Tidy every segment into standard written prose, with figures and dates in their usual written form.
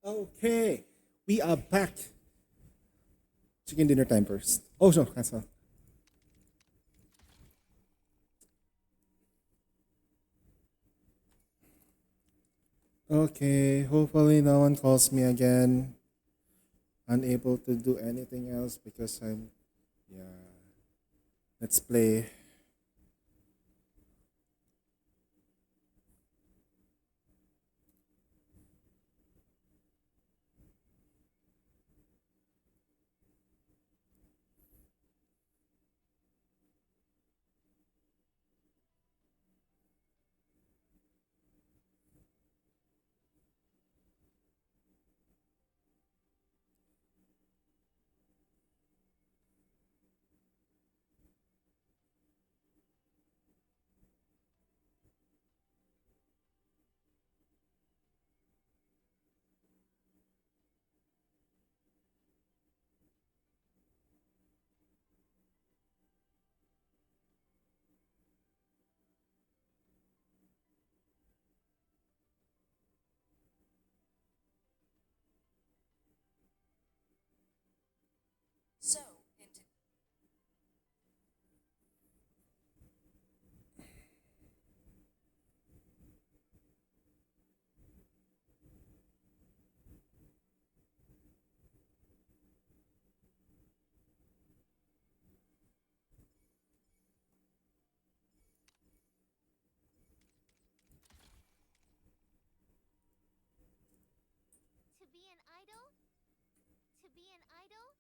Okay, we are back. Chicken dinner time first. Oh, sure, that's all. Okay, hopefully no one calls me again. Unable to do anything else because I'm. Yeah, let's play. To be an idol? To be an idol?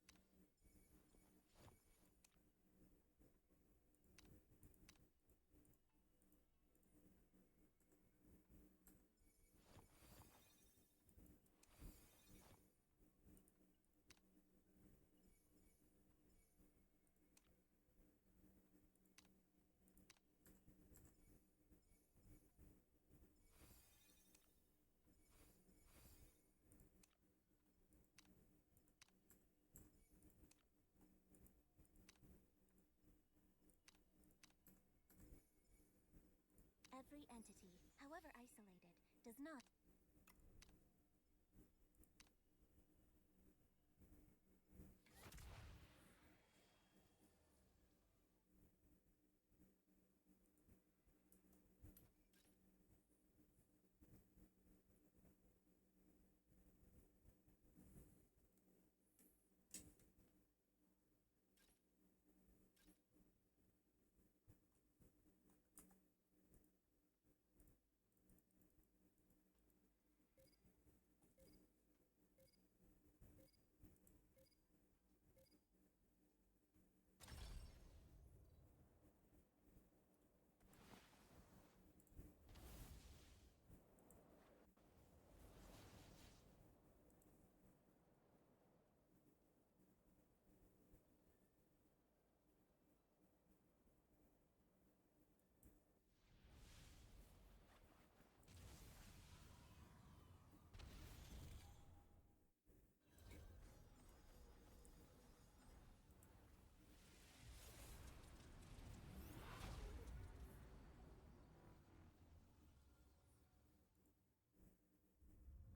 Every entity, however isolated, does not.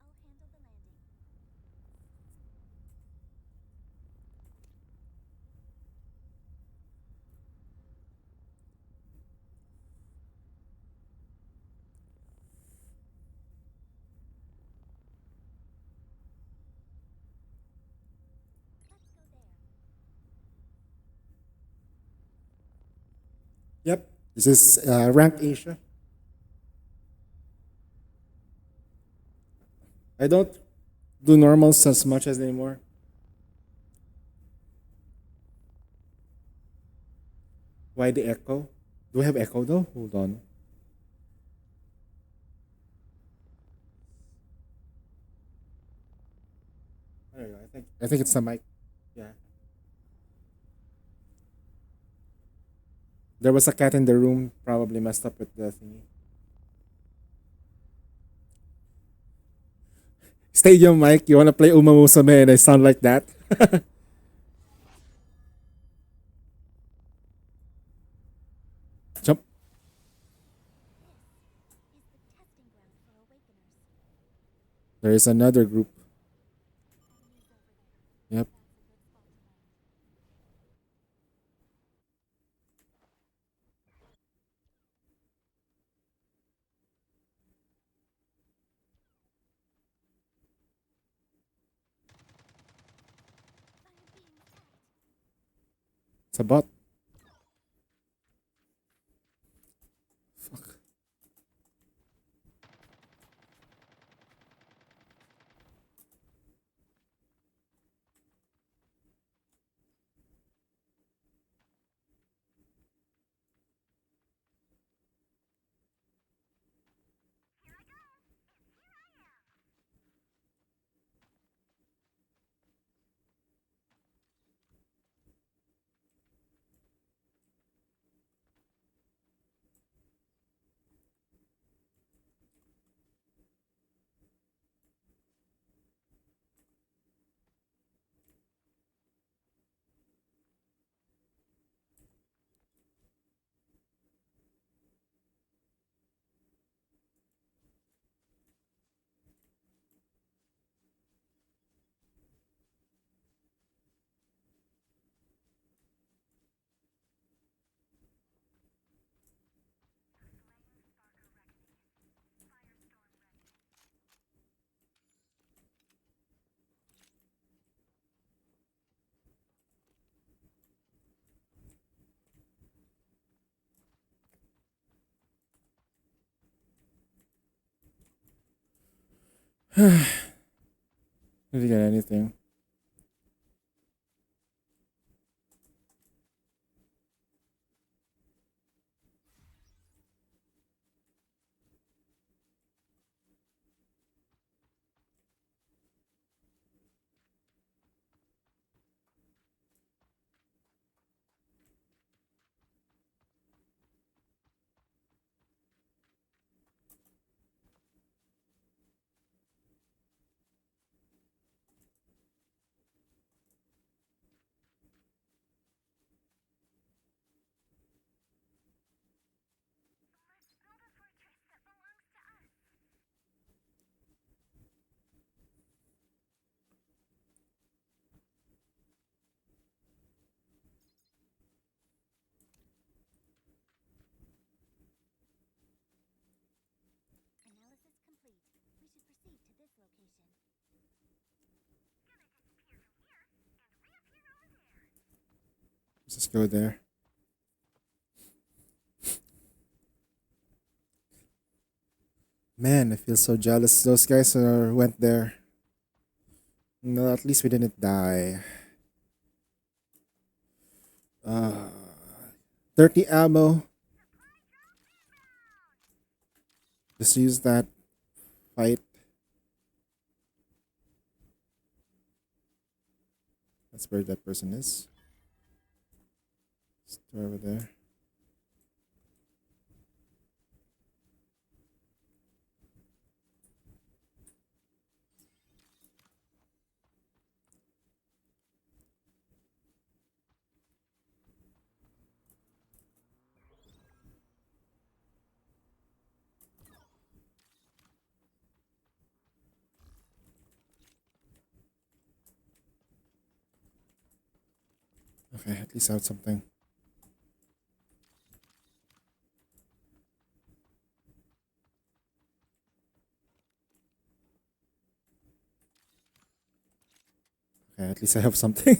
I'll handle the landing. Let's go there. Yep, this is rank Asia. I don't do normals as much as anymore. Why the echo? Do I have echo though? Hold on. I don't know. I think it's the mic. Yeah. There was a cat in the room. Probably messed up with the thingy. Stadium mic. You wanna play Uma Musume and I sound like that? Jump. This is the testing ground for awakeners. There is another group. It's a bot. Fuck. Did you get anything? Analysis complete. We should proceed to this location. Let's just go there. Man, I feel so jealous. Those guys went there. No, at least we didn't die. Uh, 30 ammo. Just use that. Fight. That's where that person is. Store over there. Okay, at least I have something. Okay, at least I have something.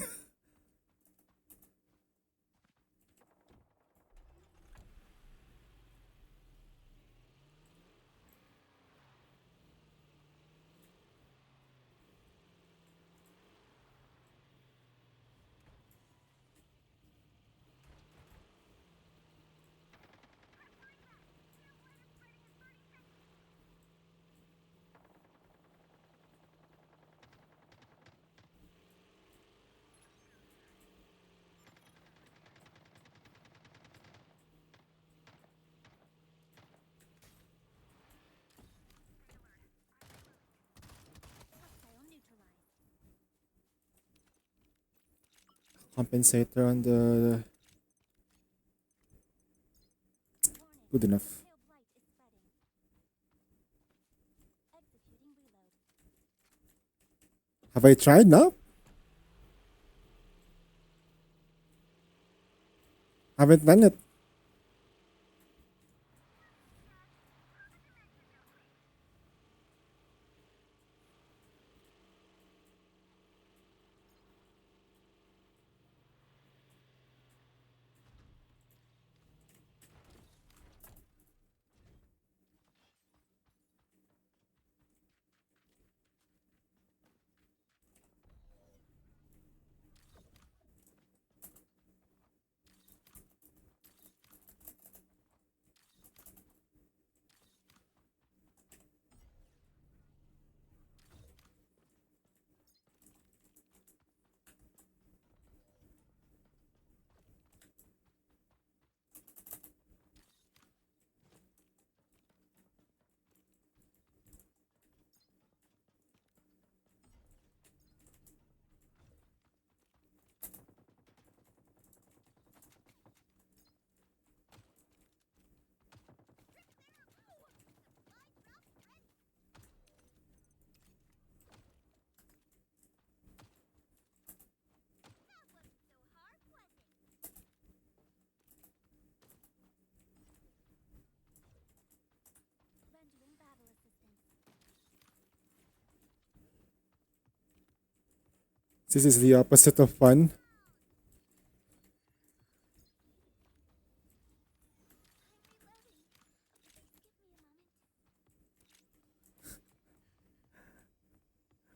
Hostile neutralized. Compensator on the. Warning. Good enough. Pale blight is spreading. Executing reload. Have I tried now? Haven't done it. This is the opposite of fun.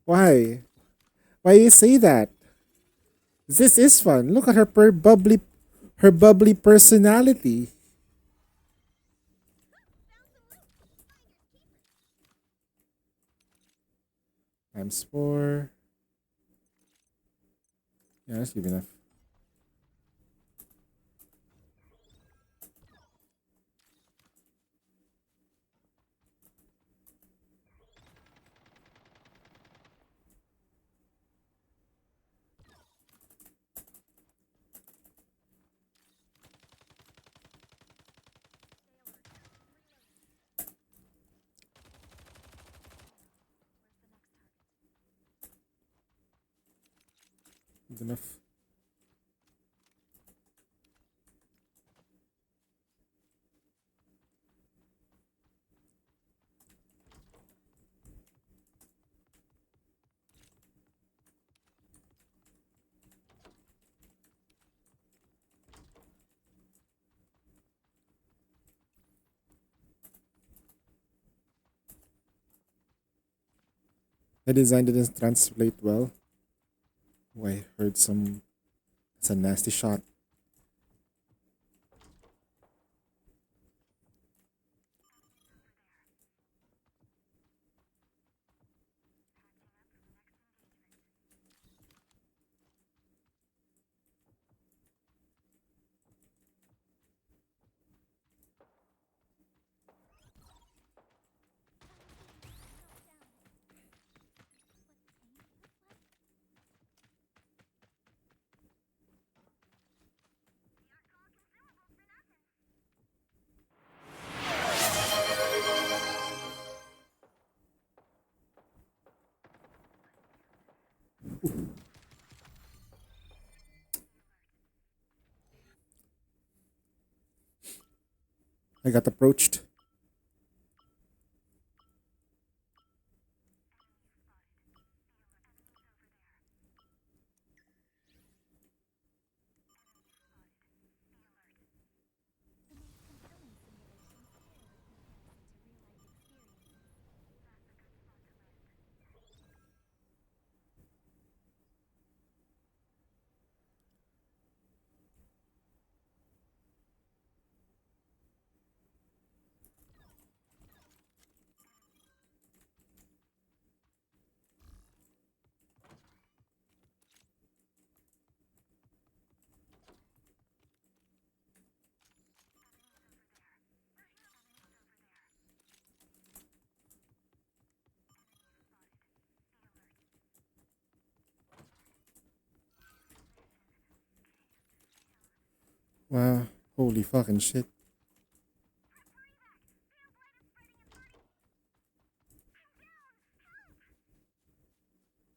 Why? Why you say that? This is fun. Look at her bubbly personality. Times four. Yeah, that's good enough. Good enough. The design didn't translate well. Oh, I heard some. It's a nasty shot. I got approached. The most compelling simulations pale in comparison to real-life experiences. Wow. Holy fucking shit.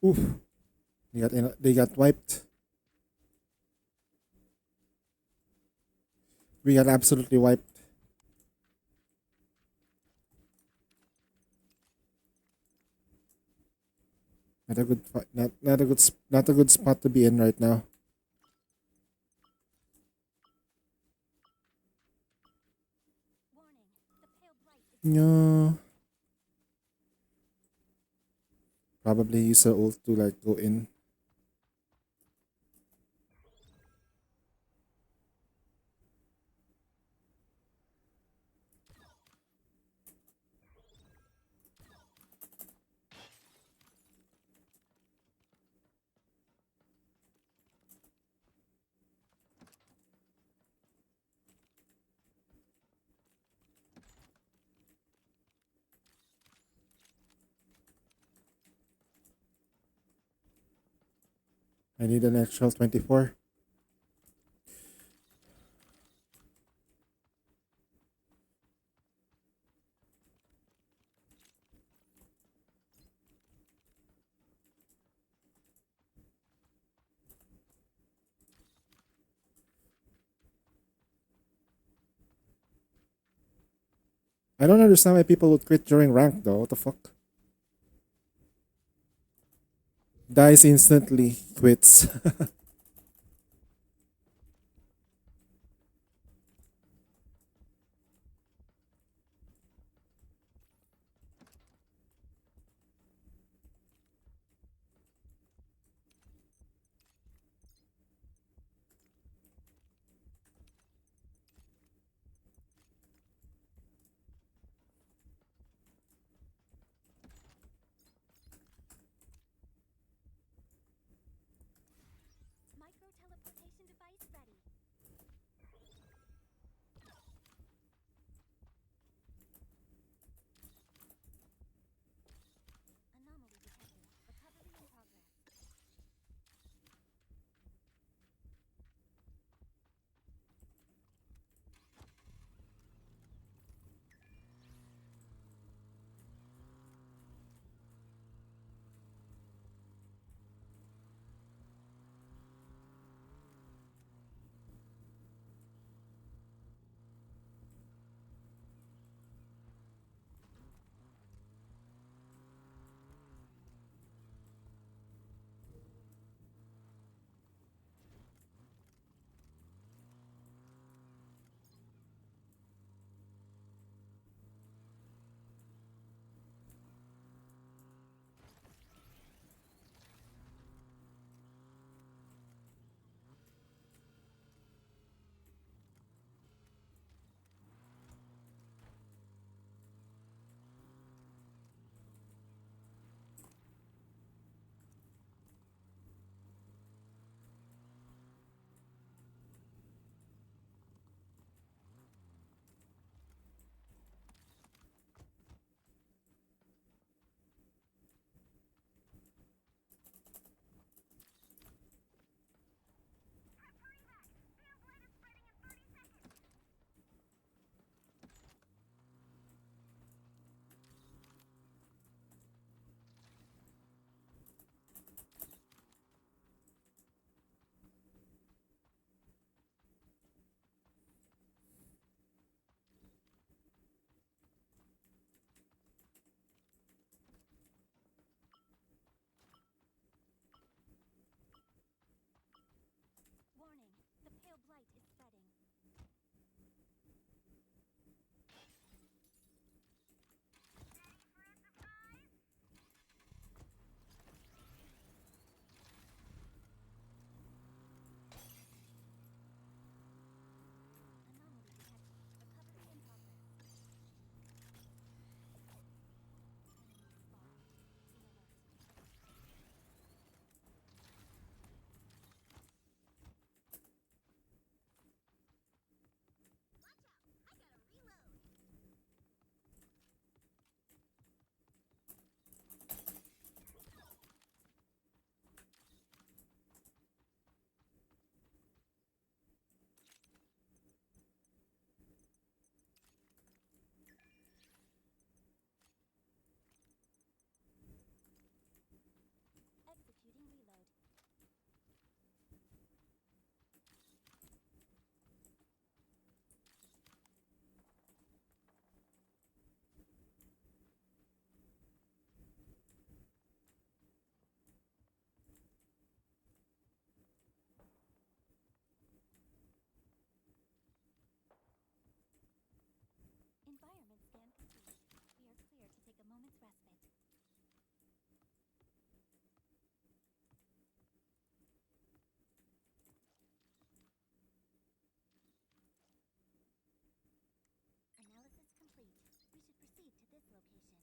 Oof. They got wiped. We got absolutely wiped. Not a good spot to be in right now. Warning, the pale bright is No. Probably use the ult to like go in. I need an actual 24. I don't understand why people would quit during rank though. What the fuck? Dies instantly, quits. Micro teleportation device ready. Anomaly detected. Recovery in progress. Warning. The pale blight is spreading. Anomaly detected. Recovery in progress. Enemy spotted. Be alert. Executing reload. Environment scan complete. We are clear to take a moment's respite. Analysis complete. We should proceed to this location.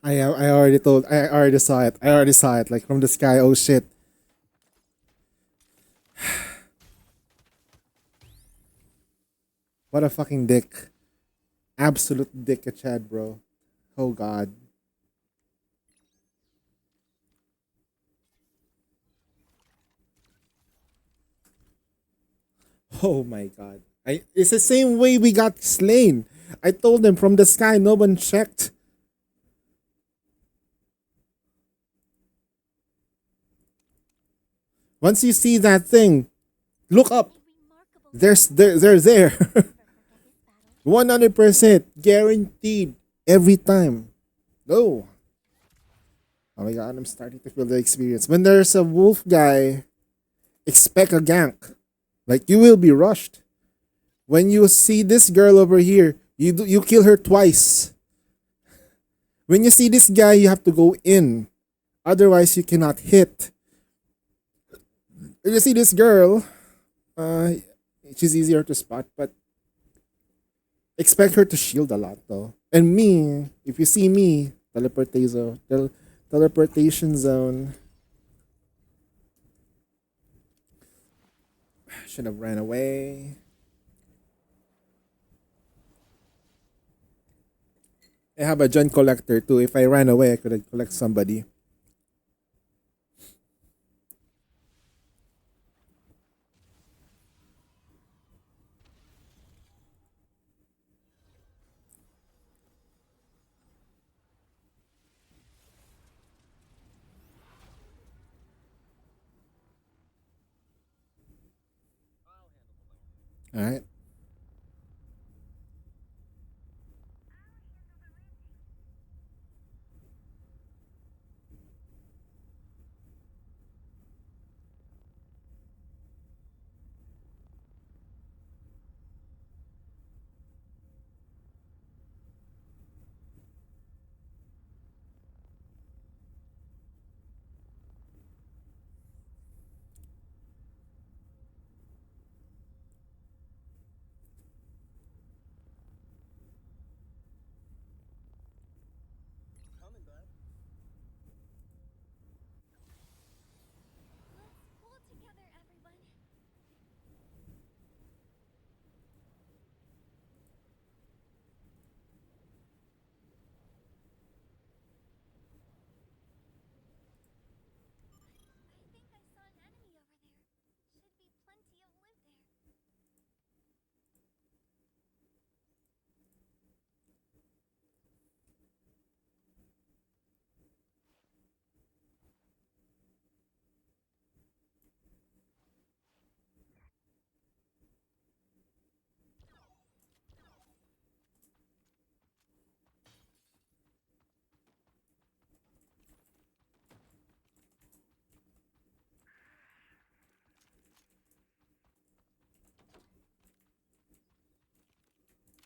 I already saw it. I already saw it like from the sky. Oh shit. What a fucking dick. Absolute dick at Chad, bro. Oh god. Oh my god. It's the same way we got slain. I told them from the sky, no one checked. Once you see that thing, look up. A remarkable They're there. never forget this battle. 100% guaranteed every time. No. Oh my god, I'm starting to feel the experience. When there's a wolf guy, expect a gank. Like you will be rushed. When you see this girl over here, you kill her twice. When you see this guy, you have to go in. Otherwise, you cannot hit. When you see this girl, uh, she's easier to spot, but expect her to shield a lot though. And me, if you see me, teleportation zone. Should have ran away. I have a John collector too. If I ran away, I could have collect somebody. All right. Let's pull together, everyone. I think I saw an enemy over there. Should be plenty of loot there.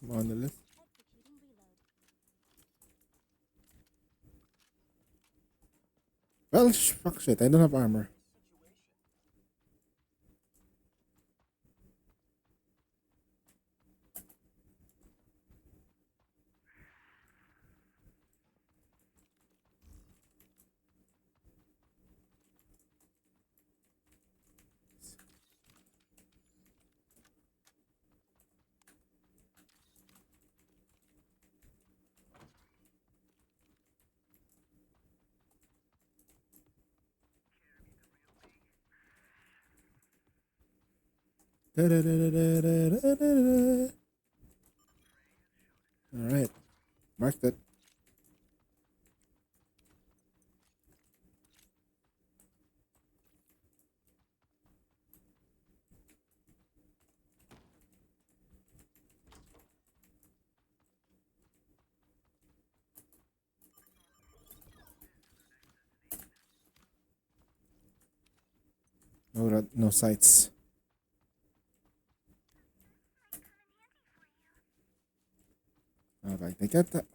Monolith. Executing reload. Well, fuck shit. I don't have armor. All right. Mark that. No sights. All right. I get that.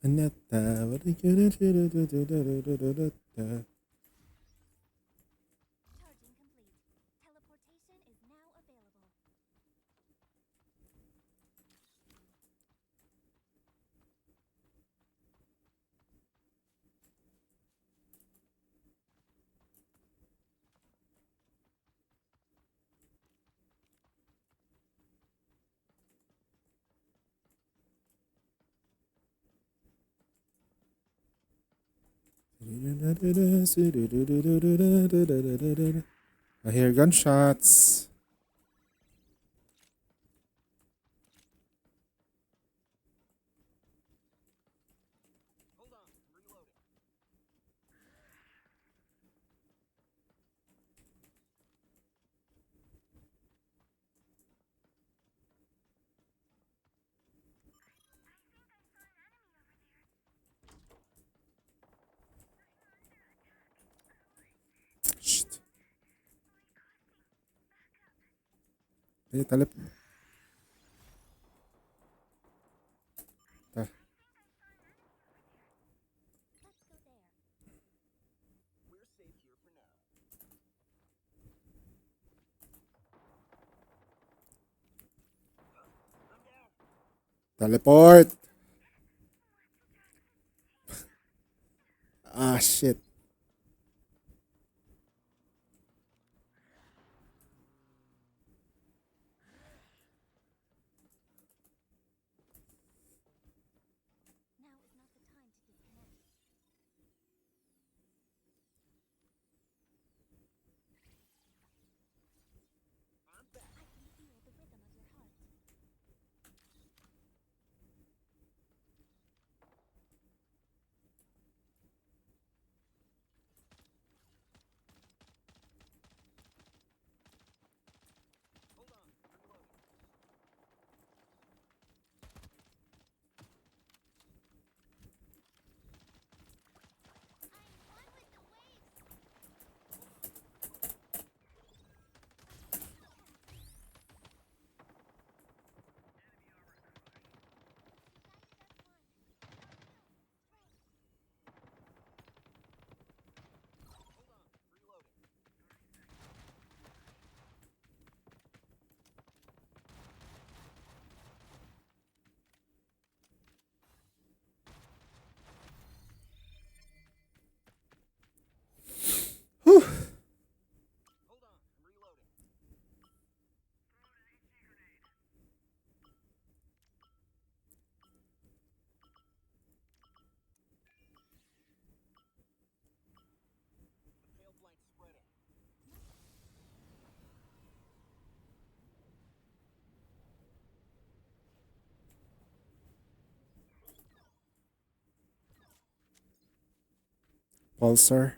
Anetta, what are you gonna do? Charging complete. Teleportation is now available. I hear gunshots. Shit. Hey, talip. Let's go there. Teleport. Ah, shit. Now is not the time to disconnect. I can feel the rhythm of your heart. I'm one with the waves. Whew. Pulsar.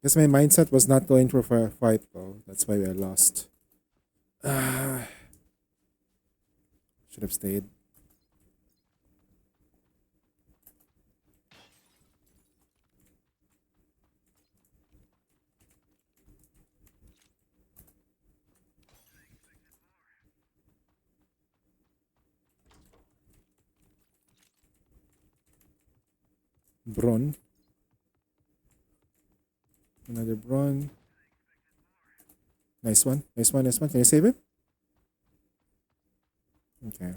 Guess my mindset was not going for a fight though. That's why I lost. Ah, should have stayed. Bron. Another Bron. Nice one. Nice one. Nice one. Can you save it? Okay.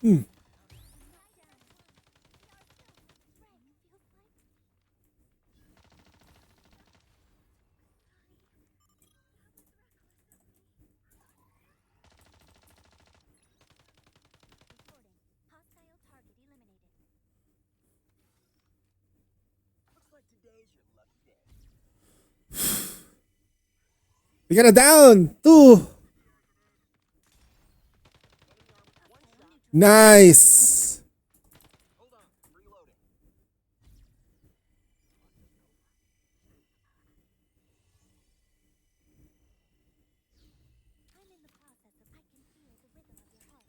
Hmm. Reporting. Hostile target eliminated. We got a down. Two. Nice. I'm in the process of. I can feel the rhythm of your heart.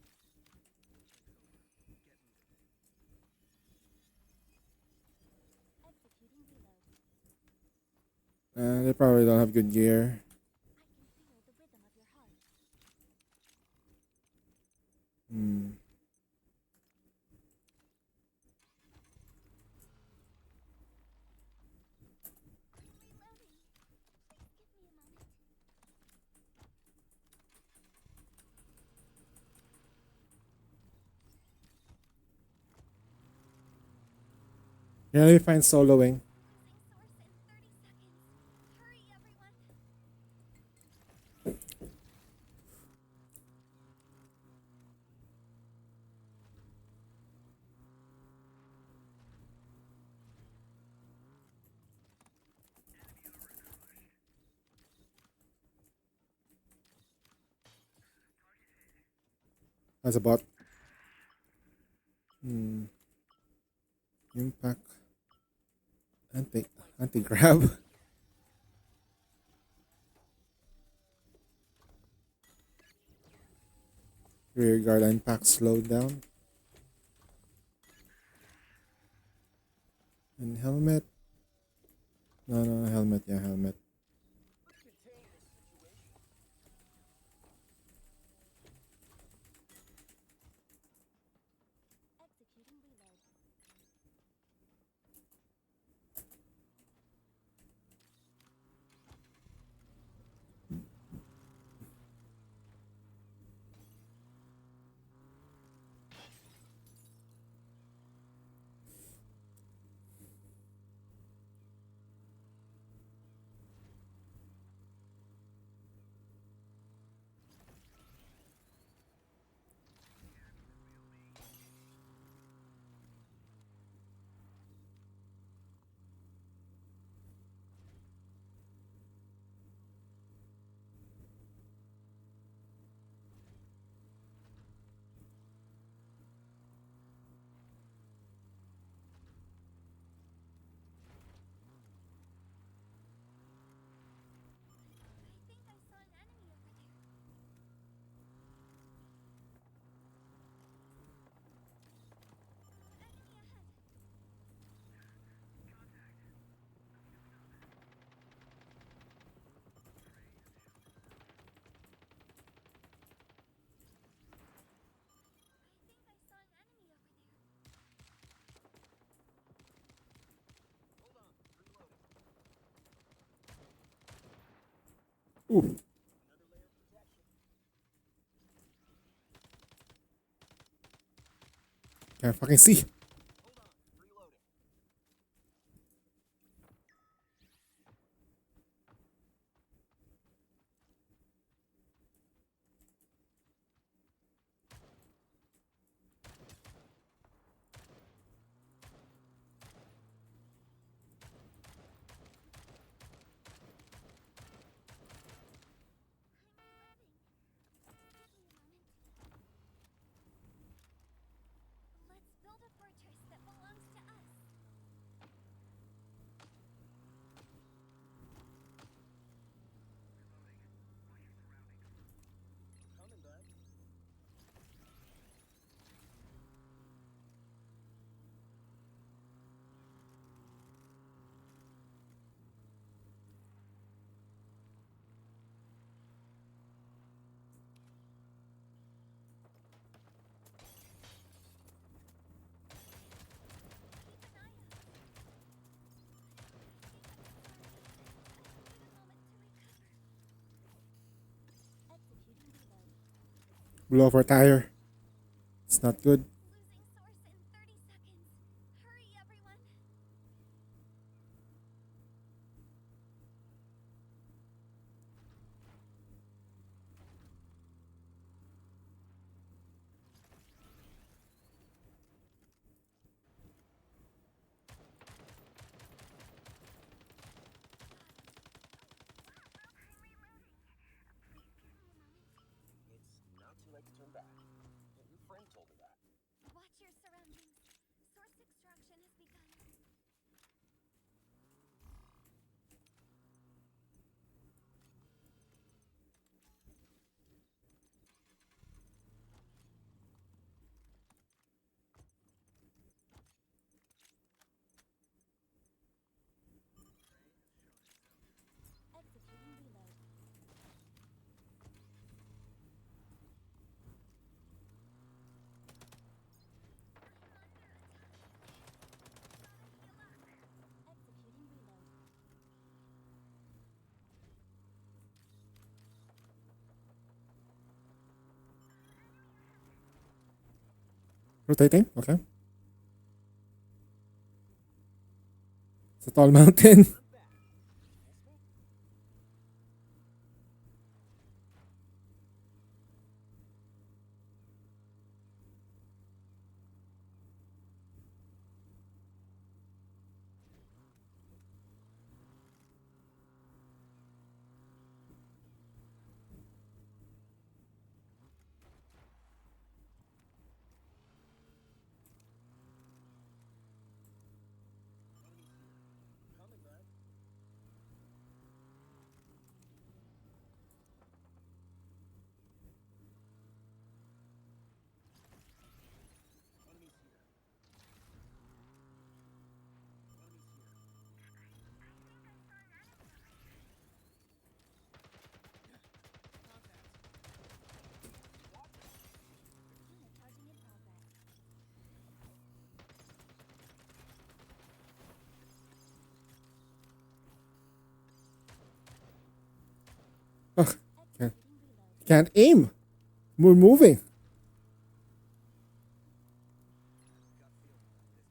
Executing reload. They probably don't have good gear. I can feel the rhythm of your heart. Hmm. Reloading. Please give me a moment. Yeah, let me find soloing. Losing source in 30 seconds. Hurry, everyone. That's a bot. Hmm. Impact. Anti grab. Rear guard impact slowed down. And helmet. No, no, helmet. Yeah, helmet. Executing reload. I think I saw an enemy over there. Enemy ahead. I think I saw an enemy over there. Ooh. Can't fucking see. Let's build a fortress that belongs to us. Keep an eye out. Need a moment to recover. Executing reload. Blow off our tire. It's not good. Losing source in 30 seconds. Hurry, everyone. It's not too late to turn back. Your friend told me that. Watch your surroundings. Source extraction has begun. Executing reload. Executing reload. Rotating? Okay. It's a tall mountain. Coming, bud. Enemies here. Enemies here. Unit charging in progress. Ugh, can't, Executing reload. can't aim. We're moving. Gut feeling about this place.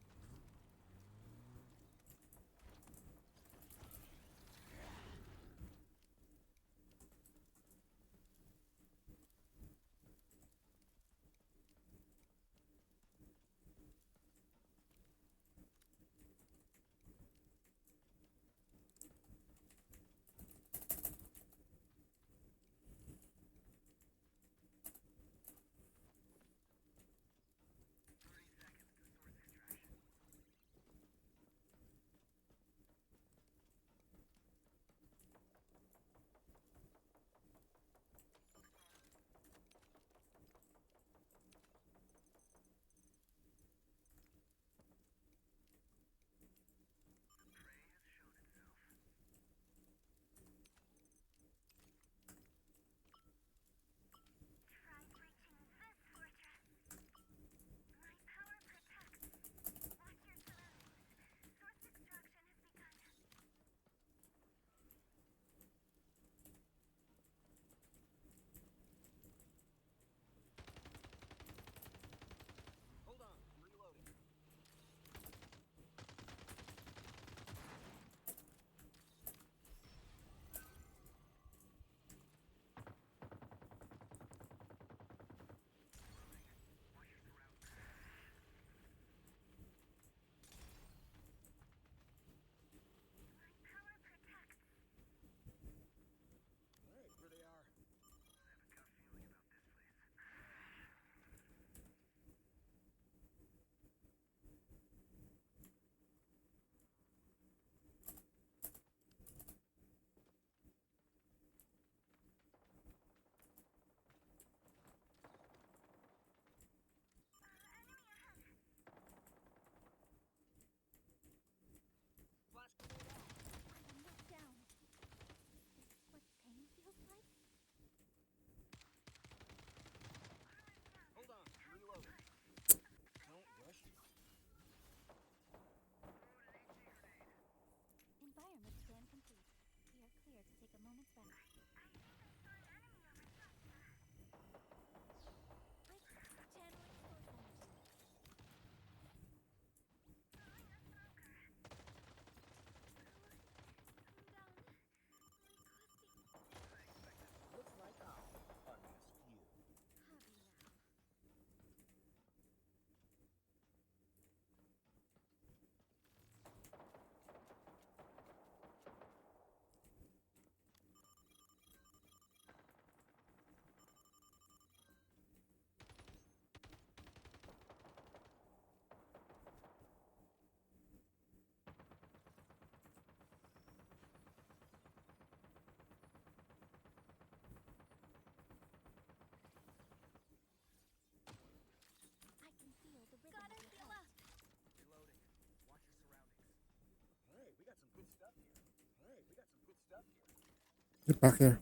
Get back here.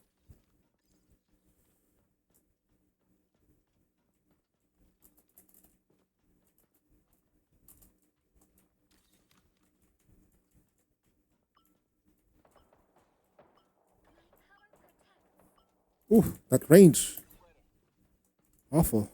Ooh, that range. Awful.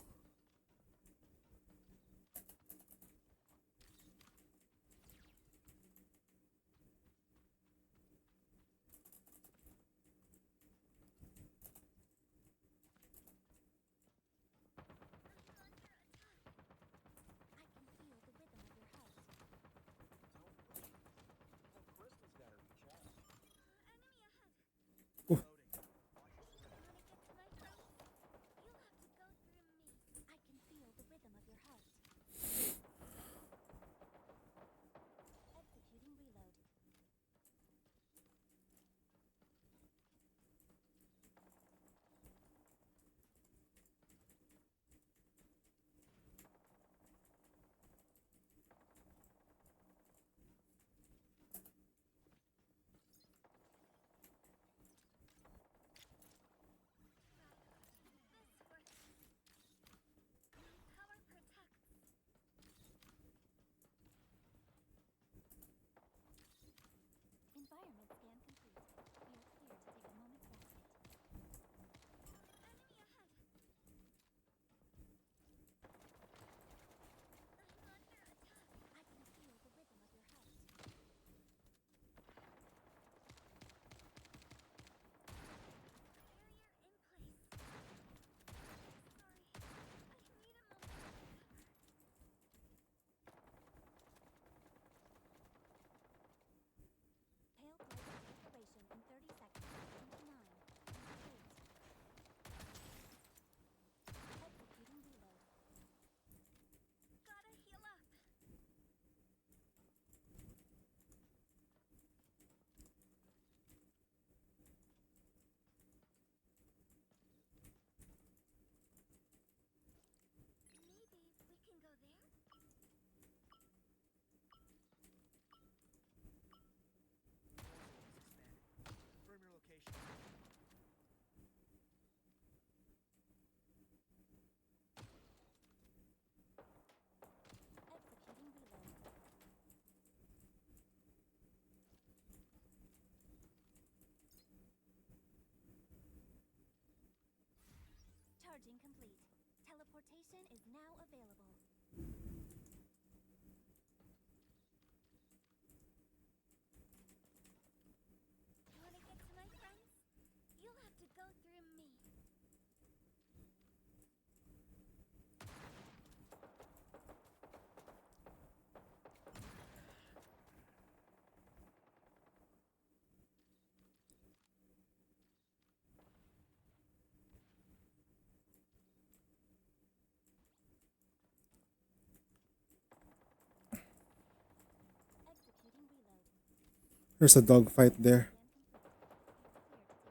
I can feel the rhythm of your heart. Don't wait. You know Crystal's got to recharge. Enemy ahead. Ooh. Wanna get to my friends? You'll have to go through me. I can feel the rhythm of your heart. Executing reload. This works. My power protects. Environment scan complete. You're clear to take a moment's respite. Enemy ahead. I'm under attack. I can feel the rhythm of your heart. Barrier in place. Sorry. I need a moment to recover. Pale blade declaration in 30 seconds. 29. 28. Executing reload. Gotta heal up. Maybe we can go there? Confirm your location. Executing reload. Charging complete. Teleportation is now available. Wanna get to my friends? You'll have to go through me. Executing reload. There's a dogfight there.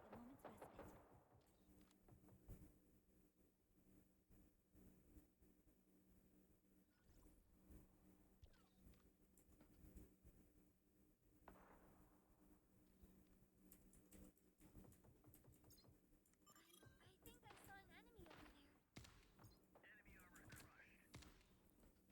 Scan complete. You're clear to take a moment's respite. I think I saw an enemy over there. I think I saw an enemy over there.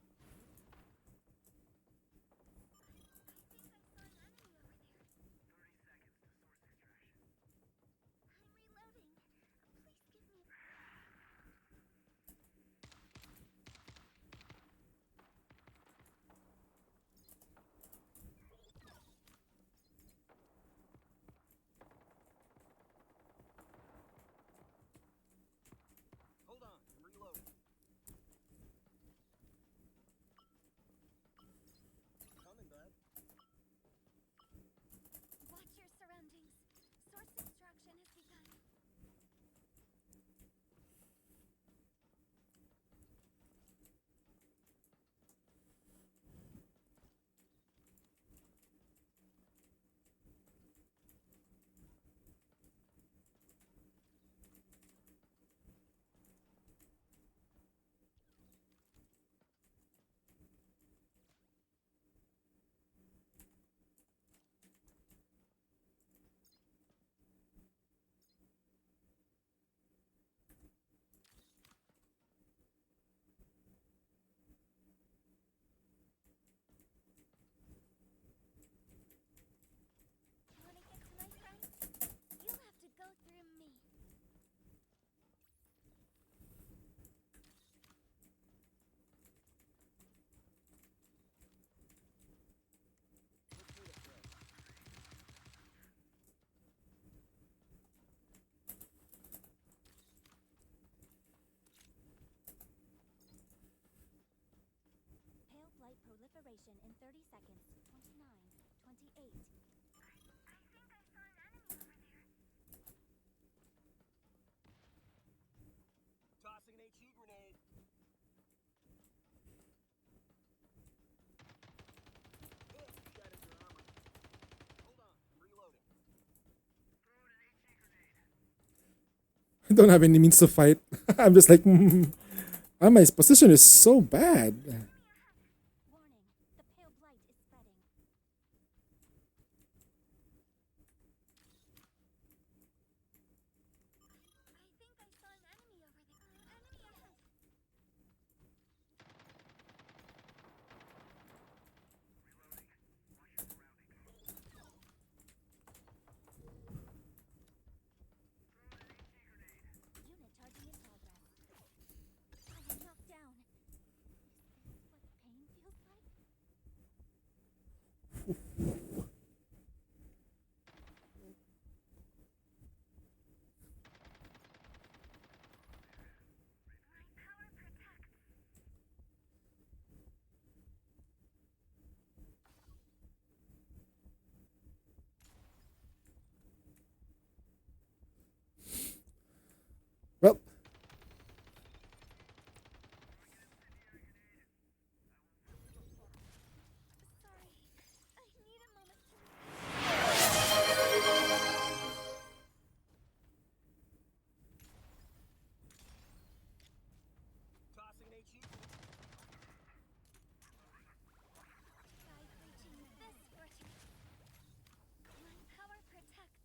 position in 30 seconds. 29, 28. Tossing an HE grenade. Shattered your armor. Hold on, I'm reloading. I don't have any means to fight. I'm just like, my position is so bad. Warning, the pale blight is spreading. I think I saw an enemy over there. Enemy ahead. Unit charging in progress. I am knocked down. Is this what pain feels like? Well, Sorry. I need a moment to Tossing an HE grenade. try reaching this vertex. My power protects.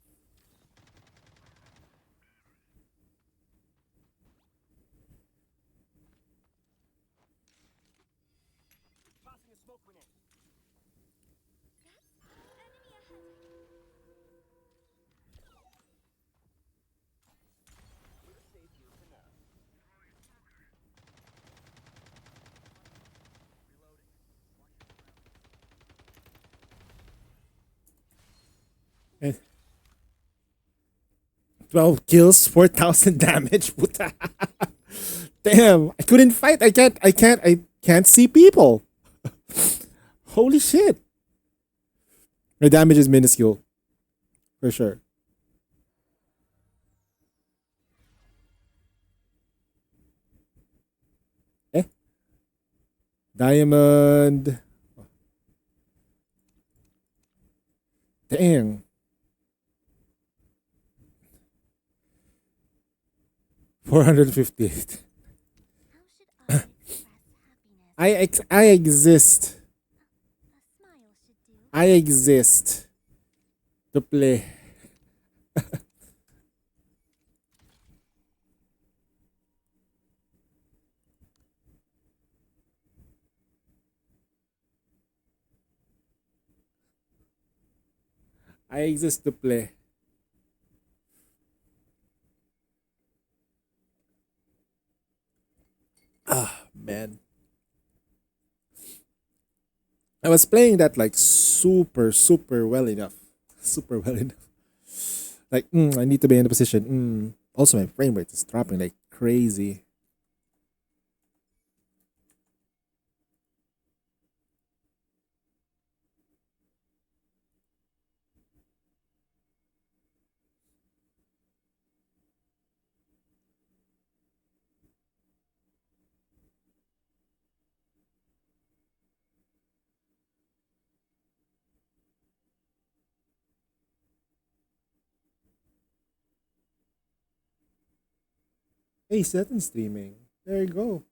Tossing a smoke grenade. That's enemy ahead. We're safe here for now. Reloading. 12 kills, 4,000 damage. Puta. Damn, I couldn't fight. I can't see people. Holy shit. My damage is minuscule. For sure. Eh? Diamond. Dang. 458. How should I express happiness? I exist. A smile should do. I exist to play. I exist to play. Ah, man. I was playing that like super, super well enough. Super well enough. Like, I need to be in the position. Also, my frame rate is dropping like crazy. Hey, set in streaming. There you go.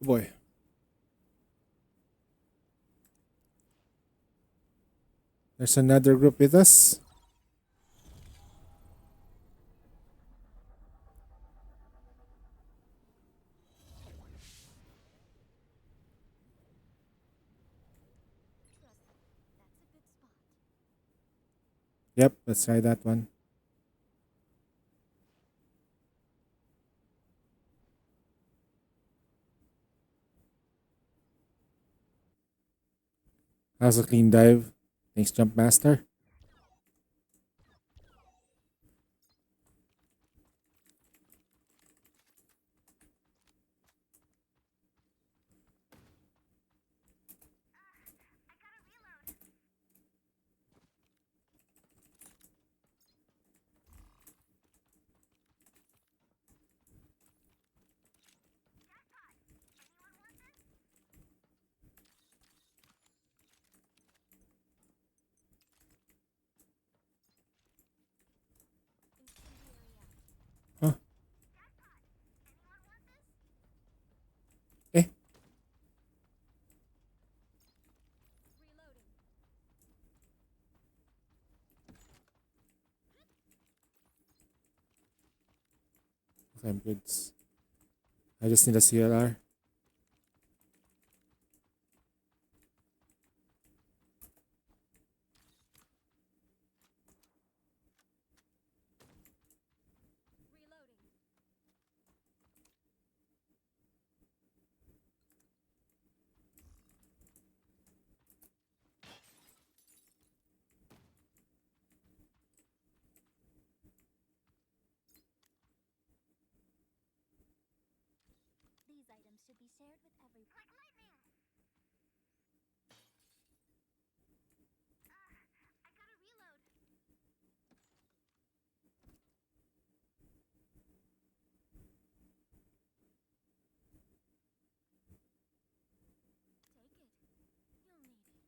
Boy. There's another group with us. Trust me, that's a good spot. Yep, let's try that one. How's a clean dive? Thanks, Jump Master. I gotta reload. Jackpot! Anyone want this? Incendiary out. Huh? Jackpot! Anyone want this? Eh? Reloading. Okay, I'm good. I just need a CLR. Reloading. These items should be shared with everyone. Like lightning! I gotta reload. Take it. You'll need it. Enemies here.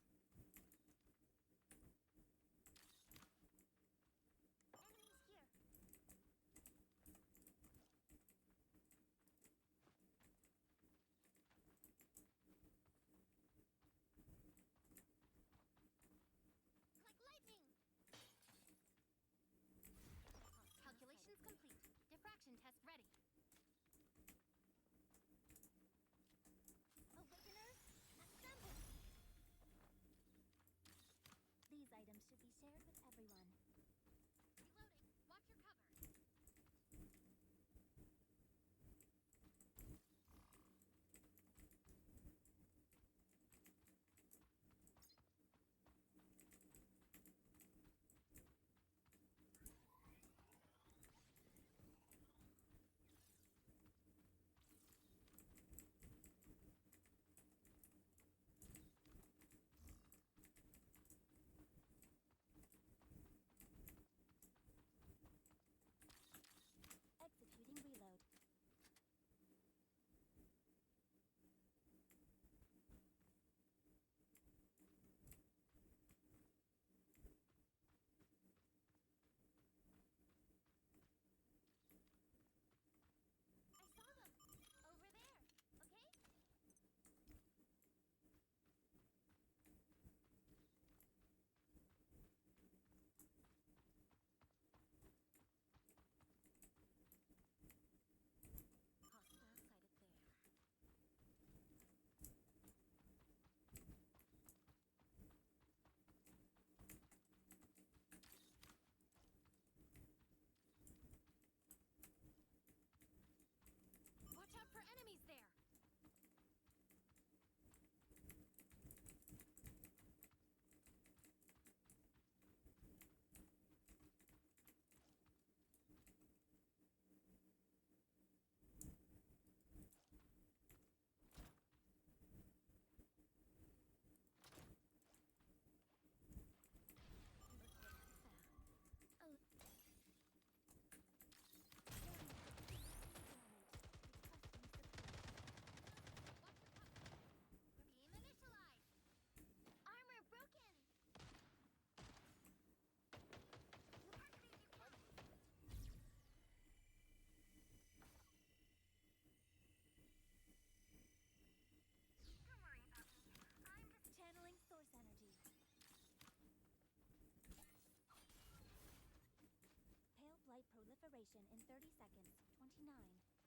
proliferation in 30 seconds. 29,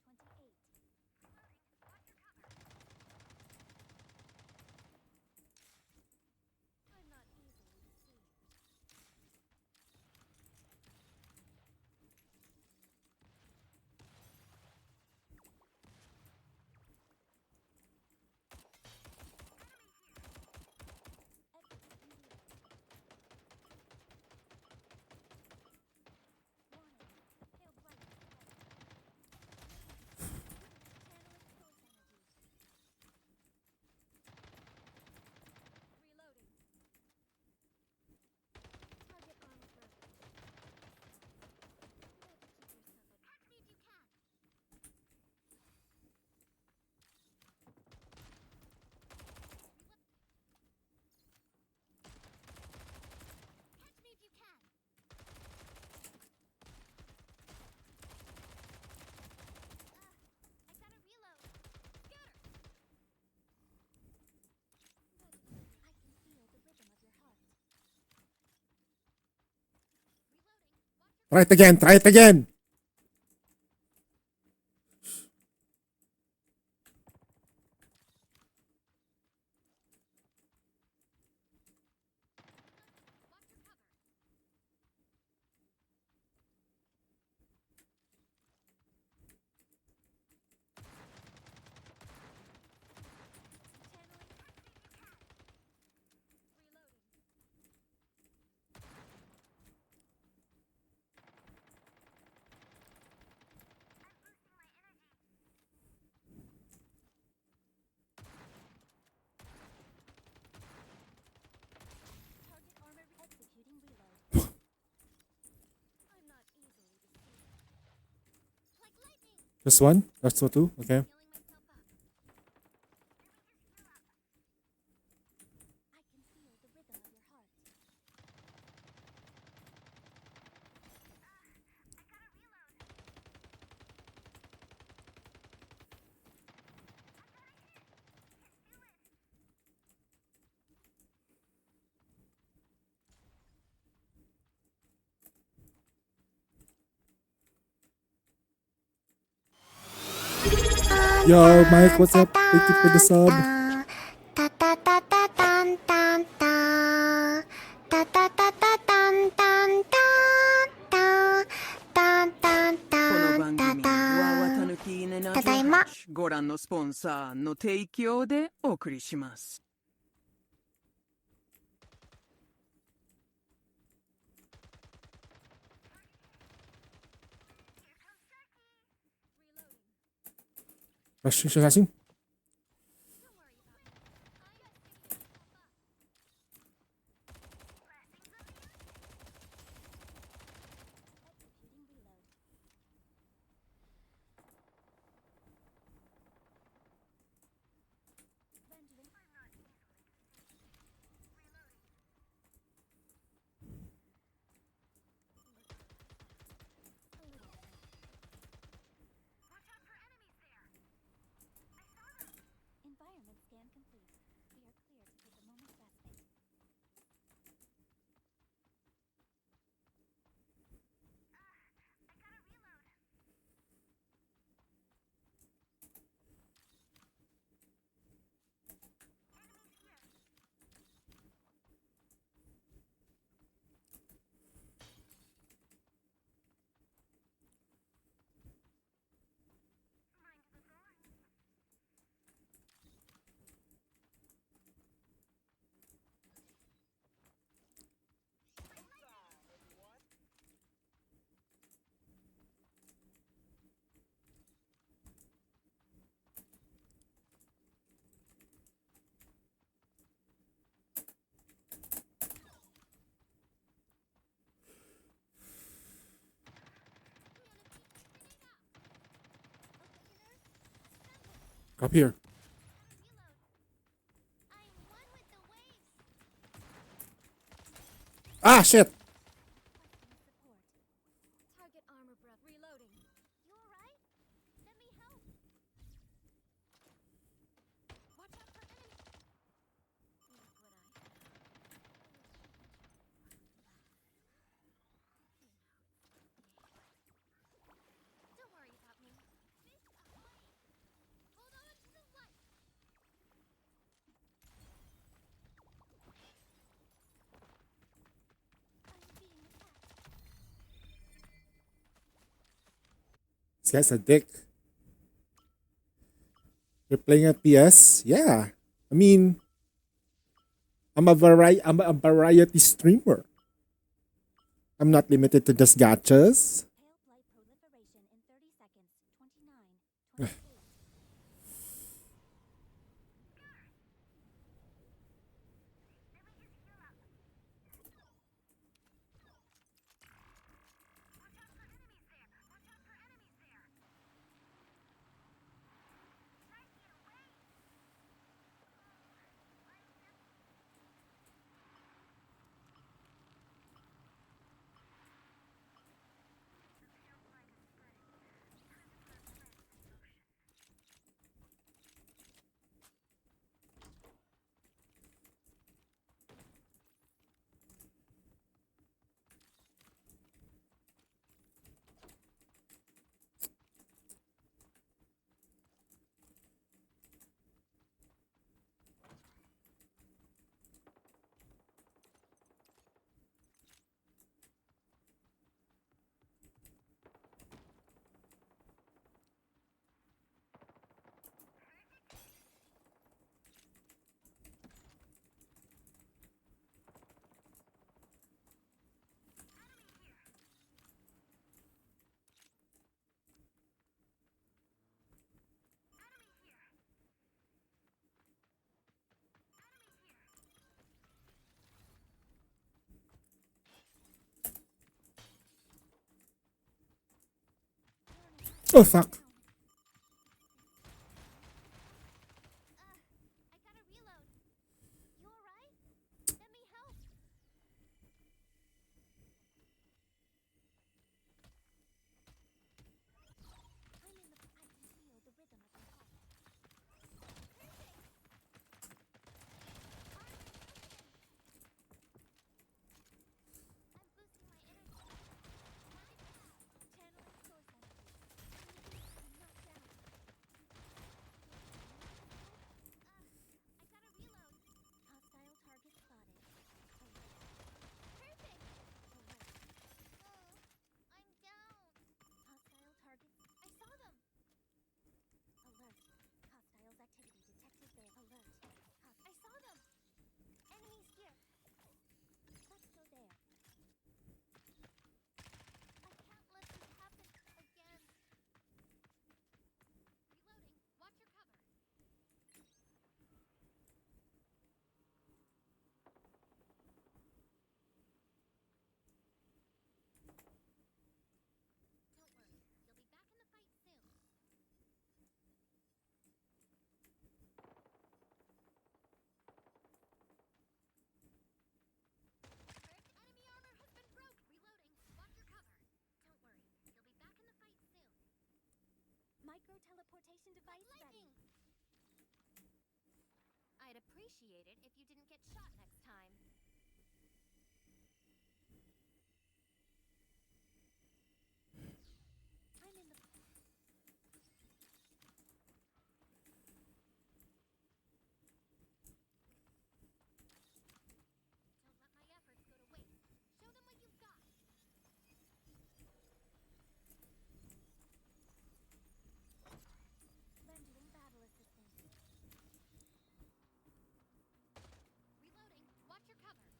28. I'm not easily deceived. Try it again. Try it again. Just one? That's what two? Okay. Yo, Mike, what's up? Thank you for the sub. タタタタタンタンタンタタタタタンタンタンタンタンこタンの番組タタはン綿抜き稲ただいまご覧のスポンサーの提供でお送りします。Rushing, flashing. Environment scan complete. We are clear to take a moment's respite. Up here. I'm one with the waves. Ah, shit. Requesting support. Target armor breath. Reloading. You alright? Let me help. Watch out for enemies. Look what I found. This guy's a dick. You're playing at PS? Yeah. I mean, I'm a variety streamer. I'm not limited to just gachas. Pale blight proliferation in 30 seconds. 29, 28. Oh fuck. I gotta reload. You alright? Let me help. I'm in the. I can feel the rhythm of your heart. Perfect. I'm boosting my energy. Channeling source energy. I'm knocked down. I gotta reload. Hostile target spotted. Alert. Perfect. Alert. I'm down. Hostile targets. I saw them. Alert. Hostiles activity detected there. Alert. I saw them. Enemies here. Let's go there. I can't let this happen again. Reloading. Watch your cover. Don't worry. You'll be back in the fight soon. Enemy armor has been broke. Reloading. Watch your cover. Don't worry. You'll be back in the fight soon. Micro teleportation device ready. I'd appreciate it if you didn't get shot next time. I'm in the. Don't let my efforts go to waste. Show them what you've got. Rendering battle assistance. Reloading. Watch your cover.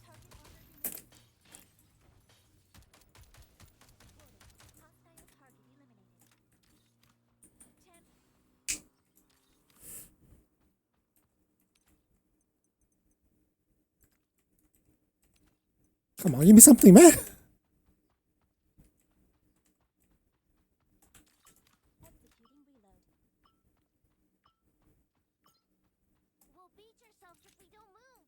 Target armor removed. Reporting. Hostile target eliminated. 10. Come on, give me something, man. Executing reload. We'll beat yourselves if we don't move.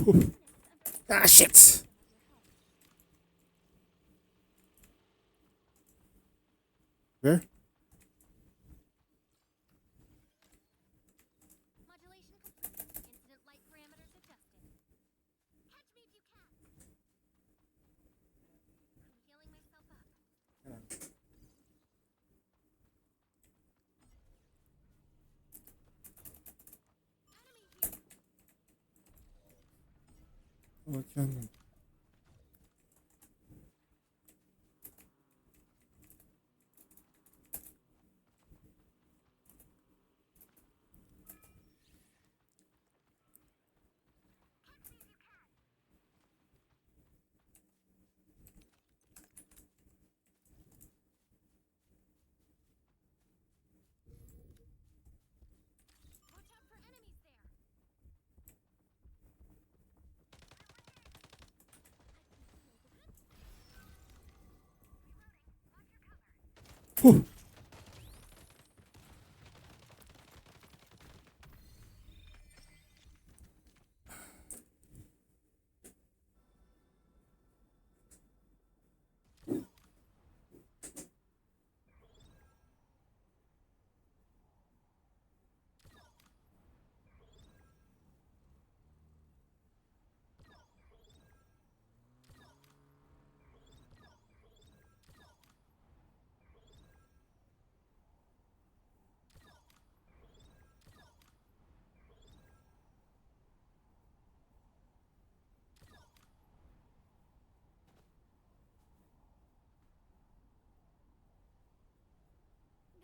Warning. Ah shit. Where? Modulation complete. Incident light parameters adjusted. Catch me if you can. I'm healing myself up. Enemy What yan? Watch out for enemies there. Whew.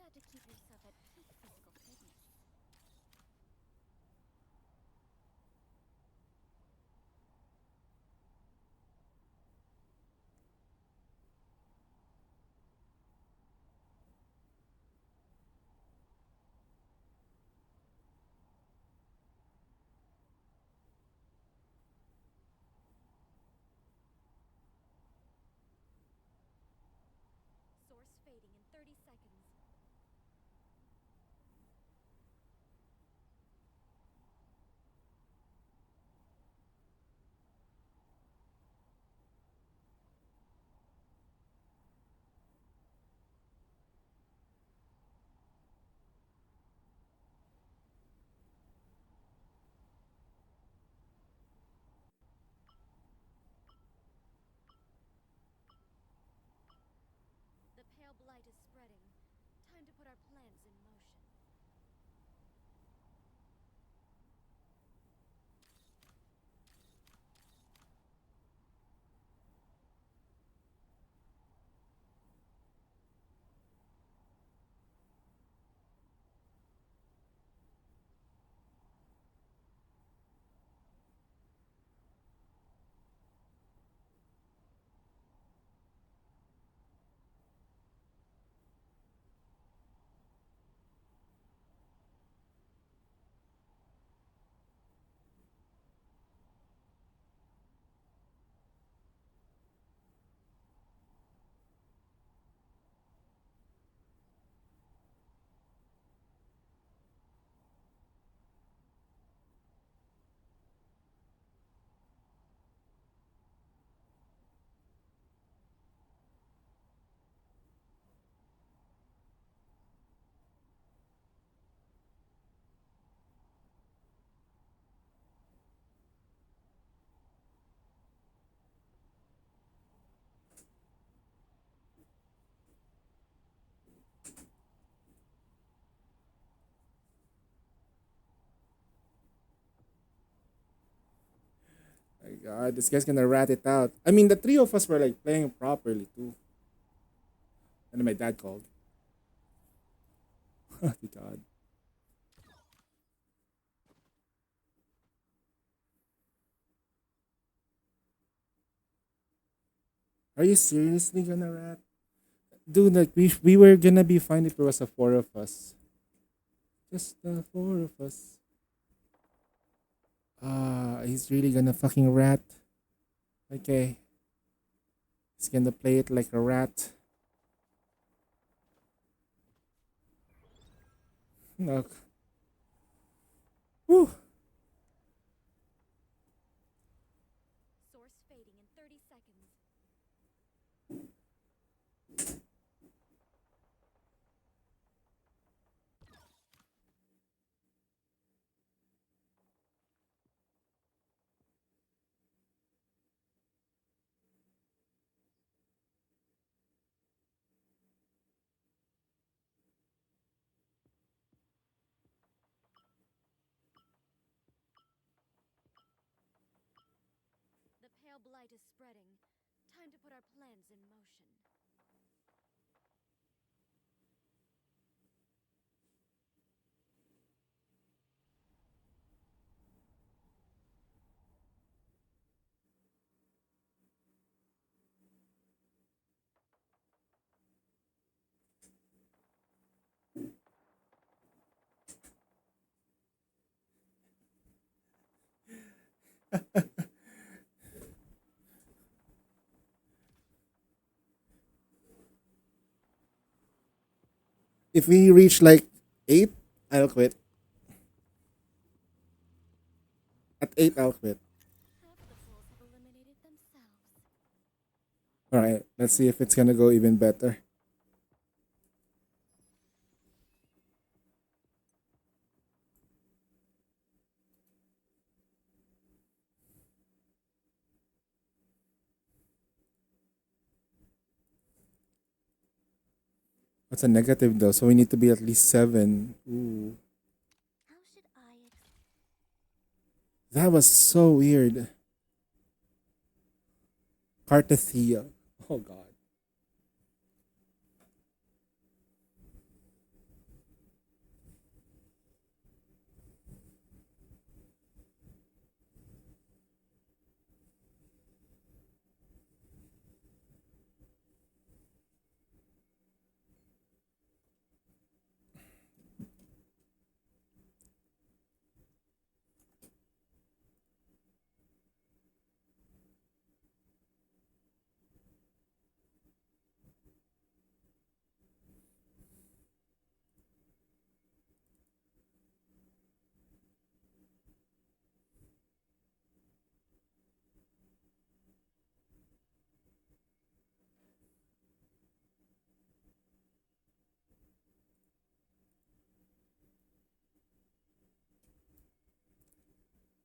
Got to keep yourself at peak physical fitness. Source fading in 30 seconds. The pale blight is spreading. Time to put our plans in motion. My God, this guy's gonna rat it out. I mean, the three of us were like playing properly too. And then my dad called. Oh my God. Are you seriously gonna rat? Dude, like we were gonna be fine if it was the four of us. Just the four of us. Ah, he's really gonna fucking rat. Okay. He's gonna play it like a rat. Look. Whew. Source fading in 30 seconds. how blight is spreading. Time to put our plans in motion. If we reach like 8, I'll quit. At 8, I'll quit. Half the fools have eliminated themselves. Alright, let's see if it's gonna go even better. What's a negative though? So we need to be at least 7. Ooh. How should I That was so weird. Cartathea. Oh god.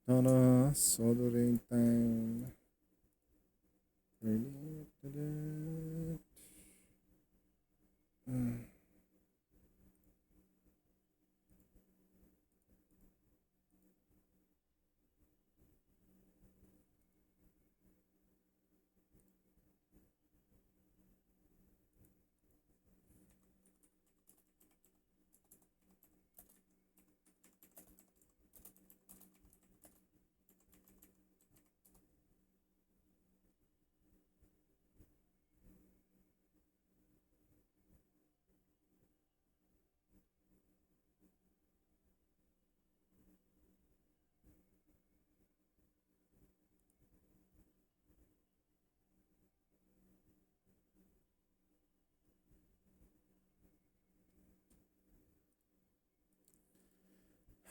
Tara, soldering time. Mm.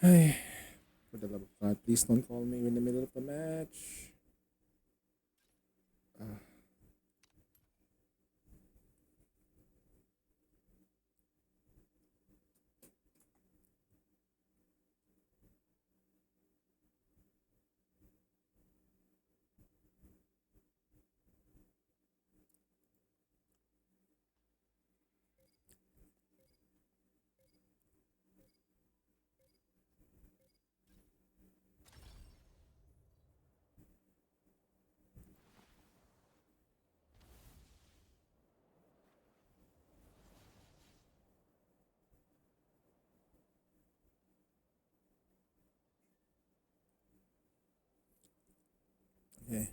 Hey, for the love of God, please don't call me in the middle of the match. Ah, okay.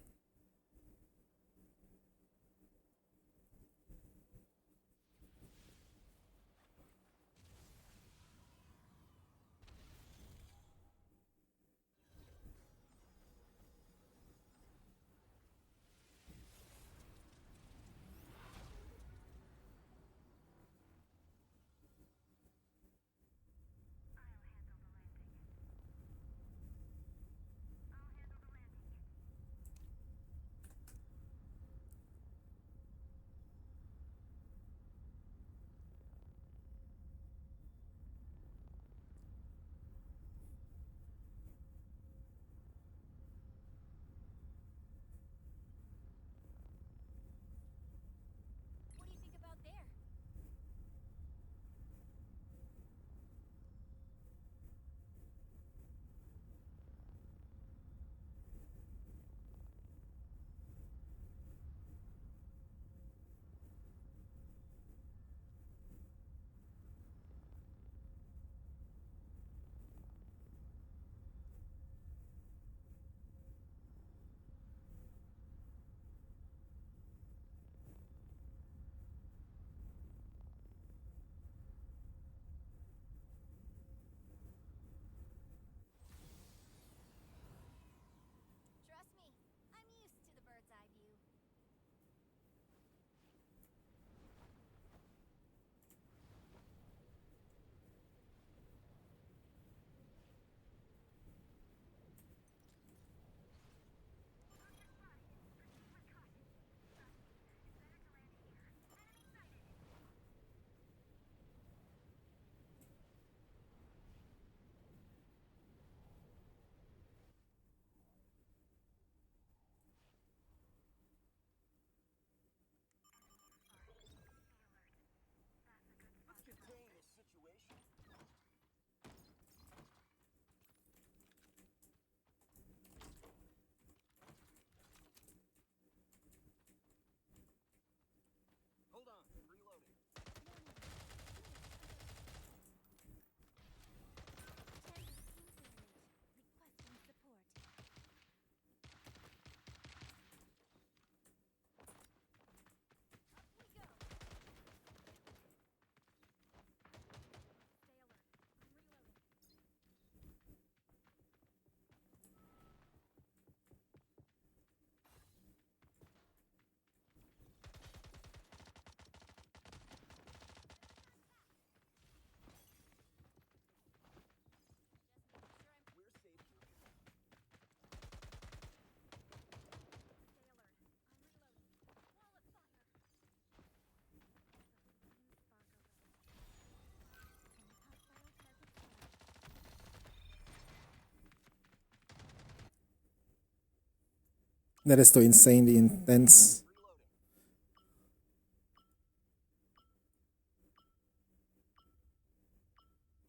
That is too insanely intense.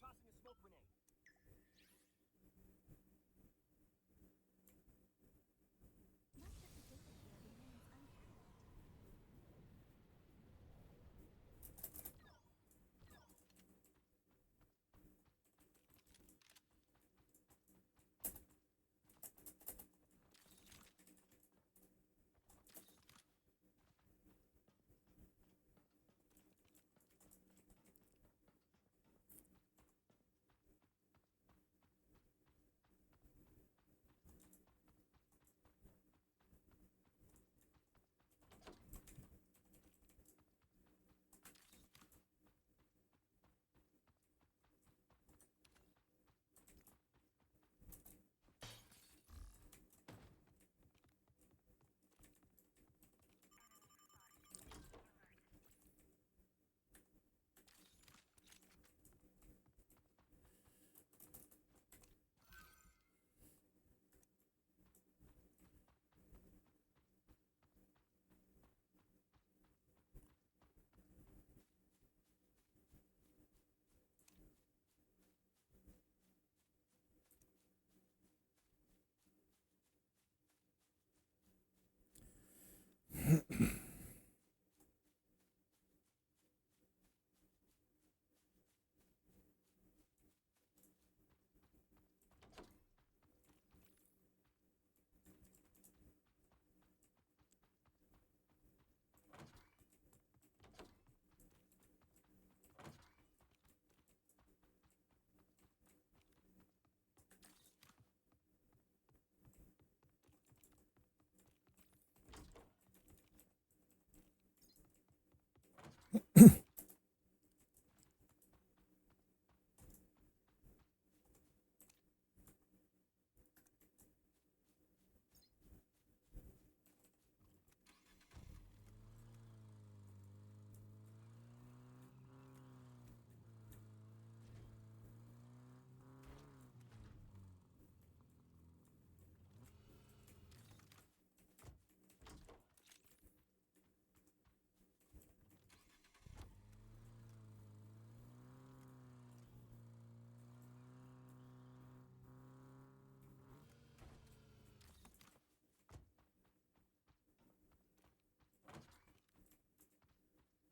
Tossing a smoke grenade. Much of the data here remains unparalleled.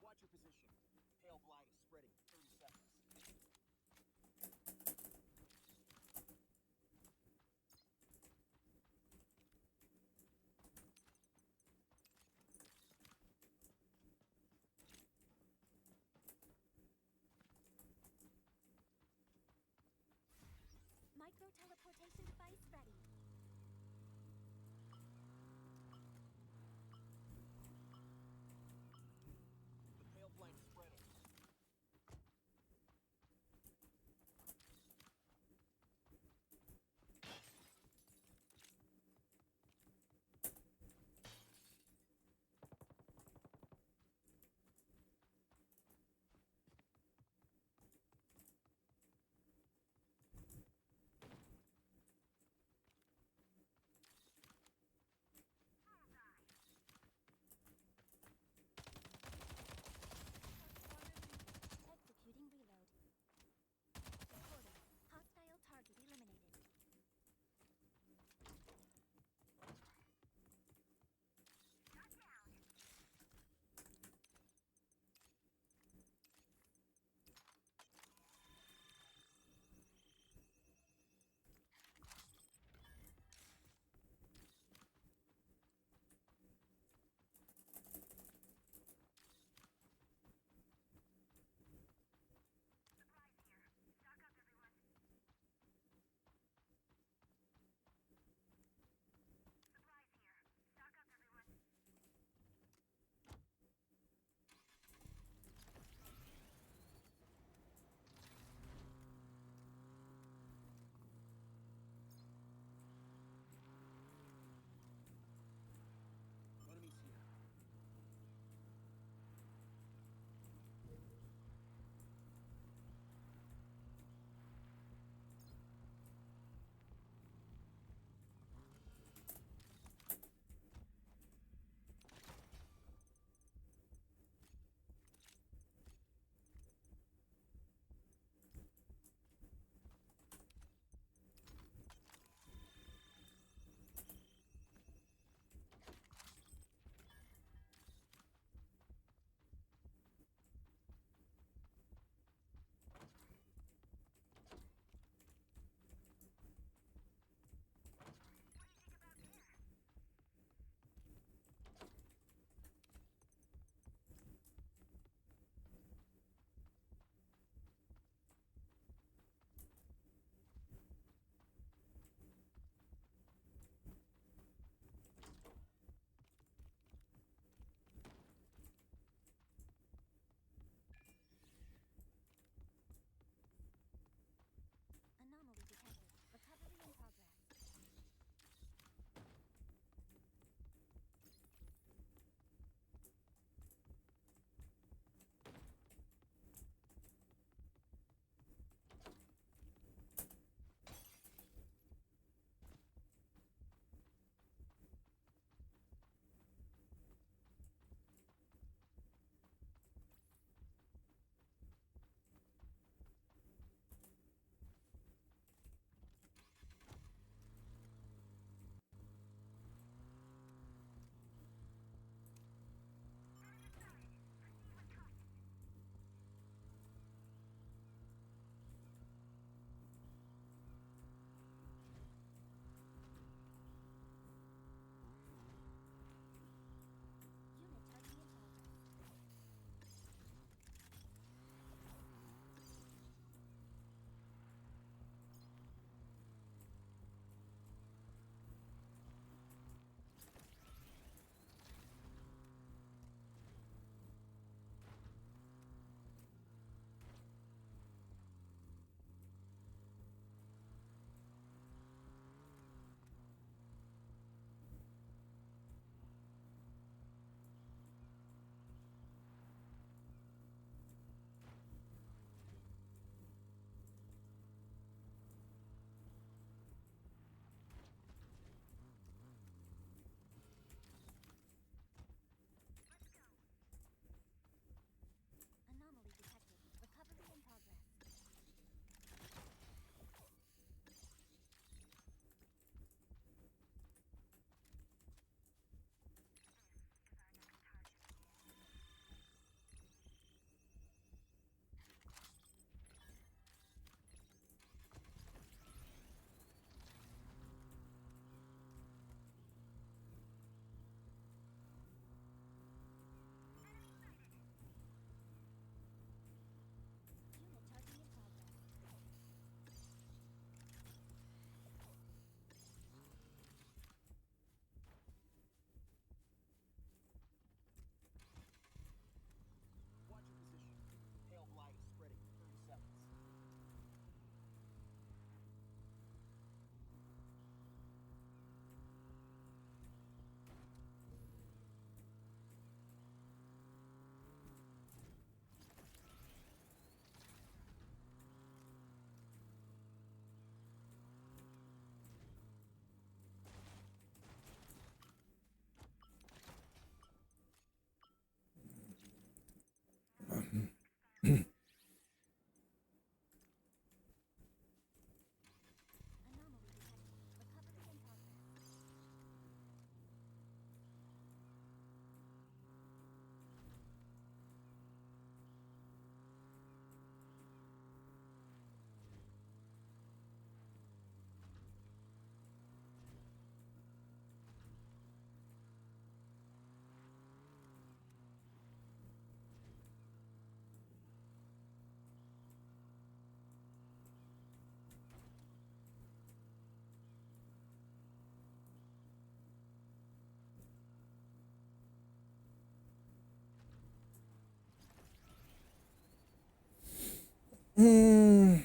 Watch your position. Pale blight is spreading. 30 seconds. Micro teleportation device ready. The pale blight is spreading. Hmm.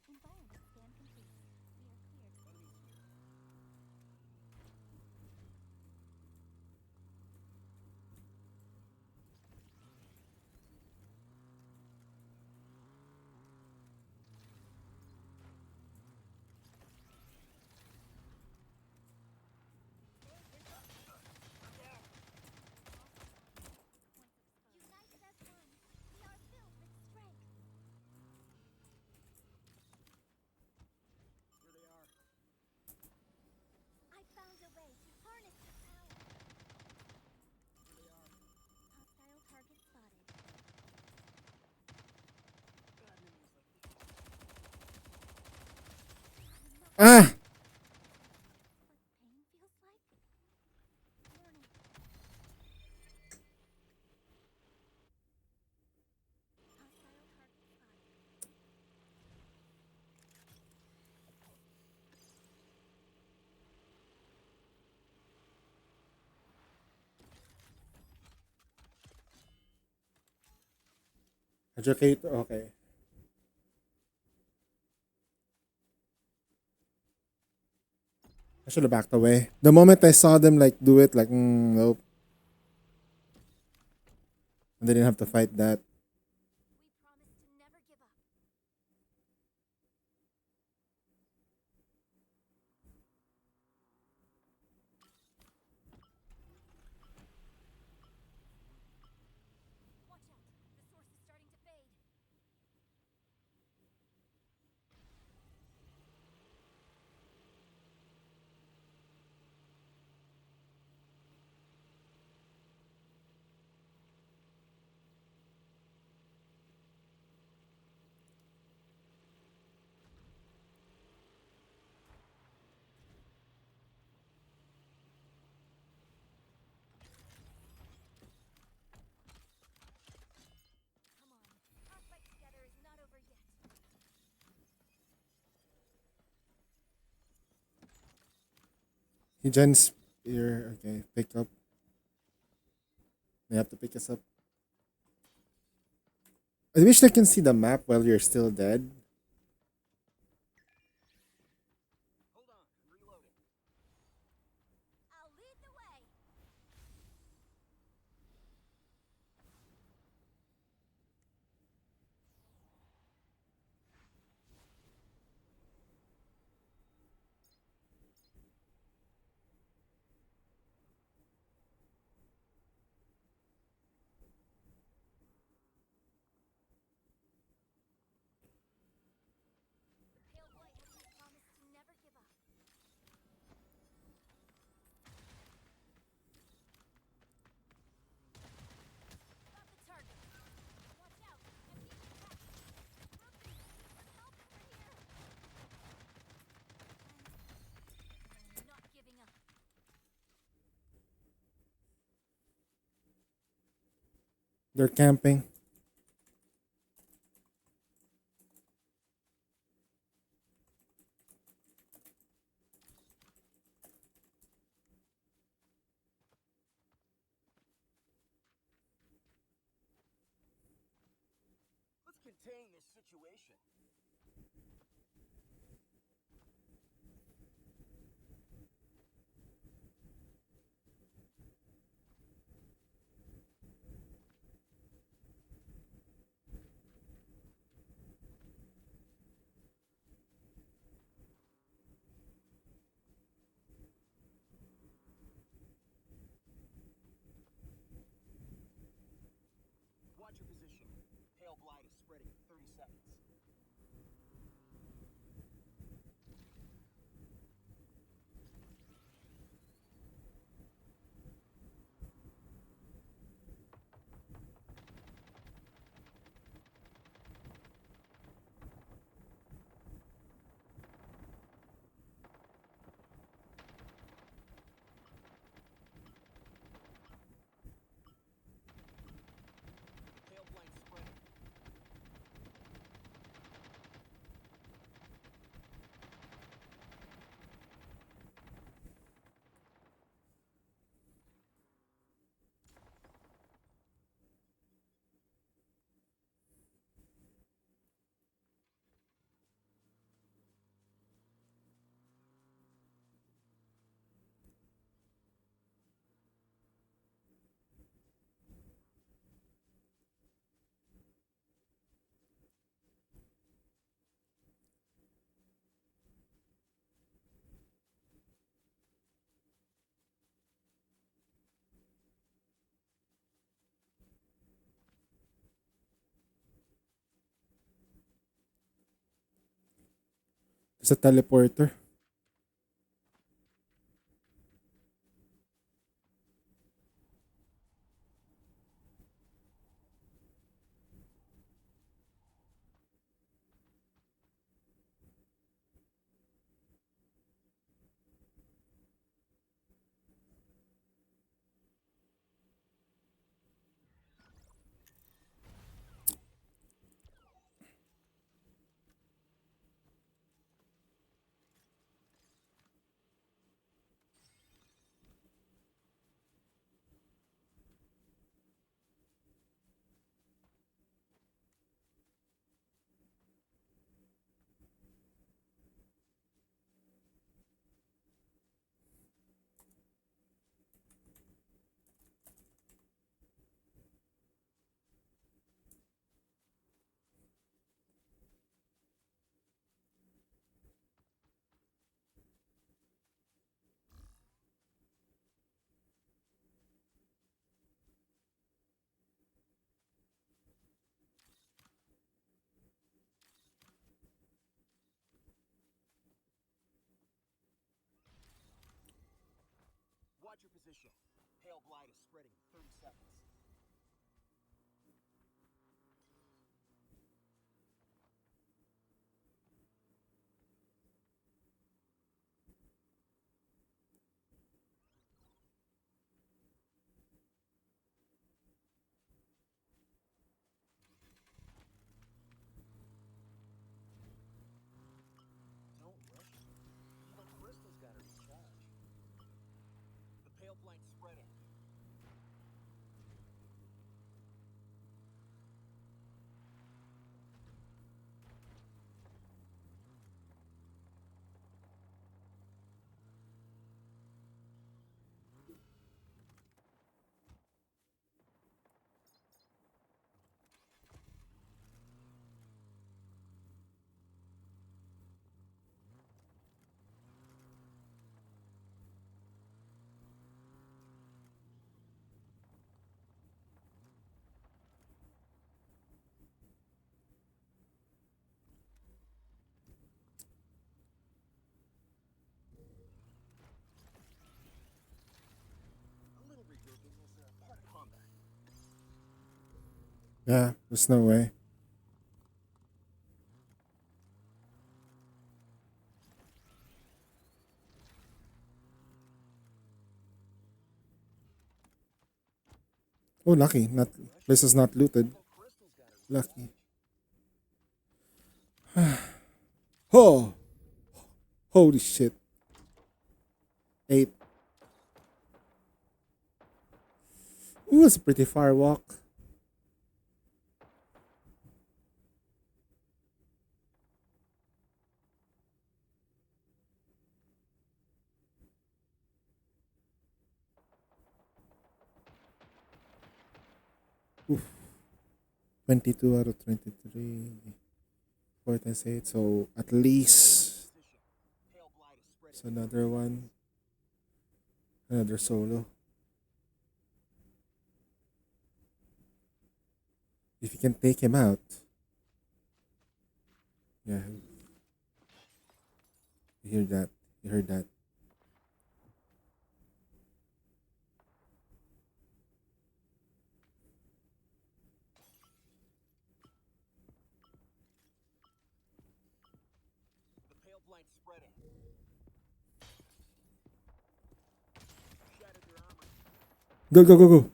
Environment scan complete. We are cleared. United as one. We are filled with strength. Here they are. I found a way to harness the power. Here they are. Hostile target spotted. Bad news like this. Ah! What pain feels like? Warning. Hostile target spotted. Educate. Okay. I should have backed away. The moment I saw them like do it, like nope. I didn't have to fight that. We promise to never give up. Watch out. The source is starting to fade. Come on. Our fight together is not over yet. He gens here. Okay, pick up. They have to pick us up. I wish I can see the map while you're still dead. Hold on. I'm reloading. I'll lead the way. Pale White has promised to never give up. Got the target. Watch out. I'm being attacked. Rookie, help over here. I'm not giving up. They're camping. Let's contain this situation. It's a teleporter. Watch your position. Pale blight is spreading in 30 seconds. Don't rush it. Even Crystal's got to recharge. The pale blight's spreading. A little regrouping is part of combat. Yeah, there's no way. Oh, lucky. Not Place is not looted. Even Crystal's got to Lucky. Oh, holy shit. 8. Ooh, it's a pretty far walk. Oof. 22 out of 23. 4 times 8. So at least position. Pale blight is spreading. it's another one. Another solo. If you can take him out. Yeah. You hear that? You heard that? The pale blight's spreading. Shattered their armor. Go, go, go, go.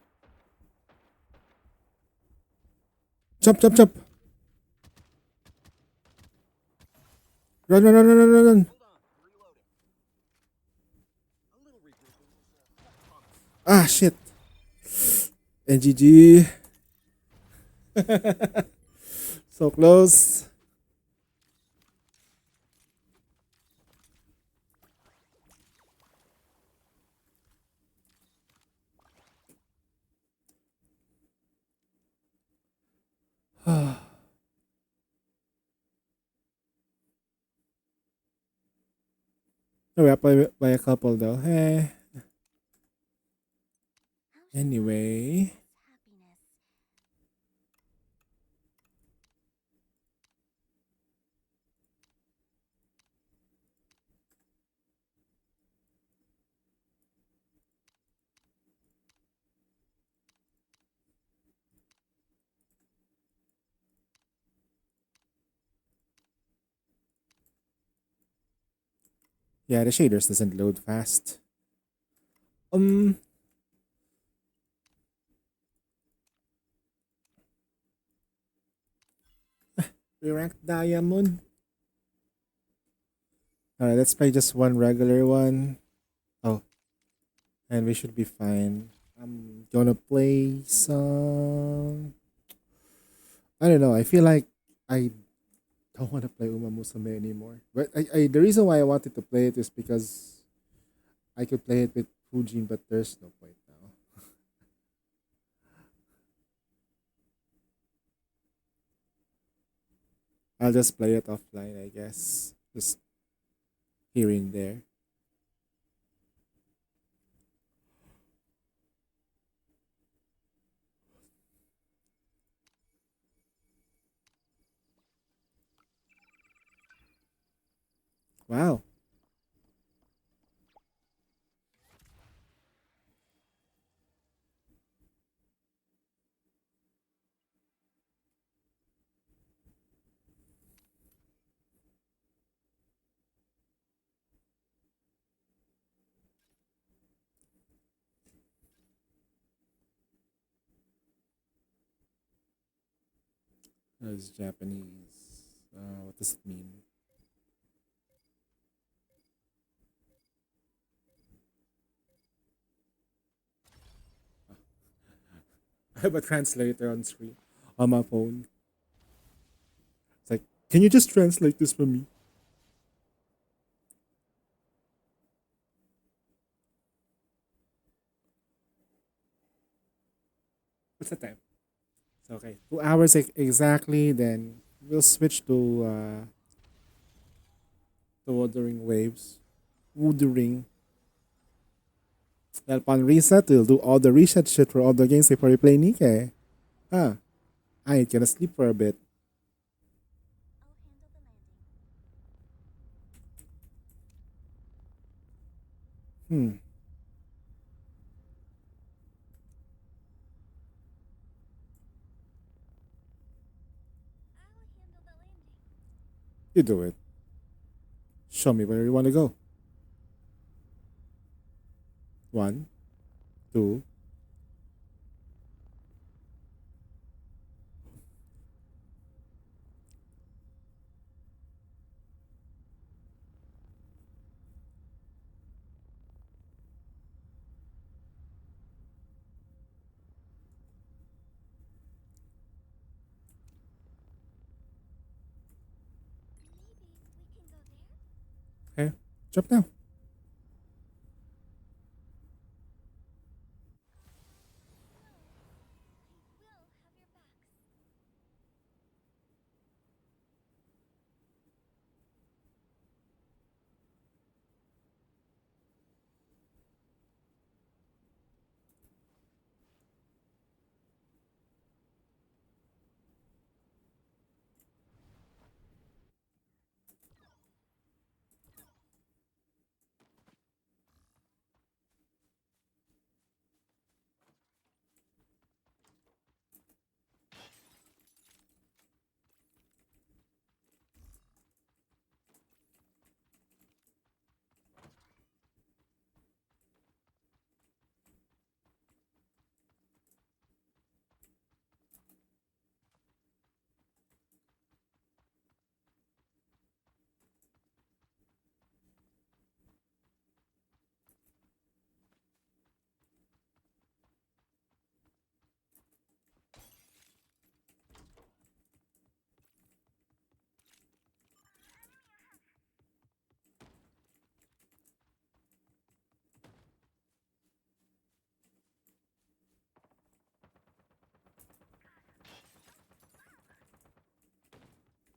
Jump, jump, jump. Run, run, run, run, run, run, run. Hold on, reloading. A little regrouping is part of combat. Ah, shit. NGG. So close. We're up by a couple though. Hey. Anyway. Happiness. Yeah, the shaders doesn't load fast. Um, we ranked diamond. Alright, let's play just one regular one. Oh, and we should be fine. I'm gonna play some. I don't know. I feel like I don't want to play Uma Musume anymore. But the reason why I wanted to play it is because I could play it with Fujin, but there's no point now. I'll just play it offline, I guess. Just here and there. Wow. That's Japanese. What does it mean? I have a translator on screen on my phone. It's like, can you just translate this for me? What's the time? So, okay, 2 hours exactly. Then we'll switch to Wuthering Waves. Wuthering. Then upon reset, we'll do all the reset shit for all the games before we play Nike. Huh. I ain't gonna sleep for a bit. Hmm. You do it. Show me where you want to go. One, two. Okay. Jump now.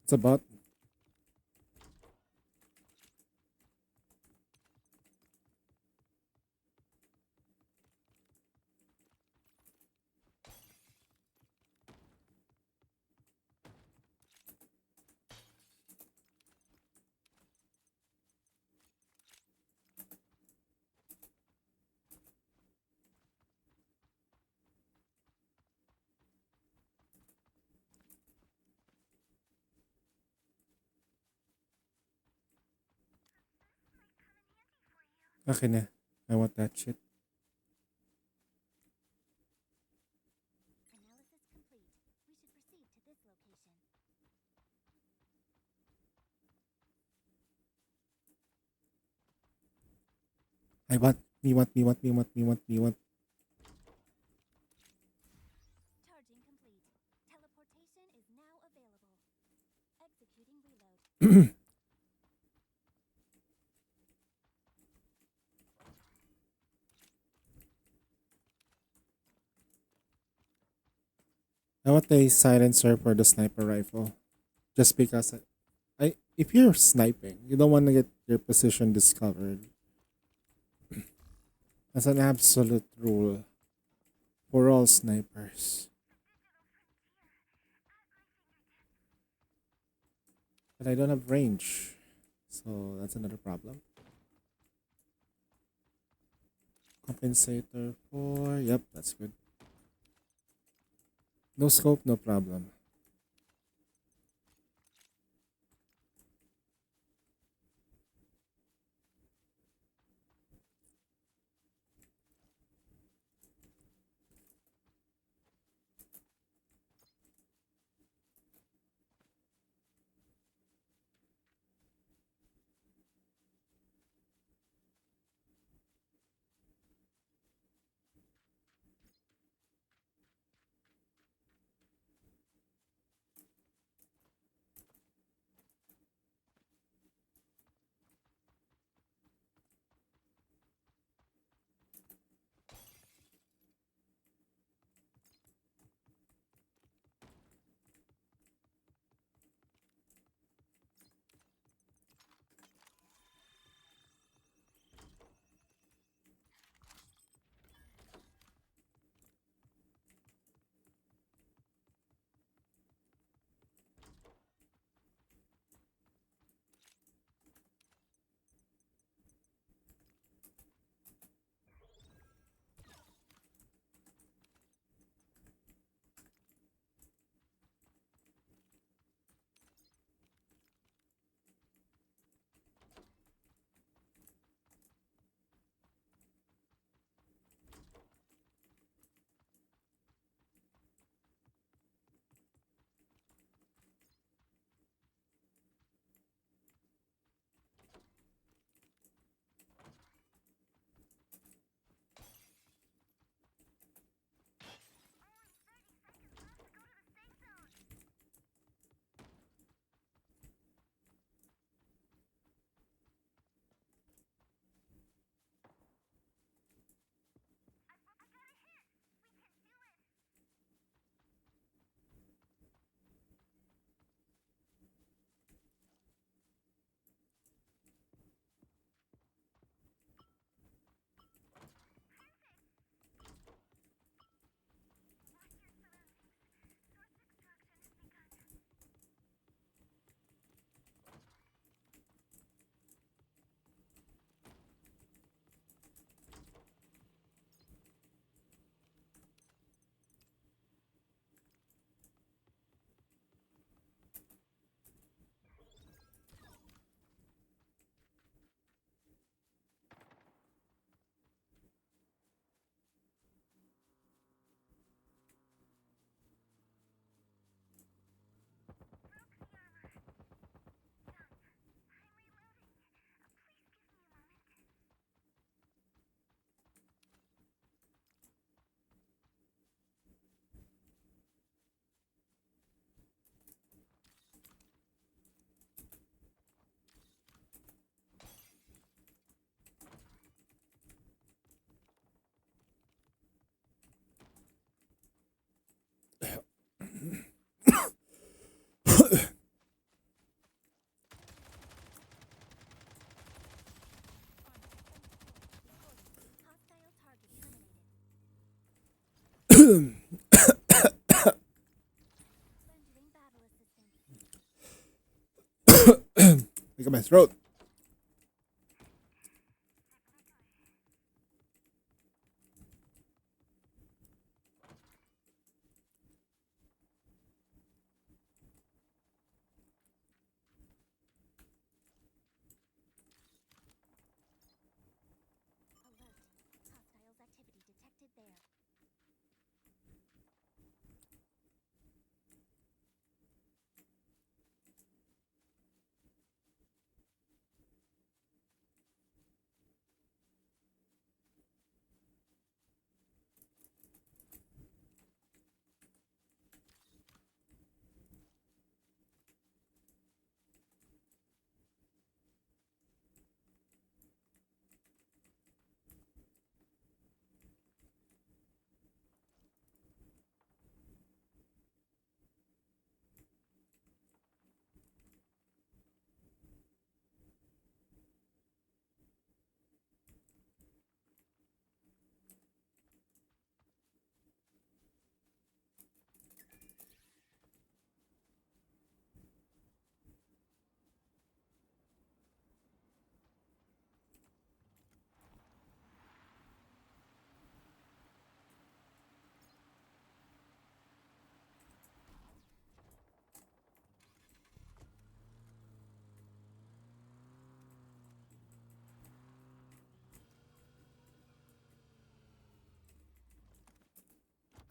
It's about. Okay na. I want that shit. Analysis complete. We should proceed to this location. I want. Me want. Me want. Me want. Me want. Me want. Charging complete. Teleportation is now available. Executing reload. I want a silencer for the sniper rifle. Just because if you're sniping, you don't want to get your position discovered. That's an absolute rule for all snipers. But I don't have range. So that's another problem. Compensator for. Yep, that's good. No scope, no problem. Hostile target eliminated. Rendering battle assistance. Look at my throat.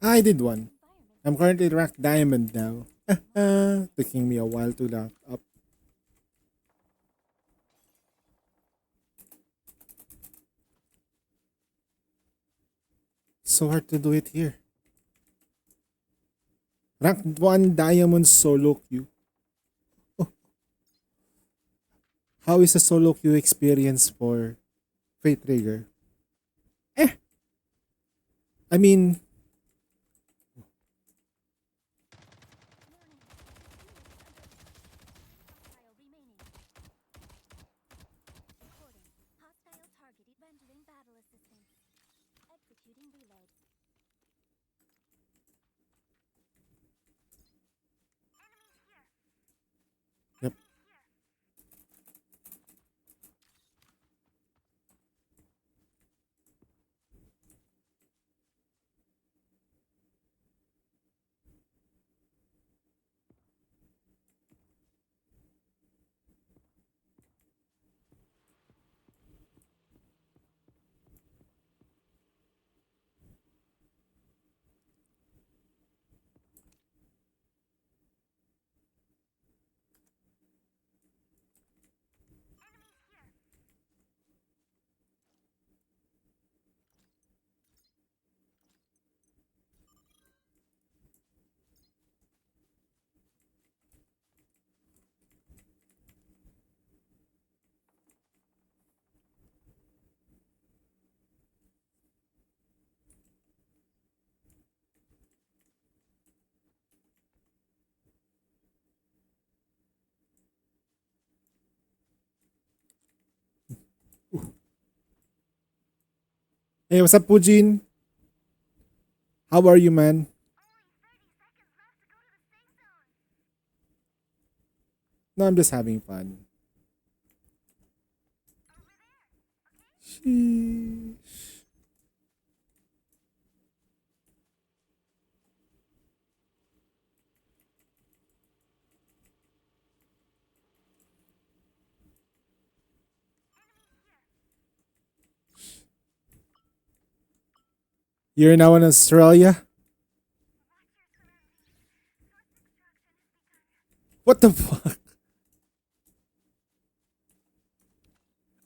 I did one. I'm currently ranked diamond now. Taking me a while to rank up. So hard to do it here. Rank 1 diamond solo queue. Oh, how is a solo queue experience for Fate Trigger? I mean, Hostile remaining. Recording. Hostile target rendering battle assistance. Executing reload. yep. Hey, what's up, Pujin? How are you, man? No, I'm just having fun. Sheesh. You're now in Australia? What the fuck?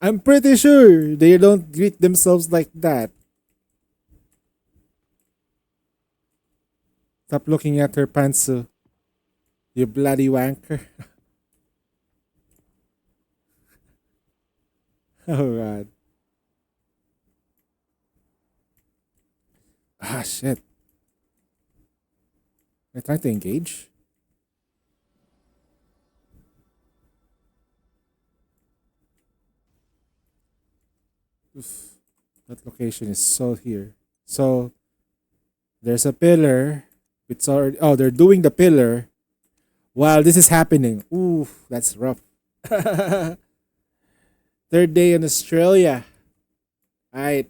I'm pretty sure they don't greet themselves like that. Stop looking at her pantsu, you bloody wanker. Oh god. Ah shit. I trying to engage. Oof. That location is so here. So there's a pillar. It's already they're doing the pillar while this is happening. Ooh, that's rough. Third day in Australia. Alright.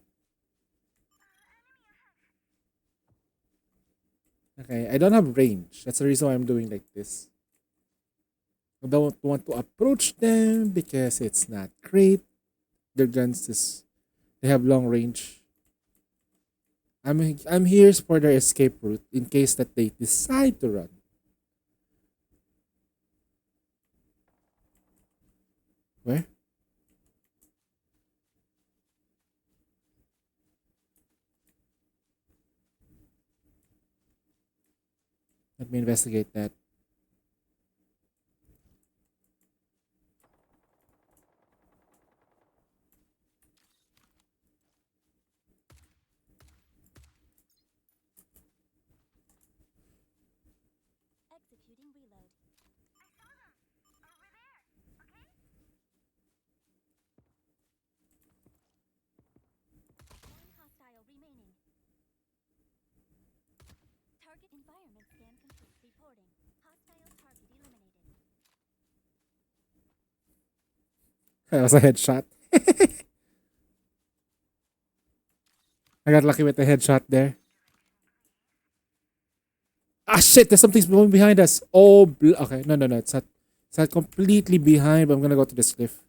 Okay, I don't have range. That's the reason why I'm doing like this. I don't want to approach them because it's not great. Their guns is they have long range. I'm here for their escape route in case that they decide to run. Where? Let me investigate that. Executing reload. One hostile remaining. Target environment scan complete. Reporting. Hostile target eliminated. That was a headshot. I got lucky with the headshot there. Ah shit! There's something blowing behind us. Oh, okay. No, no, no. It's not completely behind. But I'm gonna go to this cliff.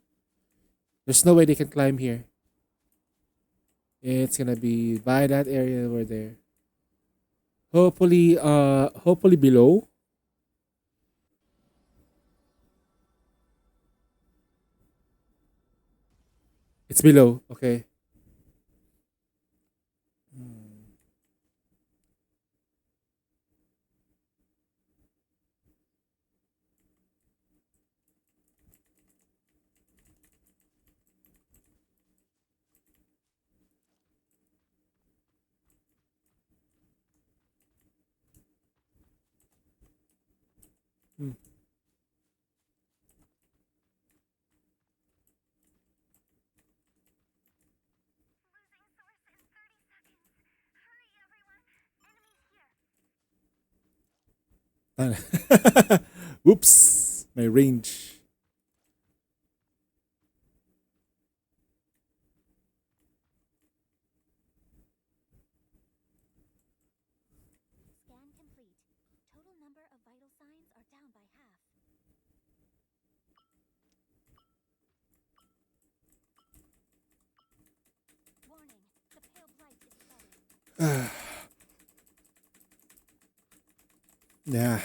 There's no way they can climb here. It's gonna be by that area over there. Hopefully below. It's below. Okay. Hmm. Losing source in 30 seconds. Hurry, everyone. Enemies here. Whoops. My range. Scan complete. Total number of vital signs are down by half. Warning, the pale blight is spreading. Yeah.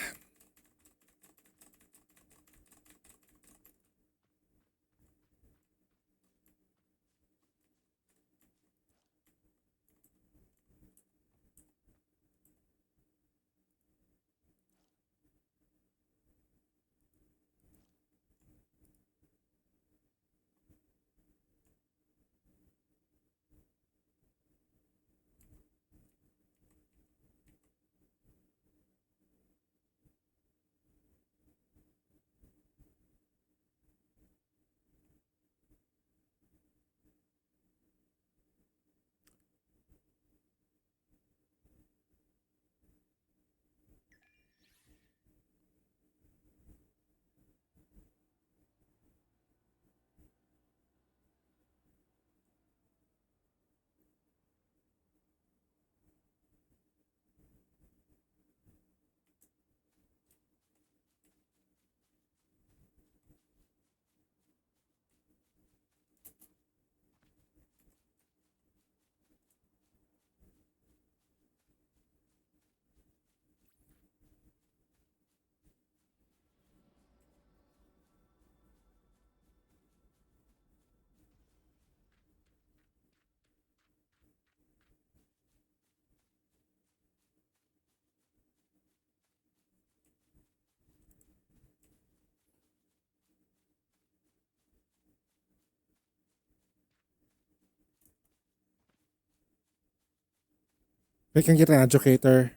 We can get an educator.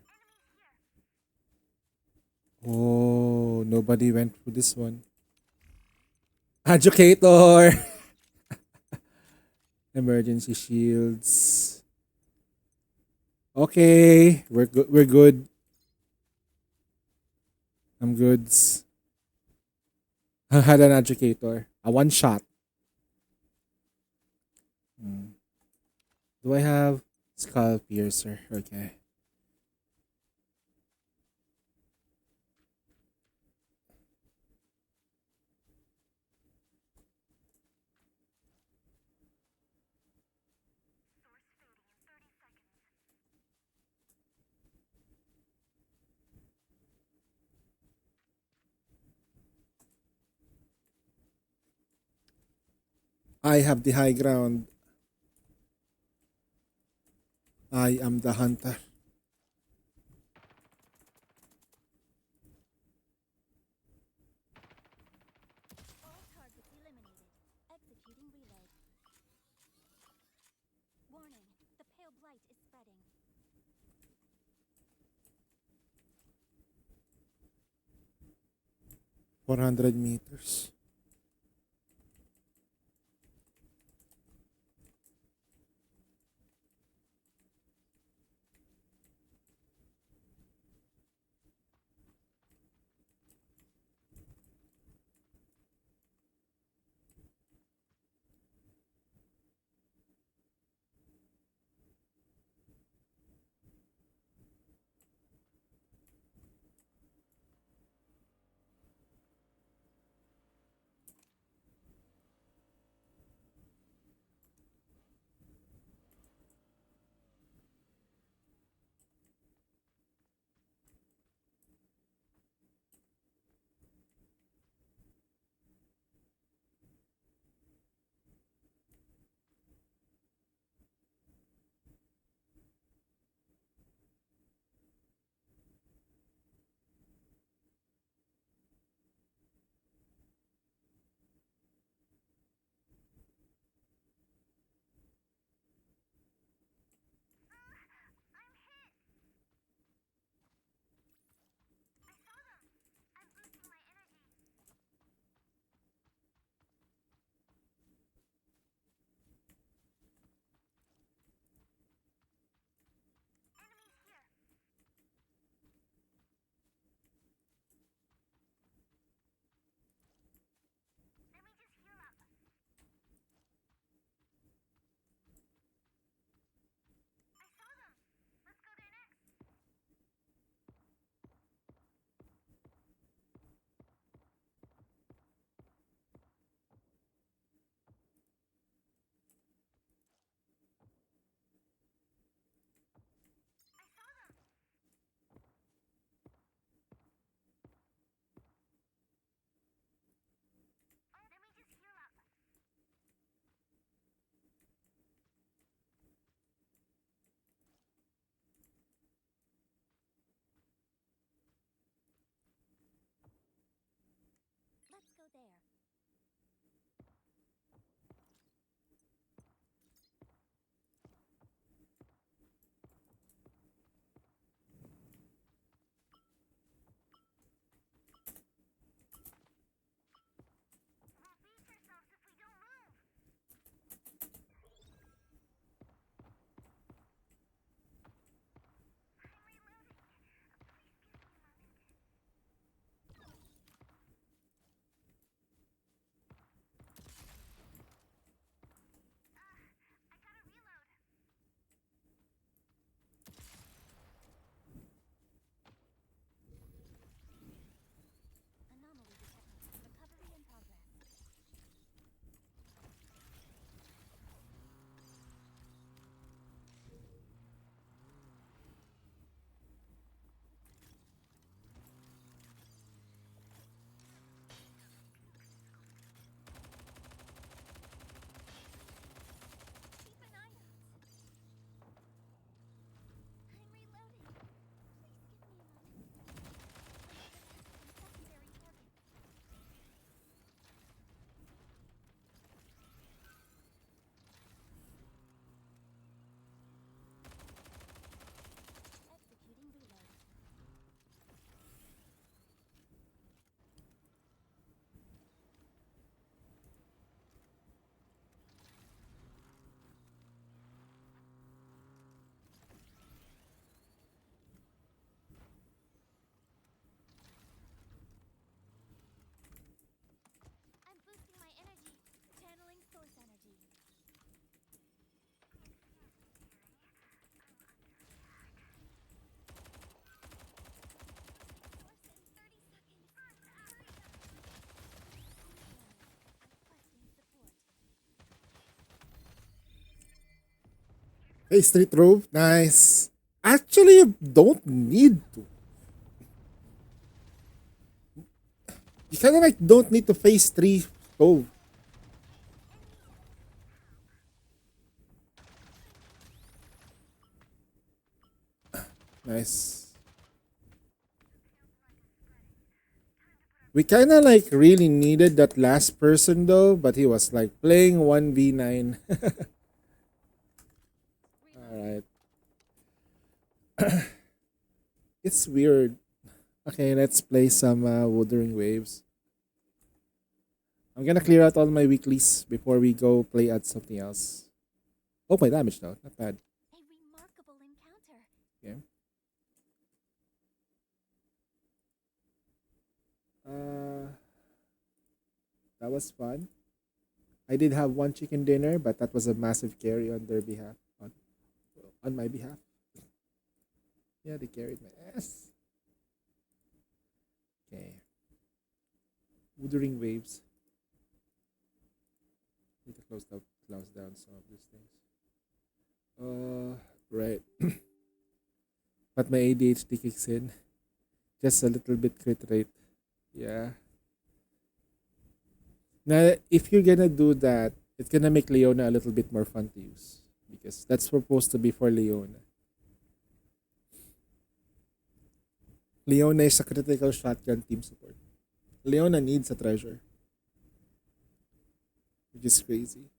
Oh, nobody went for this one. Educator. Emergency shields. Okay, we're good. We're good. I'm goods. I had an educator. A one shot. Hmm. Do I have skull piercer? Okay. Source fading in 30 seconds. I have the high ground. I am the hunter. All targets eliminated. Executing reload. Warning, the pale blight is spreading. 400 meters. there. We'll beat ourselves if we don't move. I'm reloading. Please give me a moment. I gotta reload. Anomaly detected. Recovery in progress. Keep an eye out. I'm reloading. Please give me a moment. Secondary target. Executing reload. I'm boosting my energy. Channeling source energy. Source in 30 seconds. Hurry up. Requesting support. Hey, street rope. Nice. Actually, you don't need to. You kind of like don't need to face three stove. Nice. We kind of like really needed that last person though, but he was like playing 1v9. Alright. It's weird. Okay, let's play some Wuthering Waves. I'm gonna clear out all my weeklies before we go play at something else. Oh, my damage though. Not bad. A remarkable encounter. Okay. Uh, that was fun. I did have one chicken dinner, but that was a massive carry on their behalf. On my behalf. Yeah, they carried my ass. Okay. Wuthering Waves. Need to close down some of these things. Right. But my ADHD kicks in. Just a little bit crit rate. Yeah. Now, if you're gonna do that, it's gonna make Leona a little bit more fun to use. Because that's supposed to be for Leona. Leona is a critical shotgun team support. Leona needs a treasure. Which is crazy.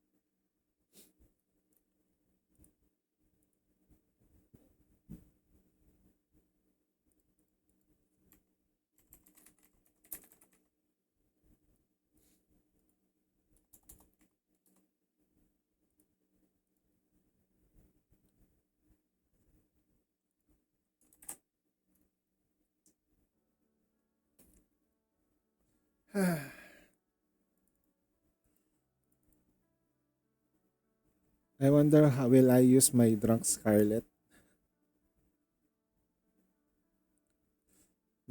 I wonder how will I use my drunk Scarlet.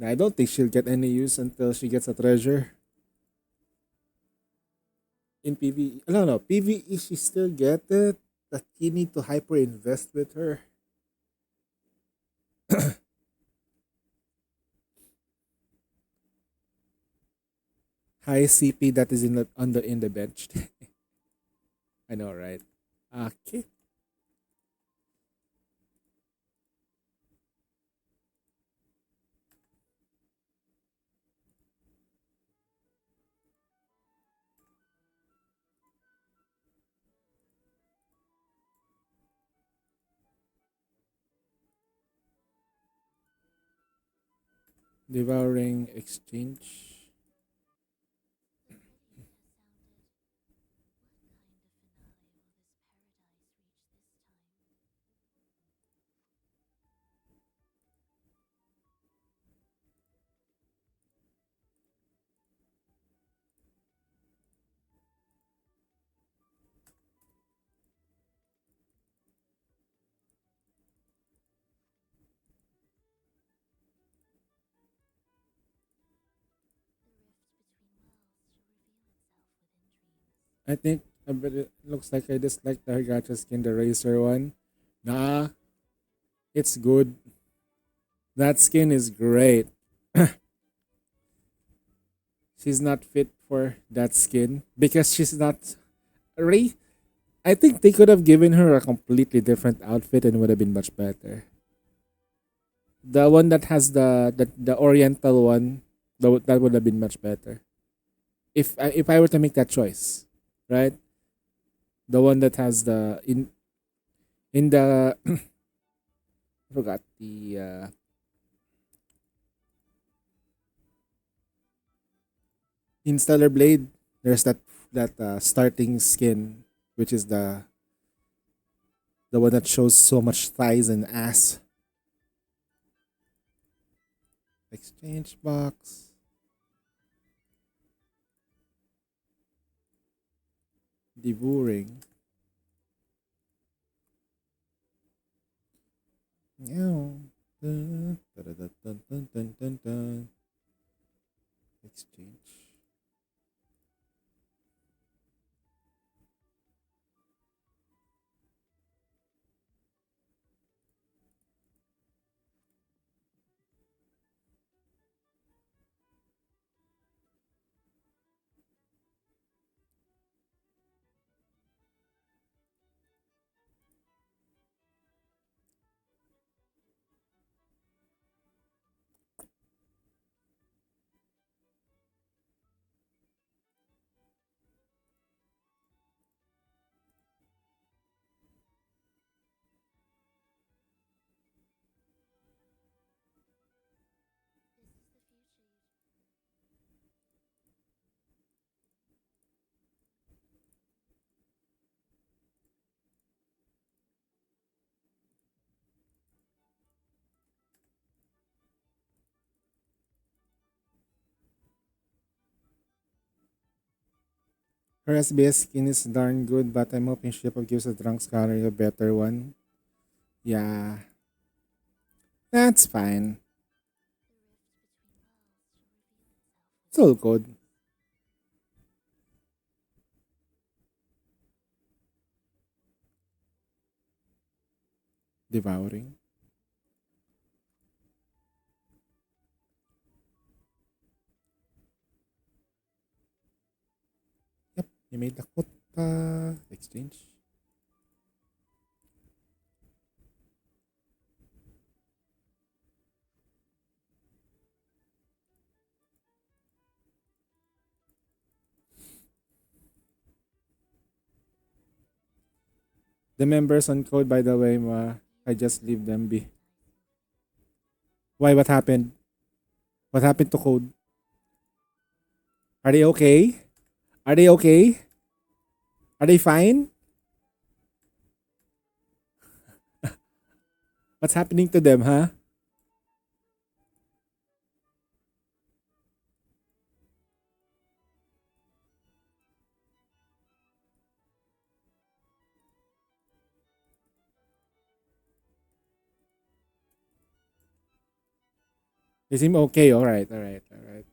I don't think she'll get any use until she gets a treasure. In PvE, no, PvE she still get it, but you need to hyper invest with her. High CP that is in the bench. I know, right? Okay. Devouring exchange. I think but it looks like I dislike the Higacha skin, the Racer one. Nah, it's good. That skin is great. She's not fit for that skin because she's not Ray. I think they could have given her a completely different outfit and would have been much better. The one that has the Oriental one, that would have been much better. If I were to make that choice, right? The one that has the in the I forgot the in Stellar Blade. There's that starting skin, which is the one that shows so much thighs and ass. Exchange box. Devouring. Meow. Dun, dun, dun, dun, dun, dun, dun, dun. Exchange. Her SBS skin is darn good, but I'm hoping Ship gives a drunk scholar a better one. Yeah, that's fine. It's all good. Devouring. Yep, you made the quota. Exchange. The members on code, by the way, I just leave them be. Why? What happened? What happened to code? Are they okay? Are they okay? Are they fine? What's happening to them, huh? They seem okay. All right, all right, all right.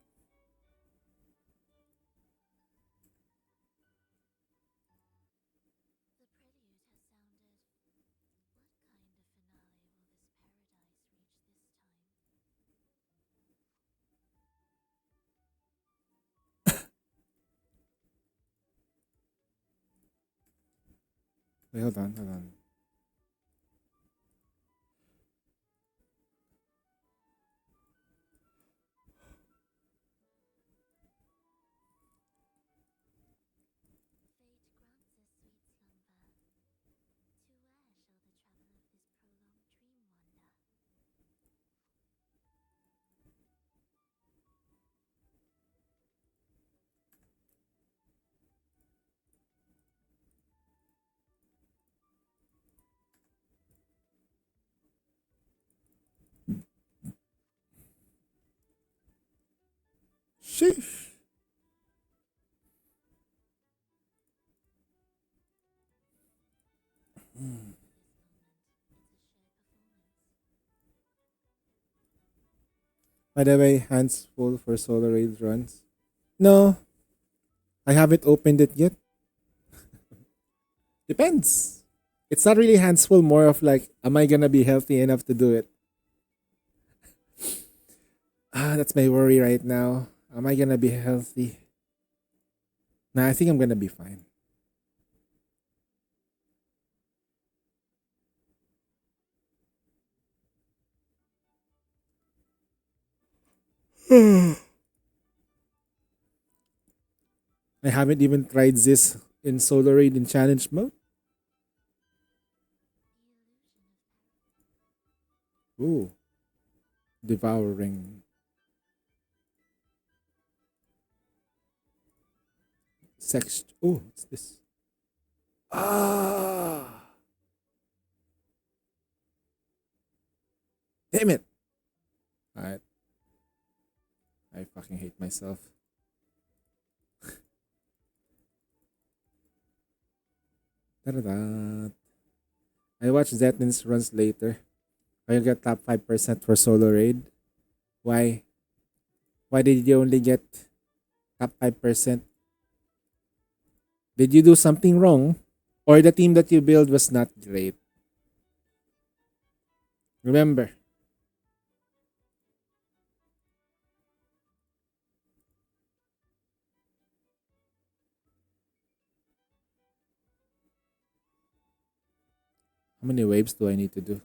Wait, hold on, hold on. Sheesh. By the way, hands full for solar raid runs. No, I haven't opened it yet. Depends. It's not really hands full, more of like, am I gonna be healthy enough to do it? That's my worry right now. Am I gonna be healthy? Nah, I think I'm gonna be fine. I haven't even tried this in Solar Raid in challenge mode. Ooh, devouring. Sex. Oh, what's this? Ah, damn it. Alright, I fucking hate myself. Da-da-da. I watched Zetlin's runs later. I got top 5% for solo raid. Why? Why did you only get top 5%? Did you do something wrong? Or the team that you build was not great? Remember, how many waves do I need to do?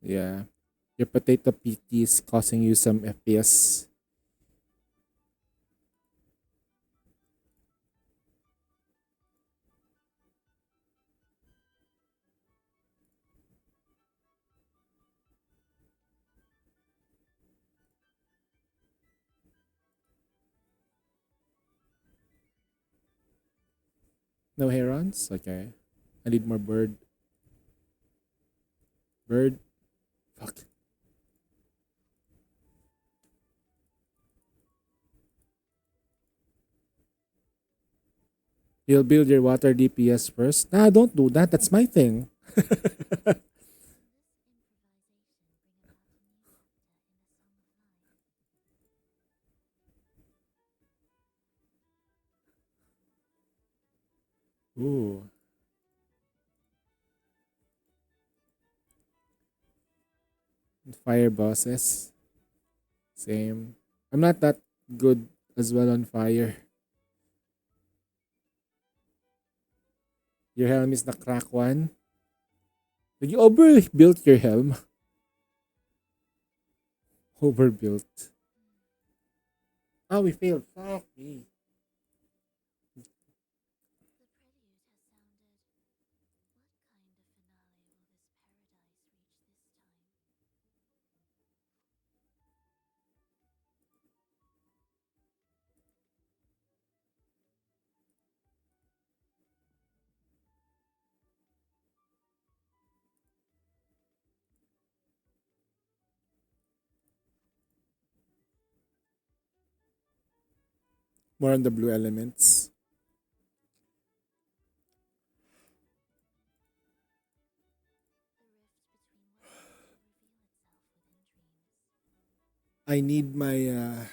Yeah. Your potato PT is causing you some FPS. No herons? Okay. I need more bird. Bird. Fuck. You'll build your water DPS first. Nah, don't do that. That's my thing. Ooh. Fire bosses. Same. I'm not that good as well on fire. Your helm is the crack one. Did you overbuilt your helm? Overbuilt. Oh, we failed. Fuck me. More on the blue elements. I need my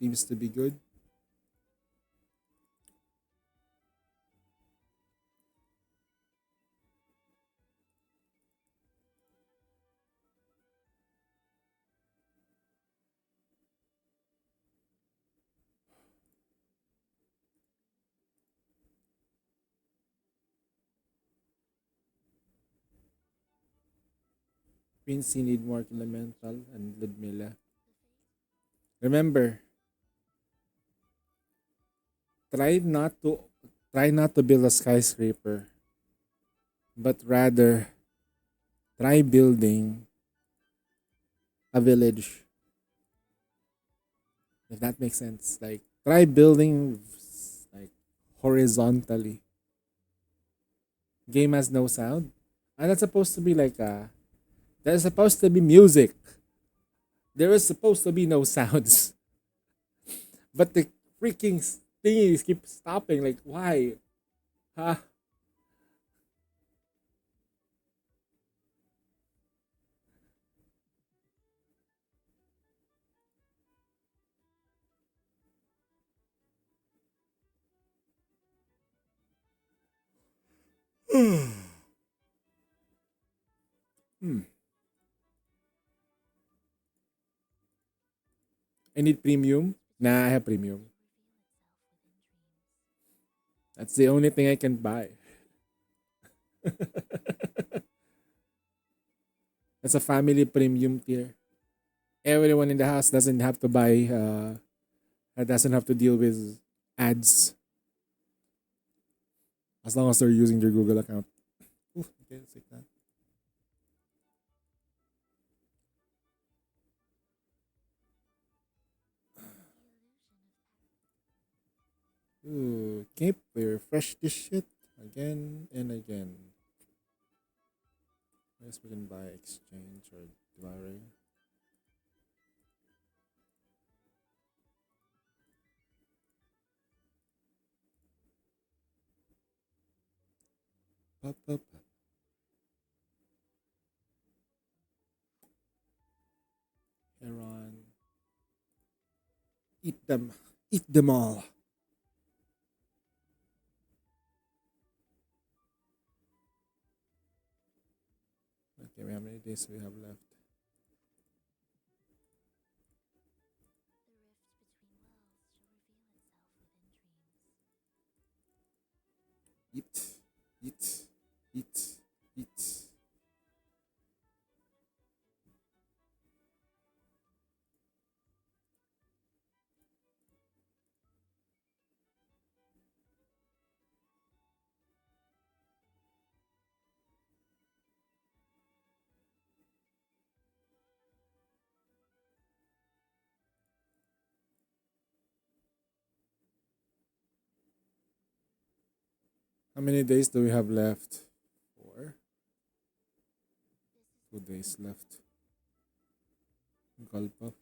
teams to be good. Quincy need more elemental and Ludmilla. Remember, try not to try not to build a skyscraper, but rather try building a village. If that makes sense. Like try building like horizontally. Game has no sound. And that's supposed to be like there's supposed to be music. There is supposed to be no sounds. But the freaking thingies keep stopping. Like why? Huh? Hmm. I need premium. Nah, I have premium. That's the only thing I can buy. That's a family premium tier. Everyone in the house doesn't have to buy doesn't have to deal with ads as long as they're using their Google account. Ooh, okay, let's take that. Ooh, okay, we refresh this shit again and again. I guess we can buy exchange or devouring. Up, up, up. Heron. Eat them. Eat them all. Okay, how many days we have left? Eat, eat, eat, eat. How many days do we have left? 4. 2 days left. Gulp.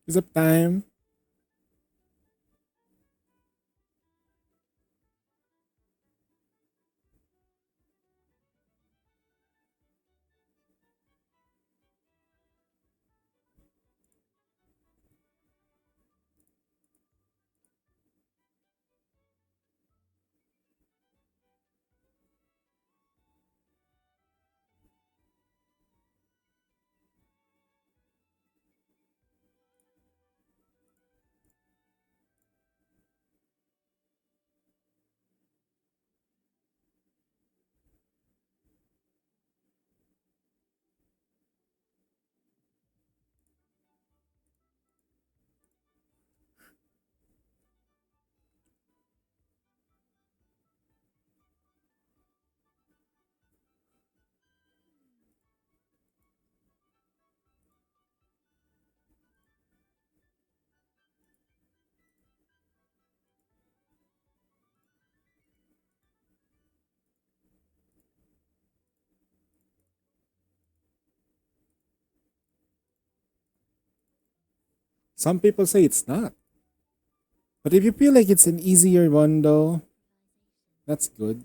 Is it time? Some people say it's not. But if you feel like it's an easier one though, that's good.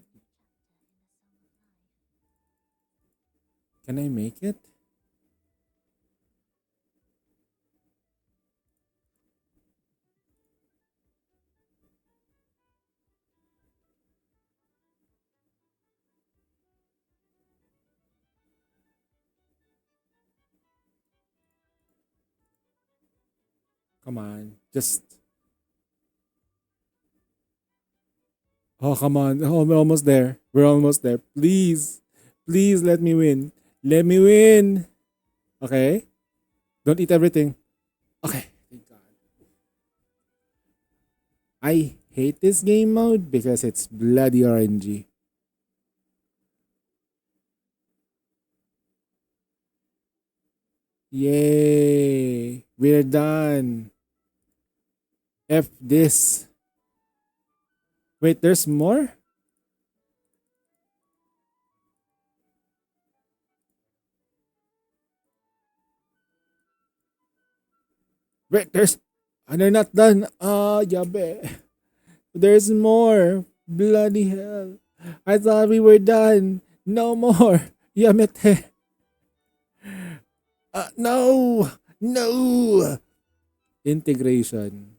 Can I make it? Come on. Just. Oh, come on. Oh, we're almost there. We're almost there. Please. Please let me win. Let me win. Okay. Don't eat everything. Okay. Thank God. I hate this game mode because it's bloody RNG. Yay. We're done. F this. Wait, there's more? Wait, there's. And they're not done. Ah, yabe. There's more. Bloody hell. I thought we were done. No more. Yamete. No. No. Integration.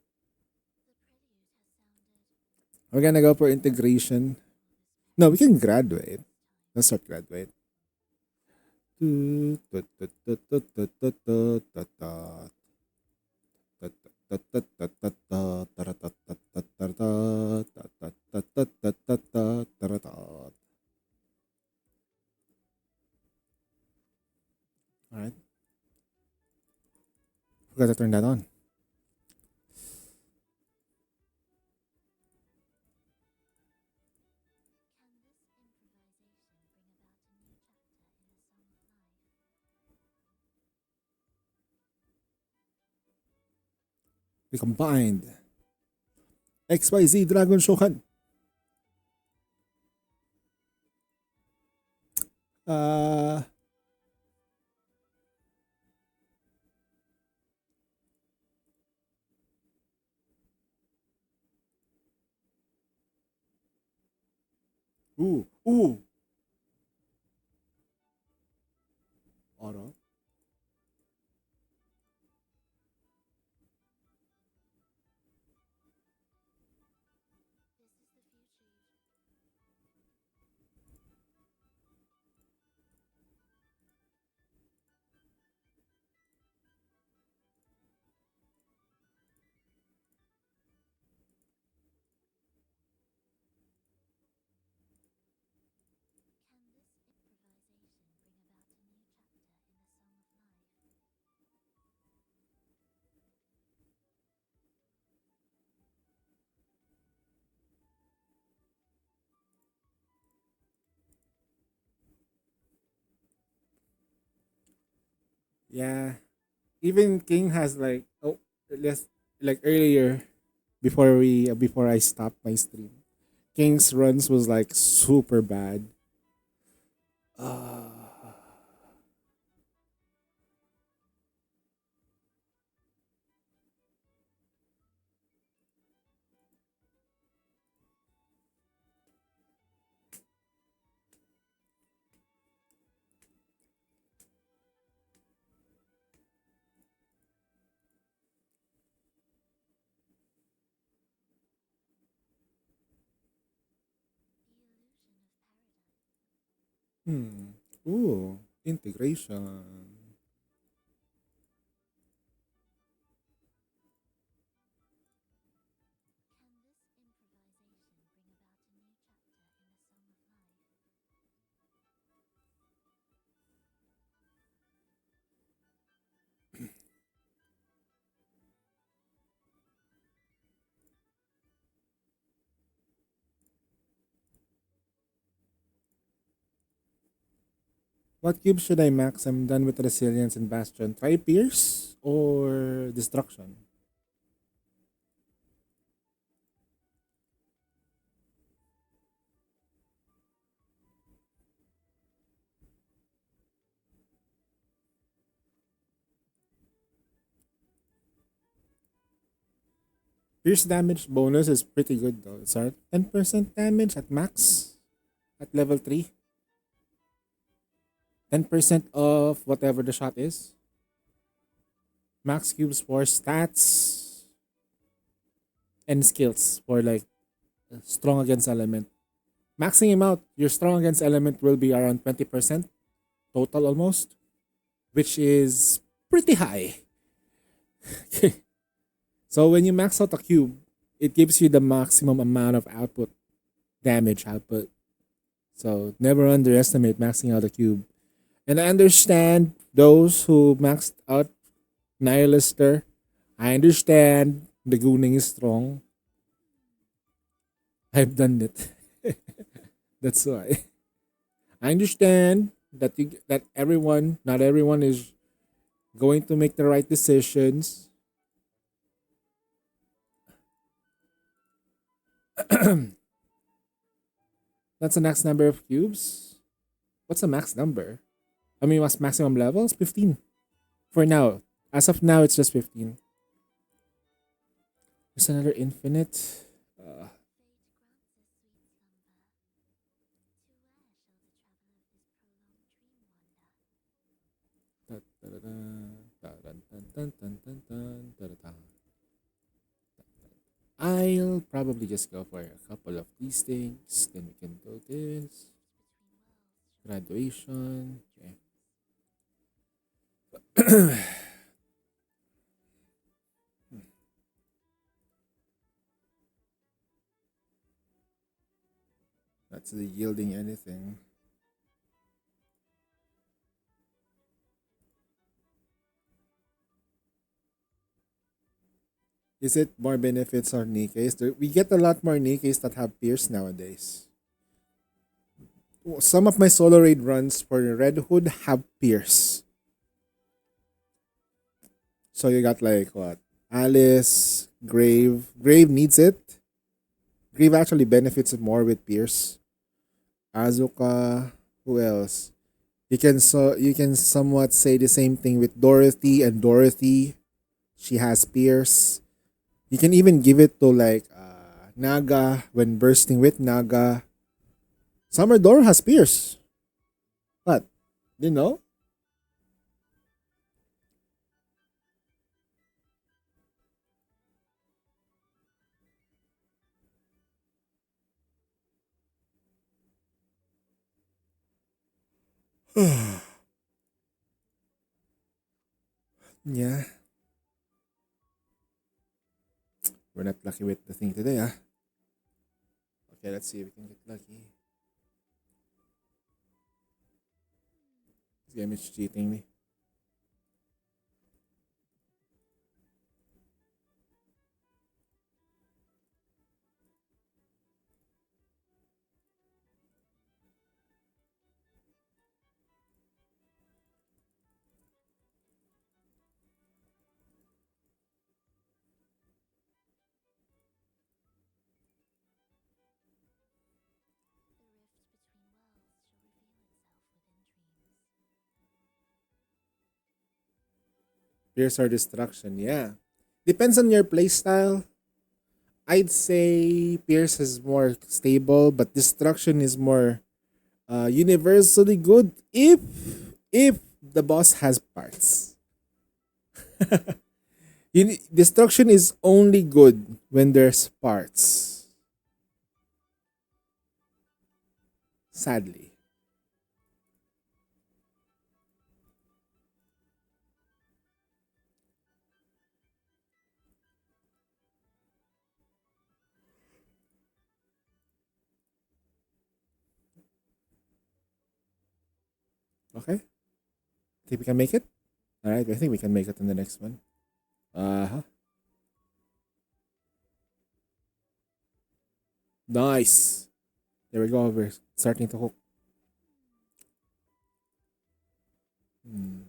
We're gonna go for integration. No, we can graduate. Let's start graduate. Alright. Forgot to turn that on. We combined XYZ Dragon Shokan. Uh, ooh. Oro. Yeah. Even King has like let's like earlier before I stopped my stream. King's runs was like super bad. Hmm. Ooh, integration. What cube should I max? I'm done with resilience and bastion. Try pierce or destruction. Pierce damage bonus is pretty good though. It's our 10% damage at max at level 3. 10% of whatever the shot is. Max cubes for stats and skills for like strong against element. Maxing him out, your strong against element will be around 20% total almost, which is pretty high. So when you max out a cube, it gives you the maximum amount of output, damage output. So never underestimate maxing out a cube. And I understand those who maxed out Nihilister. I understand the gooning is strong. I've done it. That's why. I understand that everyone, not everyone is going to make the right decisions. That's the max number of cubes. What's the max number? I mean, what's maximum levels? 15. For now. As of now, it's just 15. There's another infinite. I'll probably just go for a couple of these things. Then we can do this. Graduation. Okay. That's the yielding anything. Is it more benefits or Nikkeis? We get a lot more Nikkeis that have Pierce nowadays. Some of my solo raid runs for the Red Hood have Pierce. So you got like what? Alice, Grave. Grave needs it. Grave actually benefits more with Pierce. Azuka. Who else? You can somewhat say the same thing with Dorothy and Dorothy. She has Pierce. You can even give it to like Naga when bursting with Naga. Summer Door has Pierce. What? You know? Yeah. We're not lucky with the thing today, huh? Okay, let's see if we can get lucky. This game is cheating me. Pierce or destruction, yeah. Depends on your playstyle. I'd say Pierce is more stable, but destruction is more universally good if the boss has parts. Destruction is only good when there's parts. Sadly. Okay. Think we can make it? Alright, I think we can make it in the next one. Uh-huh. Nice. There we go. We're starting to hook. Hmm.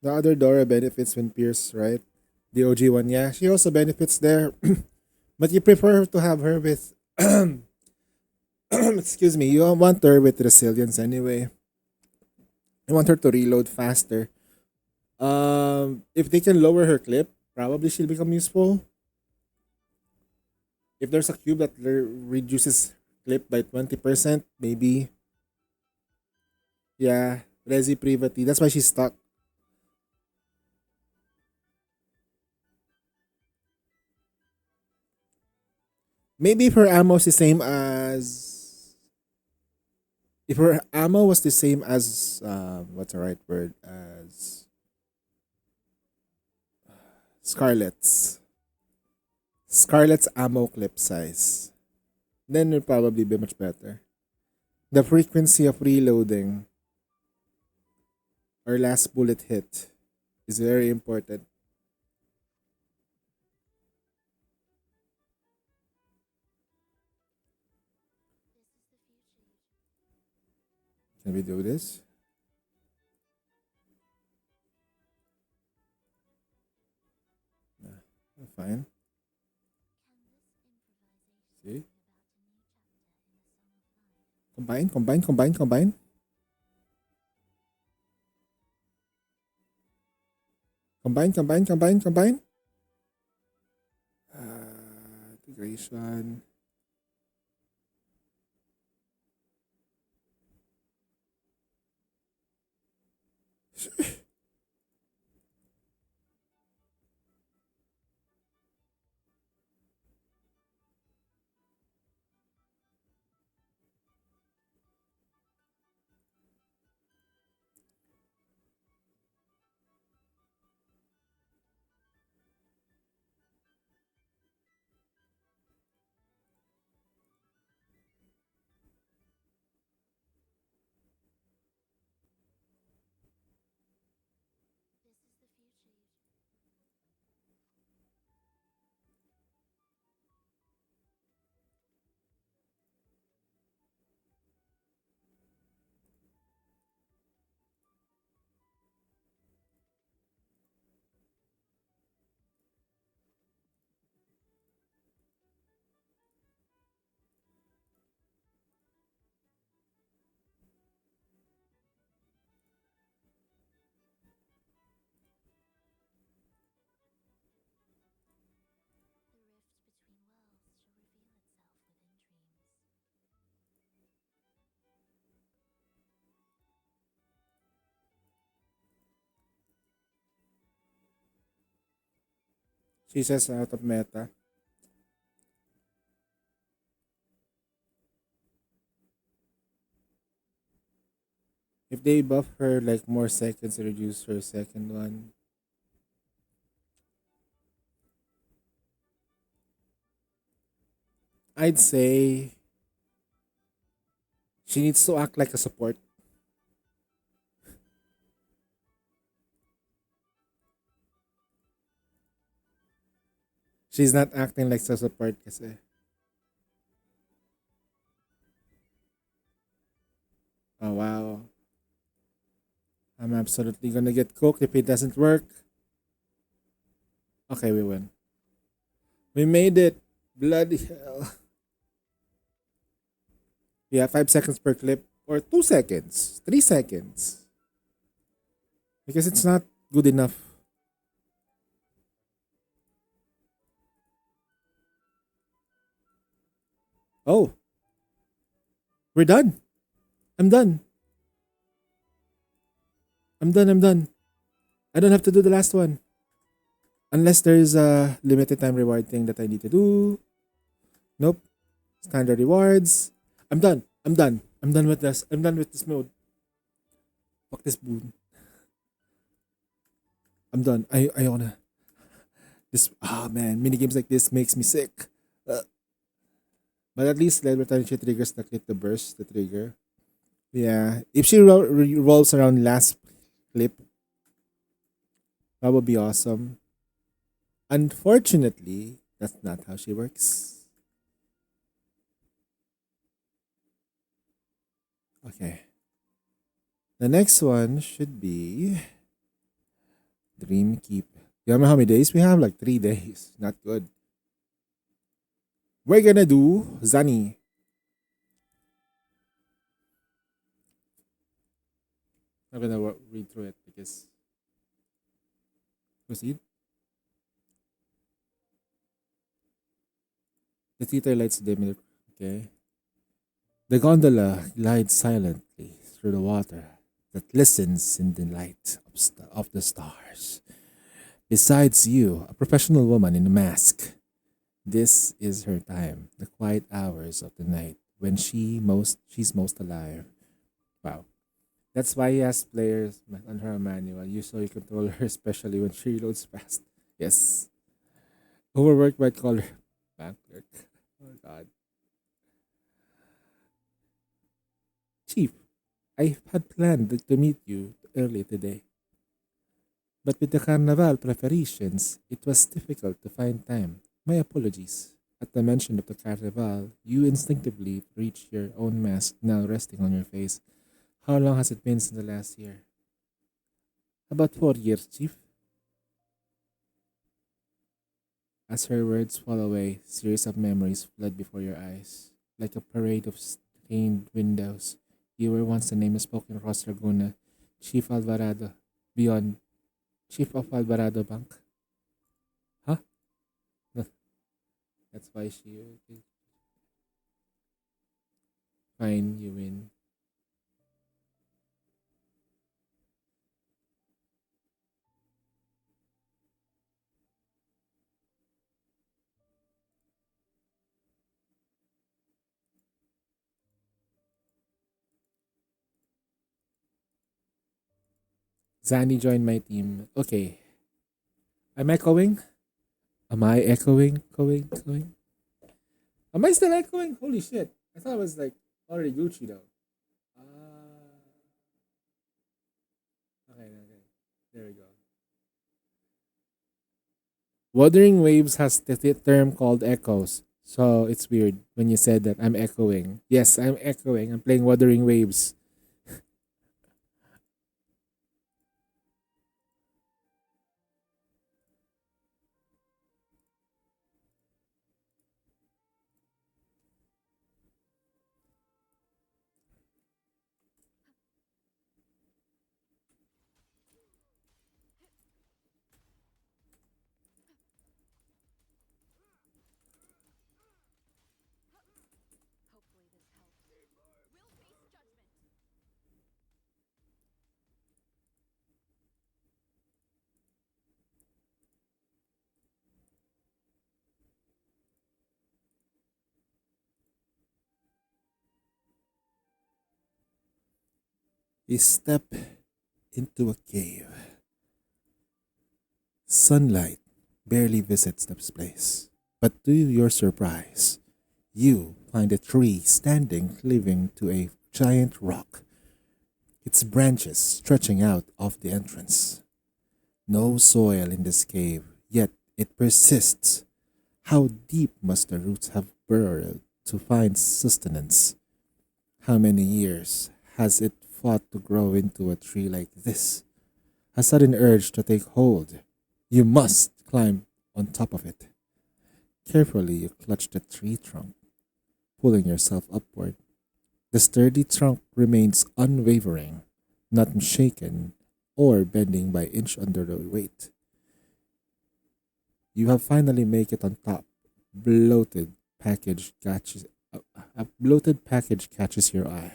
The other Dora benefits when Pierce, right? The OG one, yeah. She also benefits there. But you prefer to have her with excuse me, you want her with resilience anyway. You want her to reload faster. If they can lower her clip, probably she'll become useful. If there's a cube that reduces clip by 20%, maybe. Yeah, Resi Privati. That's why she's stuck. Maybe if her ammo is the same as. If her ammo was the same as. What's the right word? As. Scarlet's. Scarlet's ammo clip size. Then it'll probably be much better. The frequency of reloading or last bullet hit is very important. Can we do this? Fine. See? Combine, combine, combine, combine. Combine, combine, combine, combine. Integration. She says out of meta. If they buff her like more seconds, reduce her second one. I'd say she needs to act like a support. She's not acting like a support kasi. Oh wow. I'm absolutely gonna get cooked if it doesn't work. Okay, we win. We made it. Bloody hell. Yeah, 5 seconds per clip. Or 2 seconds. 3 seconds. Because it's not good enough. Oh. We're done. I'm done. I'm done. I'm done. I don't have to do the last one. Unless there is a limited time reward thing that I need to do. Nope. Standard rewards. I'm done. I'm done. I'm done with this. I'm done with this mode. Fuck this boon. I'm done. I wanna this man, mini games like this makes me sick. But at least level time she triggers the clip the burst, the trigger. Yeah. If she rolls around last clip, that would be awesome. Unfortunately, that's not how she works. Okay. The next one should be Dream Keep. You know how many days we have? Like 3 days. Not good. We're gonna do Zani. I'm gonna read through it because proceed. The theater lights dim. Okay. The gondola glides silently through the water that listens in the light of the stars. Besides you, a professional woman in a mask. This is her time, the quiet hours of the night when she's most alive. Wow. That's why he has players on her manual. You so you control her, especially when she reloads fast. Yes. Overworked white collar bank clerk. Oh god. Chief, I had planned to meet you early today. But with the carnival preparations, it was difficult to find time. My apologies. At the mention of the carnival, you instinctively reached your own mask now resting on your face. How long has it been since the last year? About 4 years, Chief. As her words fall away, series of memories flood before your eyes. Like a parade of stained windows. You were once the name spoken across Laguna. Chief Alvarado. Beyond. Chief of Alvarado Bank. Huh? No, that's why she. Fine, you win. Zani joined my team. Okay. Am I echoing? Am I echoing? Going? Am I still echoing? Holy shit. I thought it was like already Gucci though. Ah. Okay. There we go. Wuthering Waves has the term called echoes. So it's weird when you said that I'm echoing. Yes, I'm echoing. I'm playing Wuthering Waves. Hopefully this helps. We'll face judgment. You step into a cave. Sunlight barely visits this place. But to your surprise, you find a tree standing cleaving to a giant rock, its branches stretching out of the entrance. No soil in this cave, yet it persists. How deep must the roots have burrowed to find sustenance? How many years has it fought to grow into a tree like this? A sudden urge to take hold. You must climb on top of it. Carefully, you clutch the tree trunk, pulling yourself upward. The sturdy trunk remains unwavering, not shaken or bending by inch under the weight. You have finally made it on top. Bloated package catches a bloated package catches your eye.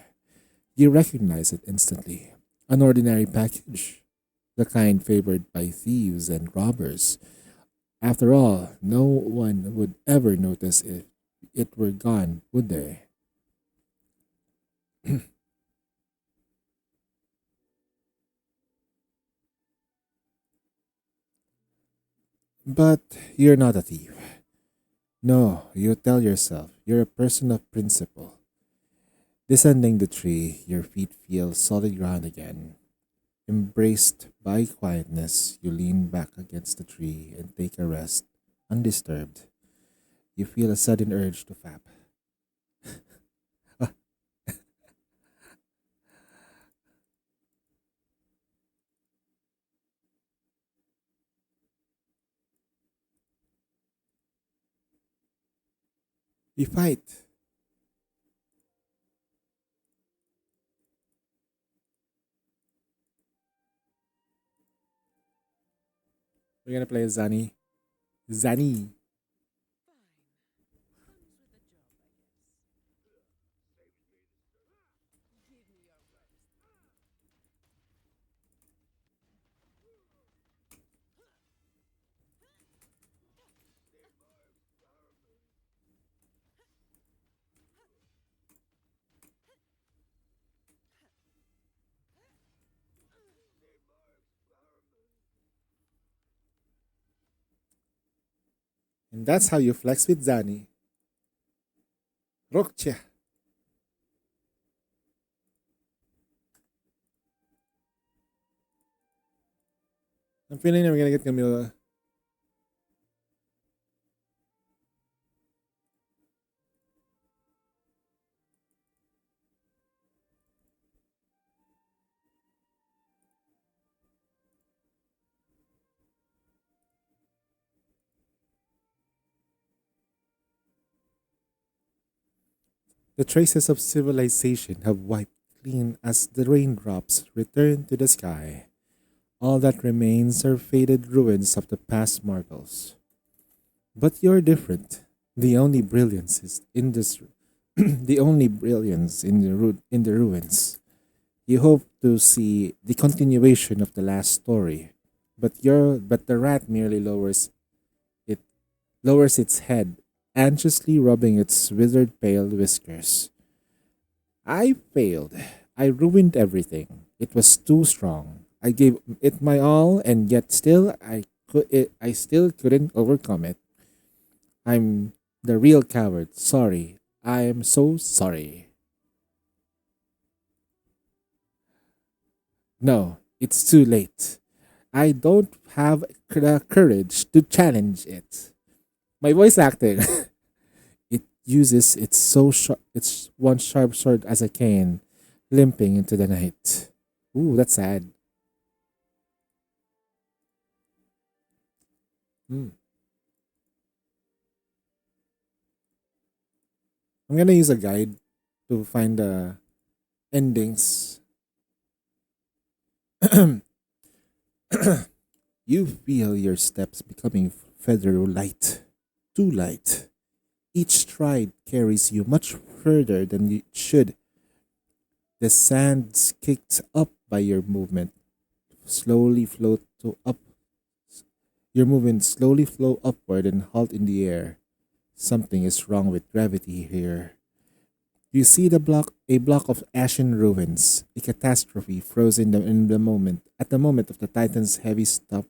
You recognize it instantly. An ordinary package, the kind favored by thieves and robbers. After all, no one would ever notice if it were gone, would they? But you're not a thief. No, you tell yourself you're a person of principle. Descending the tree, your feet feel solid ground again. Embraced by quietness, you lean back against the tree and take a rest, undisturbed. You feel a sudden urge to fap. We fight. We're gonna play Zani. Zani. And that's how you flex with Zani. Rokcha. I'm feeling that we're gonna get Camila. The traces of civilization have wiped clean as the raindrops return to the sky. All that remains are faded ruins of the past marvels. But you're different. The only brilliance is in this the only brilliance in in the ruins. You hope to see the continuation of the last story, but the rat merely it lowers its head, anxiously rubbing its withered pale whiskers. I failed. I ruined everything. It was too strong. I gave it my all, and yet still I still couldn't overcome it. I'm the real coward. Sorry. I am so sorry. No, it's too late. I don't have the courage to challenge it. My voice acting. It uses its one sharp sword as a cane, limping into the night. Ooh, that's sad. Hmm. I'm gonna use a guide to find the endings. You feel your steps becoming feather light, too light. Each stride carries you much further than it should. The sands kicked up by your movement slowly float to up. Your movement slowly flow upward and halt in the air. Something is wrong with gravity here. You see a block of ashen ruins, a catastrophe frozen in the moment. At the moment of the Titan's heavy stomp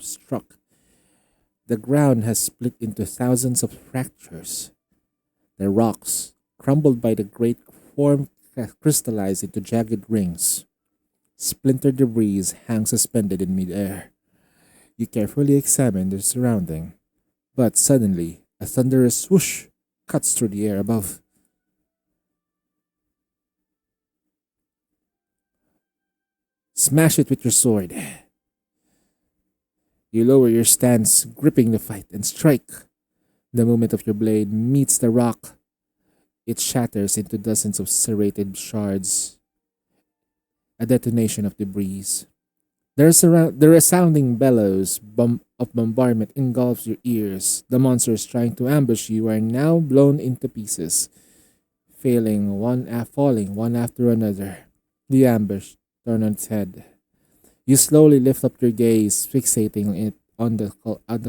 struck, the ground has split into thousands of fractures. The rocks, crumbled by the great form, crystallized into jagged rings. Splintered debris hang suspended in midair. You carefully examine the surrounding, but suddenly a thunderous swoosh cuts through the air above. Smash it with your sword. You lower your stance, gripping the fight, and strike. The moment of your blade meets the rock, it shatters into dozens of serrated shards, a detonation of debris. The resounding bellows of bombardment engulfs your ears. The monsters trying to ambush you are now blown into pieces, falling one after another. The ambush turned on its head. You slowly lift up your gaze, fixating it on the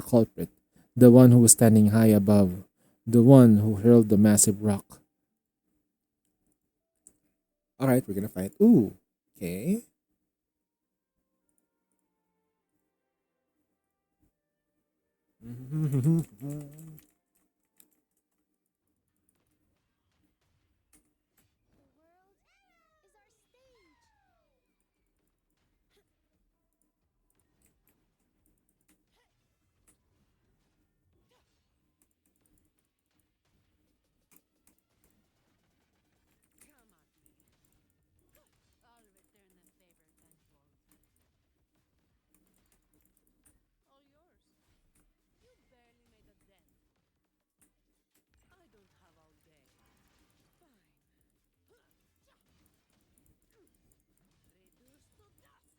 culprit, the one who was standing high above, the one who hurled the massive rock. All right, we're gonna fight. Ooh, okay. The world is our stage. I'll return the favor tenfold. All yours. You barely made a dent. I don't have all day. Fine. Reduced to dust. Huh? What a waste of time.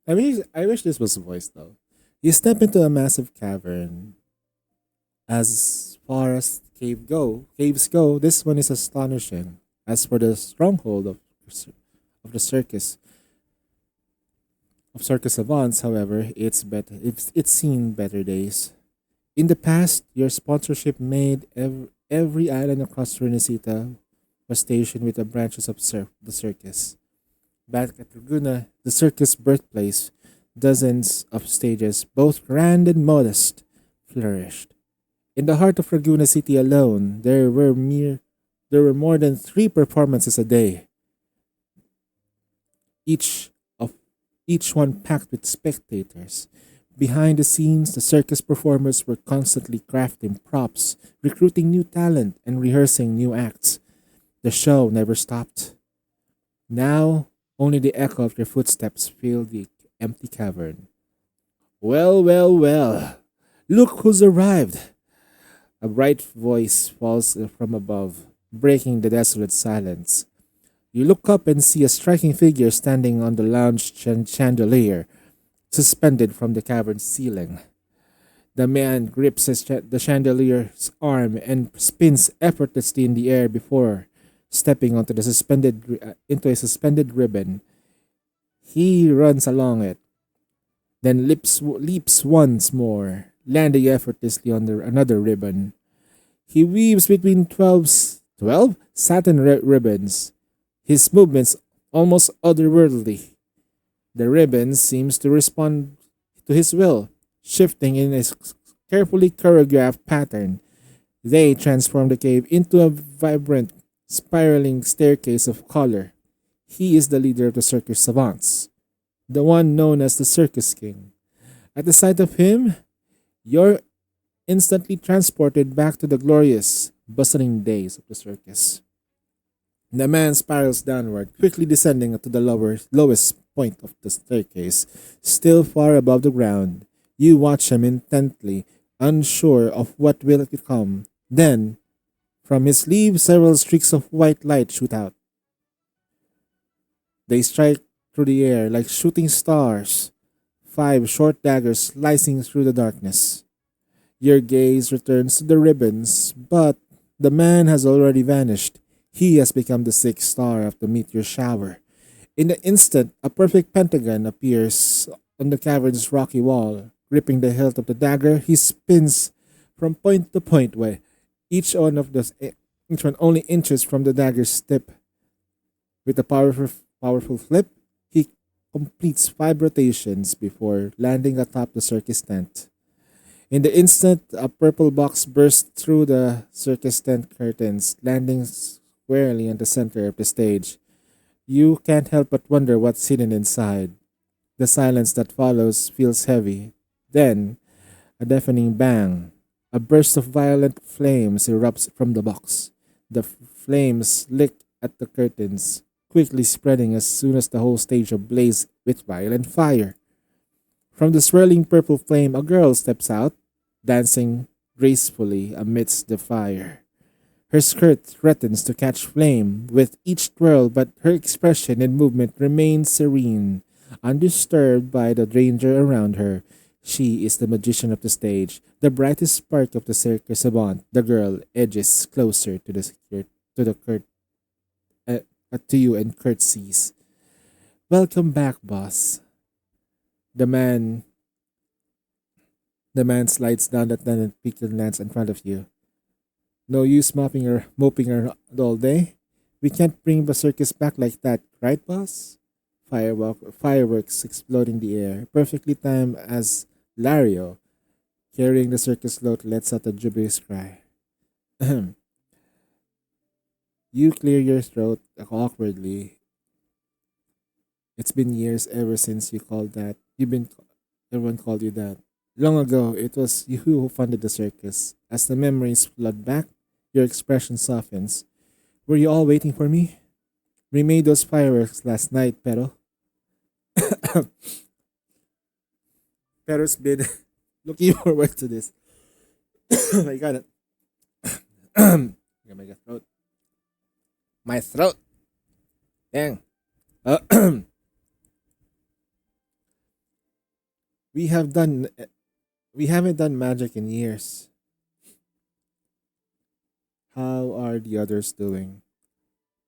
I wish this was voiced though. You step into a massive cavern. As far as caves go, this one is astonishing. As for the stronghold of the circus savants, however, it's seen better days. In the past, your sponsorship made every island across Renesita was stationed with the branches of the circus. Back at Laguna, the circus birthplace, dozens of stages, both grand and modest, flourished. In the heart of Laguna City alone, there were more than 3 performances a day, each of each one packed with spectators. Behind the scenes, the circus performers were constantly crafting props, recruiting new talent, and rehearsing new acts. The show never stopped. Now, only the echo of your footsteps filled the empty cavern. Well, well, well. Look who's arrived. A bright voice falls from above, breaking the desolate silence. You look up and see a striking figure standing on the lounge chandelier, suspended from the cavern's ceiling. The man grips the chandelier's arm and spins effortlessly in the air before stepping onto into a suspended ribbon. He runs along it, then leaps once more, landing effortlessly on another ribbon. He weaves between 12 satin ribbons, his movements almost otherworldly. The ribbon seems to respond to his will, shifting in a carefully choreographed pattern. They transform the cave into a vibrant, spiraling staircase of color. He is the leader of the circus savants, the one known as the Circus King. At the sight of him, you're instantly transported back to the glorious, bustling days of the circus. The man spirals downward, quickly descending to the lowest point of the staircase, still far above the ground. You watch him intently, unsure of what will come. Then, from his sleeve, several streaks of white light shoot out. They strike through the air like shooting stars, 5 short daggers slicing through the darkness. Your gaze returns to the ribbons, but the man has already vanished. He has become the sixth star of the meteor shower. In an instant, a perfect pentagon appears on the cavern's rocky wall. Gripping the hilt of the dagger, he spins from point to point where each one only inches from the dagger's tip. With a powerful flip, he completes 5 rotations before landing atop the circus tent. In the instant, a purple box bursts through the circus tent curtains, landing squarely in the center of the stage. You can't help but wonder what's hidden inside. The silence that follows feels heavy. Then, a deafening bang. A burst of violent flames erupts from the box. The flames lick at the curtains, quickly spreading as soon as the whole stage ablaze with violent fire. From the swirling purple flame, a girl steps out, dancing gracefully amidst the fire. Her skirt threatens to catch flame with each twirl, but her expression and movement remain serene, undisturbed by the danger around her. She is the magician of the stage, the brightest spark of the circus savant. The girl edges closer to you and curtsies. Welcome back, boss. The man the man slides down the tent and picks and lands in front of you. No use moping around all day. We can't bring the circus back like that, right, boss? Fireworks explode in the air, perfectly timed as Lario, carrying the circus float, lets out a jubilant cry. You clear your throat awkwardly. It's been years ever since you called that. Everyone called you that. Long ago, it was you who funded the circus. As the memories flood back, your expression softens. Were you all waiting for me? We made those fireworks last night, Pero. Pero's been looking forward to this. Oh my god. Oh my god, throat. My throat. Dang. We have done we haven't done magic in years. How are the others doing?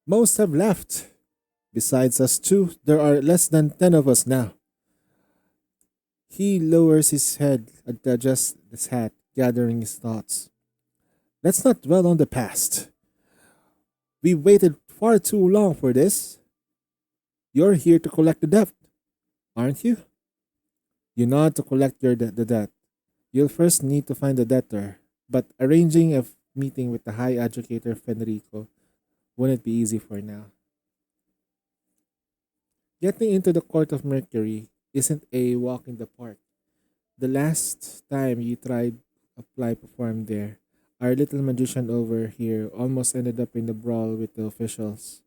Most have left. Besides us two, there are less than 10 of us now. He lowers his head and adjusts his hat, gathering his thoughts. Let's not dwell on the past. We waited far too long for this. You're here to collect the debt, aren't you? You nod to collect the debt. You'll first need to find the debtor, but arranging a meeting with the High Educator Federico wouldn't be easy for now. Getting into the Court of Mercury isn't a walk in the park. The last time you tried apply perform there, our little magician over here almost ended up in a brawl with the officials.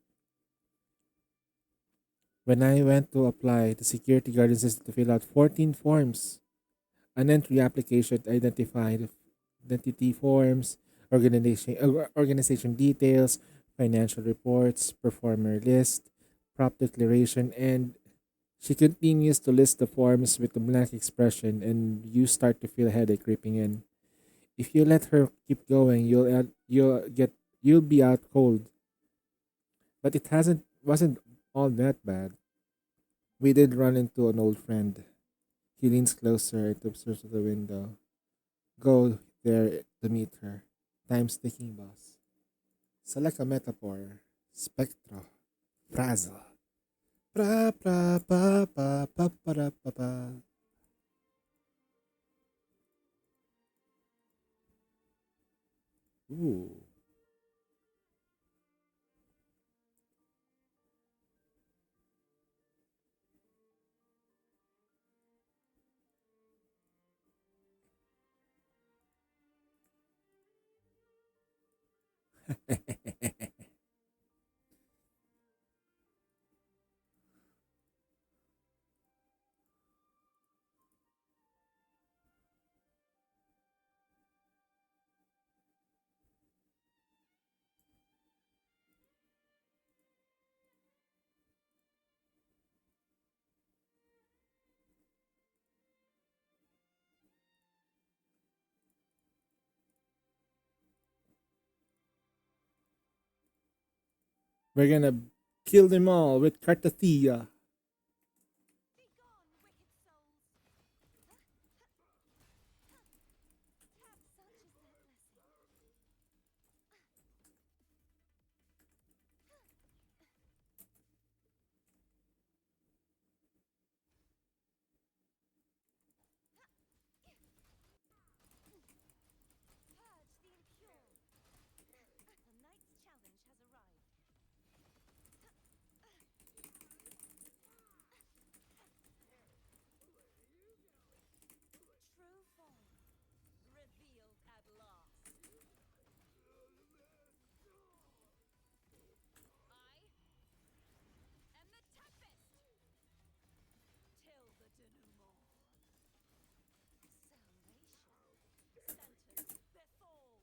When I went to apply, the security guard insisted to fill out 14 forms. An entry application identified identity forms, organization details, financial reports, performer list, prop declaration, and she continues to list the forms with a blank expression, and you start to feel a headache creeping in. If you let her keep going, you'll be out cold. But it hasn't wasn't all that bad. We did run into an old friend. He leans closer and observes the window. Go there to meet her. Time's ticking, boss. Select a metaphor. Spectro. Frazzle. Pra pra pa pa pa pa pa pa. Ooh. We're gonna kill them all with Cartathea. Be gone, wicked souls! Have such is their blessing. Purge the impure. The knight's challenge has arrived. True form revealed at last. I am the Tempest. Till the denouement. Salvation. Sentence befall.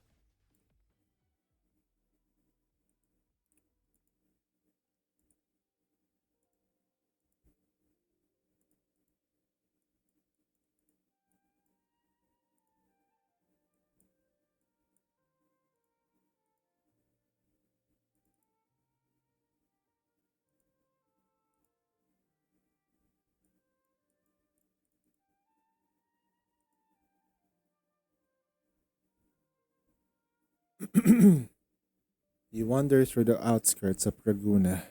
You wander through the outskirts of Raguna,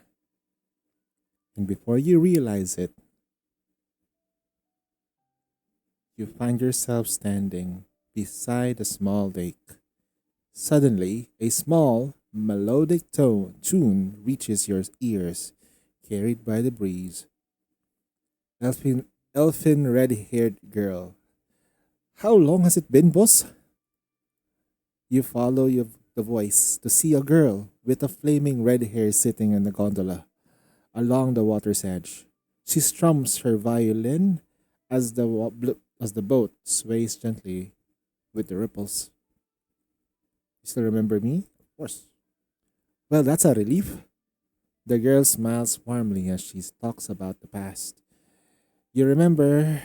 and before you realize it, you find yourself standing beside a small lake. Suddenly, a small, melodic tune reaches your ears, carried by the breeze. Elfin red haired girl. How long has it been, boss? You follow the voice to see a girl with a flaming red hair sitting in a gondola along the water's edge. She strums her violin as as the boat sways gently with the ripples. You still remember me? Of course. Well, that's a relief. The girl smiles warmly as she talks about the past. You remember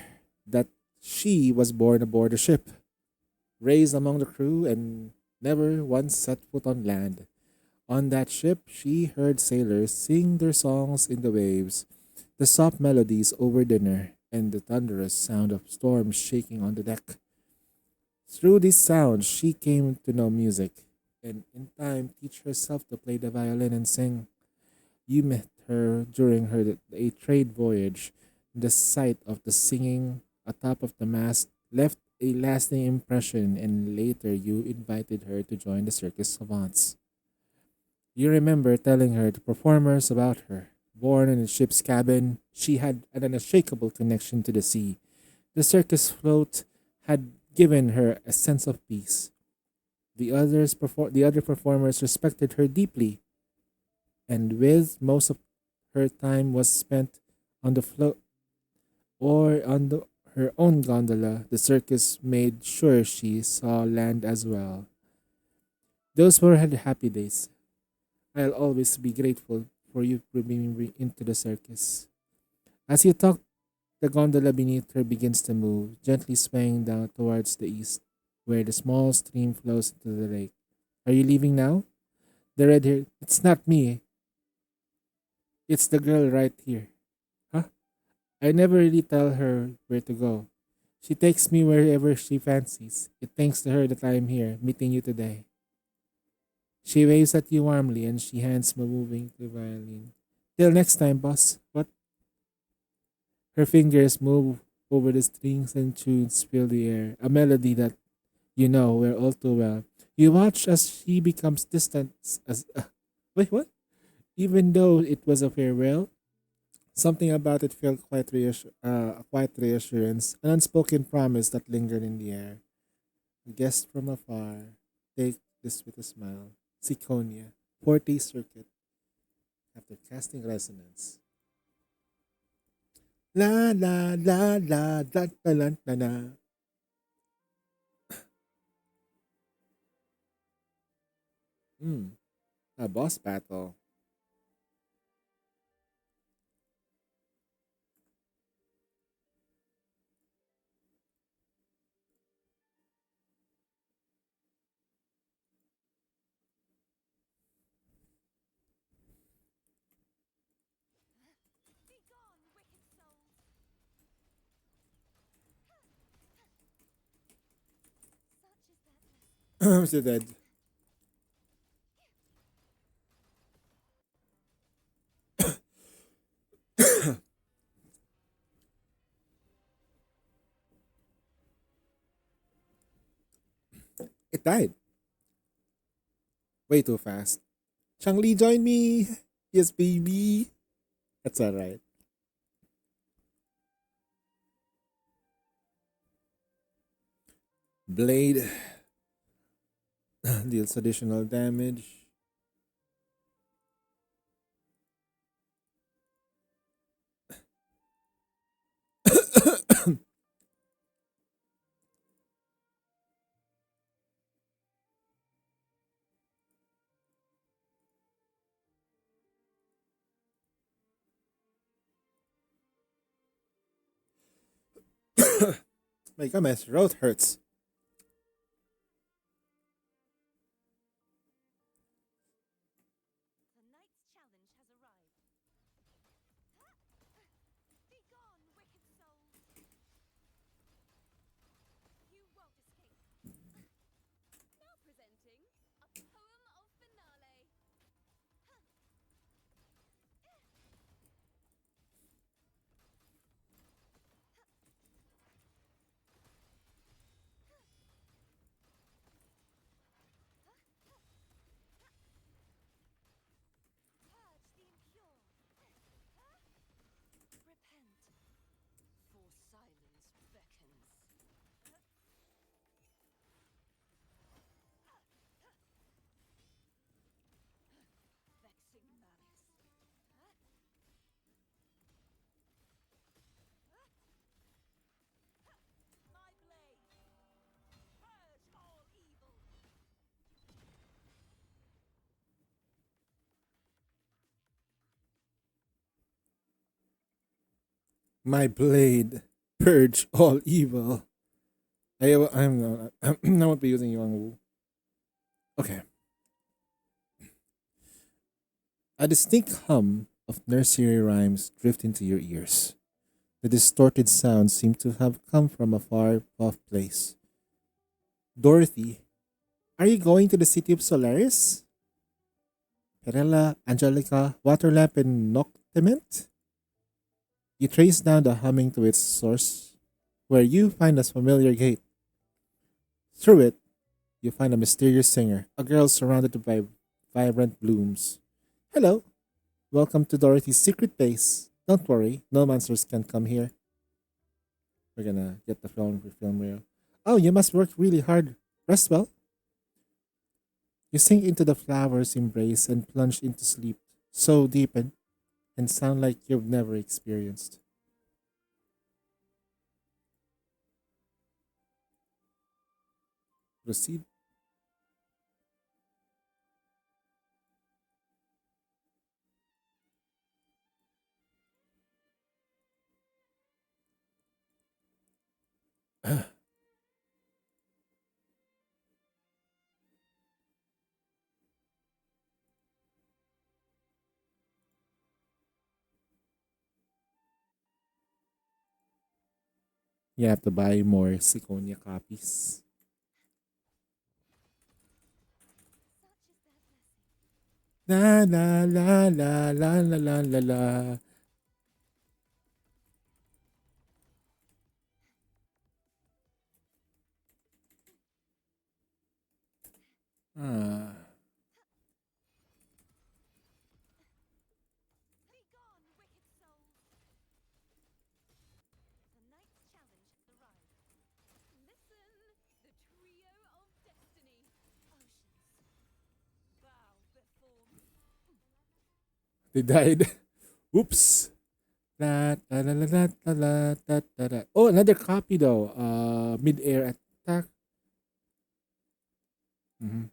that she was born aboard a ship, raised among the crew, and never once set foot on land. On that ship, she heard sailors sing their songs in the waves, the soft melodies over dinner, and the thunderous sound of storms shaking on the deck. Through these sounds, she came to know music and in time teach herself to play the violin and sing. You met her during a trade voyage. The sight of the singing atop of the mast left a lasting impression, and later you invited her to join the circus savants. You remember telling her the performers about her. Born in a ship's cabin, she had an unshakable connection to the sea. The circus float had given her a sense of peace. The other performers respected her deeply, and with most of her time was spent on the float or on her own gondola. The circus made sure she saw land as well. Those were her happy days. I'll always be grateful for you bringing me into the circus. As you talk, the gondola beneath her begins to move, gently swaying down towards the east, where the small stream flows into the lake. Are you leaving now? The red hair. It's not me. It's the girl right here. Huh? I never really tell her where to go. She takes me wherever she fancies. It thanks to her that I am here, meeting you today. She waves at you warmly and she hands me moving the violin. Till next time, boss. What? Her fingers move over the strings and tunes fill the air, a melody that you know well all too well. You watch as she becomes distant as wait, what? Even though it was a farewell, something about it felt a quiet reassurance, an unspoken promise that lingered in the air. A guest from afar, take this with a smile. Siconia, Forte Circuit, after casting resonance. La la la la la la la la la. Hmm. A boss battle. Be gone, wicked souls! Such is that lesson. She dead. It died. Way too fast. Chang-Li, join me. Yes, baby. That's alright. Blade deals additional damage. My god, my throat hurts. The knight's challenge has arrived. Be gone, wicked souls! You won't escape. Now presenting a poem of finale. Purge the impure. Repent. For silence beckons. Vexing malice. My blade. Purge all evil. My blade. Purge all evil. I'm not. I won't be using Yuan Wu. Okay. A distinct hum of nursery rhymes drift into your ears. The distorted sounds seem to have come from a far off place. Dorothy, are you going to the city of Solaris? Perella, Angelica, Waterlamp, and Noctement? You trace down the humming to its source, where you find a familiar gate. Through it, you find a mysterious singer, a girl surrounded by vibrant blooms. Hello, welcome to Dorothy's secret base. Don't worry, no monsters can come here. We're gonna get the film reel. Oh, you must work really hard. Rest well. You sink into the flower's embrace and plunge into sleep, so deep and sound like you've never experienced. Proceed. You have to buy more Siconia copies. La la la la la la la la la. Ah. Be gone, wicked souls! The knight's challenge has arrived. Listen, the trio of destiny. Oceans, bow before me. They died. Oops. La, la, la, la, la, la, la, la, la, la. Oh, another copy though. Mid-air attack. Mhm.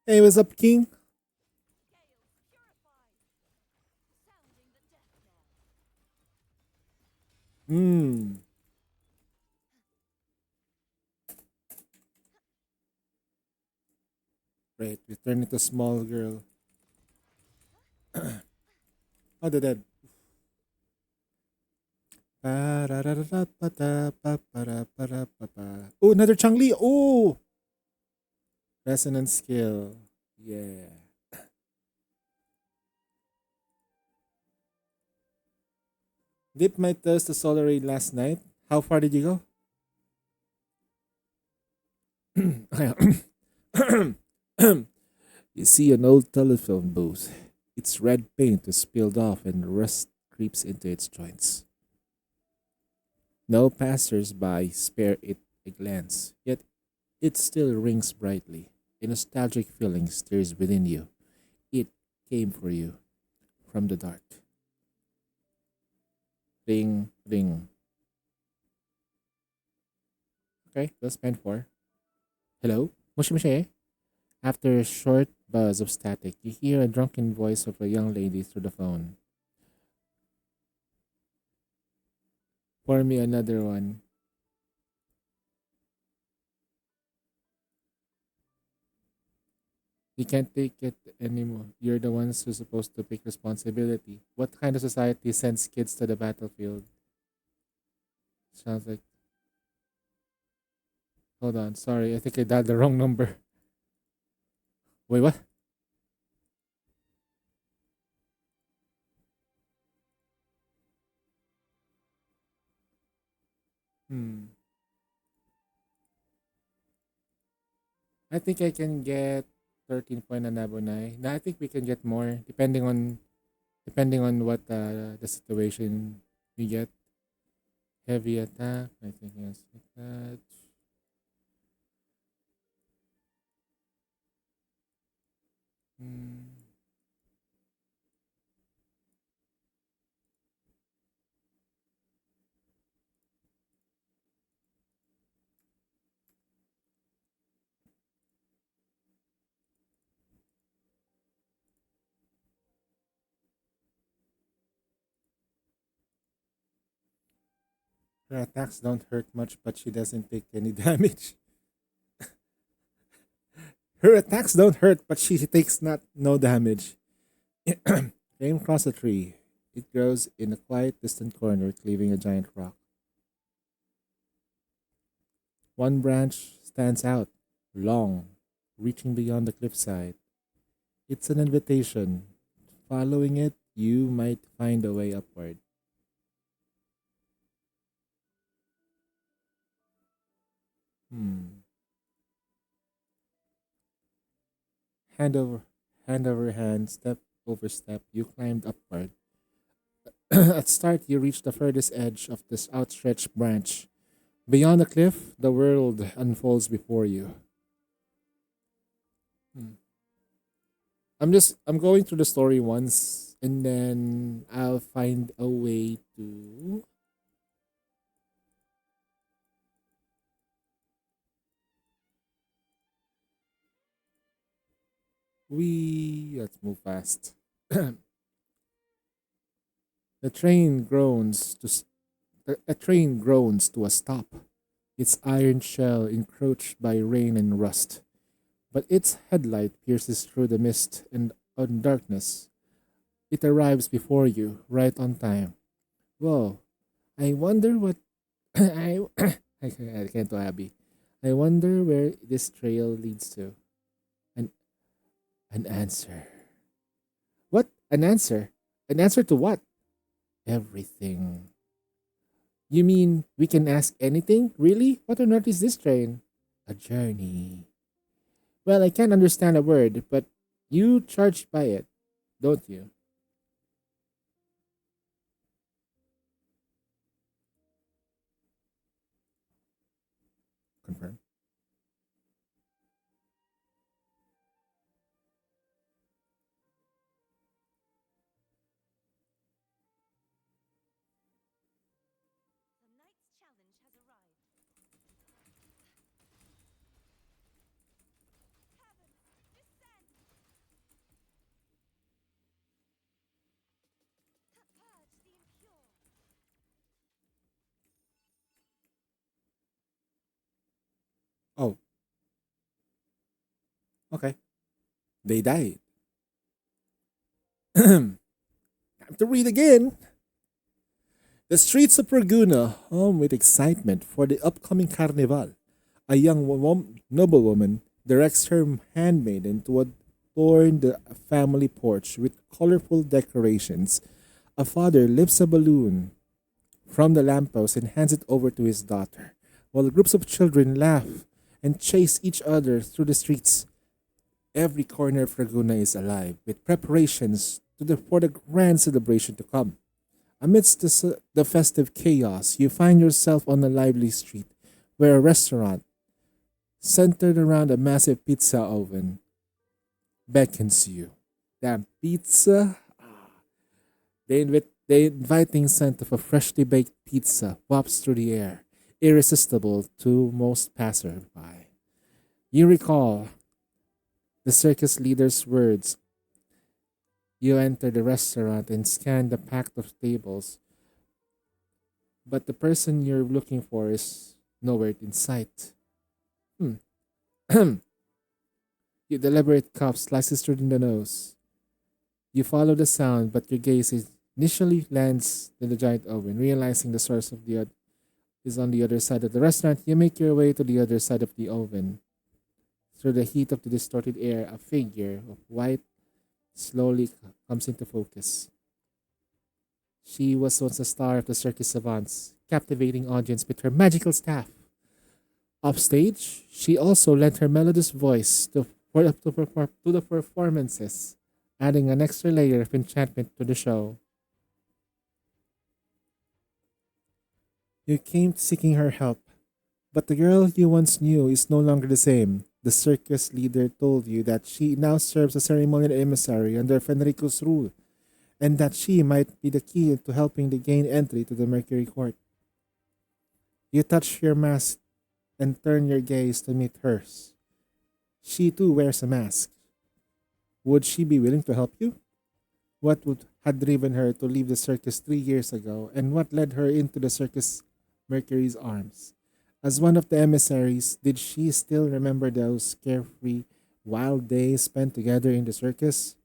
Hey, what's up, King? Gales purified. Sounding the death knell. Hmm. Right, we turn into small girl. Oh, the dead. Oh, another Changli. Oh, resonance skill. Yeah. Dipped my toes to solar raid last night. How far did you go? You see an old telephone booth. Its red paint is peeled off and rust creeps into its joints. No passers-by spare it a glance, yet it still rings brightly. A nostalgic feeling stirs within you. It came for you from the dark. Ring, ring. Okay, that's meant for. Hello? Moshi moshi. After a short buzz of static, you hear a drunken voice of a young lady through the phone. Pour me another one. You can't take it anymore. You're the ones who's supposed to take responsibility. What kind of society sends kids to the battlefield? Sounds like. Hold on. Sorry, I think I dialed the wrong number. Wait, what? Hmm. I think I can get 13 point on Abonai. Now I think we can get more depending on what the situation we get. Heavy attack. I think yes. Like that. Hmm. Her attacks don't hurt much, but she doesn't take any damage. Her attacks don't hurt, but she takes not no damage. Came across a tree. It grows in a quiet, distant corner, cleaving a giant rock. One branch stands out, long, reaching beyond the cliffside. It's an invitation. Following it, you might find a way upward. Hmm. Hand over hand over hand, step over step, you climbed upward. At start, you reach the furthest edge of this outstretched branch. Beyond the cliff, the world unfolds before you. Hmm. I'm going through the story once and then I'll find a way to we let's move fast. The train groans to a train groans to a stop. Its iron shell encroached by rain and rust, but its headlight pierces through the mist and darkness. It arrives before you, right on time. Whoa, I wonder what I I can't do Abby. I wonder where this trail leads to. An an answer. What? An answer? An answer to what? Everything. You mean we can ask anything? Really? What on earth is this train? A journey. Well, I can't understand a word, but you charge by it, don't you? Confirm. The knight's challenge has arrived. Heavens, descend! Purge the impure. Oh, okay. They died. Time to read again. The streets of Raguna hum with excitement for the upcoming carnival. A young noblewoman directs her handmaiden to adorn the family porch with colorful decorations. A father lifts a balloon from the lamppost and hands it over to his daughter, while groups of children laugh and chase each other through the streets. Every corner of Laguna is alive with preparations for the grand celebration to come. Amidst the festive chaos, you find yourself on a lively street where a restaurant, centered around a massive pizza oven, beckons you. Damn pizza! The inviting scent of a freshly baked pizza wafts through the air, irresistible to most passersby. You recall the circus leader's words. You enter the restaurant and scan the packed of tables, but the person you're looking for is nowhere in sight. Hmm. Your deliberate cough slices through the nose. You follow the sound, but your gaze initially lands in the giant oven. Realizing the source of the is on the other side of the restaurant, you make your way to the other side of the oven. Through the heat of the distorted air, a figure of white slowly comes into focus. She was once a star of the circus savants, captivating audience with her magical staff. Offstage, she also lent her melodious voice to the performances, adding an extra layer of enchantment to the show. You came seeking her help, but the girl you once knew is no longer the same. The circus leader told you that she now serves as ceremonial emissary under Federico's rule, and that she might be the key to helping to gain entry to the Mercury Court. You touch your mask and turn your gaze to meet hers. She too wears a mask. Would she be willing to help you? What would had driven her to leave the circus 3 years ago, and what led her into the circus Mercury's arms? As one of the emissaries, did she still remember those carefree wild days spent together in the circus?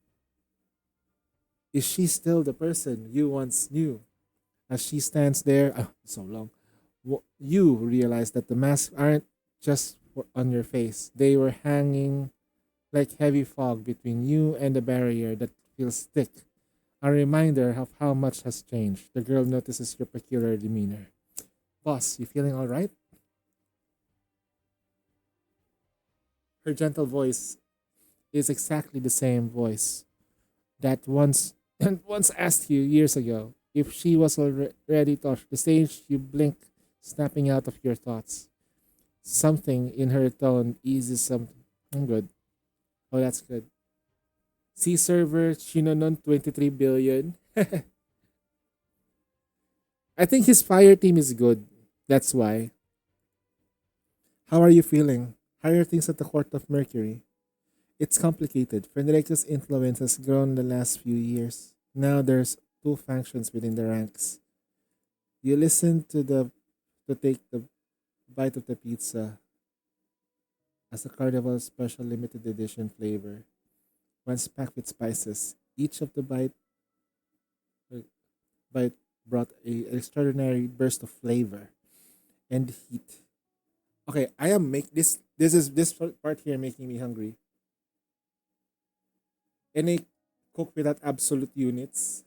Is she still the person you once knew? As she stands there, so long, you realize that the masks aren't just on your face, they were hanging like heavy fog between you and the barrier that feels thick. A reminder of how much has changed. The girl notices your peculiar demeanor. Boss, you feeling all right? Her gentle voice is exactly the same voice that once asked you years ago if she was already touched the stage. You blink, snapping out of your thoughts. Something in her tone eases something. I'm good. Oh, that's good. Sea server, Shinonon 23 billion. I think his fire team is good. That's why. How are you feeling? How are things at the court of Mercury? It's complicated. Frederica's influence has grown the last few years. Now there's two factions within the ranks. You listen to take the bite of the pizza as a carnival special limited edition flavor. Once packed with spices, each of the uh, bite brought an extraordinary burst of flavor and heat. Okay, I am make this. This part here making me hungry. Any cook without absolute units.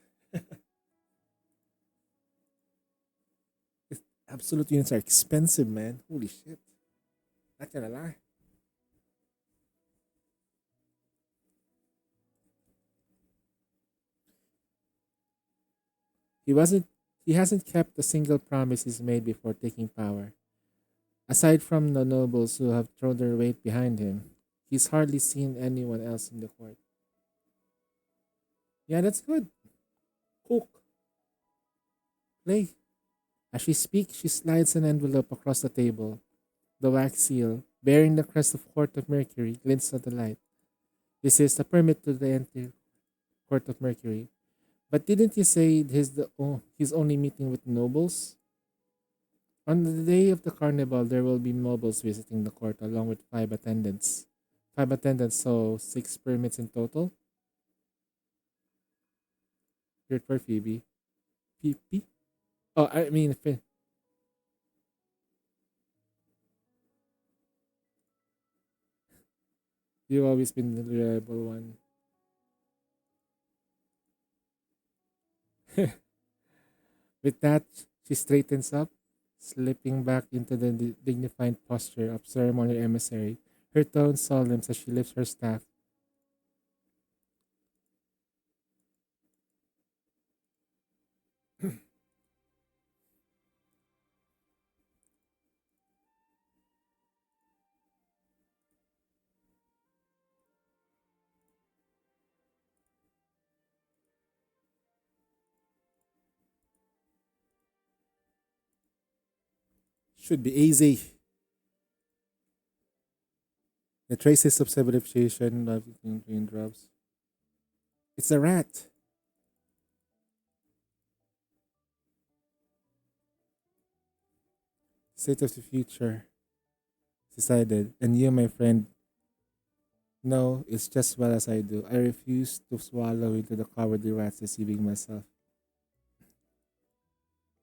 Absolute units are expensive, man. Holy shit! Not gonna lie. He wasn't. He hasn't kept a single promise he's made before taking power. Aside from the nobles who have thrown their weight behind him, he's hardly seen anyone else in the court. Yeah, that's good. Cook, play. As she speaks, she slides an envelope across the table. The wax seal, bearing the crest of Court of Mercury, glints at the light. This is the permit to the enter Court of Mercury. But didn't you say he's only meeting with nobles? On the day of the carnival, there will be nobles visiting the court along with five attendants. Five attendants, so six permits in total. Here for Phoebe. Phoebe? Oh, I mean, you've always been the reliable one. With that, she straightens up, slipping back into the dignified posture of ceremonial emissary. Her tone solemn as she lifts her staff. Should be easy. The traces of civilization of between drops. It's a rat. State of the future. Decided. And you, my friend, no, it's just well as I do. I refuse to swallow into the cowardly rats deceiving myself.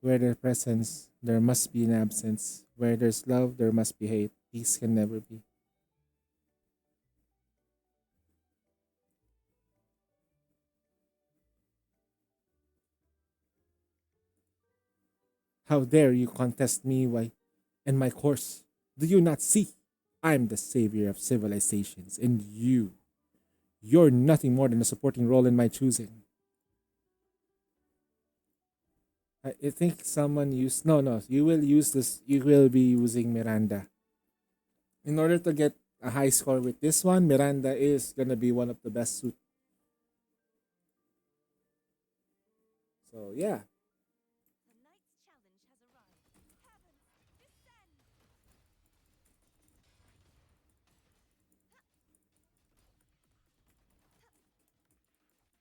Where there's presence, there must be an absence. Where there's love, there must be hate. Peace can never be. How dare you contest me why and my course? Do you not see? I'm the savior of civilizations, and you're nothing more than a supporting role in my choosing. I think someone used no. You will use this. You will be using Miranda in order to get a high score with this one. Miranda is gonna be one of the best suit. So yeah, The knight's challenge has arrived.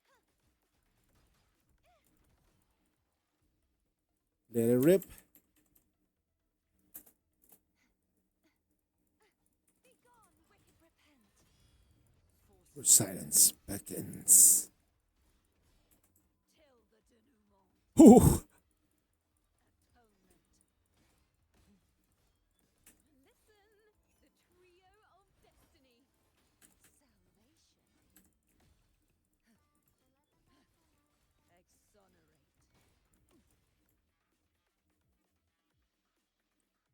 Heavens, descend! let it rip. Begone, wicked repent! Where silence beckons. Till the denouement. Ooh. Atonement. Listen, the trio of destiny. Salvation. Exonerate.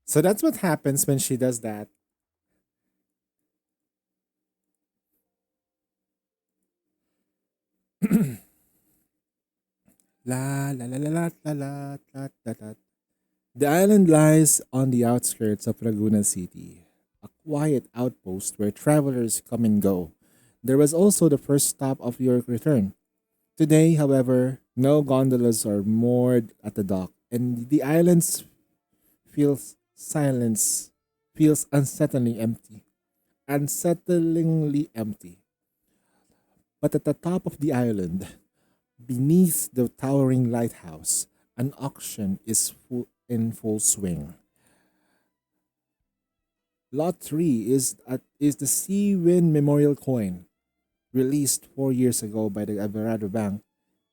So that's what happens when she does that. La la la la la la la la la la. The island lies on the outskirts of Laguna City, a quiet outpost where travelers come and go. There was also the first stop of your return. Today, however, no gondolas are moored at the dock, and the island feels silence feels unsettlingly empty. But at the top of the island, beneath the towering lighthouse, an auction is in full swing. Lot 3 is the Sea Wind Memorial Coin, released 4 years ago by the Everado Bank,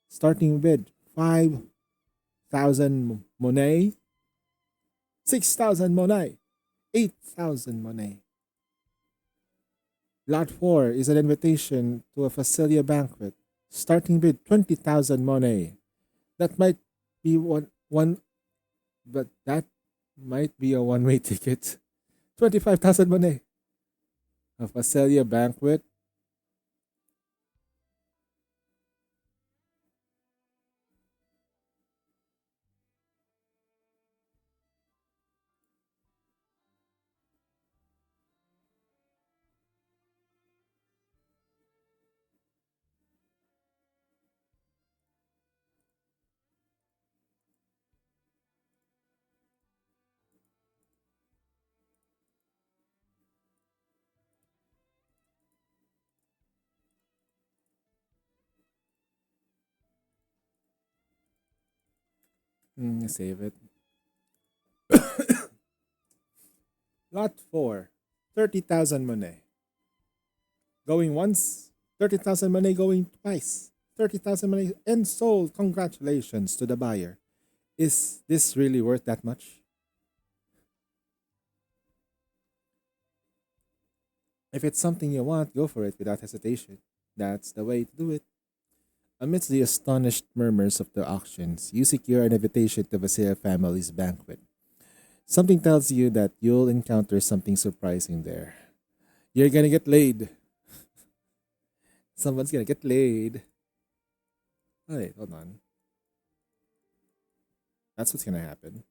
starting with 5,000 Monet, 6,000 Monet, 8,000 Monet. Lot 4 is an invitation to a Facilia banquet, starting with 20,000 Monet. That might be one, but that might be a one-way ticket. 25,000 Monet. A Facilia banquet. Save it. Lot 4, 30,000 Monet. Going once, 30,000 Monet going twice. 30,000 Monet and sold. Congratulations to the buyer. Is this really worth that much? If it's something you want, go for it without hesitation. That's the way to do it. Amidst the astonished murmurs of the auctions, you secure an invitation to Vasile family's banquet. Something tells you that you'll encounter something surprising there. You're gonna get laid. Someone's gonna get laid. Oh, wait, hold on. That's what's gonna happen.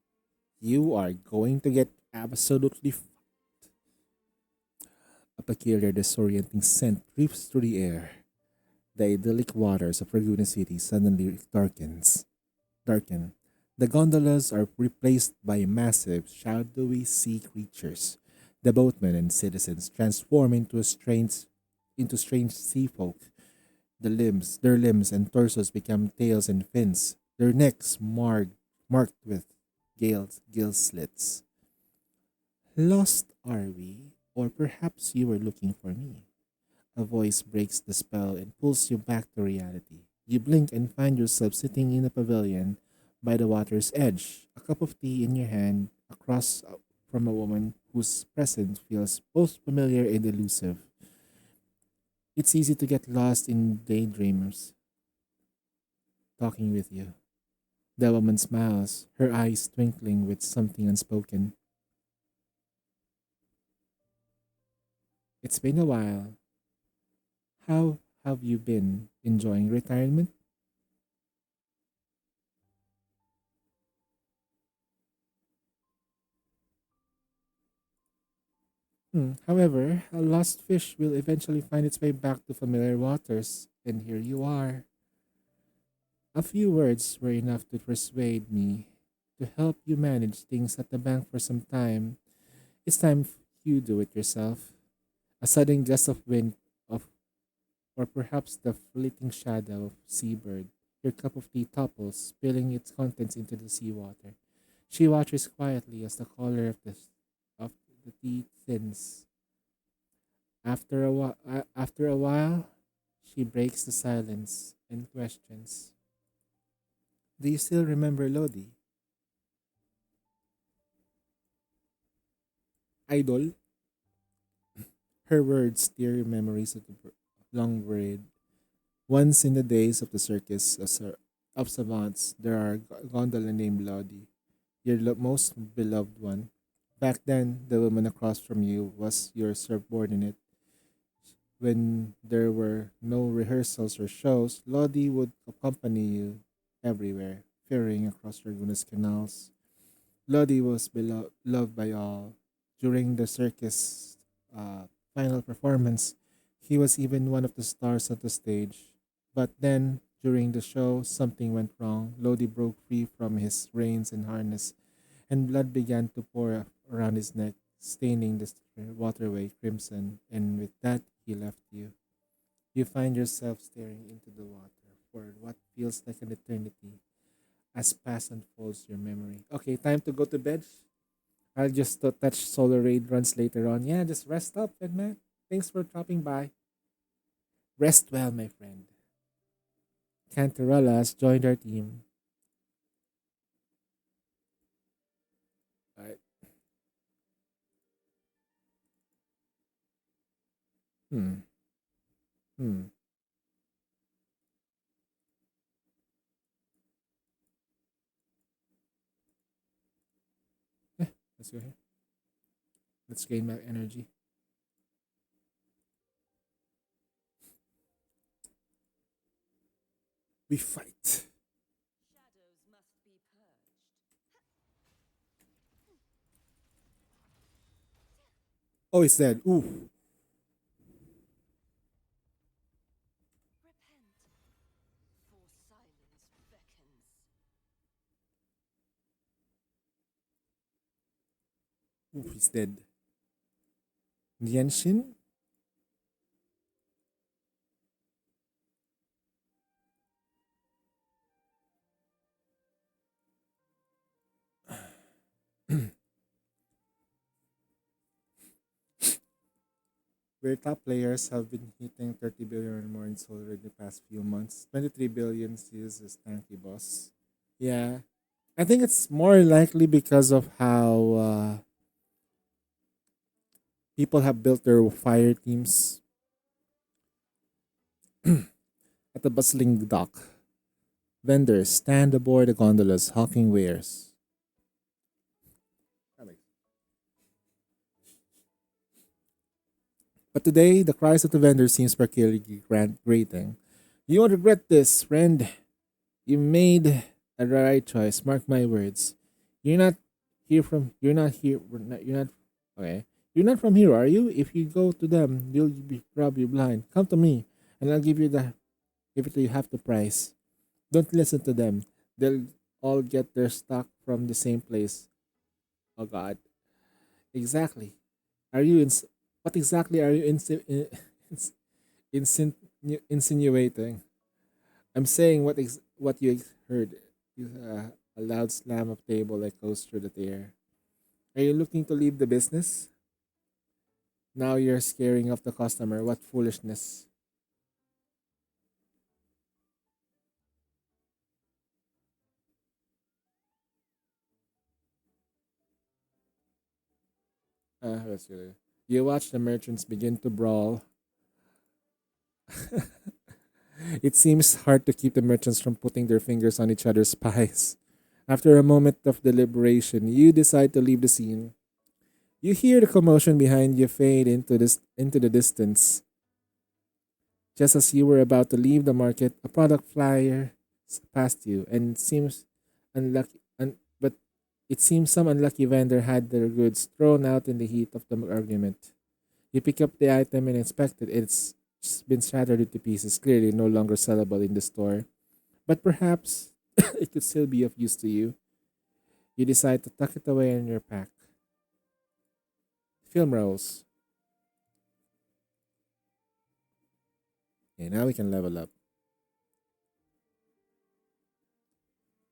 You are going to get absolutely a peculiar, disorienting scent drifts through the air. The idyllic waters of Laguna City suddenly darken. The gondolas are replaced by massive, shadowy sea creatures. The boatmen and citizens transform into strange sea folk. Their limbs and torsos become tails and fins. Their necks marked with gill slits. Lost are we, or perhaps you were looking for me. A voice breaks the spell and pulls you back to reality. You blink and find yourself sitting in a pavilion by the water's edge, a cup of tea in your hand, across from a woman whose presence feels both familiar and elusive. It's easy to get lost in daydreams talking with you. The woman smiles, her eyes twinkling with something unspoken. It's been a while. How have you been enjoying retirement? However, a lost fish will eventually find its way back to familiar waters, and here you are. A few words were enough to persuade me to help you manage things at the bank for some time. It's time you do it yourself. A sudden gust of wind of or perhaps the fleeting shadow of seabird. Your cup of tea topples, spilling its contents into the seawater. She watches quietly as the color of the tea thins. After a while, she breaks the silence and questions, "Do you still remember Lodi? Idol?" Her words stir memories of the long parade. Once in the days of the circus of savants, there are gondola named Lodi, your most beloved one. Back then, the woman across from you was your subordinate. When there were no rehearsals or shows, Lodi would accompany you everywhere, ferrying across Laguna's canals. Lodi was loved by all. During the circus final performance, he was even one of the stars of the stage. But then, during the show, something went wrong. Lodi broke free from his reins and harness, and blood began to pour around his neck, staining the waterway crimson. And with that, he left you. You find yourself staring into the water for what feels like an eternity as past unfolds your memory. Okay, time to go to bed. I'll just touch Solar Raid runs later on. Yeah, just rest up, and man, thanks for dropping by. Rest well, my friend. Cantarella has joined our team. Alright. Hmm. Hmm. Eh, let's go here. Let's gain back energy. We fight. Shadows must be purged. Oh, it's dead. Ooh. Repent, for silence beckons. Ooh, he's dead. Genshin? Where top players have been hitting 30 billion or more in solar in the past few months. 23 billion seals is tanky boss. Yeah. I think it's more likely because of how people have built their fire teams at the bustling dock. Vendors stand aboard the gondolas hawking wares. But today, the cries of the vendors seems particularly grating. You won't regret this, friend. You made a right choice. Mark my words. You're not You're not here. You're not. Okay. You're not from here, are you? If you go to them, you'll be probably blind. Come to me, and I'll give it to you half the price. Don't listen to them. They'll all get their stock from the same place. Oh God. Exactly. Are you ins? What exactly are you ins- insinuating? I'm saying what you heard. A loud slam of table echoes through the air. Are you looking to leave the business? Now you're scaring off the customer. What foolishness. That's good. You watch the merchants begin to brawl. It seems hard to keep the merchants from putting their fingers on each other's pies. After a moment of deliberation, you decide to leave the scene. You hear the commotion behind you fade into the distance. Just as you were about to leave the market, a product flyer passed you and seems unlucky. But it seems some unlucky vendor had their goods thrown out in the heat of the argument. You pick up the item and inspect it. It's been shattered into pieces, clearly no longer sellable in the store. But perhaps it could still be of use to you. You decide to tuck it away in your pack. Film rolls. Okay, now we can level up.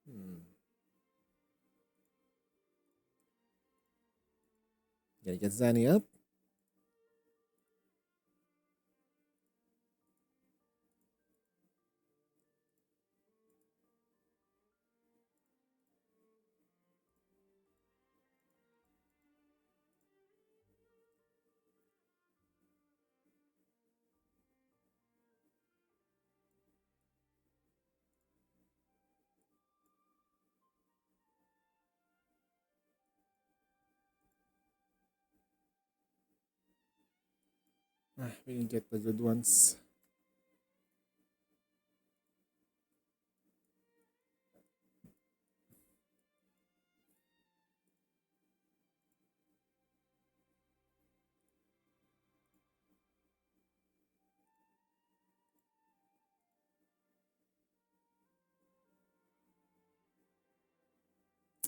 Hmm. Gotta get Zanny up. We didn't get the good ones.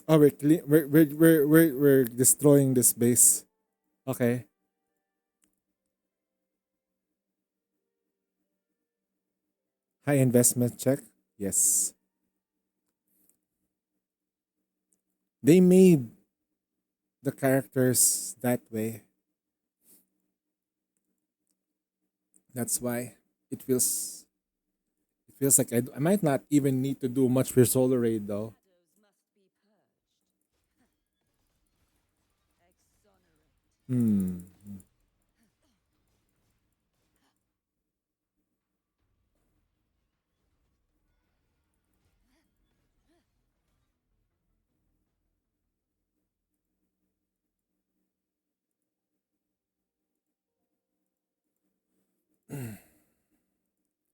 Oh, we're destroying this base. Okay. High investment check. Yes. They made the characters that way. That's why it feels like I might not even need to do much for solo raid though. Hmm.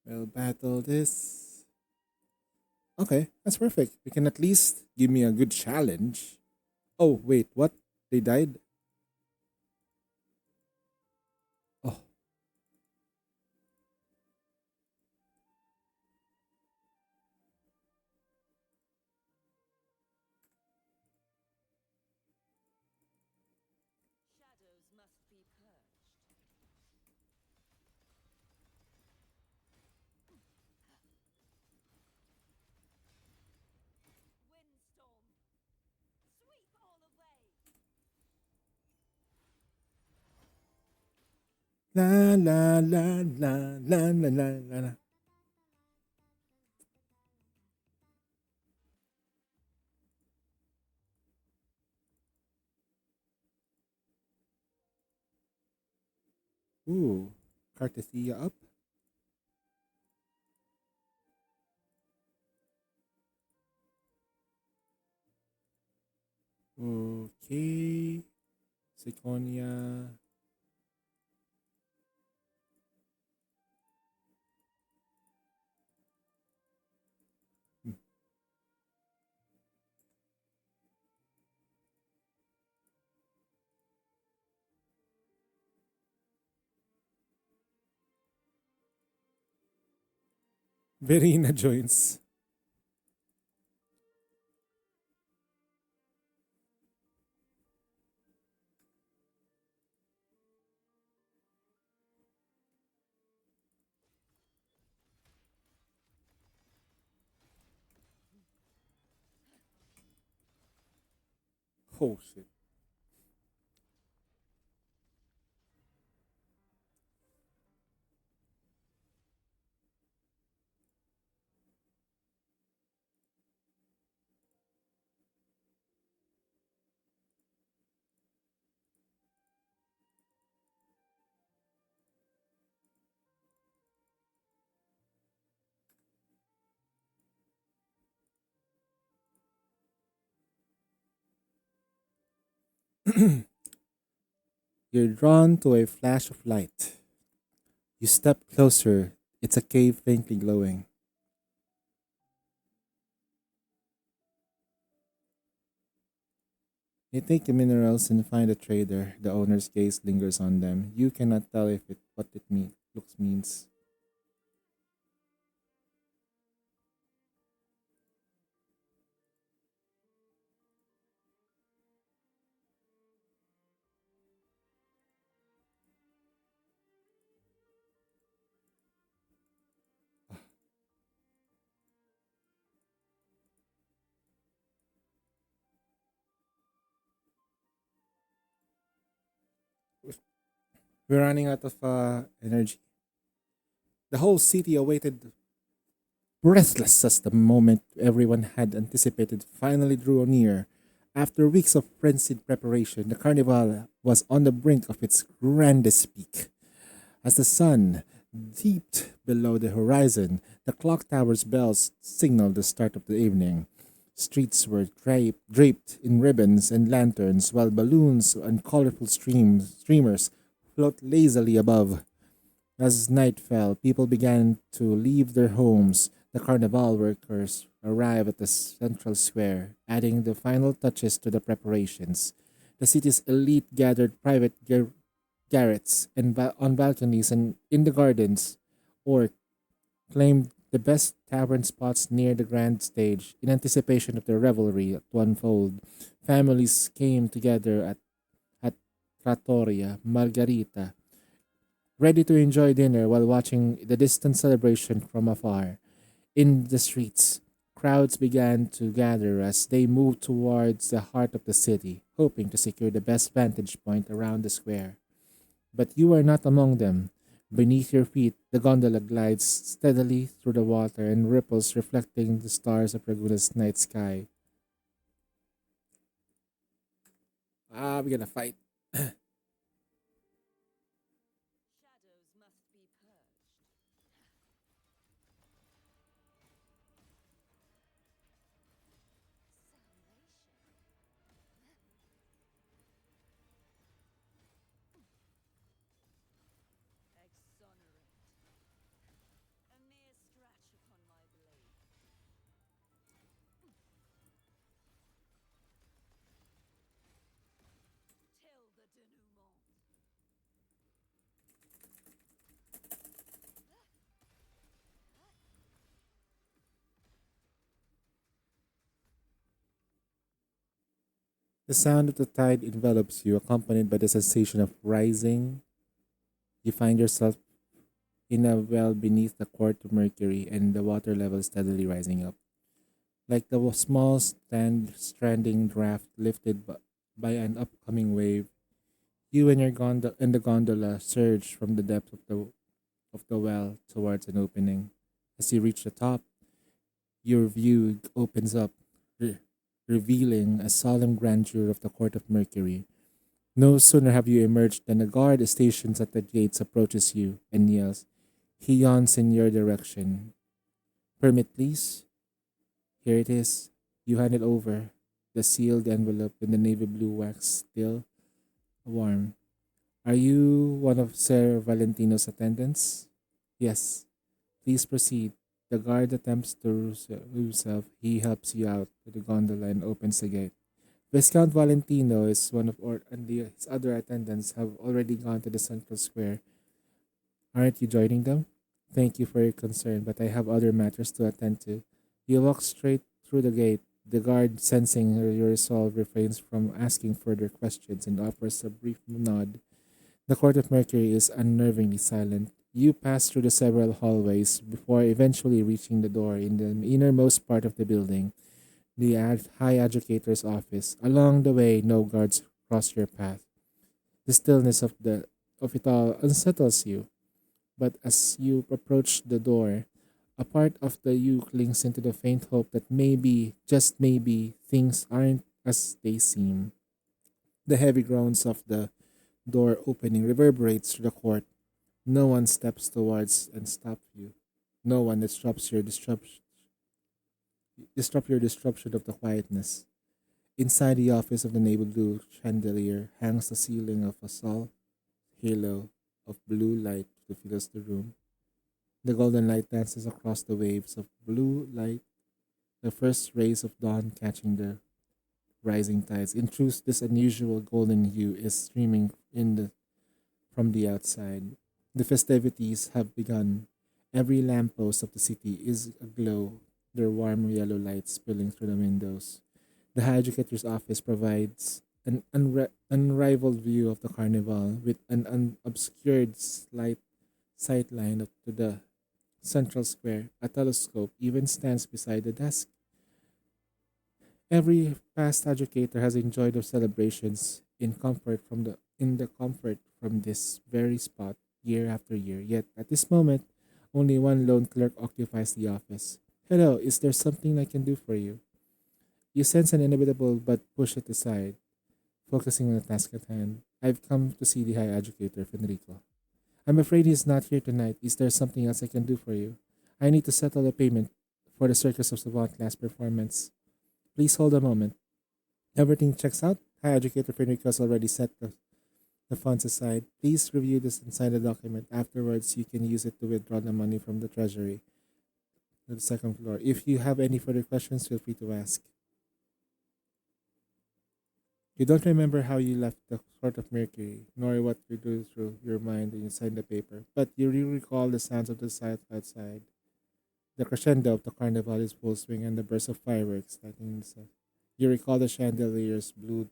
We'll battle this. Okay, that's perfect. You can at least give me a good challenge. Oh wait, what? They died? Oh, Shadows must be purged. Windstorm. Sweep all away. la la la la la la la la. La. Ooh, Cartethia up. Okay, Seconia. Hmm, Verena joins. Oh shit. You're drawn to a flash of light. You step closer. It's a cave faintly glowing. You take the minerals and find a trader. The owner's gaze lingers on them. You cannot tell if it what it looks means. We're running out of energy. The whole city awaited, breathless as the moment everyone had anticipated finally drew near. After weeks of frenzied preparation, the carnival was on the brink of its grandest peak. As the sun dipped below the horizon, the clock tower's bells signaled the start of the evening. Streets were draped in ribbons and lanterns, while balloons and colorful streamers float lazily above. As night fell, people began to leave their homes. The carnival workers arrived at the central square, adding the final touches to the preparations. The city's elite gathered private garrets and on balconies and in the gardens, or claimed the best tavern spots near the grand stage in anticipation of the revelry to unfold. Families came together at Trattoria Margarita, ready to enjoy dinner while watching the distant celebration from afar. In the streets, crowds began to gather as they moved towards the heart of the city, hoping to secure the best vantage point around the square. But you are not among them. Beneath your feet, the gondola glides steadily through the water and ripples reflecting the stars of Raguna's night sky. We're gonna fight. Shadows must be purged. Exonerate. A mere scratch upon my blade. Till the denouement. The sound of the tide envelops you, accompanied by the sensation of rising. You find yourself in a well beneath the court of Mercury, and the water level is steadily rising up. Like the small stranding draft lifted by an upcoming wave, you and the gondola surge from the depth of the well towards an opening. As you reach the top, your view opens up, re- revealing a solemn grandeur of the court of Mercury. No sooner have you emerged than a guard stationed at the gates approaches you and yells. He yawns in your direction. Permit, please. Here it is. You hand it over. The sealed envelope in the navy blue wax still warm. Are you one of Sir Valentino's attendants? Yes. Please proceed. The guard attempts to himself. He helps you out to the gondola and opens the gate. Viscount Valentino is one of and his other attendants have already gone to the central square. Aren't you joining them? Thank you for your concern, but I have other matters to attend to. You walk straight through the gate. The guard, sensing your resolve, refrains from asking further questions and offers a brief nod. The Court of Mercury is unnervingly silent. You pass through the several hallways before eventually reaching the door in the innermost part of the building, the High Educator's office. Along the way, no guards cross your path. The stillness of it all unsettles you. But as you approach the door, a part of the you clings into the faint hope that maybe, just maybe, things aren't as they seem. The heavy groans of the door opening reverberates through the court. No one steps towards and stops you. No one disrupt your disruption of the quietness. Inside the office of the naval blue chandelier hangs the ceiling of a soft halo of blue light that fills the room. The golden light dances across the waves of blue light, the first rays of dawn catching the rising tides. In truth, this unusual golden hue is streaming from the outside. The festivities have begun. Every lamppost of the city is aglow, their warm yellow light spilling through the windows. The high educator's office provides an unrivaled view of the carnival with an unobscured slight sightline to the central square. A telescope even stands beside the desk. Every past educator has enjoyed the celebrations in the comfort from this very spot year after year. Yet at this moment, only one lone clerk occupies the office. Hello, is there something I can do for you? You sense an inevitable but push it aside, focusing on the task at hand. I've come to see the high educator, Federico. I'm afraid he's not here tonight. Is there something else I can do for you? I need to settle the payment for the Circus of Savant class performance. Please hold a moment. Everything checks out. High educator Federico has already set the the funds aside. Please review this inside the document. Afterwards, you can use it to withdraw the money from the treasury to the second floor. If you have any further questions, feel free to ask. You don't remember how you left the Court of Mercury, nor what you do through your mind when you signed the paper, but you recall the sounds of the sight outside. The crescendo of the carnival is full swing and the burst of fireworks lighting the sun. You recall the chandeliers blew,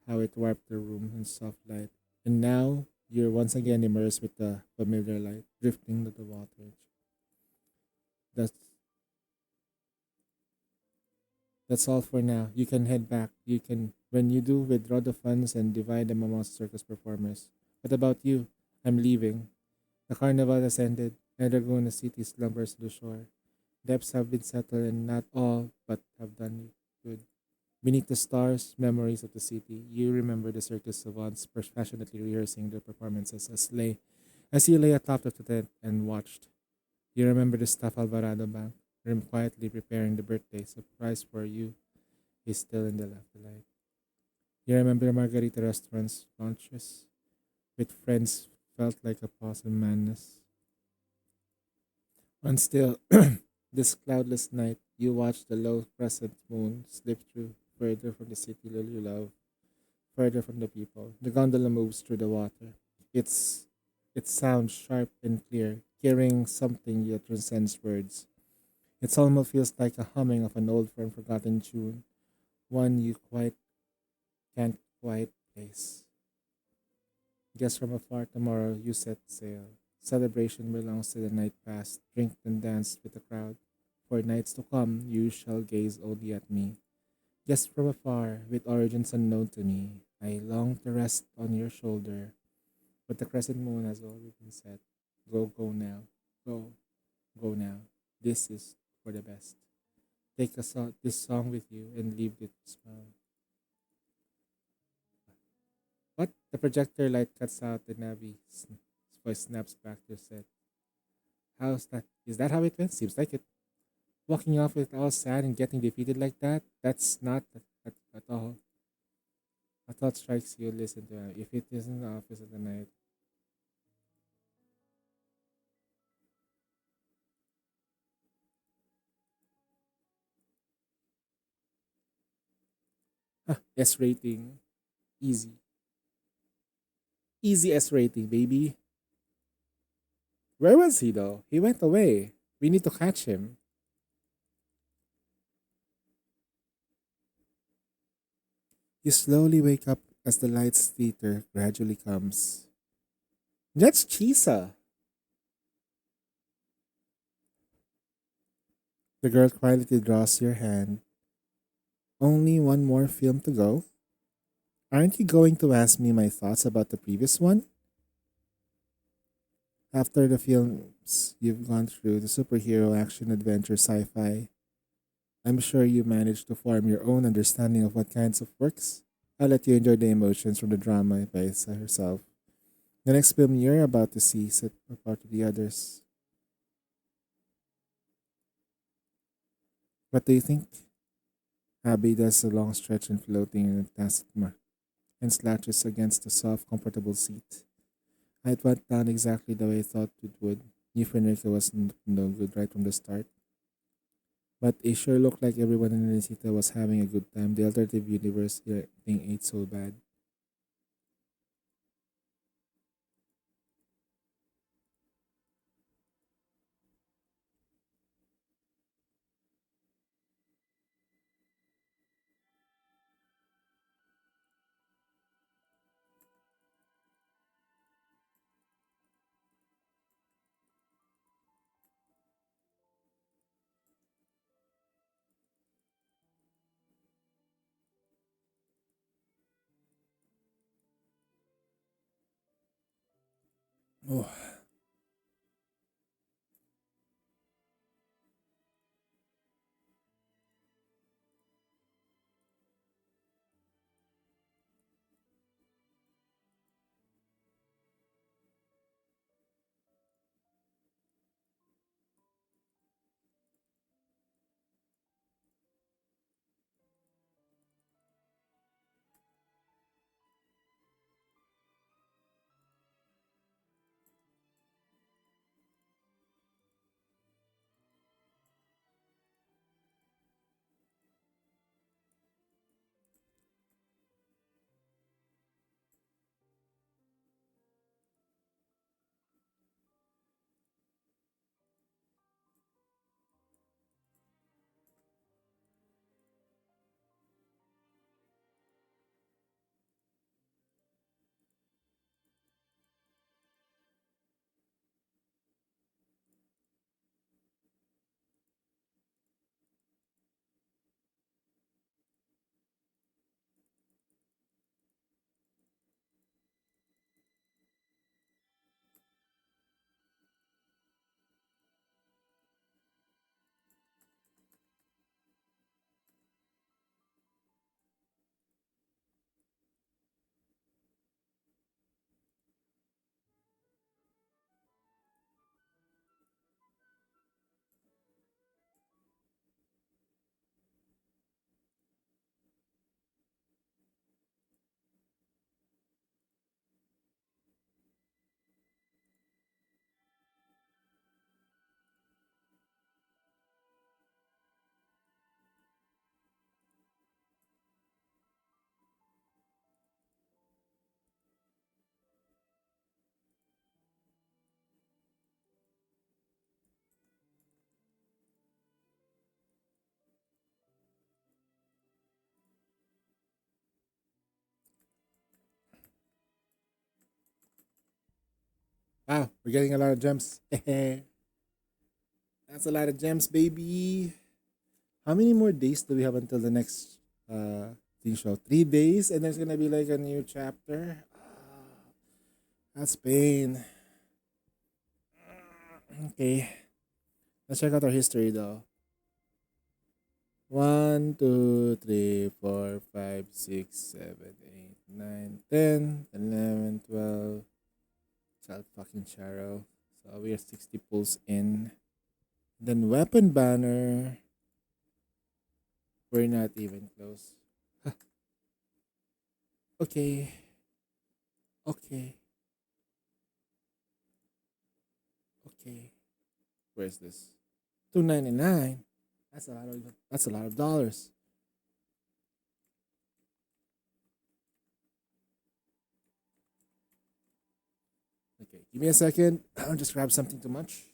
how it warped the room in soft light. And now you're once again immersed with the familiar light drifting to the water. That's that's all for now. You can head back. You can when you do withdraw the funds and divide them amongst circus performers. What about you? I'm leaving. The carnival has ended, and Laguna City slumbers to the shore. Debts have been settled, and not all, but have done good. Beneath the stars, memories of the city, you remember the circus savants passionately rehearsing their performances as you lay atop of the tent and watched. You remember the staff Alvarado Bank, room quietly preparing the birthday surprise for you is still in the afterlife. You remember the Margarita restaurant's lunches with friends felt like a pause in madness. And still, this cloudless night, you watch the low crescent moon slip through further from the city you love, further from the people. The gondola moves through the water. Its it sounds sharp and clear, carrying something that transcends words. It almost feels like a humming of an old and forgotten tune, one you quite can't quite place. Guess from afar tomorrow you set sail. Celebration belongs to the night past. Drink and dance with the crowd. For nights to come you shall gaze only at me. Guess from afar, with origins unknown to me, I long to rest on your shoulder. But the crescent moon has already been set. Go, go now. Go, go now. This is for the best. Take this song with you and leave it smile. What? The projector light cuts out the Navi's voice snaps back to set. How's that? Is that how it went? Seems like it. Walking off with all sad and getting defeated like that? That's not at all. A thought strikes you, listen to him. If it isn't the office of the night. S rating. Easy. Easy S rating, baby. Where was he though? He went away. We need to catch him. You slowly wake up as the light's theater gradually comes. That's Chisa. The girl quietly draws your hand. Only one more film to go? Aren't you going to ask me my thoughts about the previous one? After the films you've gone through, the superhero, action, adventure, sci fi, I'm sure you managed to form your own understanding of what kinds of works. I'll let you enjoy the emotions from the drama by herself. The next film you're about to see set apart to the others. What do you think? Abby does a long stretch and floating in a tacit mark and slouches against the soft, comfortable seat. It went down exactly the way I thought it would. Knew Fenrica was no good right from the start. But it sure looked like everyone in Inisita was having a good time. The alternative universe thing ain't so bad. Oh, Wow, we're getting a lot of gems. That's a lot of gems, baby. How many more days do we have until the next thing show? 3 days, and there's gonna be like a new chapter. That's pain. Okay, let's check out our history though. 1, 2, 3, 4, 5, 6, 7, 8, 9, 10, 11, 12. 12 fucking Charo. So we are 60 pulls in. Then weapon banner. We're not even close. Okay. Okay. Okay. Where's this? 299. That's a lot of dollars. Okay, give me a second. I'll just grab something too much.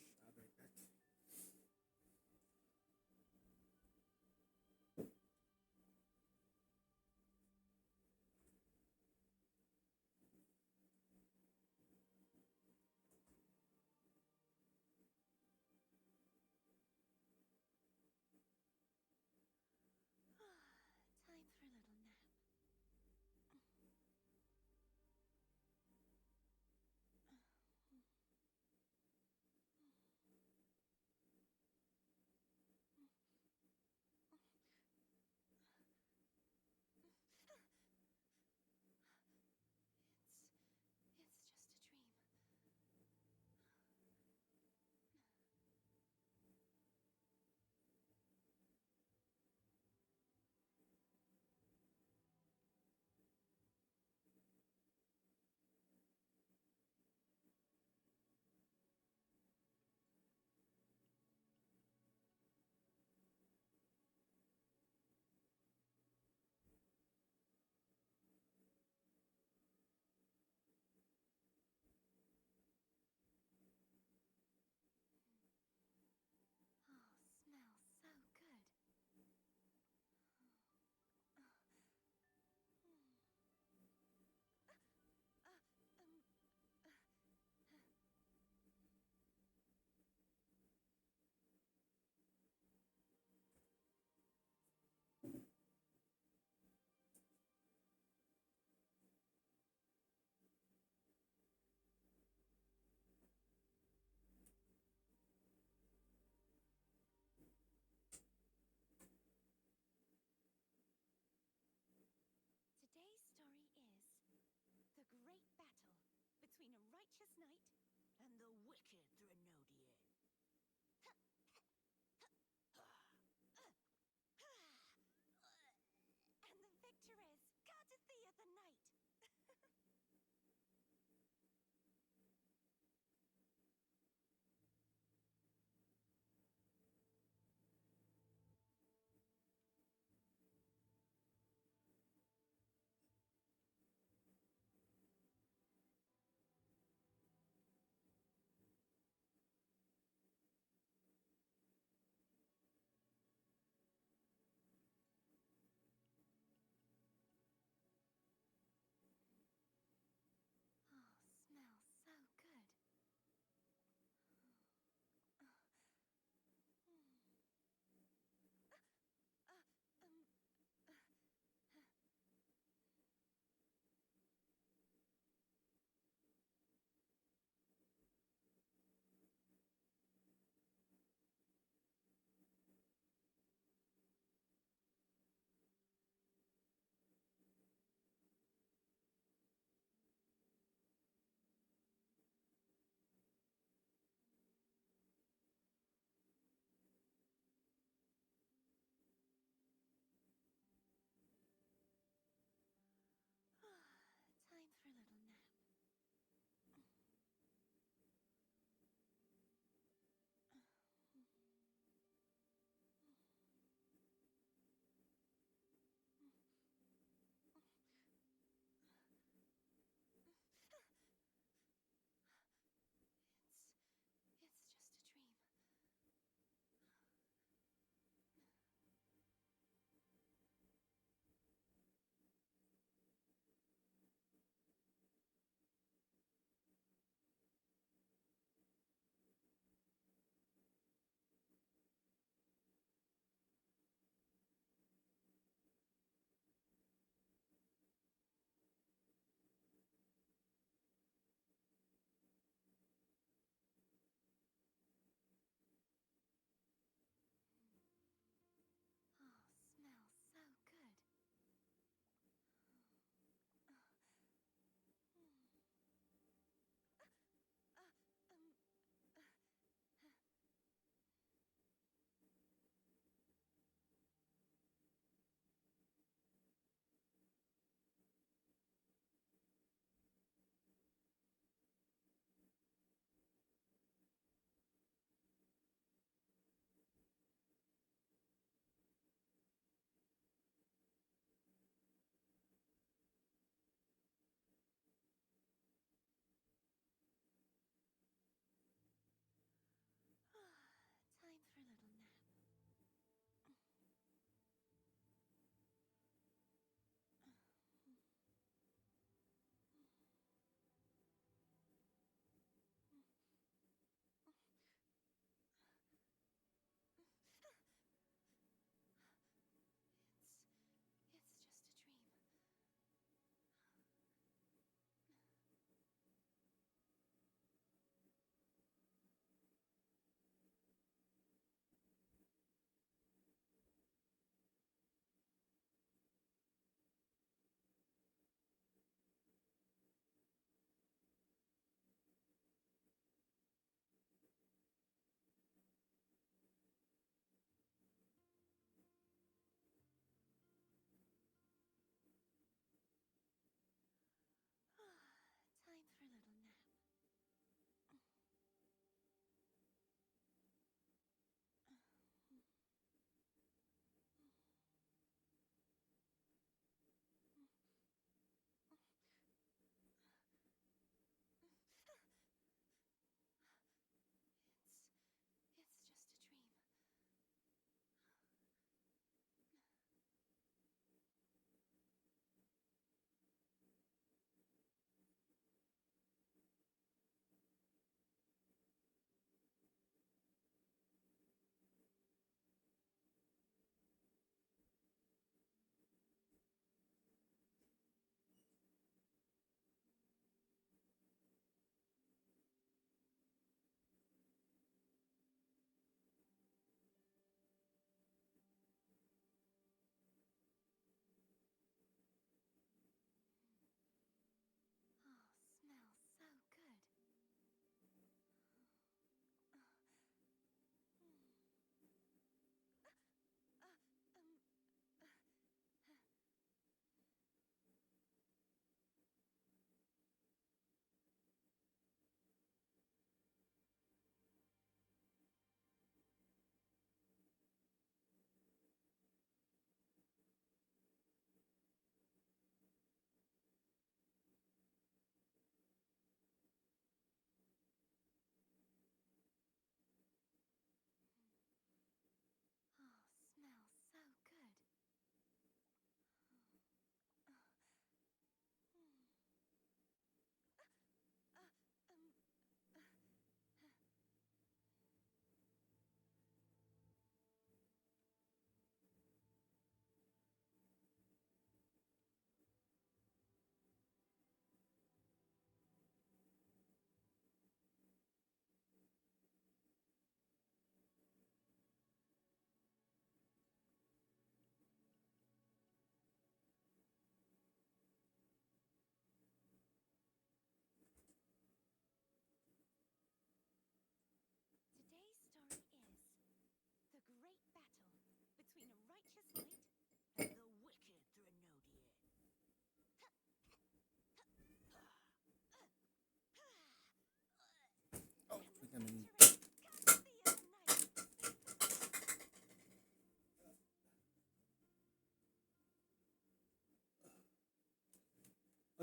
Time for a little nap.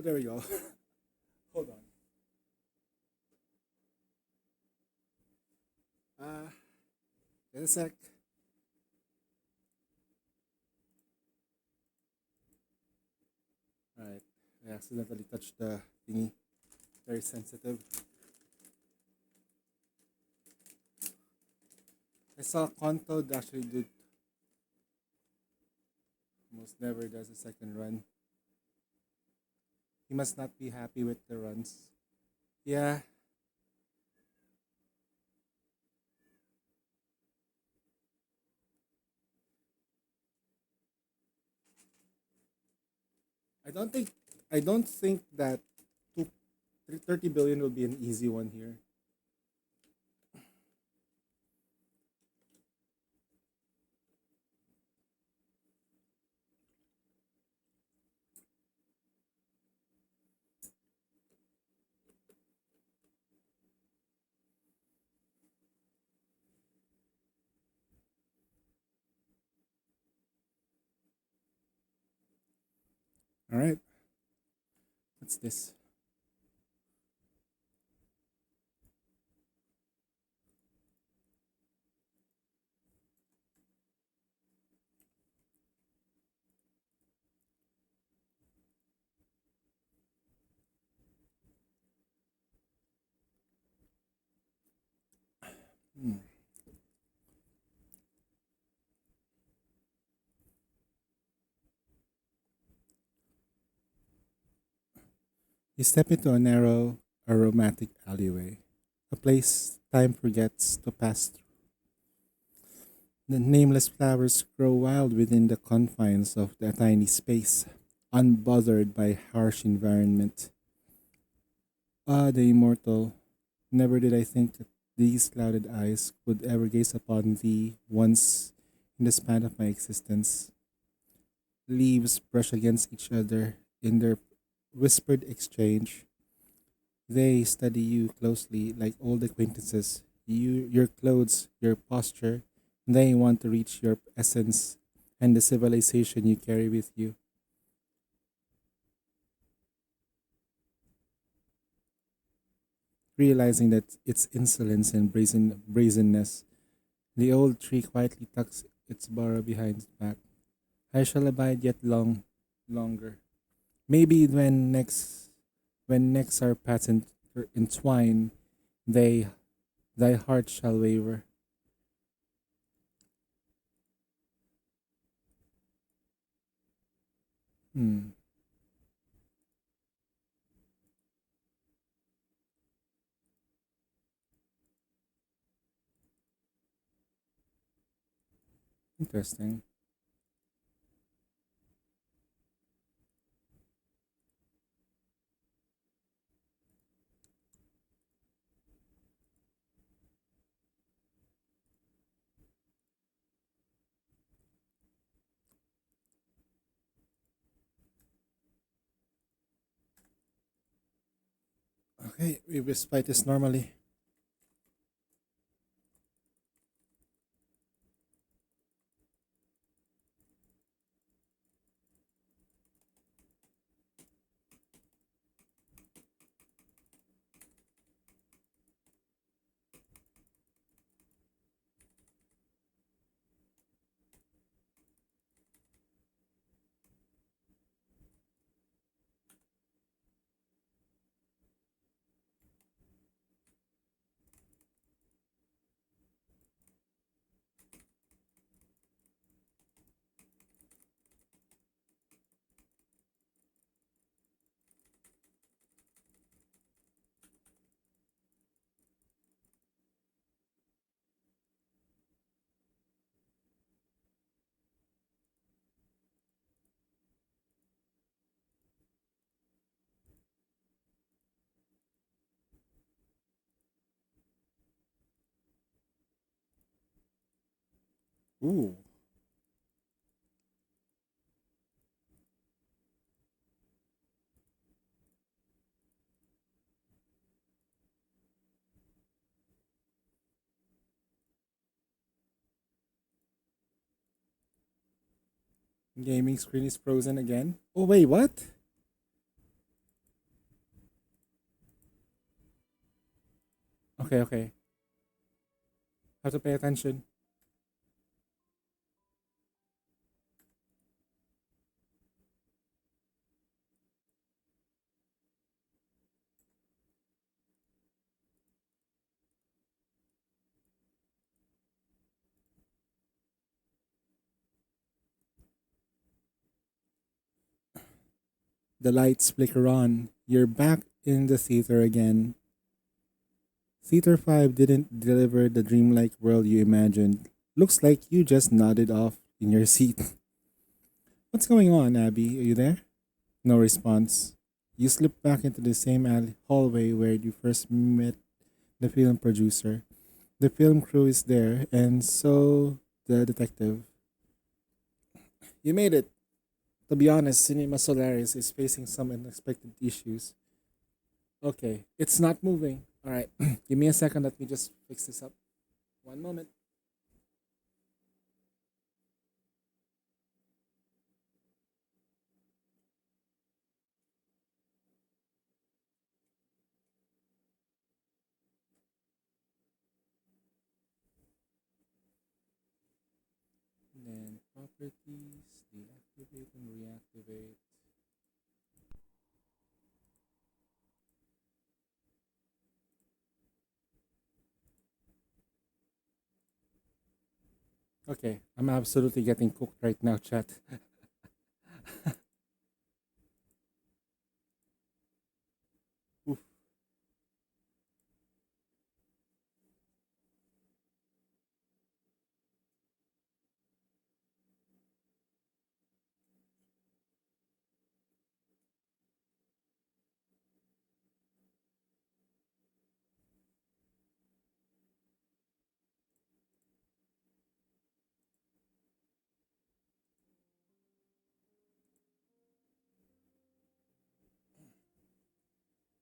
Oh, there we go. Hold on. Uh, just a sec. Alright. I accidentally touched the thingy. Very sensitive. I saw Konto actually do almost never does a second run. He must not be happy with the runs. Yeah, I don't think I don't think that two, 30 billion will be an easy one here. All right, what's this? Hmm. You step into a narrow, aromatic alleyway, a place time forgets to pass through. The nameless flowers grow wild within the confines of the tiny space, unbothered by harsh environment. Ah, the immortal. Never did I think that these clouded eyes would ever gaze upon thee once in the span of my existence. Leaves brush against each other in their whispered exchange. They study you closely like old acquaintances. Your clothes, your posture. They want to reach your essence and the civilization you carry with you. Realizing that its insolence and brazenness, the old tree quietly tucks its burrow behind its back. I shall abide yet longer. Maybe when next our paths entwine, they thy heart shall waver. Hmm, interesting. Okay, we will fight this normally. Ooh, gaming screen is frozen again. Oh wait, what? Okay, okay. Have to pay attention. The lights flicker on. You're back in the theater again. Theater 5 didn't deliver the dreamlike world you imagined. Looks like you just nodded off in your seat. What's going on, Abby? Are you there? No response. You slip back into the same hallway where you first met the film producer. The film crew is there, and so the detective. You made it. To be honest, Cinema Solaris is facing some unexpected issues. Okay, it's not moving. All right, give me a second. Let me just fix this up. One moment. Then properties, deactivate and reactivate. Okay, I'm absolutely getting cooked right now, chat. Oof.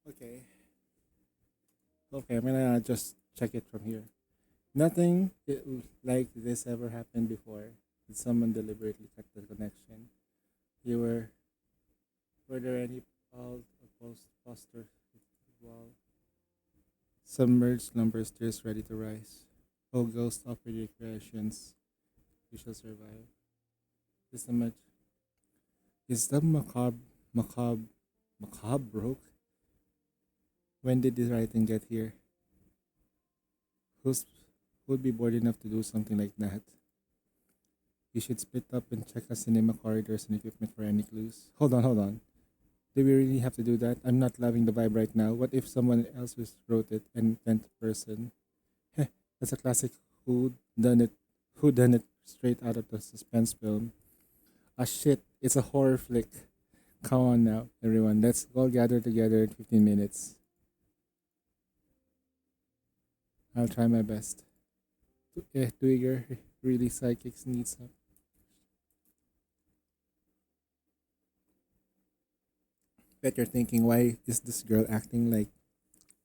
Okay. Okay, I'm gonna just check it from here. Nothing like this ever happened before. Did someone deliberately cut the connection? You were there any post poster wall? Submerged lumber stairs ready to rise. Oh, ghost offer your creations. You shall survive. Is the is the macabre broke? When did this writing get here? Who's would be bored enough to do something like that? You should split up and check the cinema corridors and equipment for any clues. Hold on. Do we really have to do that? I'm not loving the vibe right now. What if someone else just wrote it and 10th person? Heh, that's a classic done it who done it straight out of the suspense film. Ah shit, it's a horror flick. Come on now, everyone. Let's all gather together in 15 minutes. I'll try my best. Do your really psychics need some? Bet you're thinking, why is this girl acting like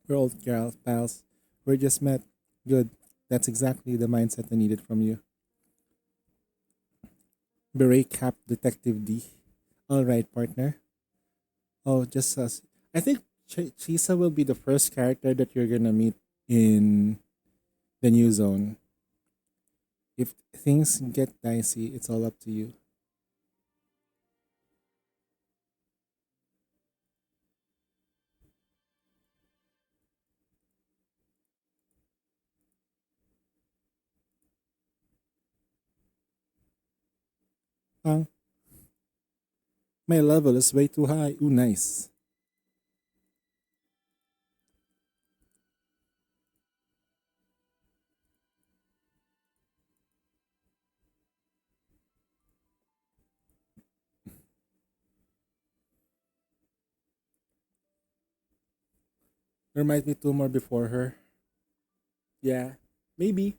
we're old girl pals? We're just met. Good. That's exactly the mindset I needed from you. Beret Cap Detective D. All right, partner. Oh, just us. I think Chisa will be the first character that you're gonna meet in the new zone. If things get dicey, it's all up to you. Huh? My level is way too high. Ooh, nice. There might be two more before her. Yeah, maybe.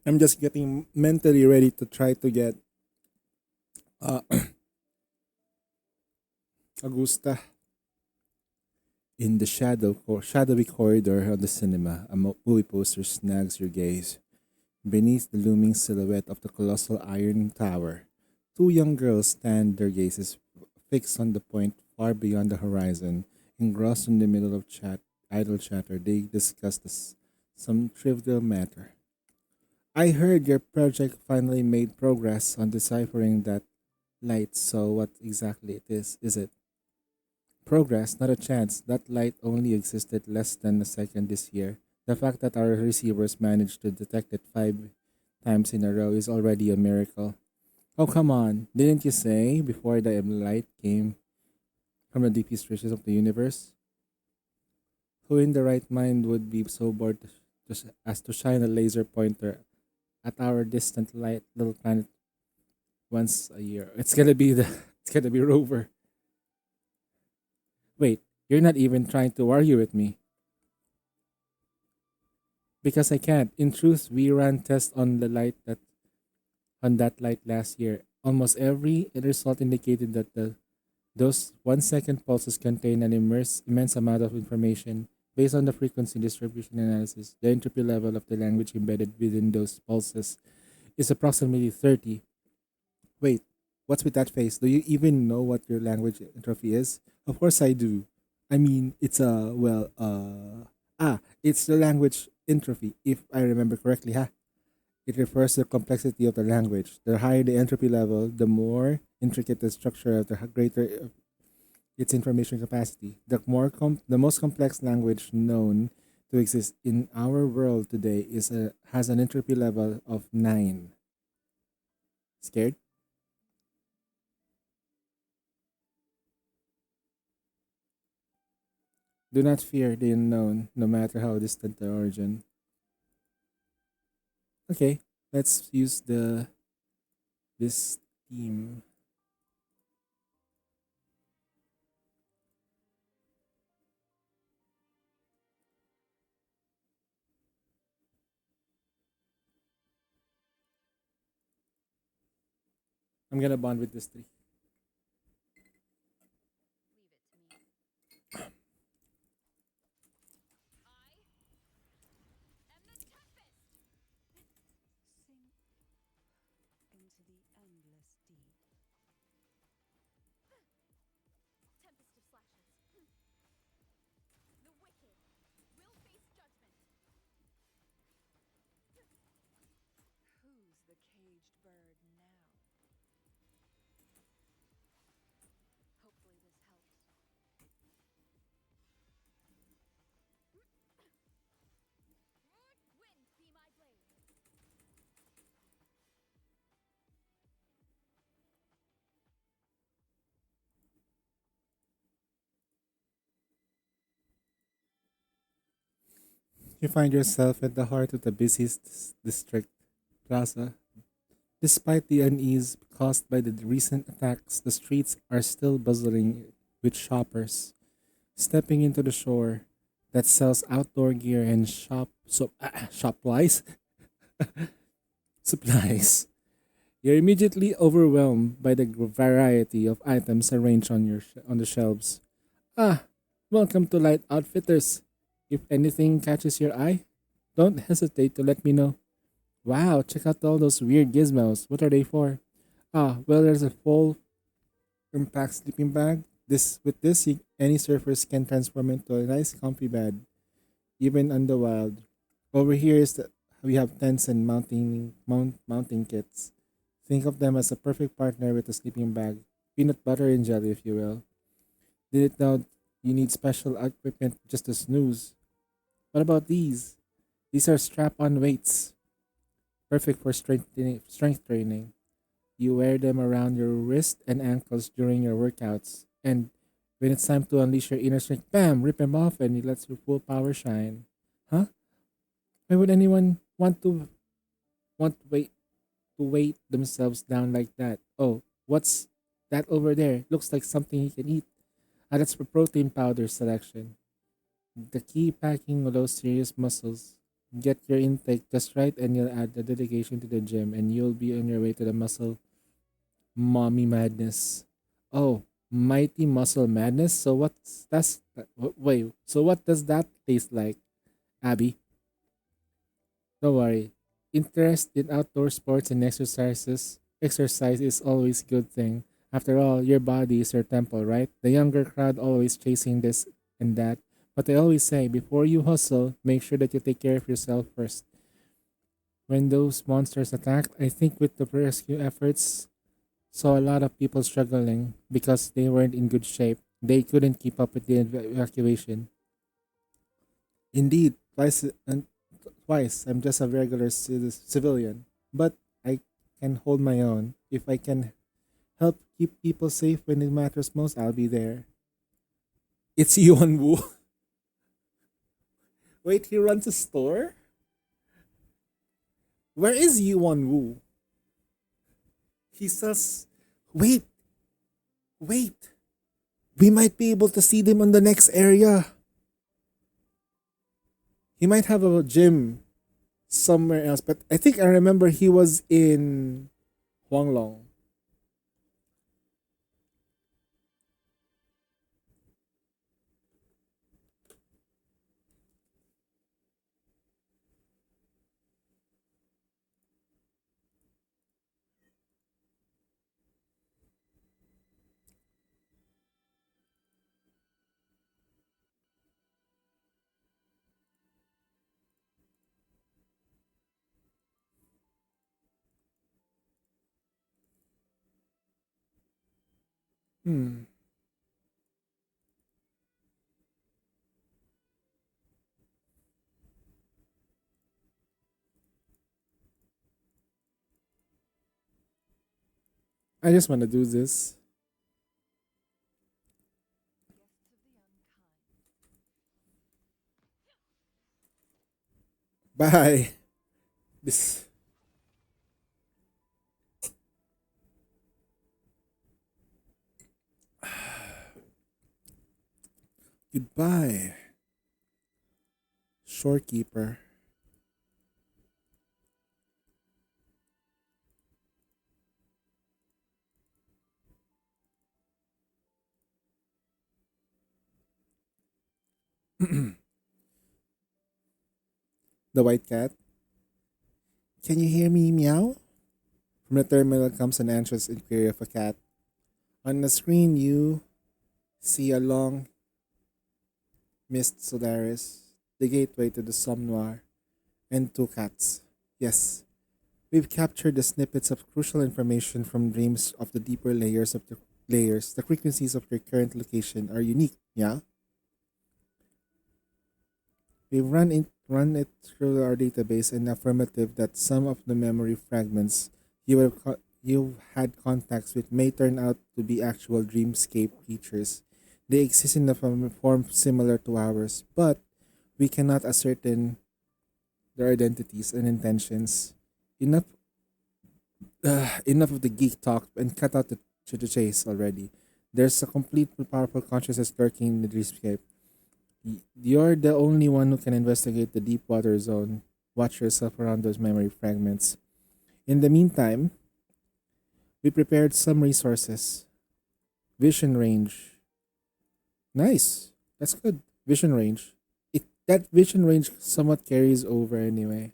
I'm just getting mentally ready to try to get uh, Augusta in the shadowy corridor of the cinema. A movie poster snags your gaze. Beneath the looming silhouette of the colossal iron tower, two young girls stand, their gazes fixed on the point far beyond the horizon. Engrossed in the middle of idle chatter, they discussed some trivial matter. I heard your project finally made progress on deciphering that light, so what exactly it is it? Progress, not a chance. That light only existed less than a second this year. The fact that our receivers managed to detect it 5 times in a row is already a miracle. Oh, come on. Didn't you say before the light came from the deepest reaches of the universe? Who in the right mind would be so bored as to shine a laser pointer at our distant light little planet once a year? It's gonna be Rover. Wait, you're not even trying to argue with me. Because I can't. In truth, we ran tests on that light last year. Almost every result indicated that those 1 second pulses contain an immense amount of information. Based on the frequency distribution analysis, the entropy level of the language embedded within those pulses is approximately 30. Wait, what's with that face? Do you even know what your language entropy is? Of course I do. I mean, it's the language entropy, if I remember correctly, huh? It refers to the complexity of the language. The higher the entropy level, the more intricate the structure, the greater its information capacity. The most complex language known to exist in our world today has an entropy level of 9. Scared? Do not fear the unknown, no matter how distant the origin. Okay, let's use the this theme. I'm gonna bond with this tree. Sink into the endless deep. Tempest of slashes. The wicked will face judgment. Who's the caged bird now? Hopefully this helps. Wind be my blade. You find yourself at the heart of the busiest district, Plaza. Despite the unease caused by the recent attacks, the streets are still bustling with shoppers, stepping into the store that sells outdoor gear and shopwise supplies. You're immediately overwhelmed by the variety of items arranged on the shelves. Ah, welcome to Light Outfitters. If anything catches your eye, don't hesitate to let me know. Wow, check out all those weird gizmos. What are they for? Ah, well, there's a full impact sleeping bag. Any surfers can transform into a nice comfy bed, even on the wild. Over here is that we have tents and mounting kits. Think of them as a perfect partner with a sleeping bag. Peanut butter and jelly, if you will. Did it know you need special equipment just to snooze? What about these? These are strap-on weights, perfect for strength training. You wear them around your wrist and ankles during your workouts, and when it's time to unleash your inner strength, bam, rip them off, and it lets your full power shine. Huh? Why would anyone want to weight themselves down like that? Oh, what's that over there? Looks like something you can eat. Ah, that's for protein powder selection. The key packing those serious muscles. Get your intake just right and you'll add the dedication to the gym and you'll be on your way to the muscle mommy madness. Oh, mighty muscle madness. Wait, so what does that taste like, Abby? Don't worry. Interest in outdoor sports and exercise is always a good thing. After all, your body is your temple, right? The younger crowd always chasing this and that. But I always say, before you hustle, make sure that you take care of yourself first. When those monsters attacked, I think with the rescue efforts, saw a lot of people struggling because they weren't in good shape. They couldn't keep up with the evacuation. Indeed, twice I'm just a regular civilian, but I can hold my own. If I can help keep people safe when it matters most, I'll be there. It's Yuan Wu. Wait, he runs a store? Where is Yuan Wu? He says, wait, wait. We might be able to see them on the next area. He might have a gym somewhere else, but I think I remember he was in Huanglong. Hmm. I just want to do this. Bye. This. Goodbye, shorekeeper. The white cat. Can you hear me meow? From the terminal comes an anxious inquiry of a cat. On the screen, you see a long mist Solaris, the gateway to the Somnoir, and two cats. Yes, we've captured the snippets of crucial information from dreams of the deeper layers of the layers. The frequencies of your current location are unique, yeah? We've run it through our database and affirmative that some of the memory fragments you've had contacts with may turn out to be actual dreamscape creatures. They exist in a form similar to ours, but we cannot ascertain their identities and intentions. Enough, enough of the geek talk and cut out the chase already. There's a complete powerful consciousness lurking in the dreamscape. You're the only one who can investigate the deep water zone. Watch yourself around those memory fragments. In the meantime, we prepared some resources. Vision range. Nice. That's good. Vision range. That vision range somewhat carries over anyway.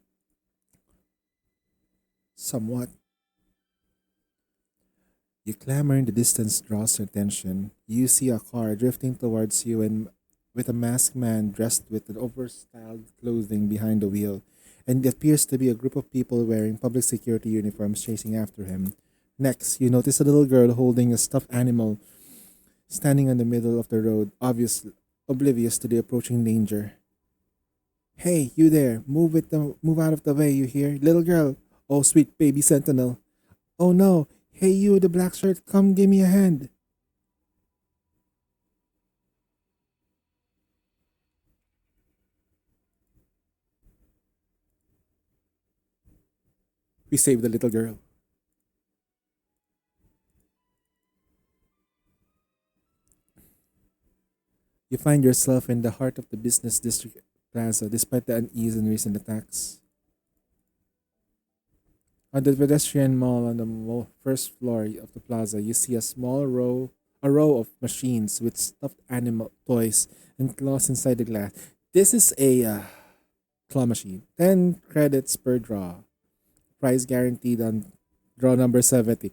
Somewhat. Your clamor in the distance draws your attention. You see a car drifting towards you and with a masked man dressed with an overstyled clothing behind the wheel, and it appears to be a group of people wearing public security uniforms chasing after him. Next, you notice a little girl holding a stuffed animal standing in the middle of the road, obviously oblivious to the approaching danger. Hey, you there! Move out of the way, you hear? Little girl! Oh, sweet baby sentinel! Oh no! Hey, you, the black shirt, come give me a hand! We saved the little girl. You find yourself in the heart of the business district plaza despite the unease in recent attacks. On the pedestrian mall on the first floor of the plaza, you see a row of machines with stuffed animal toys and claws inside the glass. This is a claw machine. 10 credits per draw. Price guaranteed on draw number 70.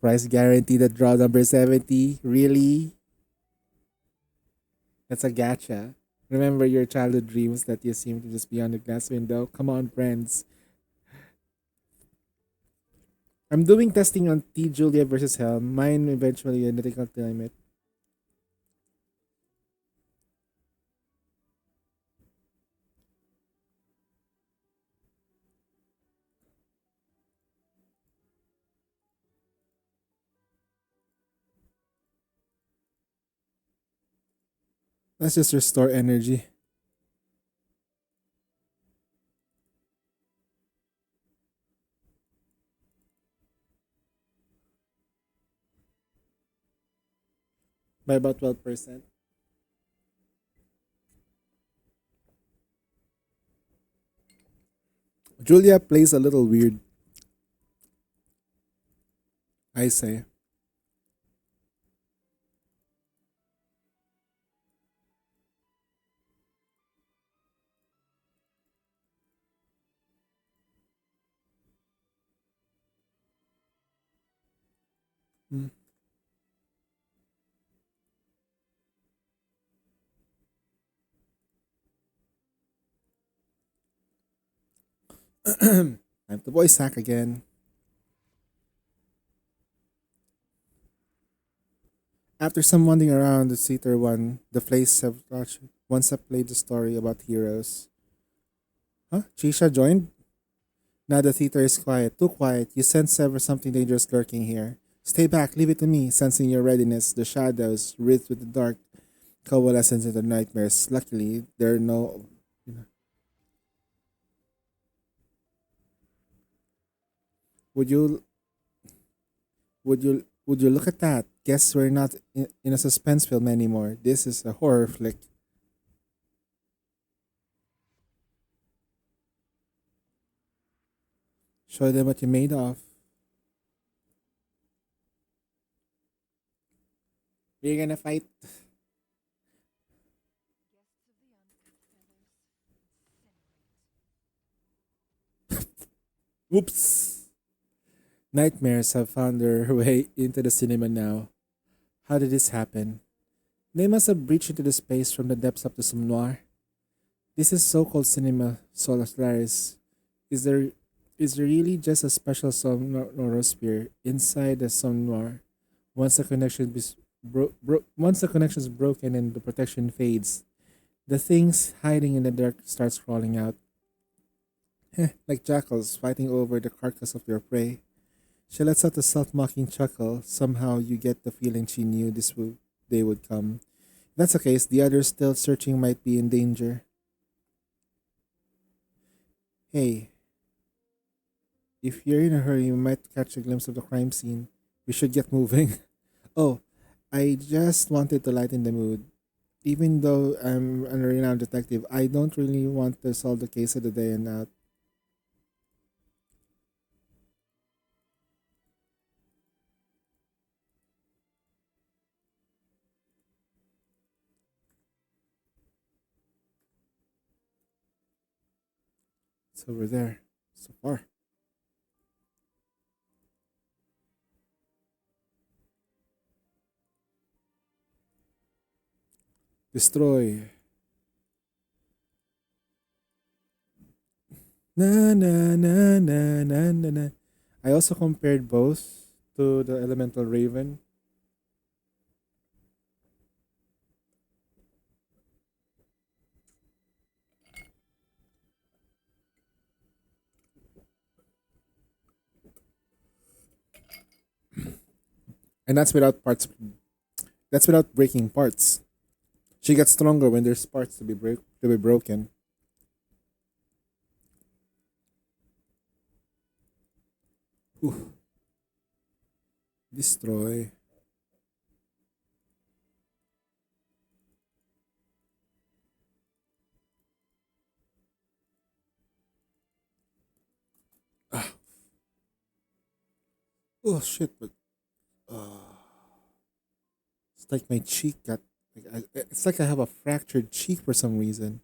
Price guaranteed at draw number 70. Really? That's a gacha. Remember your childhood dreams that you seem to just be on the glass window? Come on, friends. I'm doing testing on T. Julia versus Hell. Mine eventually and I think I'll time it. Let's just restore energy. By about 12%. Julia plays a little weird, I say. Mm. Time to voice hack again. After some wandering around the theater one, the place have watched once I played the story about heroes. Huh? Chisha joined? Now the theater is quiet, too quiet. You sense ever something dangerous lurking here. Stay back, leave it to me, sensing your readiness. The shadows, wreathed with the dark, coalescence into nightmares. Luckily, there are no. Would you would you look at that? Guess we're not in a suspense film anymore. This is a horror flick. Show them what you're made of. We're gonna fight. Whoops. Nightmares have found their way into the cinema now. How did this happen? They must have breached into the space from the depths of the Somnoir. This is so-called cinema Solaris. Is there is there really just a special sonorosphere inside the Somnoir? Once the connection is once the connection is broken and the protection fades, the things hiding in the dark starts crawling out. Like jackals fighting over the carcass of their prey. She lets out a self-mocking chuckle. Somehow you get the feeling she knew day would come. If that's the case, the others still searching might be in danger. Hey, if you're in a hurry, you might catch a glimpse of the crime scene. We should get moving. Oh, I just wanted to lighten the mood. Even though I'm a renowned detective, I don't really want to solve the case of the day and out. It's over there. So far. Destroy. Na na na na na na na. I also compared both to the Elemental Raven. And that's without breaking parts. She gets stronger when there's parts to be broken. Ooh, destroy. Ah, oh shit! But it's like my cheek got. It's like I have a fractured cheek for some reason.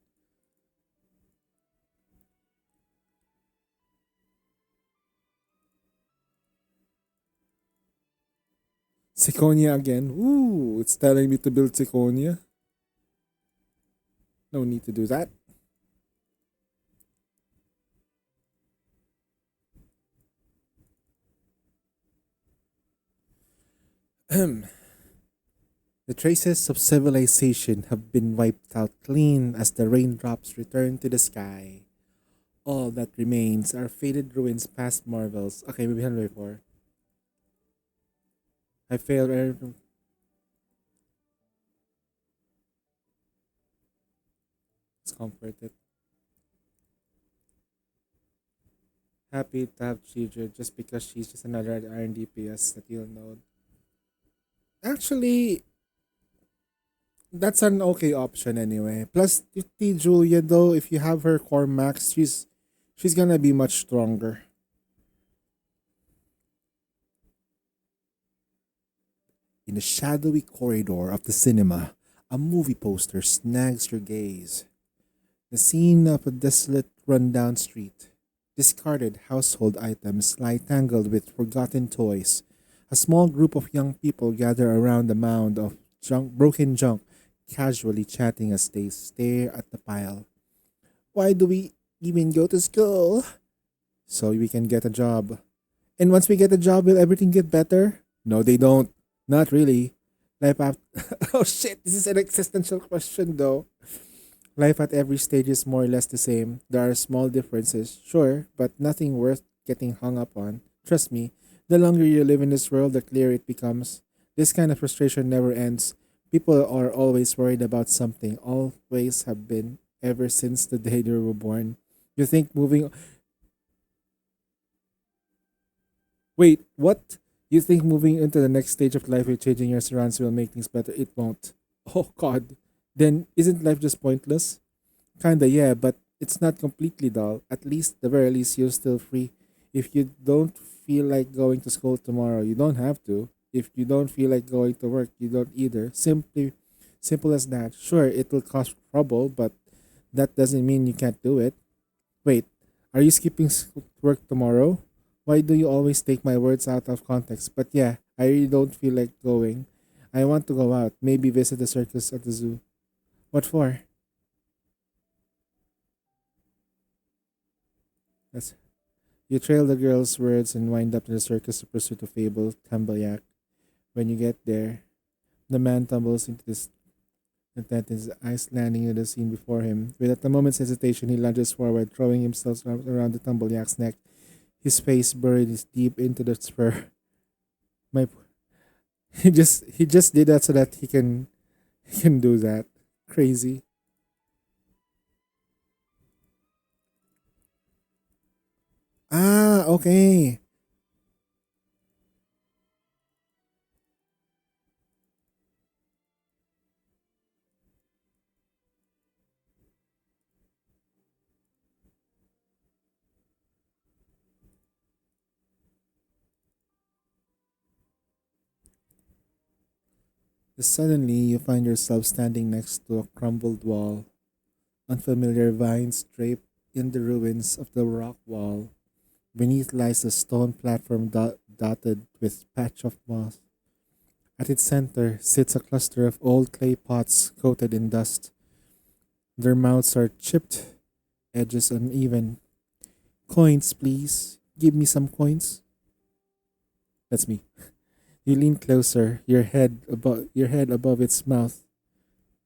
Zirconia again. Ooh, it's telling me to build Zirconia. No need to do that. The traces of civilization have been wiped out clean as the raindrops return to the sky. All that remains are faded ruins past marvels. Okay, maybe 104. I failed. It's comforted. Happy to have children just because she's just another R&D PS that you'll know. Actually, that's an okay option anyway. Plus, T Julia though, if you have her core max, she's gonna be much stronger. In the shadowy corridor of the cinema, a movie poster snags your gaze. The scene of a desolate, rundown street. Discarded household items lie tangled with forgotten toys. A small group of young people gather around a mound of broken junk, casually chatting as they stare at the pile. Why do we even go to school? So we can get a job. And once we get a job, will everything get better? No, they don't. Not really. Life after. Oh shit, this is an existential question though. Life at every stage is more or less the same. There are small differences, sure, but nothing worth getting hung up on. Trust me, the longer you live in this world, the clearer it becomes. This kind of frustration never ends. People are always worried about something, always have been, ever since the day they were born. You think moving. Wait, what? You think moving into the next stage of life with changing your surroundings will make things better? It won't. Oh, God. Then isn't life just pointless? Kinda, yeah, but it's not completely dull. At least, the very least, you're still free. If you don't feel like going to school tomorrow, you don't have to. If you don't feel like going to work, you don't either. Simple as that. Sure, it will cause trouble, but that doesn't mean you can't do it. Wait, are you skipping work tomorrow? Why do you always take my words out of context? But yeah, I really don't feel like going. I want to go out, maybe visit the circus at the zoo. What for? That's You trail the girl's words and wind up to the circus to pursue the fabled Tambleyak. When you get there, the man tumbles into this the tent, his eyes landing on the scene before him. Without a moment's hesitation, he lunges forward, throwing himself around the Tambleyak's neck, his face buried deep into the spur. My, he just did that so that he can do that. Crazy. Ah, okay. Suddenly, you find yourself standing next to a crumbled wall. Unfamiliar vines drape in the ruins of the rock wall. Beneath lies a stone platform dotted with patch of moss. At its center sits a cluster of old clay pots coated in dust. Their mouths are chipped, edges uneven. Coins, please. Give me some coins. That's me. You lean closer, your head above its mouth.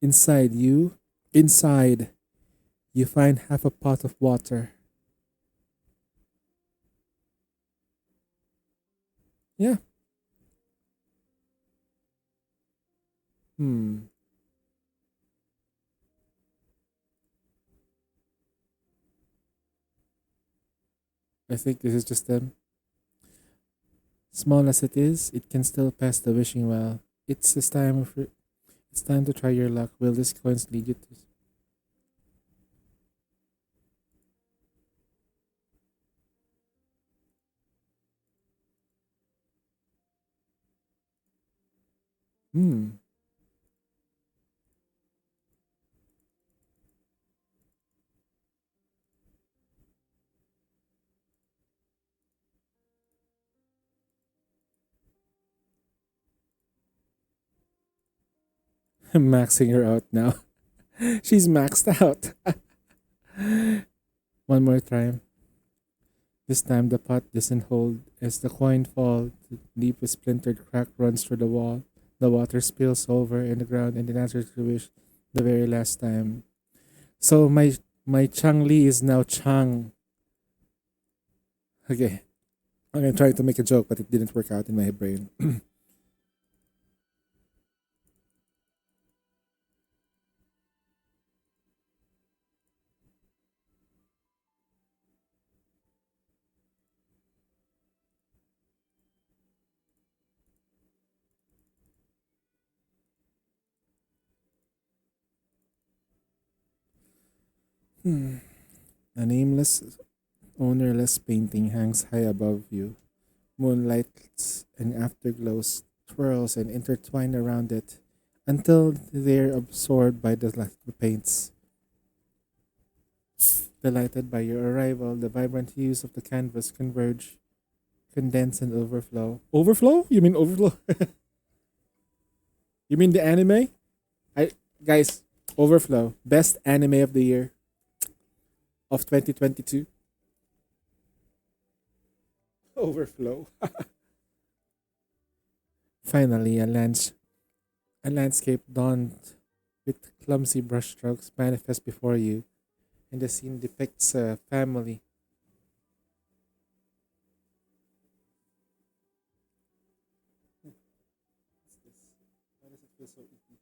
Inside you, inside, you find half a pot of water. Yeah. Hmm. I think this is just them. Small as it is, it can still pass the wishing well. It's time to try your luck. Will these coins lead you to? Hmm. I'm maxing her out now. She's maxed out. One more time. This time the pot doesn't hold. As the coin falls, the deep splintered crack runs through the wall. The water spills over in the ground and it answers the wish the very last time. So my Chang Li is now Chang. Okay. I'm gonna try to make a joke, but it didn't work out in my brain. Hmm. A nameless, ownerless painting hangs high above you. Moonlights and afterglows twirls and intertwine around it until they're absorbed by the paints. Delighted by your arrival, the vibrant hues of the canvas converge, condense, and overflow. Overflow? You mean overflow? You mean the anime? I guys, Overflow, best anime of the year of 2022. Overflow. Finally, a landscape dawned with clumsy brushstrokes manifest before you, and the scene depicts a family. Why does it feel so icky?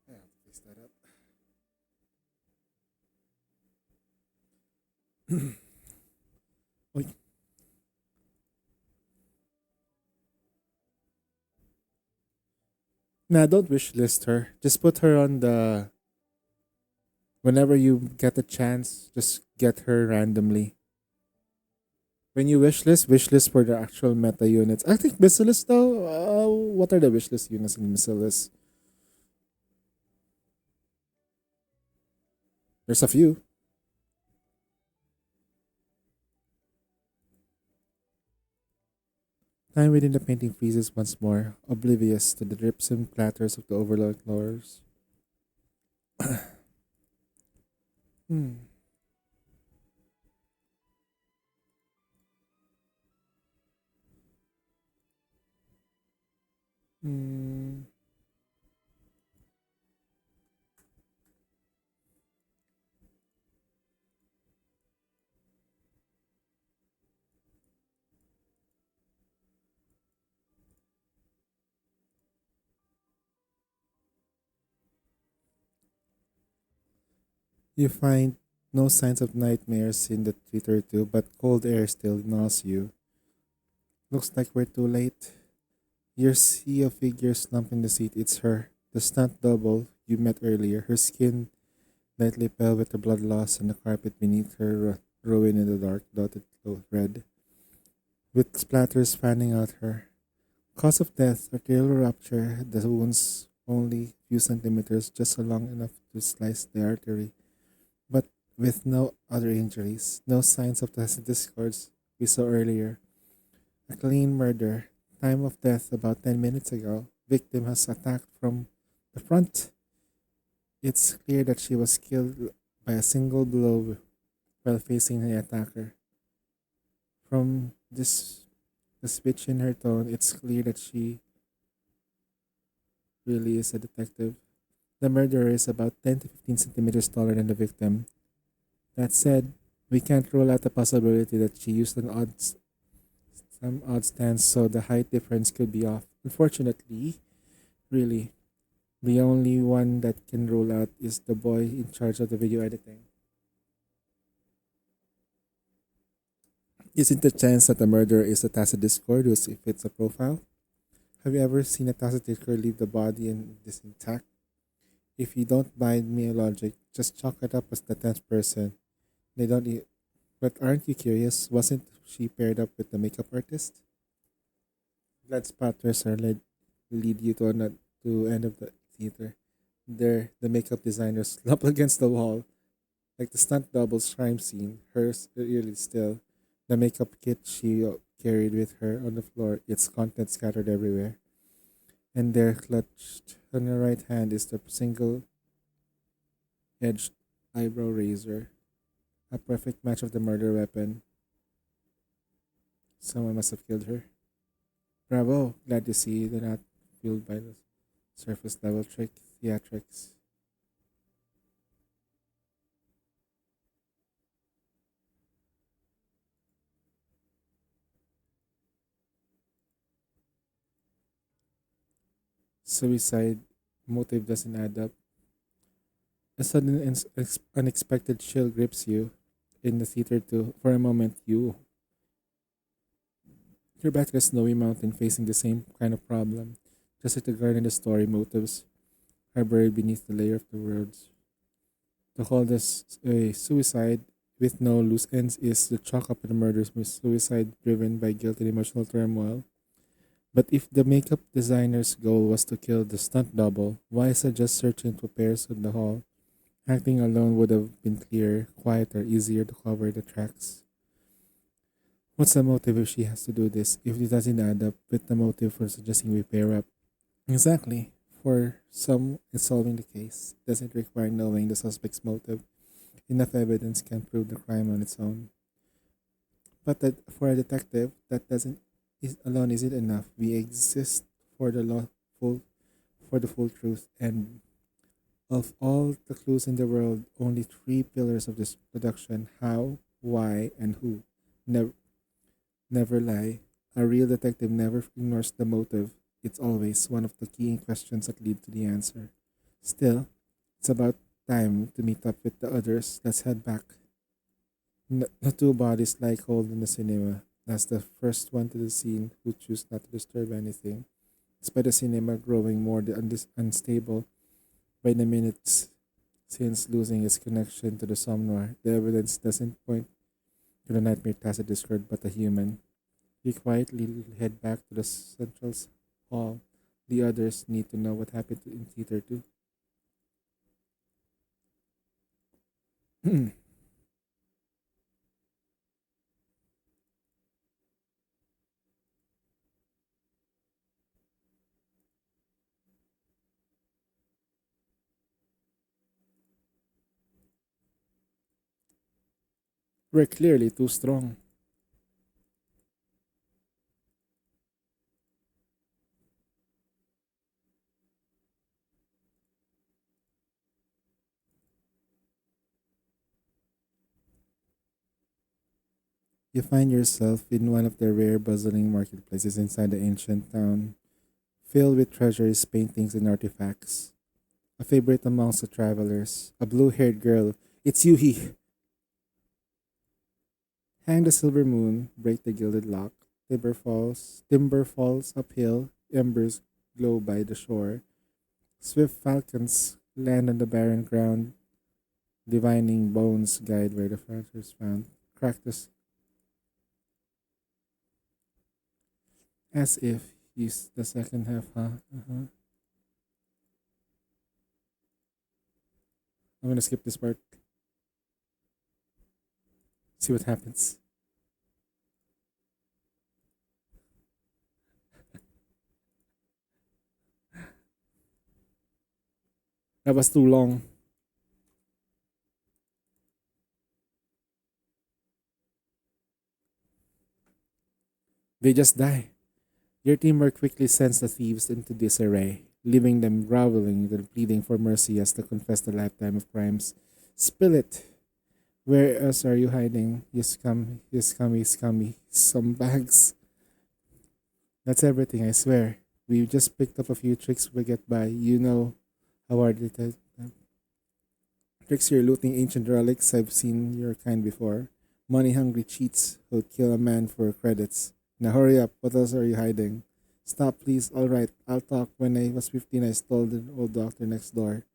I have to fix that up. Oy. Nah, don't wish list her. Just put her on the. Whenever you get a chance, just get her randomly. When you wish list for the actual meta units. I think Missile though. What are the wish list units in Missile? There's a few. Time within the painting freezes once more, oblivious to the drips and clatters of the overload floors. Hmm. Hmm. You find no signs of nightmares in the Twitter too, but cold air still gnaws you. Looks like we're too late. You see a figure slumped in the seat. It's her, the stunt double you met earlier. Her skin lightly pale with the blood loss and the carpet beneath her ruin in the dark, dotted red, with splatters fanning out her. Cause of death, arterial rupture, the wounds only few centimeters, just long enough to slice the artery, but with no other injuries, no signs of the discords we saw earlier. A clean murder. Time of death about 10 minutes ago. Victim has attacked from the front. It's clear that she was killed by a single blow while facing the attacker. From the switch in her tone, it's clear that she really is a detective. The murderer is about 10 to 15 centimeters taller than the victim. That said, we can't rule out the possibility that she used some odd stance, so the height difference could be off. Unfortunately, really, the only one that can rule out is the boy in charge of the video editing. Isn't the chance that the murderer is a tacit discord who fits a profile? Have you ever seen a tacit discord leave the body and this intact? If you don't buy me logic, just chalk it up as the 10th person. They don't eat. But aren't you curious? Wasn't she paired up with the makeup artist? Blood spatters lead you to end of the theater. There, the makeup designer slumped against the wall, like the stunt double's crime scene, hers eerily still. The makeup kit she carried with her on the floor, its contents scattered everywhere. And there, clutched on her right hand, is the single edged eyebrow razor, a perfect match of the murder weapon. Someone must have killed her. Bravo! Glad to see they're not fueled by the surface level trick theatrics. Suicide motive doesn't add up. A sudden unexpected chill grips you in the theater too. For a moment, you're back to a snowy mountain facing the same kind of problem. Just like the garden, the story motives are buried beneath the layer of the words. To call this a suicide with no loose ends is the chalk up in the murders with suicide driven by guilt and emotional turmoil. But if the makeup designer's goal was to kill the stunt double, why suggest searching for pairs in the hall? Acting alone would have been clearer, quieter, easier to cover the tracks. What's the motive if she has to do this? If it doesn't add up with the motive for suggesting we pair up? Exactly. For some, it's solving the case. Doesn't require knowing the suspect's motive. Enough evidence can prove the crime on its own. But that for a detective, that doesn't is alone isn't enough. We exist for the full for the full truth, and of all the clues in the world, only three pillars of this production: how, why, and who. Never, never lie. A real detective never ignores the motive. It's always one of the key questions that lead to the answer. Still, it's about time to meet up with the others. Let's head back. The two bodies lie cold in the cinema. As the first one to the scene who choose not to disturb anything, despite the cinema growing more unstable by the minutes since losing its connection to the somnor. The evidence doesn't point to the nightmare Tacit described but a human. We quietly head back to the central hall. The others need to know what happened in theater too. We're clearly too strong. You find yourself in one of the rare bustling marketplaces inside the ancient town, filled with treasures, paintings, and artifacts. A favorite amongst the travelers, a blue haired girl. It's Yuhi. Hang the silver moon, break the gilded lock. Timber falls uphill, embers glow by the shore. Swift falcons land on the barren ground, divining bones guide where the fractures found. Cactus as if he's the second half, huh? Uh-huh. I'm gonna skip this part. See what happens. That was too long. They just die. Your teamwork quickly sends the thieves into disarray, leaving them groveling and pleading for mercy as they confess a lifetime of crimes. Spill it. Where else are you hiding? You scummy. Some bags. That's everything, I swear. We just picked up a few tricks we get by. You know how hard it is. Tricks you're looting ancient relics. I've seen your kind before. Money hungry cheats who'll kill a man for credits. Now hurry up. What else are you hiding? Stop, please. All right, I'll talk. When I was 15, I stole the old doctor next door.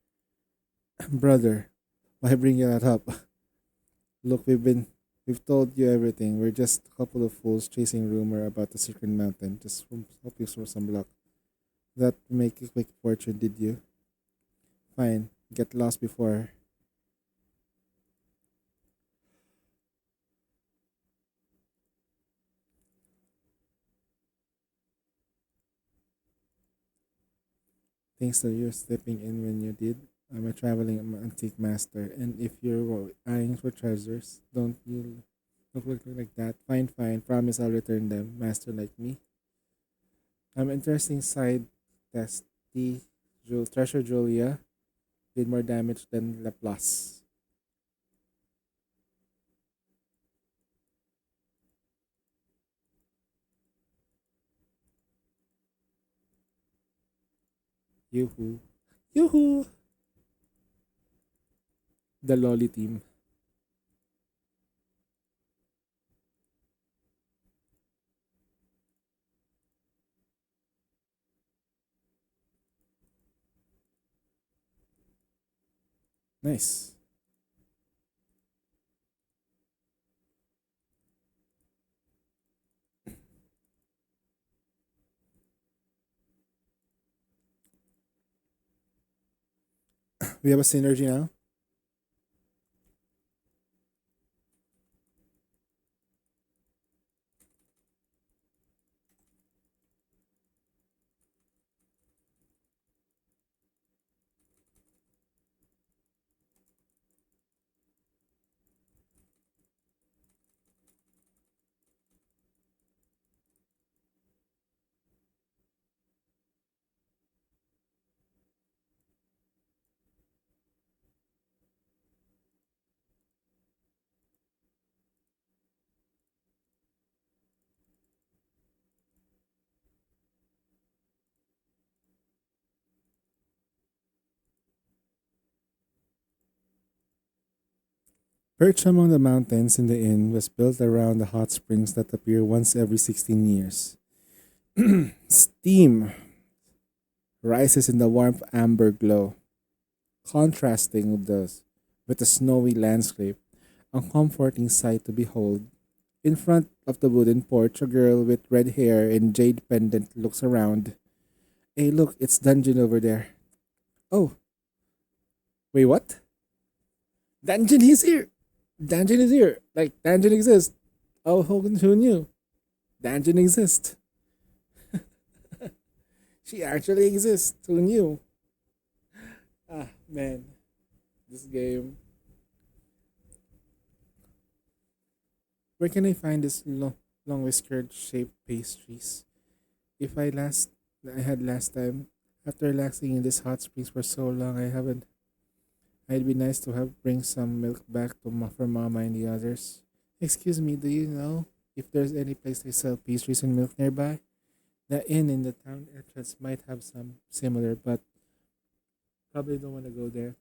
Brother, why bring that up? Look, we've told you everything. We're just a couple of fools chasing rumor about the secret mountain. Just hope you for some luck. That make a quick fortune, did you? Fine. Get lost before. Thanks that you're stepping in when you did. I'm a traveling antique master, and if you're eyeing for treasures, don't look like that. Fine, fine. Promise I'll return them, master like me. Interesting side test. The treasure Julia did more damage than Laplace. Yoo-hoo. Yoo-hoo! The lolly team. Nice. We have a synergy now. Perched among the mountains in the inn was built around the hot springs that appear once every 16 years. Steam rises in the warm amber glow, contrasting with the snowy landscape, a comforting sight to behold. In front of the wooden porch, a girl with red hair and jade pendant looks around. Hey, look, it's Dungeon over there. Oh, wait, what? Dungeon is here! Dungeon is here! Like, Dungeon exists! Oh, who knew? Dungeon exists. She actually exists. Who knew? Ah, man. This game. Where can I find this long whiskered shaped pastries? If I had last time, after relaxing in these hot springs for so long, I haven't. It'd be nice to have bring some milk back for Mama and the others. Excuse me, do you know if there's any place they sell pastries and milk nearby? The inn in the town entrance might have some similar, but probably don't want to go there.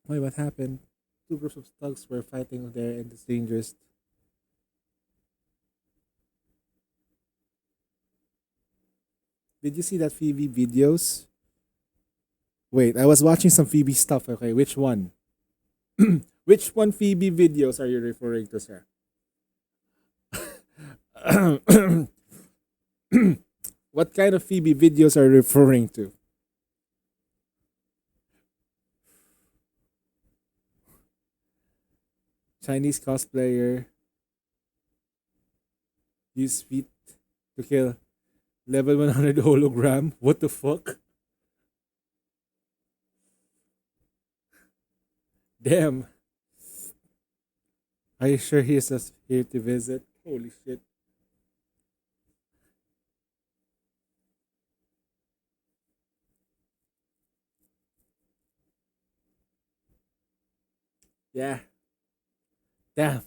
Wait, what happened? Two groups of thugs were fighting there and it's dangerous. Did you see that Phoebe videos? Wait, I was watching some Phoebe stuff. Okay, which one? Which one Phoebe videos are you referring to, sir? What kind of Phoebe videos are you referring to? Chinese cosplayer use feet to kill level 100 hologram. What the fuck? Damn. Are you sure he's just here to visit? Holy shit. Yeah. Damn.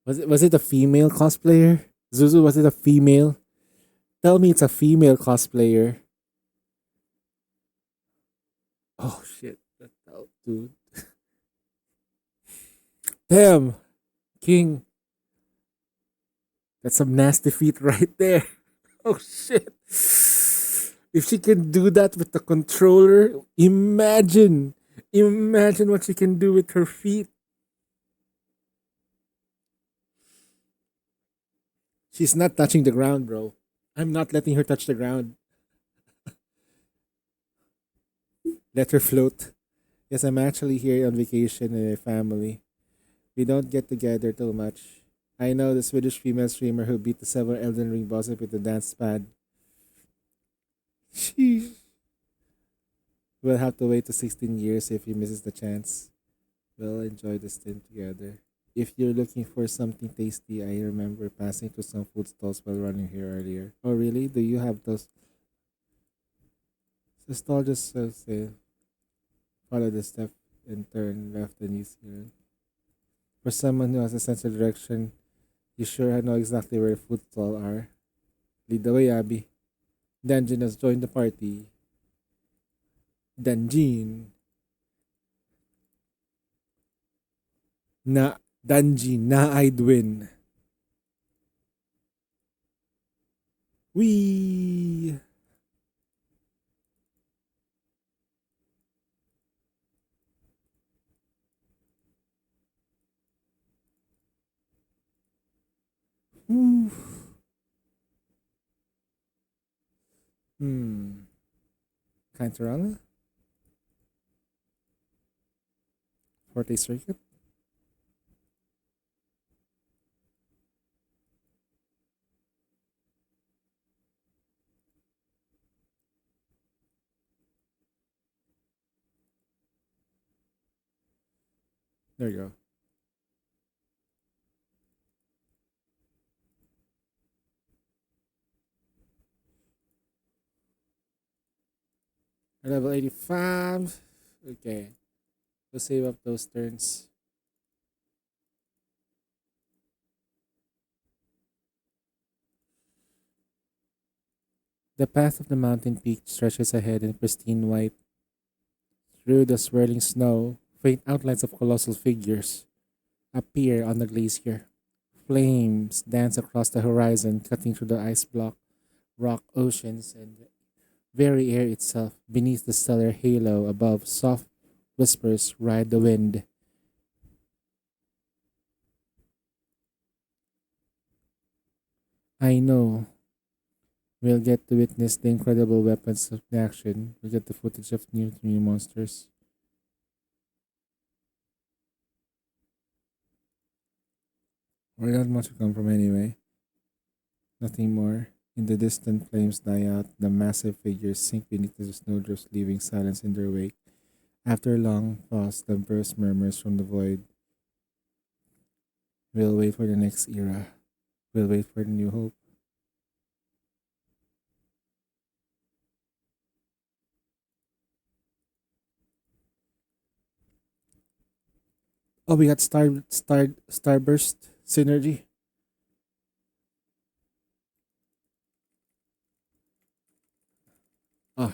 Was it a female cosplayer? Zuzu, was it a female? Tell me it's a female cosplayer. Oh shit. That's out, dude. Damn. King. That's some nasty feet right there. Oh shit. If she can do that with the controller, imagine. Imagine what she can do with her feet. She's not touching the ground, bro. I'm not letting her touch the ground. Let her float. Yes, I'm actually here on vacation with my family. We don't get together too much. I know the Swedish female streamer who beat the several Elden Ring bosses with the dance pad. Sheesh. We'll have to wait to 16 years if he misses the chance. We'll enjoy the stint together. If you're looking for something tasty, I remember passing through some food stalls while running here earlier. Oh, really? Do you have those? The stall just says, follow the step and turn left and easier. For someone who has a sense of direction, you sure know exactly where food stalls are. Lead the way, Abby. Danjin has joined the party. Danjin. Na Danjin, na I'd win. Wee. Oof. Hmm. Cantarella? Forte Circuit? There you go. Level 85. Okay. We'll save up those turns. The path of the mountain peak stretches ahead in pristine white. Through the swirling snow, faint outlines of colossal figures appear on the glacier. Flames dance across the horizon, cutting through the ice block, rock oceans, and the very air itself. Beneath the stellar halo above, soft whispers ride the wind. I know we'll get to witness the incredible weapons of the action. We'll get the footage of new monsters. Where not much to come from anyway. Nothing more. In the distant flames die out, the massive figures sink beneath the snowdrifts, leaving silence in their wake. After a long pause, the burst murmurs from the void. We'll wait for the next era. We'll wait for the new hope. Oh, we got Starburst synergy. Ah.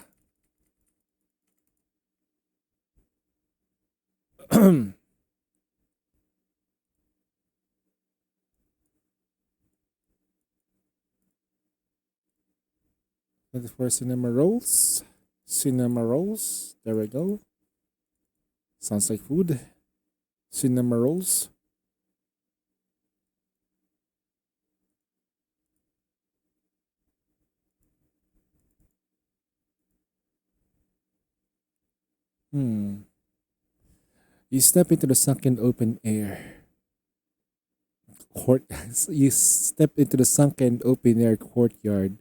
For cinema rolls. Cinema rolls. There we go. Sounds like food. Cinema rolls. Hmm. You step into the sunken open air. Court. You step into the sunken open air courtyard.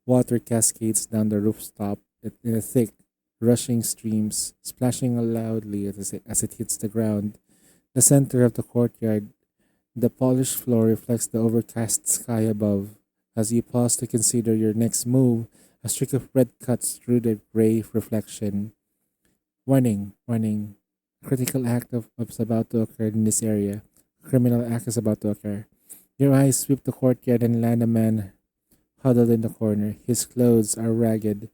Water cascades down the rooftop in a thick, rushing streams, splashing loudly as it hits the ground. The center of the courtyard, the polished floor reflects the overcast sky above. As you pause to consider your next move, a streak of red cuts through the gray reflection. Warning, warning. A critical act is about to occur in this area. A criminal act is about to occur. Your eyes sweep the courtyard and land a man huddled in the corner. His clothes are ragged.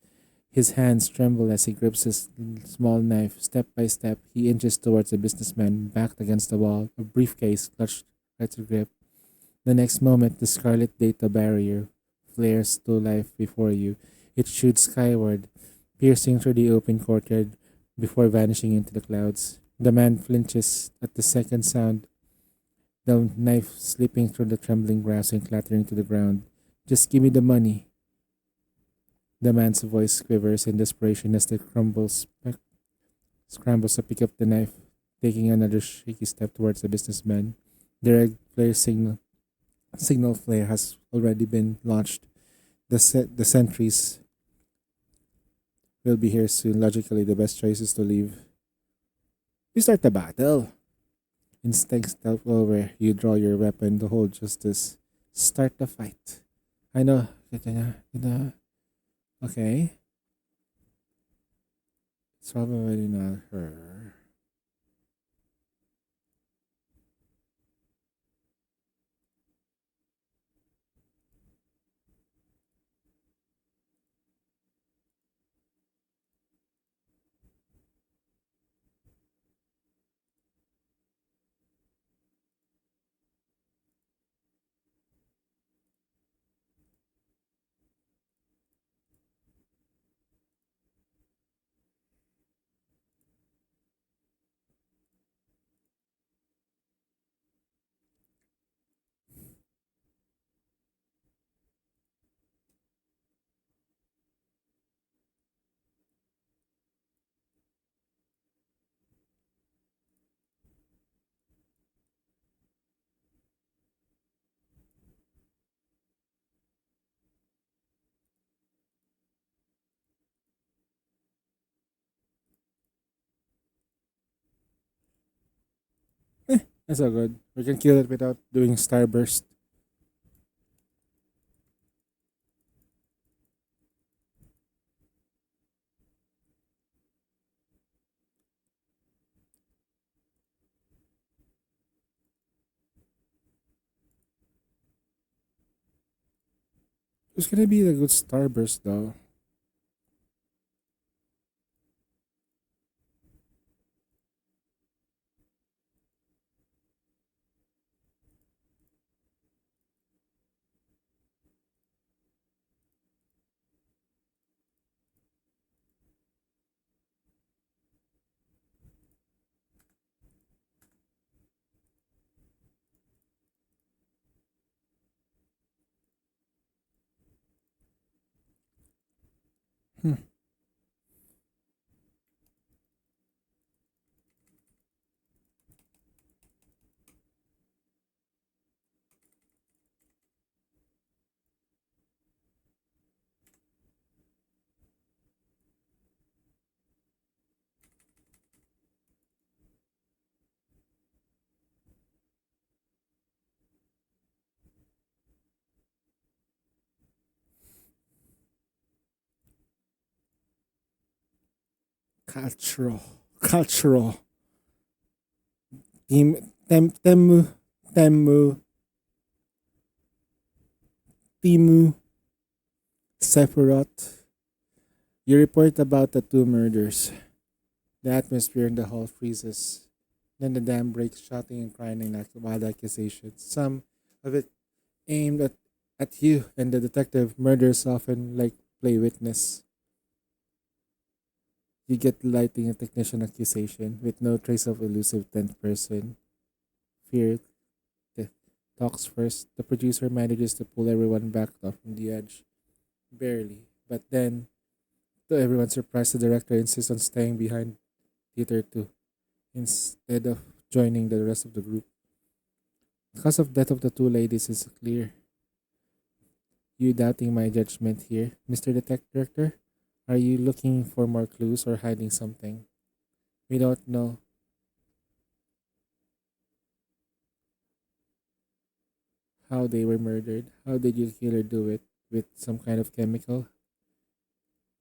His hands tremble as he grips his small knife. Step by step, he inches towards the businessman, backed against the wall, a briefcase clutched right to grip. The next moment, the scarlet data barrier flares to life before you. It shoots skyward, piercing through the open courtyard before vanishing into the clouds. The man flinches at the second sound, the knife slipping through the trembling grass and clattering to the ground. Just give me the money. The man's voice quivers in desperation as the crumbles scrambles to pick up the knife, taking another shaky step towards the businessman. The red flare signal flare has already been launched. The sentries will be here soon. Logically, the best choice is to leave. You start the battle. Instincts tell where you draw your weapon to hold justice. Start the fight. I know. Okay. It's probably not her. That's all good. We can kill it without doing starburst. It's gonna be a good starburst though. Hmm. Cultural. Cultural. Temu. Temu. Timu. Sephiroth. You report about the two murders. The atmosphere in the hall freezes. Then the dam breaks, shouting and crying like wild accusations. Some of it aimed at you and the detective. Murders often like play witness. You get lighting a technician accusation with no trace of elusive 10th person. Fear t- talks first. The producer manages to pull everyone back off from the edge. Barely. But then, to everyone's surprise, the director insists on staying behind theater 2 instead of joining the rest of the group. The cause of death of the two ladies is clear. You doubting my judgment here, Mr. Detective Director? Are you looking for more clues or hiding something? We don't know how they were murdered. How did your killer do it? With some kind of chemical?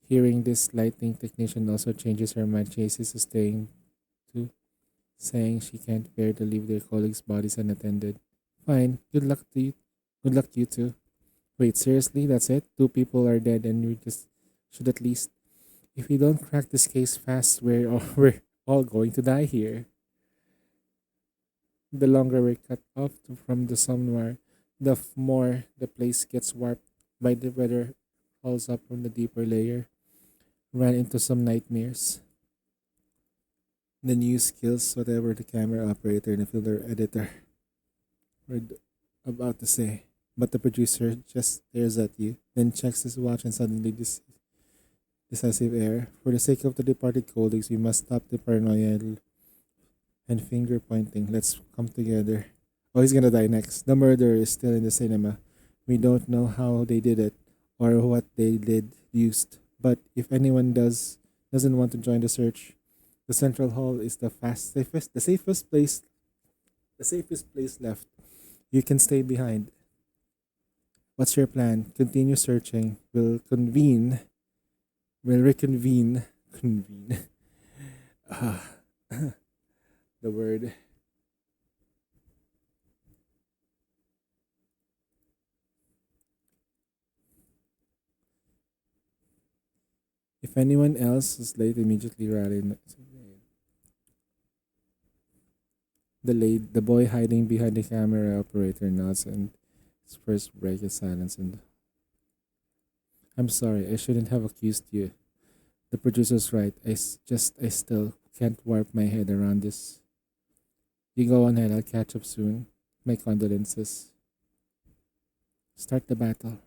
Hearing this, lighting technician also changes her mind, chases to staying too, saying she can't bear to leave their colleagues' bodies unattended. Fine, good luck to you. Good luck you two. Wait, seriously? That's it? Two people are dead and we just should at least. If we don't crack this case fast, we're all going to die here. The longer we're cut off from the somewhere, more the place gets warped by the weather falls up from the deeper layer. Ran into some nightmares. The news kills whatever the camera operator and the filter editor were about to say. But the producer just stares at you, then checks his watch and suddenly decisive air. For the sake of the departed colleagues, we must stop the paranoia and finger pointing. Let's come together. Oh, he's gonna die next. The murderer is still in the cinema. We don't know how they did it or what they did used. But if anyone doesn't want to join the search, the central hall is the safest place left. You can stay behind. What's your plan? Continue searching. We'll reconvene. Convene. Ah, the word. If anyone else is late, immediately rally. The boy hiding behind the camera operator nods and his first break is silence. And I'm sorry, I shouldn't have accused you. The producer's right. I still can't warp my head around this. You go on ahead. I'll catch up soon. My condolences. Start the battle.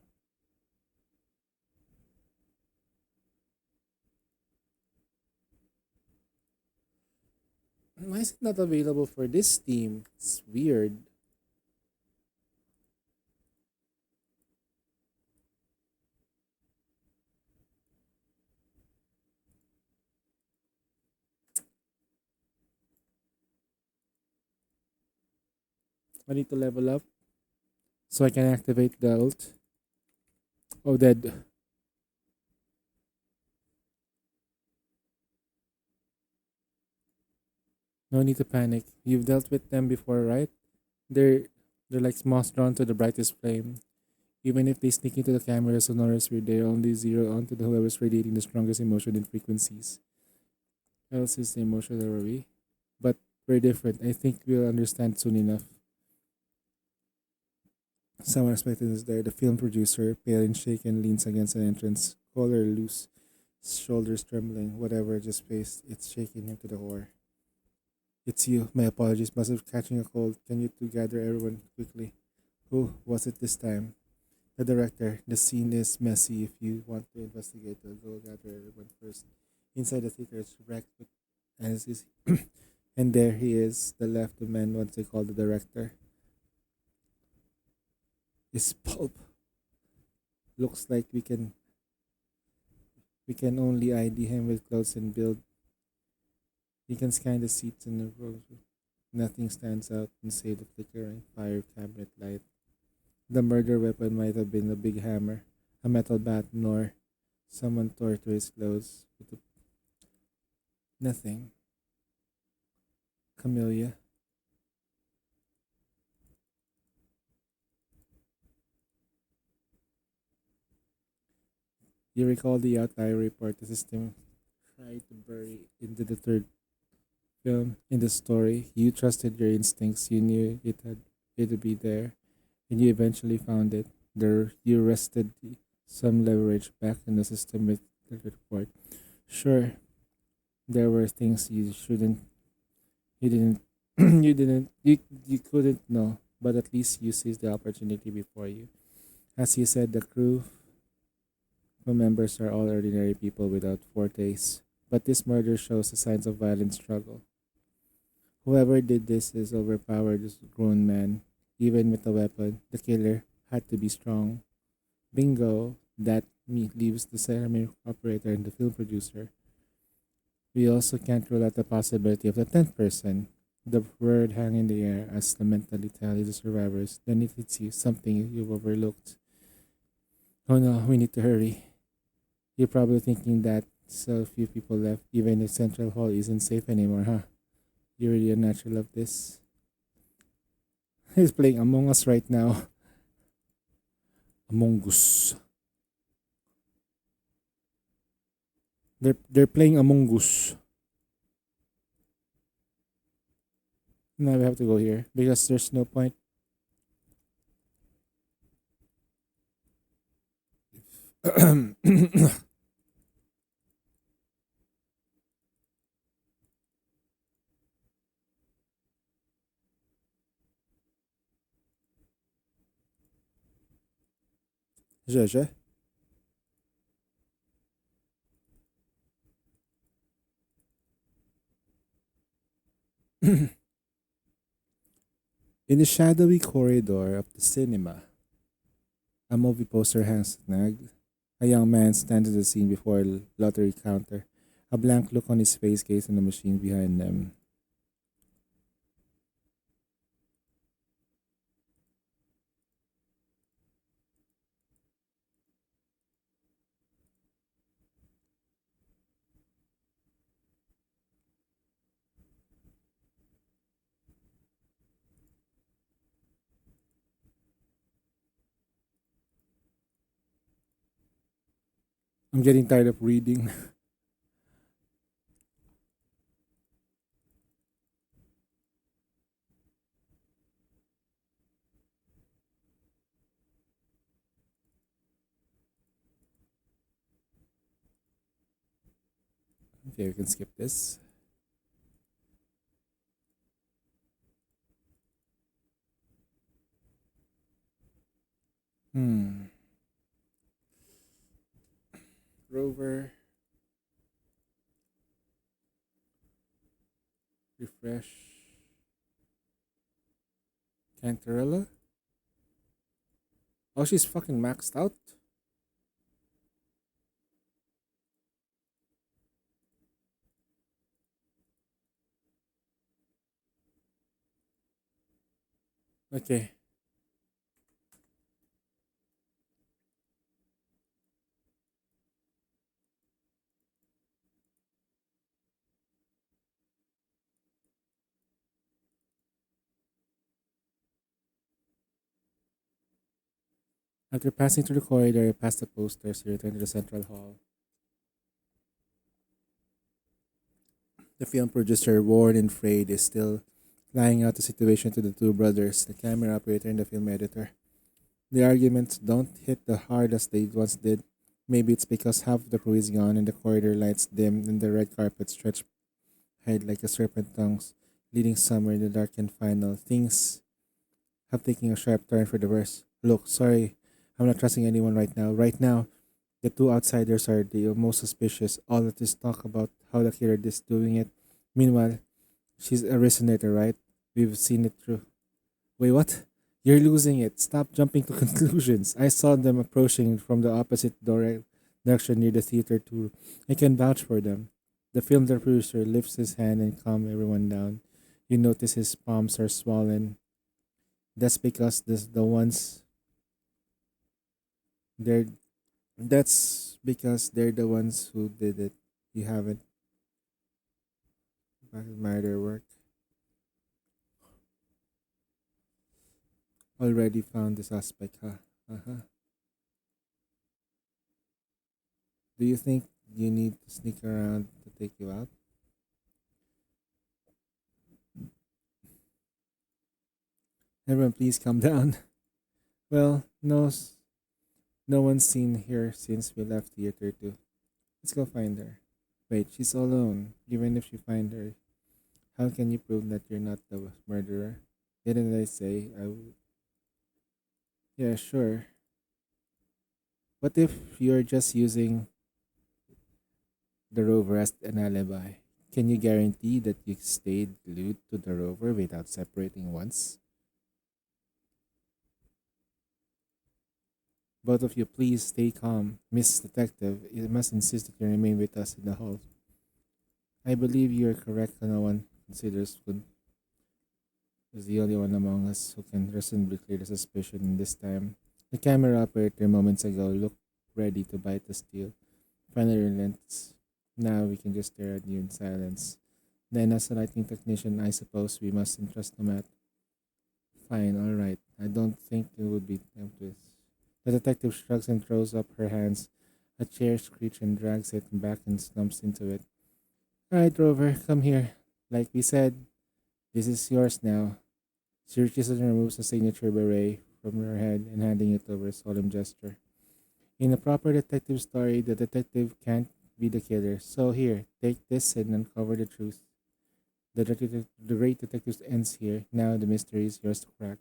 Why is it not available for this team? It's weird. I need to level up so I can activate the ult. Oh, dead. No need to panic. You've dealt with them before, right? They're they're like moths drawn to the brightest flame. Even if they sneak into the cameras or notice we're there, only zero onto the whoever's radiating the strongest emotion and frequencies. Else is the emotional are we? But we're different. I think we'll understand soon enough. Someone expected us there. The film producer, pale and shaken, leans against an entrance, collar loose, shoulders trembling. Whatever just faced, it's shaking him to the core. It's you. My apologies. Must have catching a cold. Can you two gather everyone quickly? Who was it this time? The director. The scene is messy. If you want to investigate, I'll go gather everyone first. Inside the theater, it's wrecked with anesthesia. And there he is, the left, the man once they call the director. His pulp looks like we can only ID him with clothes and build. You can scan the seats in the rows. Nothing stands out and save the flickering fire cabinet light. The murder weapon might have been a big hammer, a metal bat, nor someone tore to his clothes with nothing. Camellia. You recall the outlier report the system tried to bury into the third film in the story. You trusted your instincts. You knew it'd be there, and you eventually found it. There, you wrested some leverage back in the system with the report. Sure, there were things you didn't, you couldn't know, but at least you seized the opportunity before you. As you said, the crew members are all ordinary people without fortes, but this murder shows the signs of violent struggle. Whoever did this is overpowered as a grown man. Even with a weapon, the killer had to be strong. Bingo, that me leaves the ceremony operator and the film producer. We also can't rule out the possibility of the 10th person. The word hang in the air as the mentally tally the survivors. Then it hits you, something you've overlooked. Oh no, we need to hurry. You're probably thinking that so few people left, even if Central Hall isn't safe anymore, huh? You're really a natural of this. He's playing Among Us right now. Among Us. They're playing Among Us. Now we have to go here because there's no point. Że. In the shadowy corridor of the cinema, a movie poster hangs snagged. A young man stands at the scene before a lottery counter. A blank look on his face gazes on the machine behind them. I'm getting tired of reading. Okay, we can skip this. Hmm. Rover. Refresh. Cantarella? Oh, she's fucking maxed out? Okay. After passing through the corridor, past the posters, you return to the central hall. The film producer, worn and frayed, is still laying out the situation to the two brothers, the camera operator and the film editor. The arguments don't hit the hard as they once did. Maybe it's because half the crew is gone and the corridor lights dim and the red carpet stretched hide like a serpent tongues, leading somewhere in the dark and final. Things have taken a sharp turn for the worse. Look, sorry, I'm not trusting anyone right now. Right now, the two outsiders are the most suspicious. All of this talk about how the killer is doing it. Meanwhile, she's a resonator, right? We've seen it through. Wait, what? You're losing it. Stop jumping to conclusions. I saw them approaching from the opposite direction near the theater too. I can vouch for them. The film producer lifts his hand and calms everyone down. You notice his palms are swollen. That's because the ones they're that's because they're the ones who did it. You haven't admired their work. Already found the suspect, huh? Uh-huh. Do you think you need to sneak around to take you out? Everyone, please calm down. Well, no one's seen her since we left theater too. Let's go find her. Wait, she's alone. Even if you find her, how can you prove that you're not the murderer? Didn't I say I would? Yeah, sure. What if you're just using the rover as an alibi? Can you guarantee that you stayed glued to the rover without separating once? Both of you, please stay calm. Miss Detective, you must insist that you remain with us in the hall. I believe you are correct. No one considers Kun is the only one among us who can reasonably clear the suspicion in this time. The camera operator moments ago looked ready to bite the steel. Finally relents. Now we can just stare at you in silence. Then, as a lighting technician, I suppose we must entrust the mat. Fine, alright. I don't think it would be tempted. The detective shrugs and throws up her hands. A chair screeches and drags it back and slumps into it. Alright, Rover, come here. Like we said, this is yours now. She reaches and removes a signature beret from her head and handing it over a solemn gesture. In a proper detective story, the detective can't be the killer. So here, take this and uncover the truth. The great detective ends here. Now the mystery is yours to crack.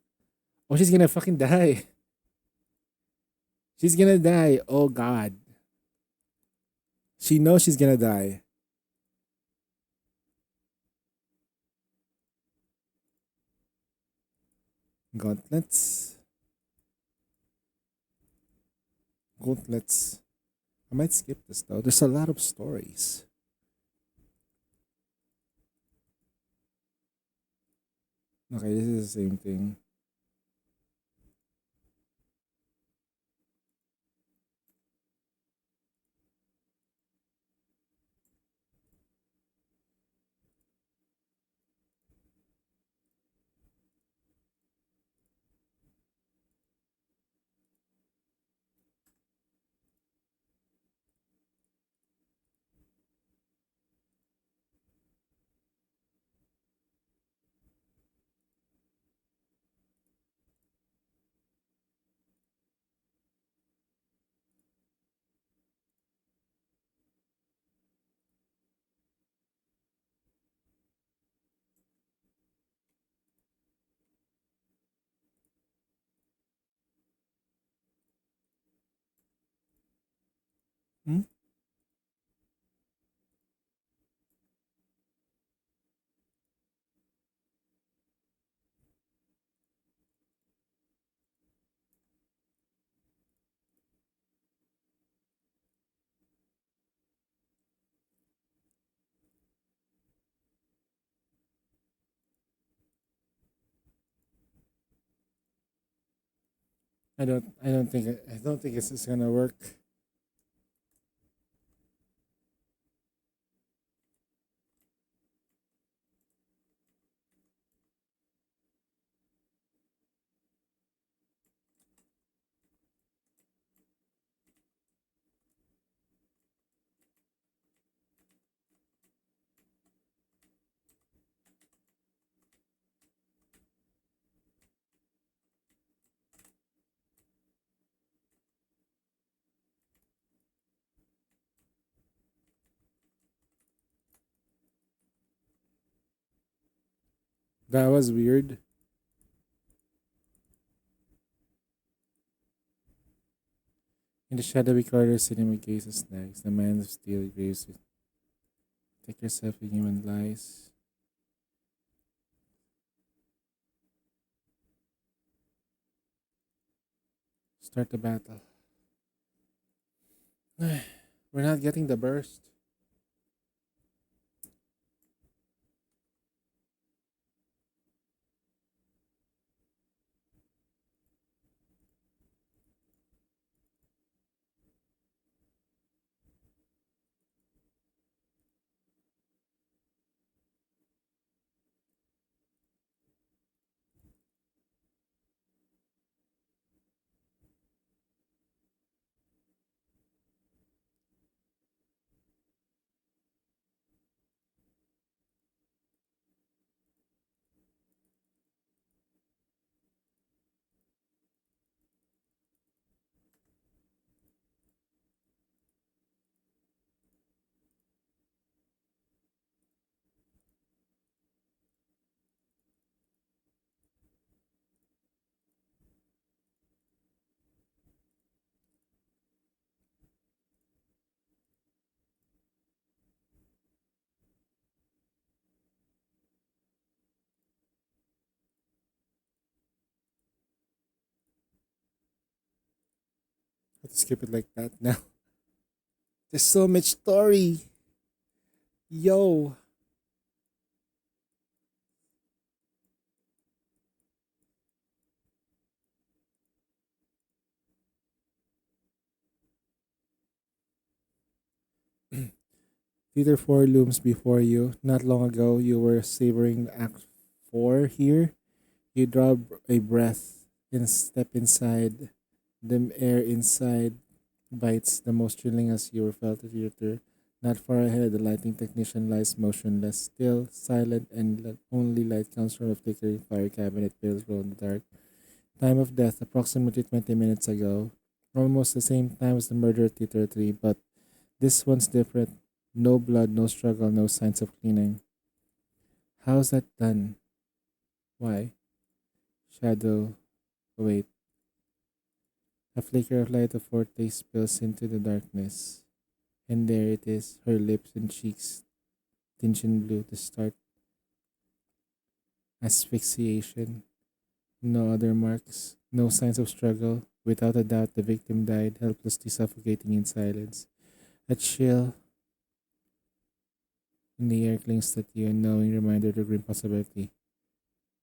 Oh, she's gonna fucking die. She's gonna die. Oh god. She knows she's gonna die. Gauntlets. Gauntlets. I might skip this though. There's a lot of stories. Okay, this is the same thing. Hmm? I don't think this is gonna work. That was weird. In the shadowy corridor, cinema gazes snags. The man of steel graves it. Take yourself in human lies. Start the battle. We're not getting the burst. Have to skip it like that now. There's so much story. Yo. Theater 4 looms before you. Not long ago, you were savoring Act 4 here. You draw a breath and step inside. The air inside bites the most thrilling as you were felt at theater. Not far ahead, the lighting technician lies motionless, still, silent, and only light comes from a flickering fire cabinet pale glow in the dark. Time of death, approximately 20 minutes ago. Almost the same time as the murder at Theater 3, but this one's different. No blood, no struggle, no signs of cleaning. How's that done? Why? Shadow. Wait. A flicker of light of forte spills into the darkness. And there it is, her lips and cheeks tinged in blue to start asphyxiation. No other marks, no signs of struggle. Without a doubt, the victim died, helplessly suffocating in silence. A chill in the air clings to you, a knowing reminder of the grim possibility.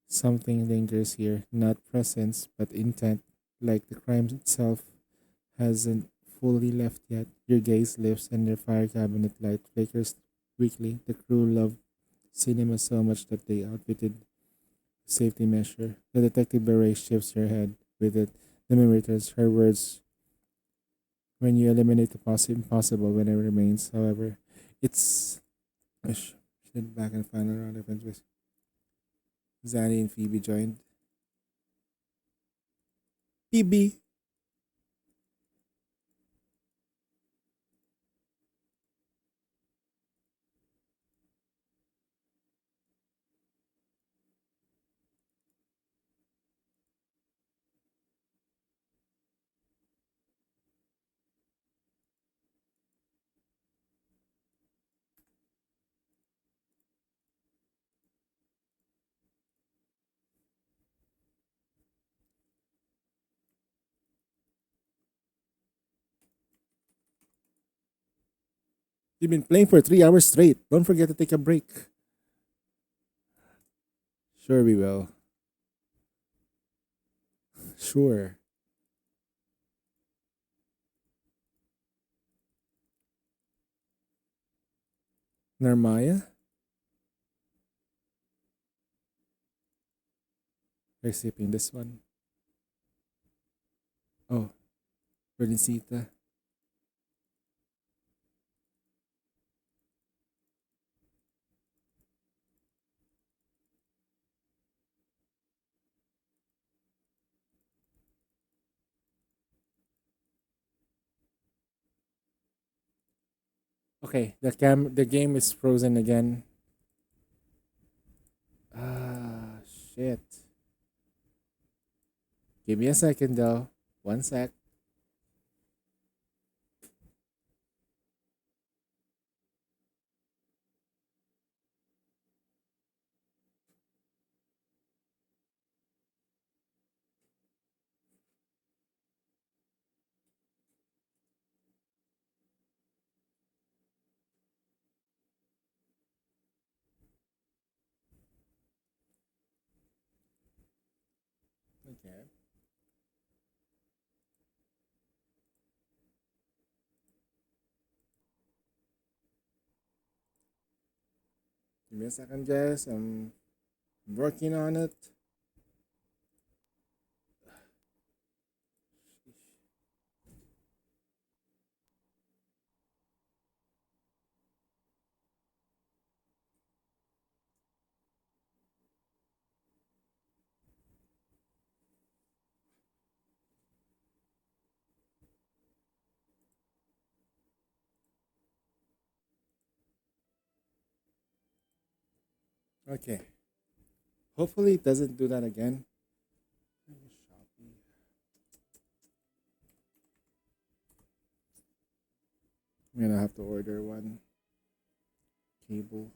Something lingers here, not presence, but intent, like the crime itself hasn't fully left yet. Your gaze lifts and the fire cabinet light flickers weakly. The crew loved cinema so much that they outfitted safety measure. The detective beret shifts her head. With it, the memory returns her words. When you eliminate the impossible when it remains, however, it's she did back in the final round event with Zanny and Phoebe joined. Phoebe. You've been playing for 3 hours straight. Don't forget to take a break. Sure, we will. Sure. Narmaya? We're sipping this one. Oh, Berlincita. Okay, the game is frozen again. Ah, shit. Give me a second though. One sec. Okay. Give me a second, guys. I'm working on it. Okay. Hopefully it doesn't do that again. I'm gonna have to order one cable.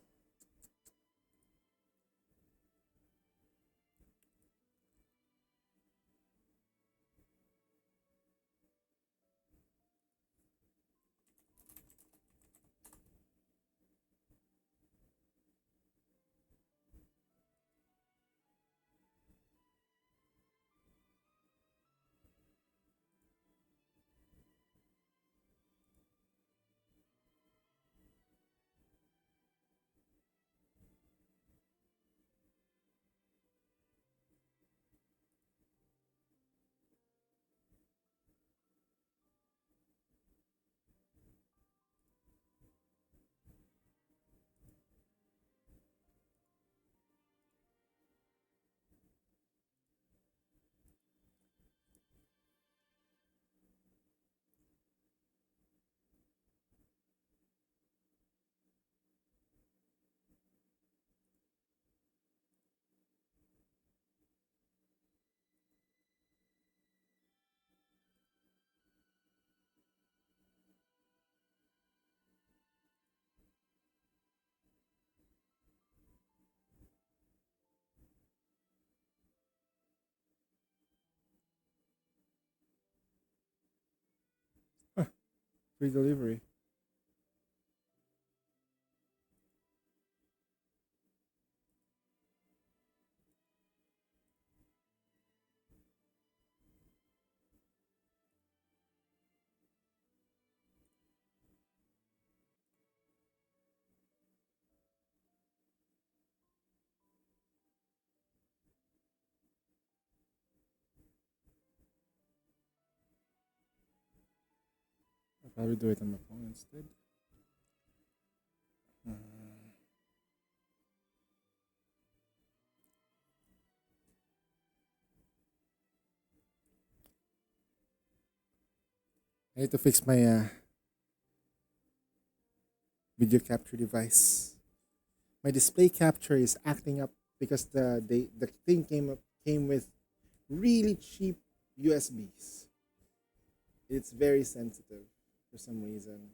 Free delivery. I'll probably do it on my phone instead. I need to fix my video capture device. My display capture is acting up because the thing came with really cheap USBs. It's very sensitive for some reason.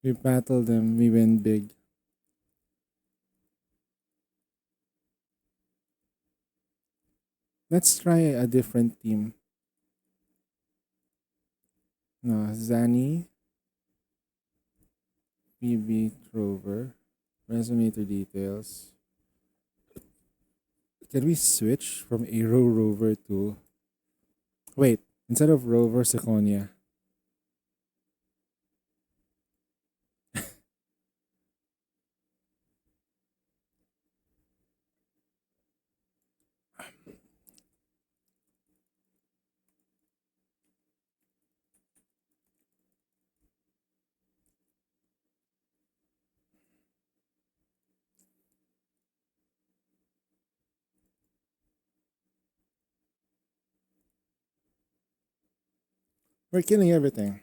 We battle them, we win big. Let's try a different team. No, Zani, BB Trover, Resonator details. Can we switch from Aero Rover to. Wait, instead of Rover, Seconia. We're killing everything.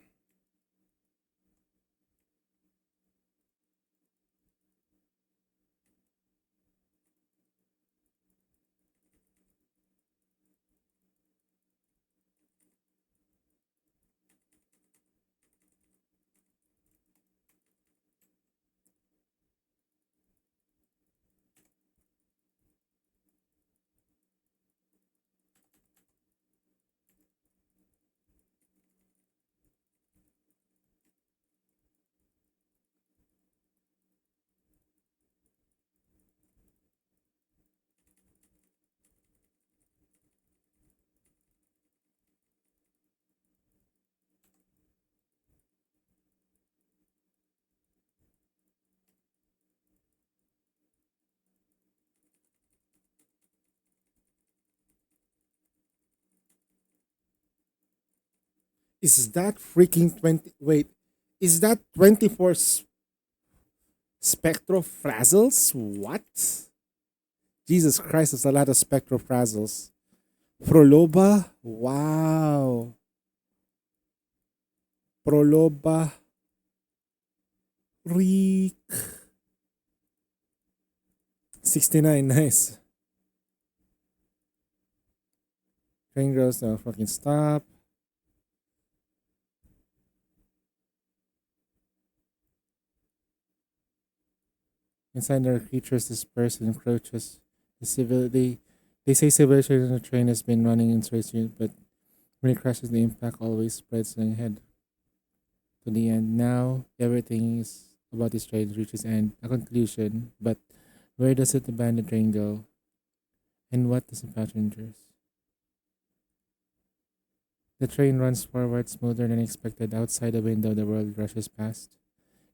Is that freaking 20? Wait, is that 24 spectrophrasals? What? Jesus Christ, that's a lot of spectrophrasals. Proloba? Wow. Proloba. Reek. 69, nice. Train girls don't fucking stop. Inside there are creatures dispersed and encroaches. The civil they say civilization in the train has been running in search, but When it crashes, the impact always spreads ahead to the end. Now, everything is about this train reaches end, a conclusion. But where does it abandoned train go? And what does the passengers? The train runs forward smoother than expected. Outside the window, the world rushes past.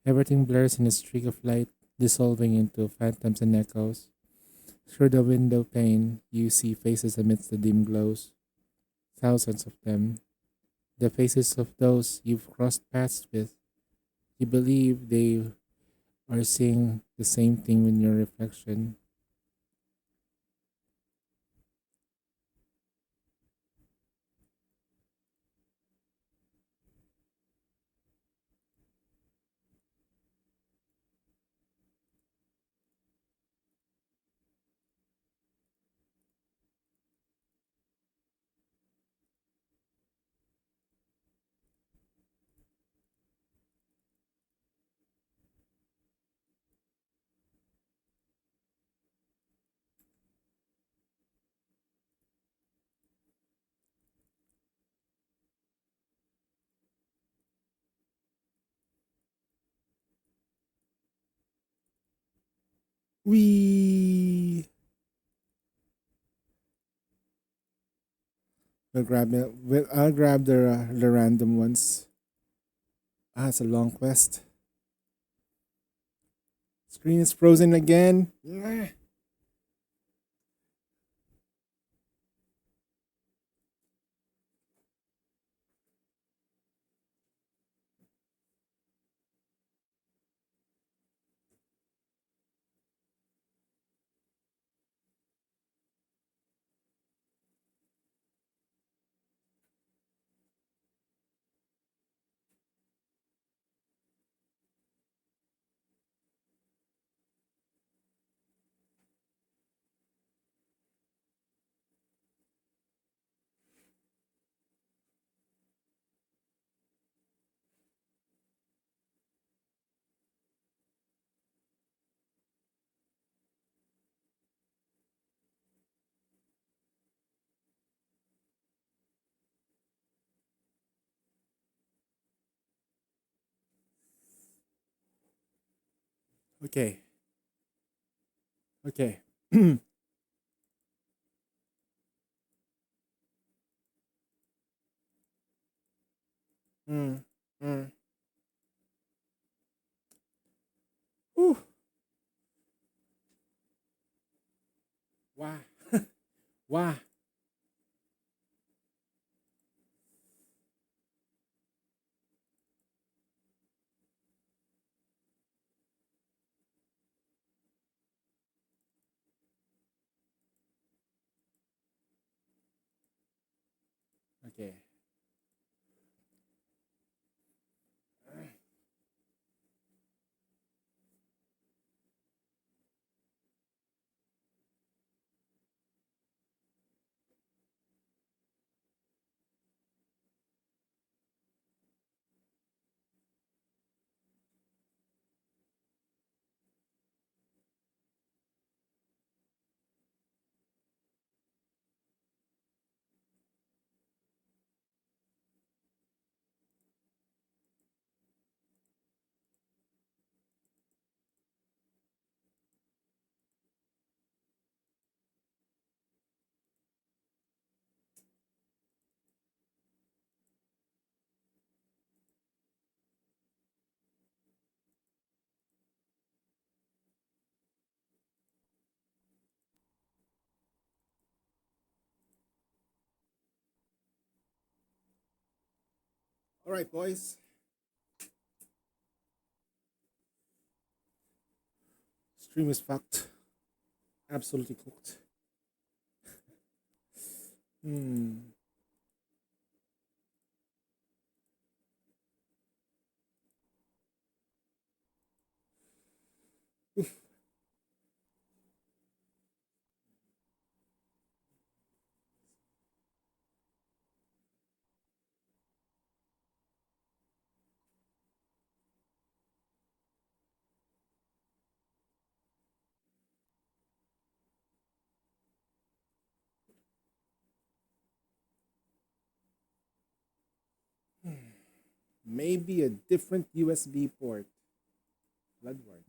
Everything blurs in a streak of light, dissolving into phantoms and echoes. Through the window pane, you see faces amidst the dim glows. Thousands of them. The faces of those you've crossed paths with. You believe they are seeing the same thing in your reflection. We will grab it. I'll grab the random ones. Ah, it's a long quest. Screen is frozen again. Yeah. Okay. Okay. Mm. Mm. Whew. Wow. Wow. Okay. All right, boys. Stream is fucked. Absolutely cooked. Hmm. Maybe a different USB port. Blood warning.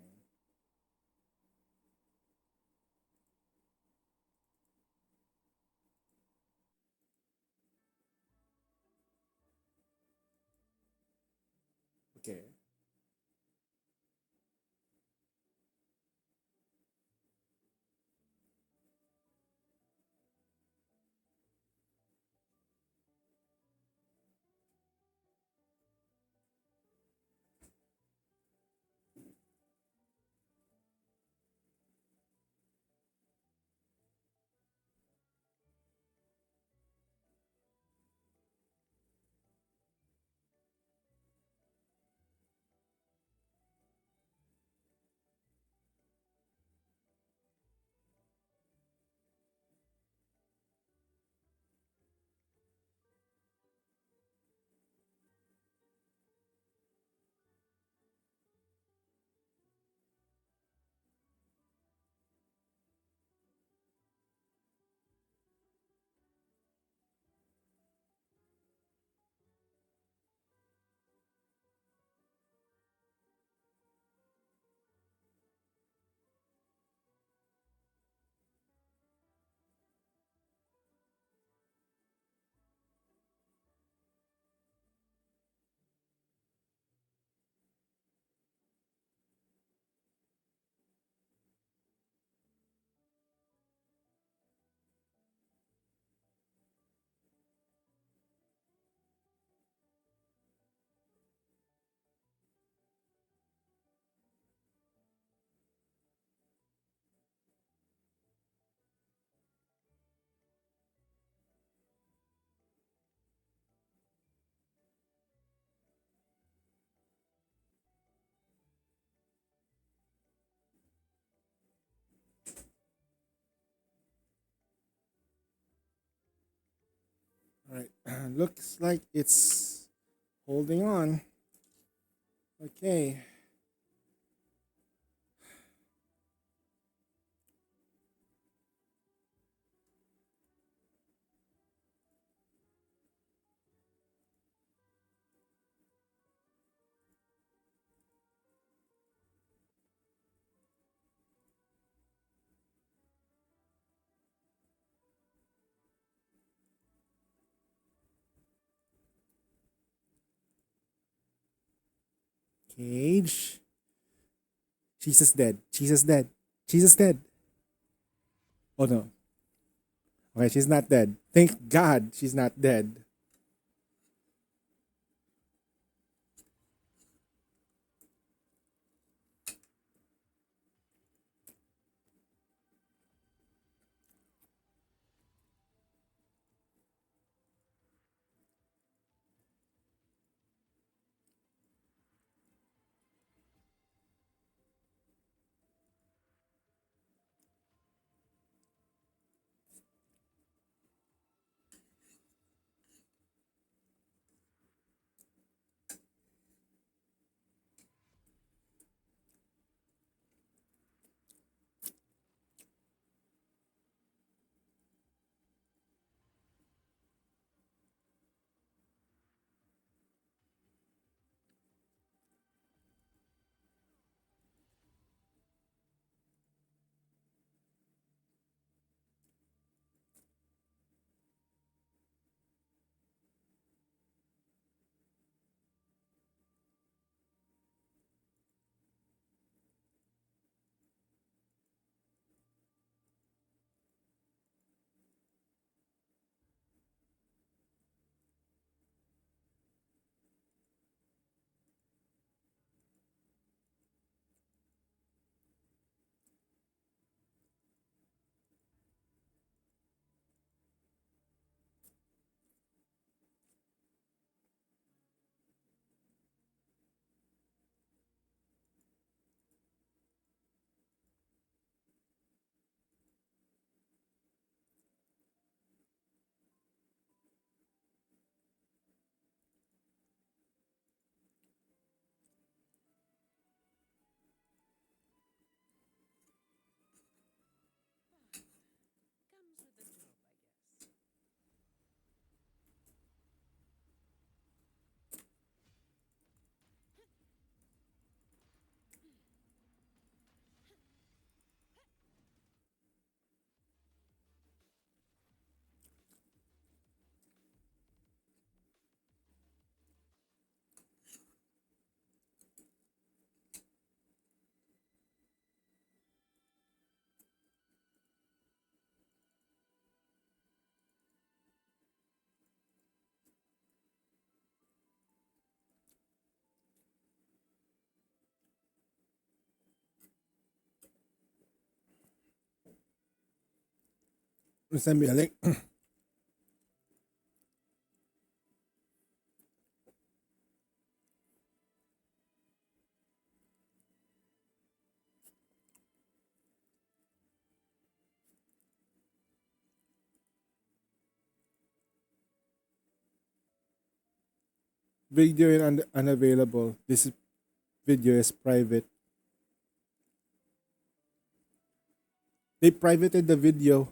Okay. All right. Looks like it's holding on. Okay. Cage. Jesus dead. Jesus dead. Jesus dead. Oh no. Okay, she's not dead. Thank God she's not dead. Send me a link. Video is unavailable. This video is private. They privated the video.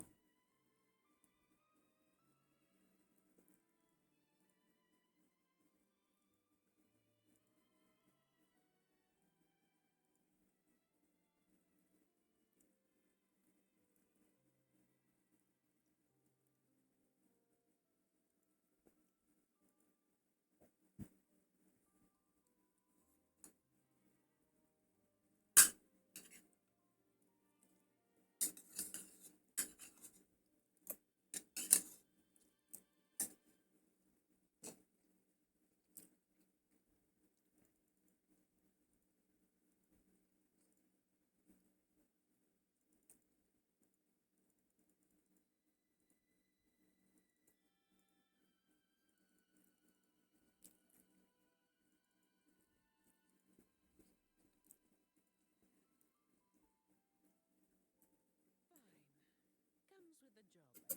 Comes with the job, I guess.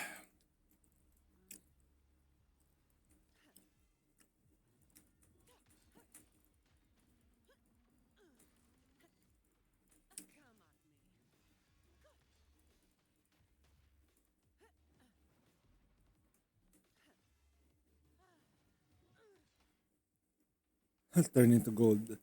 Come at me. I'll turn into gold.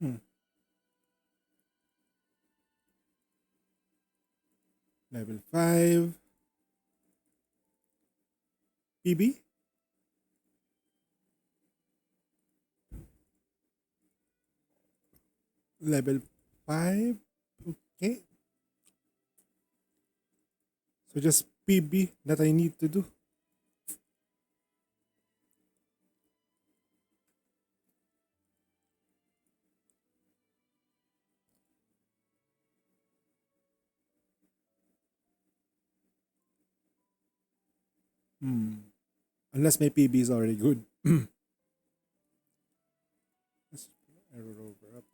Hmm. Level 5. PB? Level 5. Okay. So just PB that I need to do. Hmm. Unless my PB is already good. Let's error over up.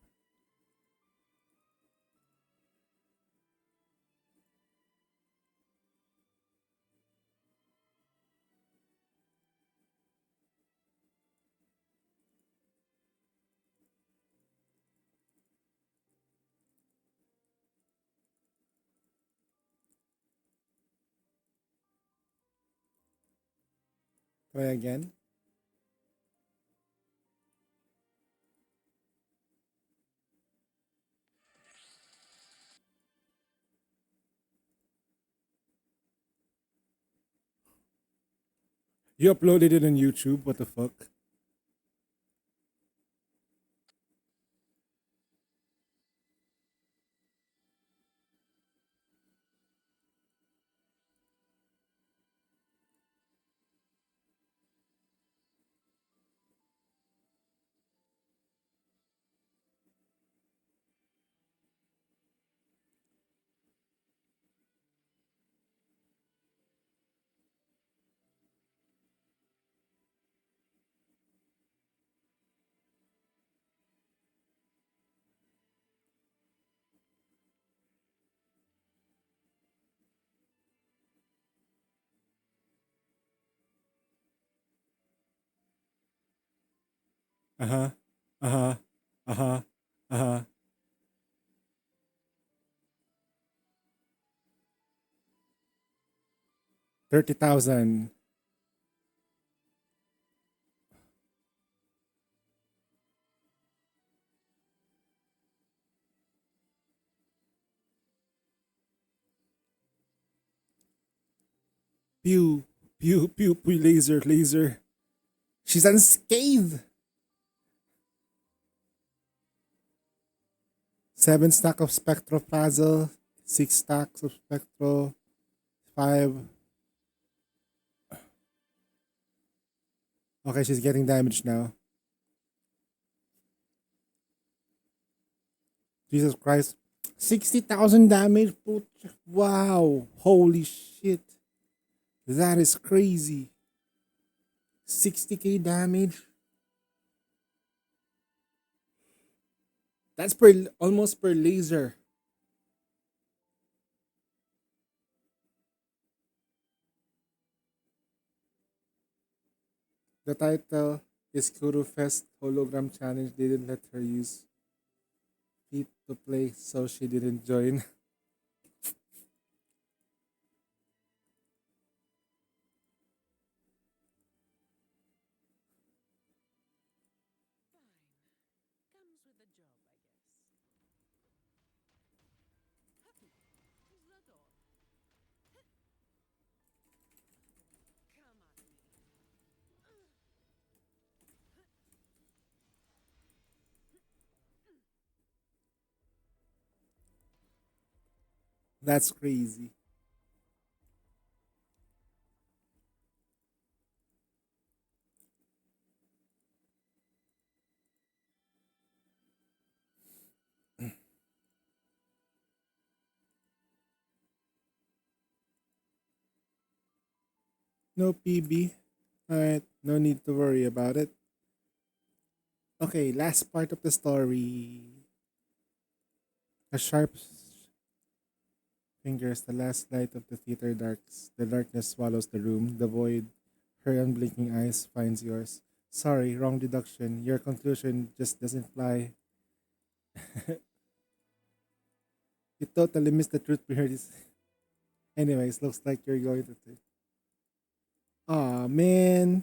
Try again. You uploaded it on YouTube. What the fuck? Uh huh. Uh huh. Uh huh. Uh huh. 30,000. Pew. Pew. Pew. Pew. Laser. Laser. She's unscathed. 7 stack of Spectro Puzzle. 6 stacks of Spectro. 5. Okay, she's getting damaged now. Jesus Christ. 60,000 damage? Wow. Holy shit. That is crazy. 60k damage? That's per almost per laser. The title is Kuru Fest Hologram Challenge. They didn't let her use feet to play, so she didn't join. Fine. Comes with the job, I guess. Is that all? Come at me. That's crazy. No PB. Alright, no need to worry about it. Okay, last part of the story. A sharp fingers, the last light of the theater darks. The darkness swallows the room. The void, her unblinking eyes, finds yours. Sorry, wrong deduction. Your conclusion just doesn't fly. You totally missed the truth behind this. Anyways, looks like you're going to. Aw, man.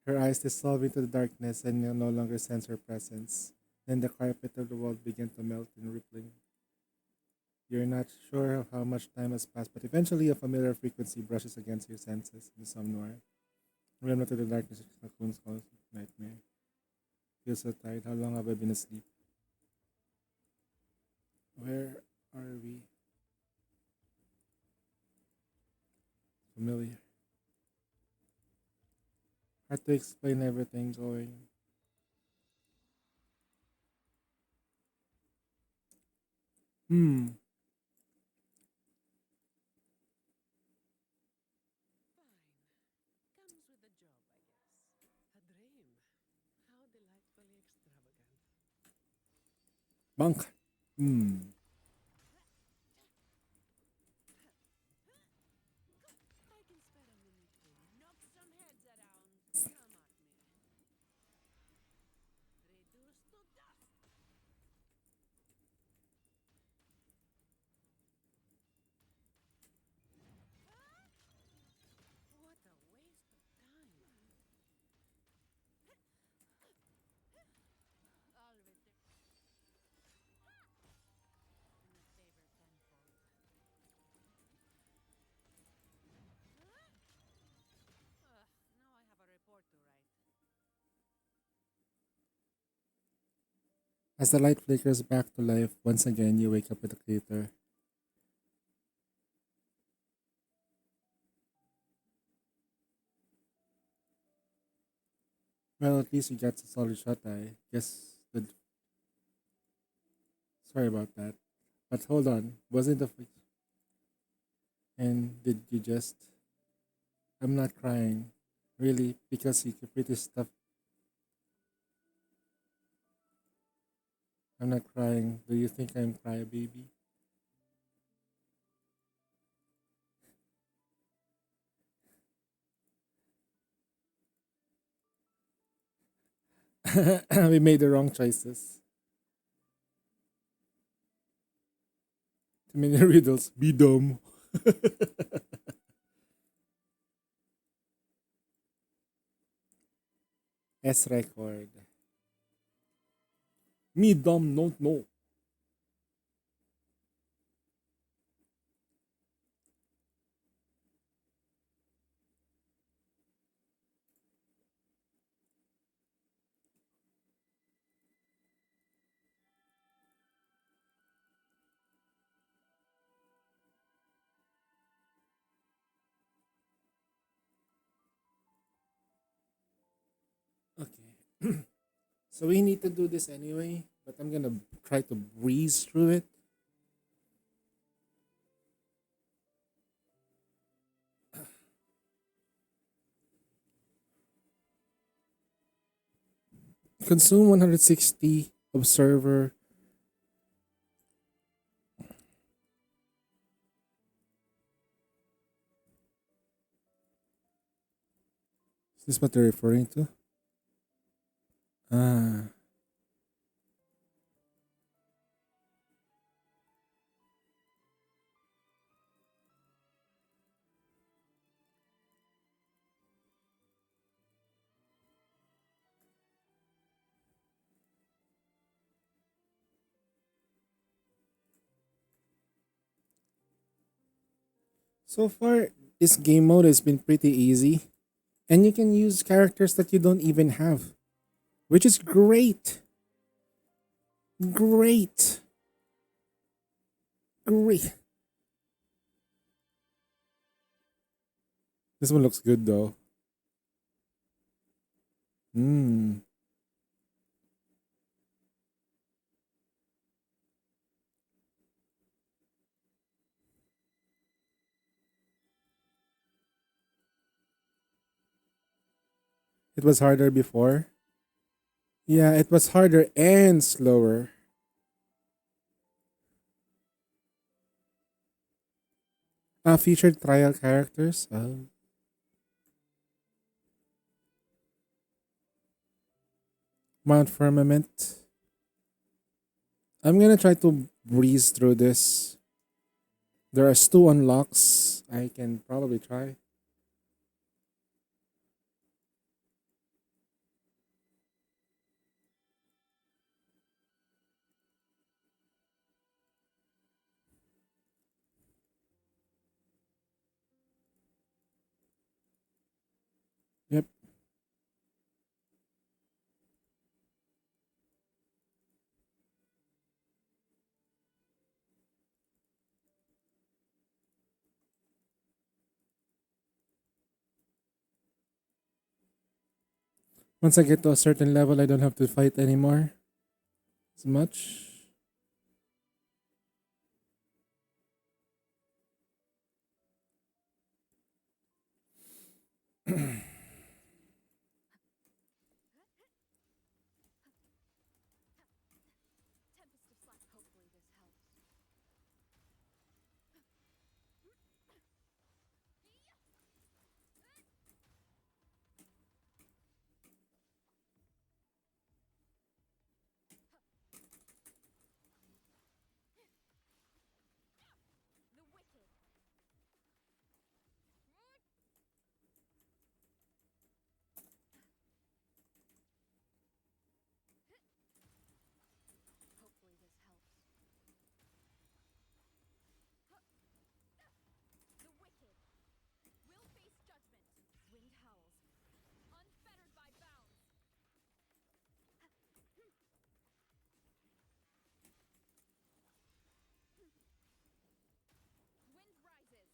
Her eyes dissolve into the darkness and you no longer sense her presence. Then the carpet of the world began to melt and rippling. You're not sure of how much time has passed, but eventually a familiar frequency brushes against your senses in some noir. Remember to the darkness, raccoon's calls nightmare. Feel so tired. How long have I been asleep? Where are we? Familiar. Hard to explain everything going. Hmm. Fine. Comes with the job, I guess. A dream. How delightfully extravagant. Bunk. Hmm. I can spare a minute to knock some heads around. Come at me. Reduced to dust. What a waste of time. I'll return in a favor tenfold. Now I have a report to write. As the light flickers back to life, once again you wake up with a crater. Well, at least you got a solid shot. I guess. Sorry about that. But hold on. Wasn't the. And did you just. I'm not crying. Really? Because you keep pretty stuff. I'm not crying. Do you think I'm crybaby? We made the wrong choices. Too many riddles. Be dumb. S record. Me dumb don't know. So we need to do this anyway, but I'm gonna try to breeze through it. Consume 160 observer. Is this what they're referring to? Ah, so far this game mode has been pretty easy, and you can use characters that you don't even have, which is great. Great. Great. This one looks good though. Hmm. It was harder before. Yeah, it was harder and slower. Featured trial characters. Mount Firmament. I'm gonna try to breeze through this. There are two unlocks I can probably try. Yep. Once I get to a certain level, I don't have to fight anymore as much. Tempest of Slack. Hopefully this helps. The wicked. Hopefully this helps. The wicked will face judgment. Wind howls, unfettered by bounds. Wind rises.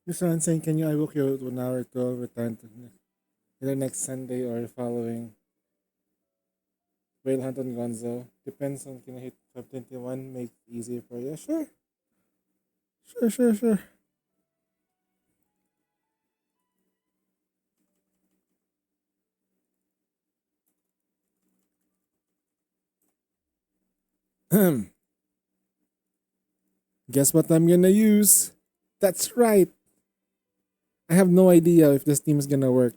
Mr. Han saying, can you I book you 1 hour to return to either next Sunday or following? Whale hunt on Gonzo. Depends on can I hit 521, make it easier for you. Sure. Sure, sure, sure. Guess what I'm gonna use? That's right. I have no idea if this team is gonna work.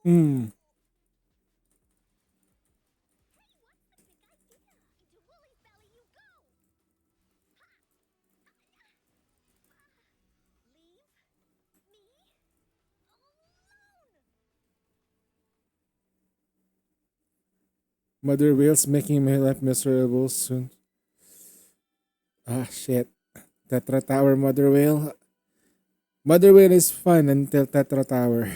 Hmm. Into Woolie's belly you go! Leave me alone! Mother whales making my life miserable soon. Ah shit. Tetra Tower Mother Whale. Mother Whale is fun until Tetra Tower.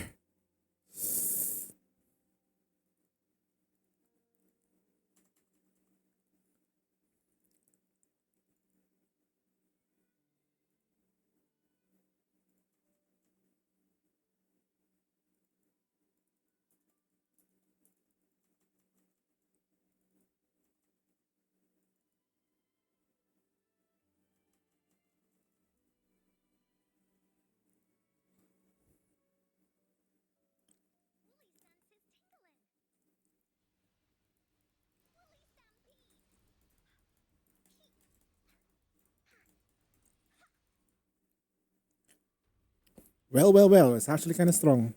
Well, well, well. It's actually kind of strong.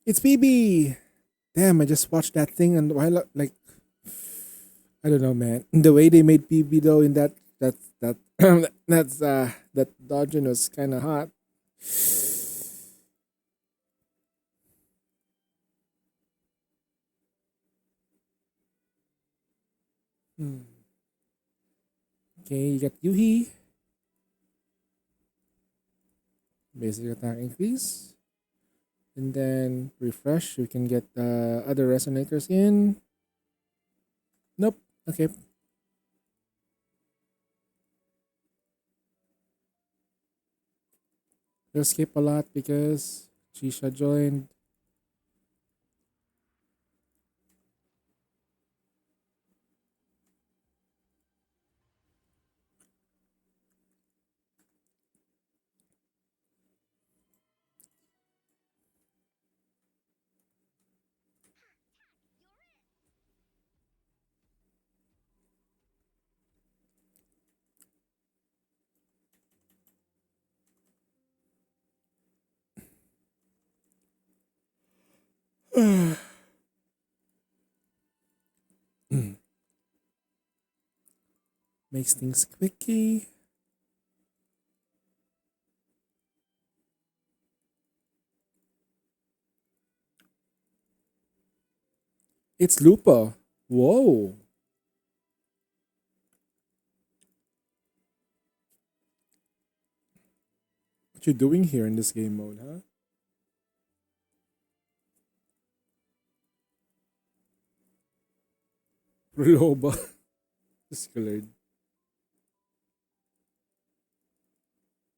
It's PB. Damn, I just watched that thing and while like I don't know, man. The way they made PB though in that that dodging was kind of hot. Hmm. Okay, you got Yuhi. Basic attack increase. And then refresh. We can get other resonators in. Nope. Okay. We'll skip a lot because Chisha joined. Makes things quicky. It's Lupa. Whoa. What you doing here in this game mode, huh? Reloba. Just colored.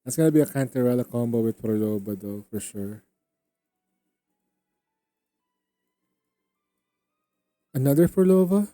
That's gonna be a Cantarella combo with Proloba though, for sure. Another Prolova?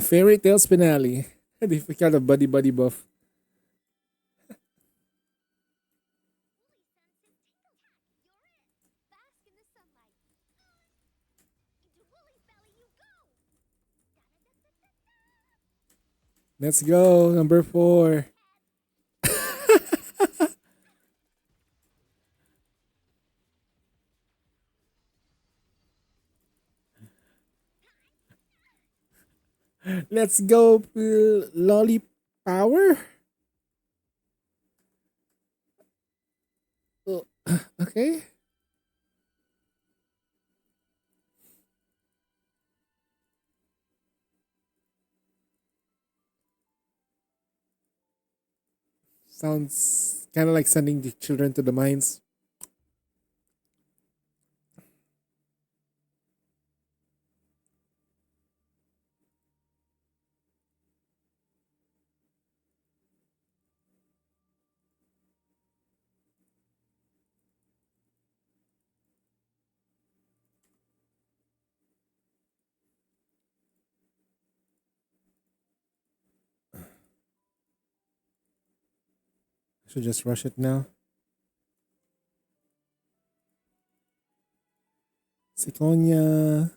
Fairy Tales finale. Difficult of buddy buddy buff. Bask in the sunlight. Into Woolie's belly you go! Da-da-da-da-da-da! Let's go. Number 4. Let's go. Lolly Power. Oh, okay. Sounds kind of like sending the children to the mines. I should just rush it now. Siconia.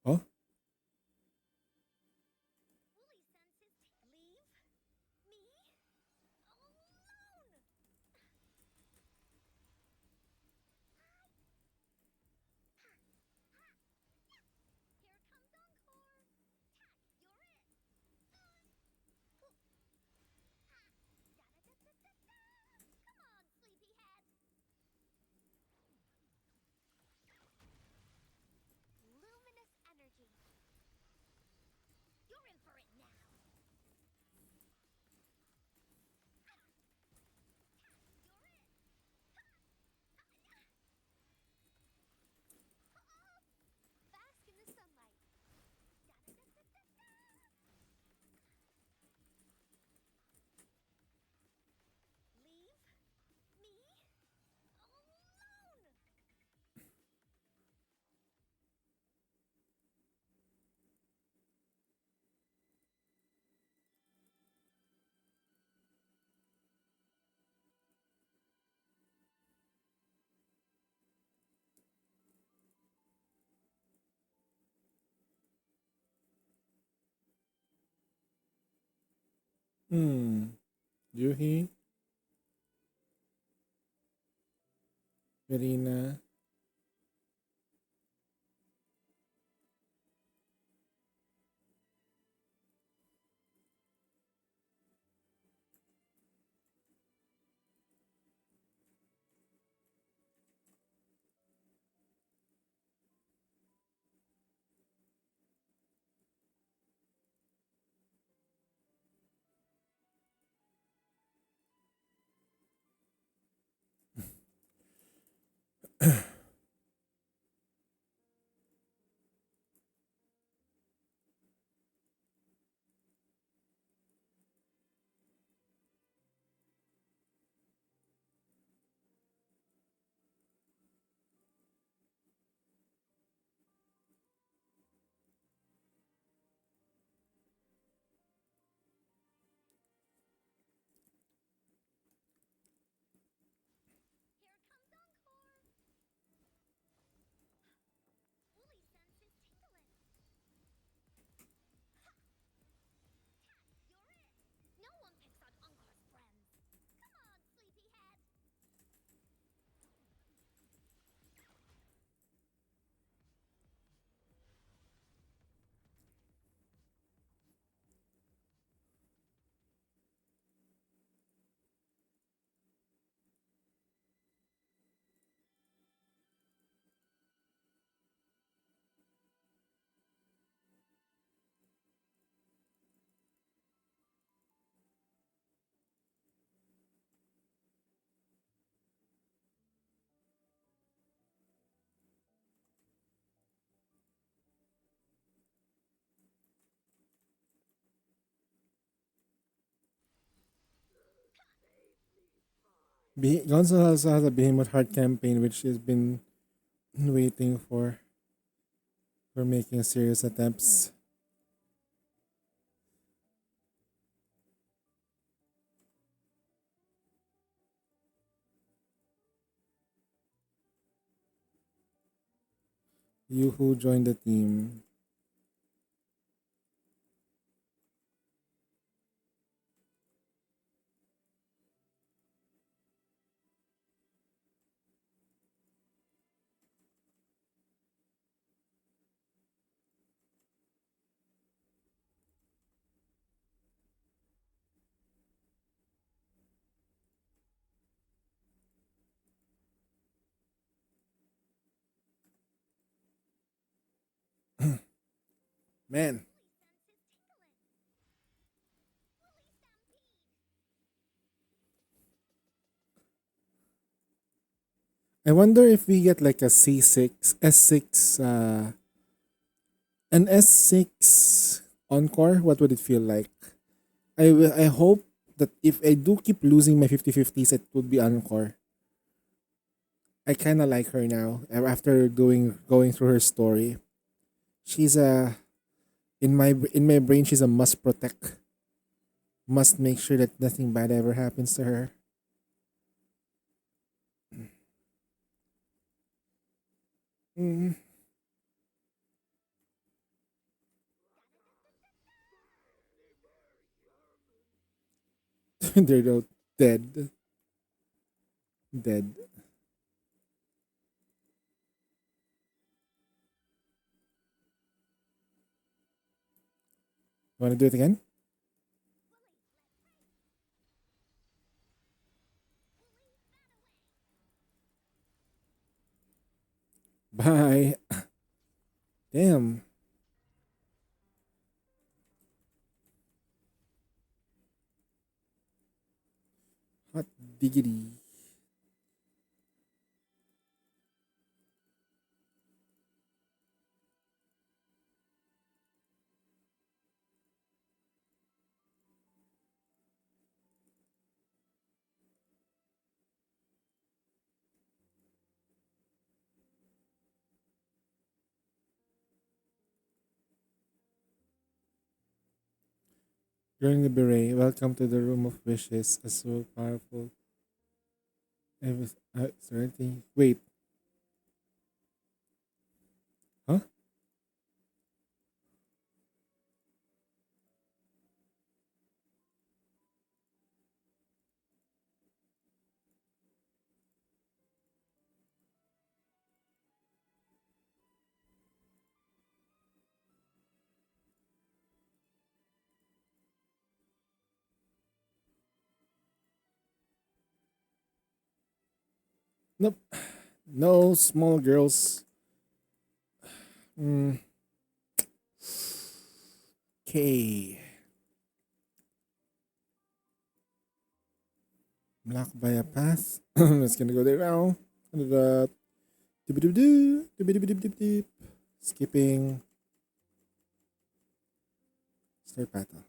Oh, Woolie senses leave me alone! Here comes Encore! Tack, you're it! Da-da-da-da-da-da! Come on, sleepyhead! Luminous energy. You're in for it now! You're it! Bask in the sunlight. Da-da-da-da-da-da! Leave me alone! Juhi. Verena. Gonzo also has a Behemoth Heart campaign, which has been waiting for making serious attempts. You who joined the team. Man, I wonder if we get like a C6, S6, an S6 encore, what would it feel like? I hope that if I do keep losing my 50-50s, it would be encore. I kind of like her now after going through her story. She's a in my brain she's a must protect. Must make sure that nothing bad ever happens to her. Mm. They're all dead. Dead. Wanna do it again? Bye. Damn. Hot diggity. During the beret, welcome to the room of wishes. A so powerful. I was starting. Wait, huh? Nope. No small girls. Mm, okay. Blocked by a path. Let's gonna go there now. And the skipping start battle.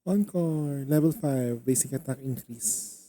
Encore level 5 basic attack increase.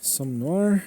Some more.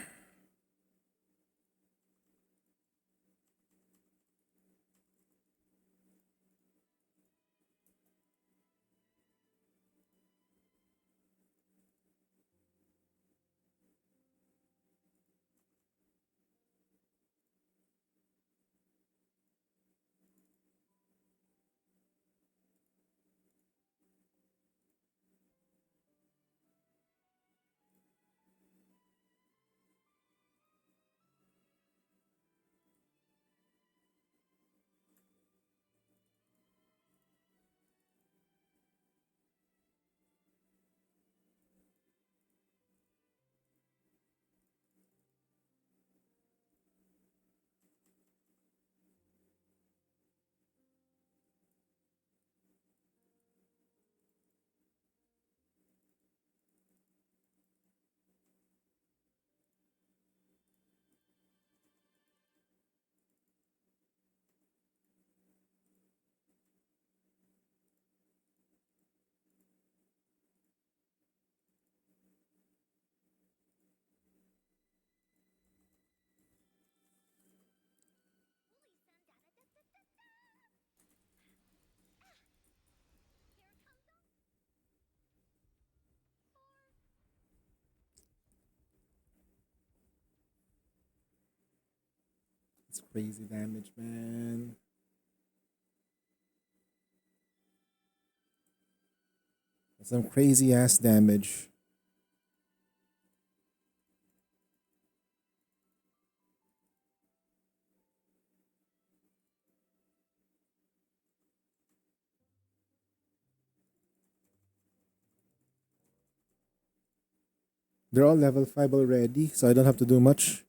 It's crazy damage, man. Some crazy ass damage. They're all level 5 already, so I don't have to do much.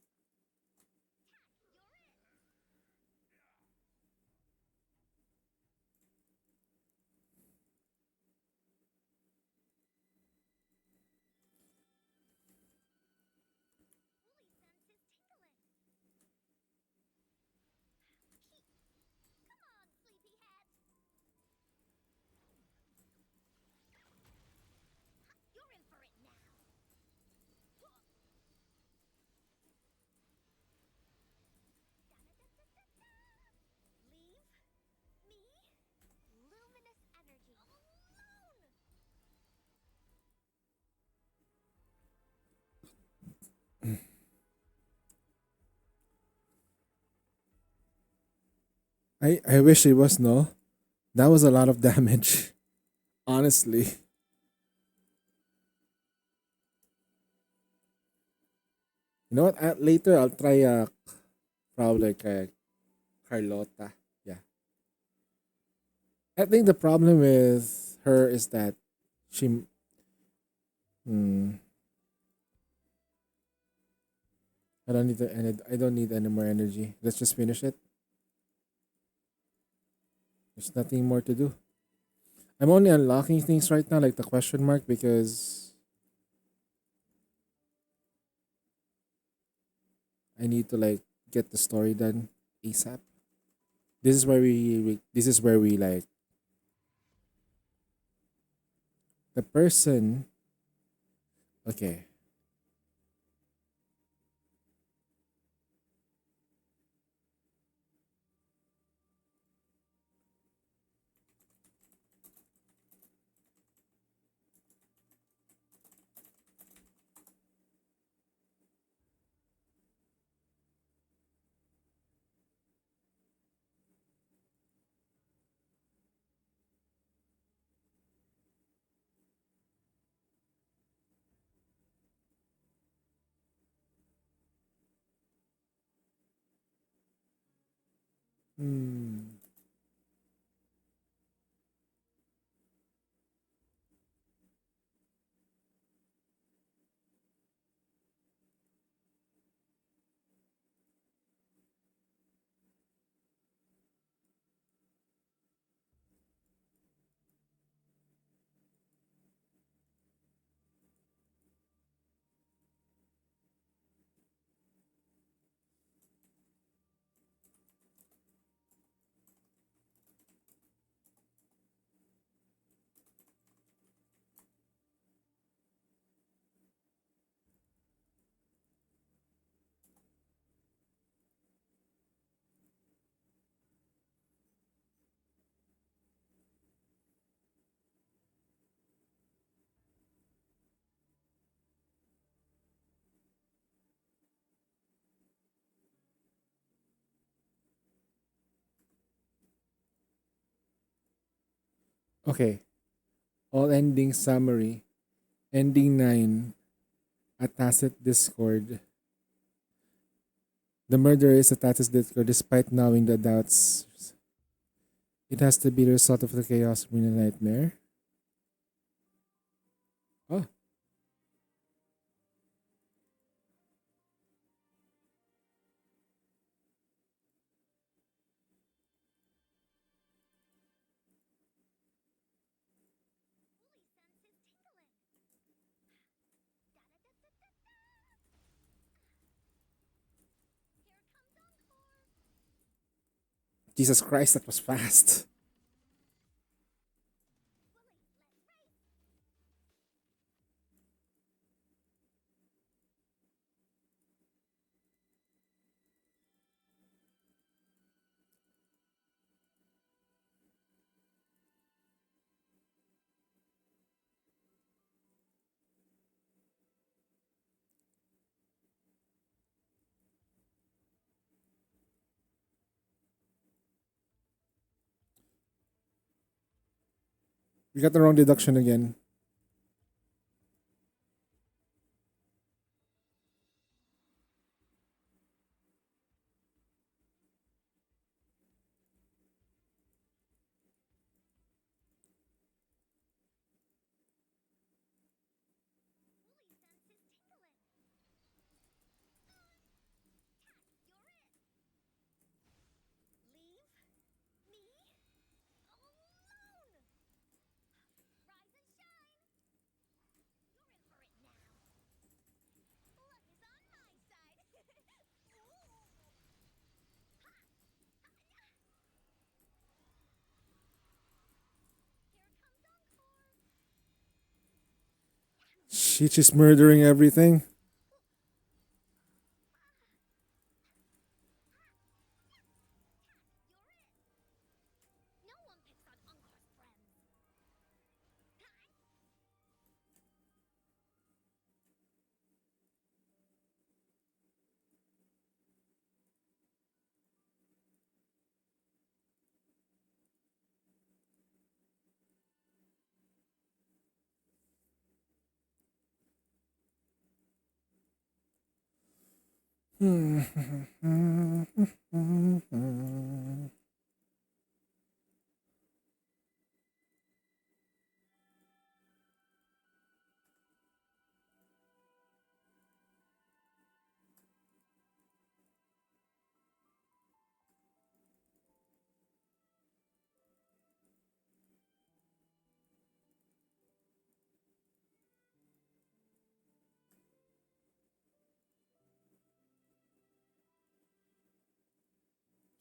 You're in for it now. Leave me luminous energy alone. I wish it was no. That was a lot of damage. Honestly. You know what? Later I'll try probably like Carlota. Yeah. I think the problem with her is that she hmm, I don't need any more energy. Let's just finish it. There's nothing more to do. I'm only unlocking things right now, like the question mark, because I need to like get the story done ASAP. This is where this is where we like the person. Okay. Hmm. Okay. All ending summary. Ending 9. A tacit discord. The murderer is a tacit discord despite knowing the doubts. It has to be the result of the chaos in a nightmare. Oh. Jesus Christ, that was fast. We got the wrong deduction again. She's just murdering everything.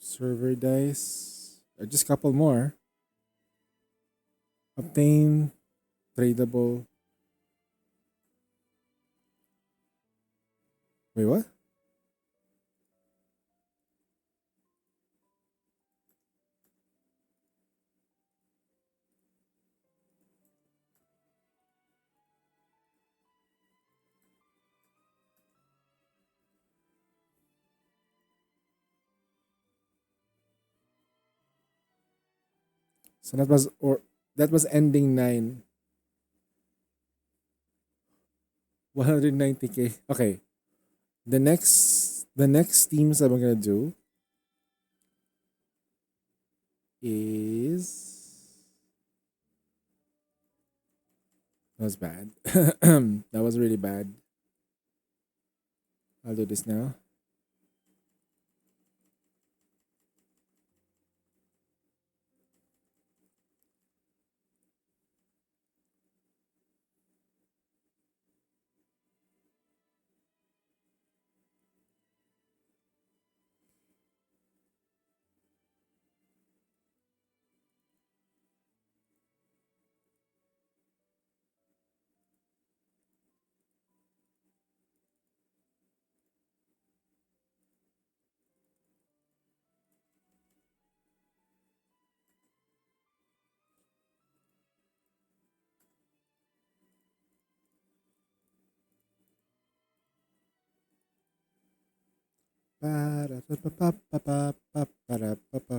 Server dice. Just a couple more. Obtain tradable. Wait, what? So that was ending 9. 190k. Okay. The next teams that I'm gonna do is that was bad. That was really bad. I'll do this now. Ba-da-ba-ba-ba-ba-ba-ba-da-ba-ba.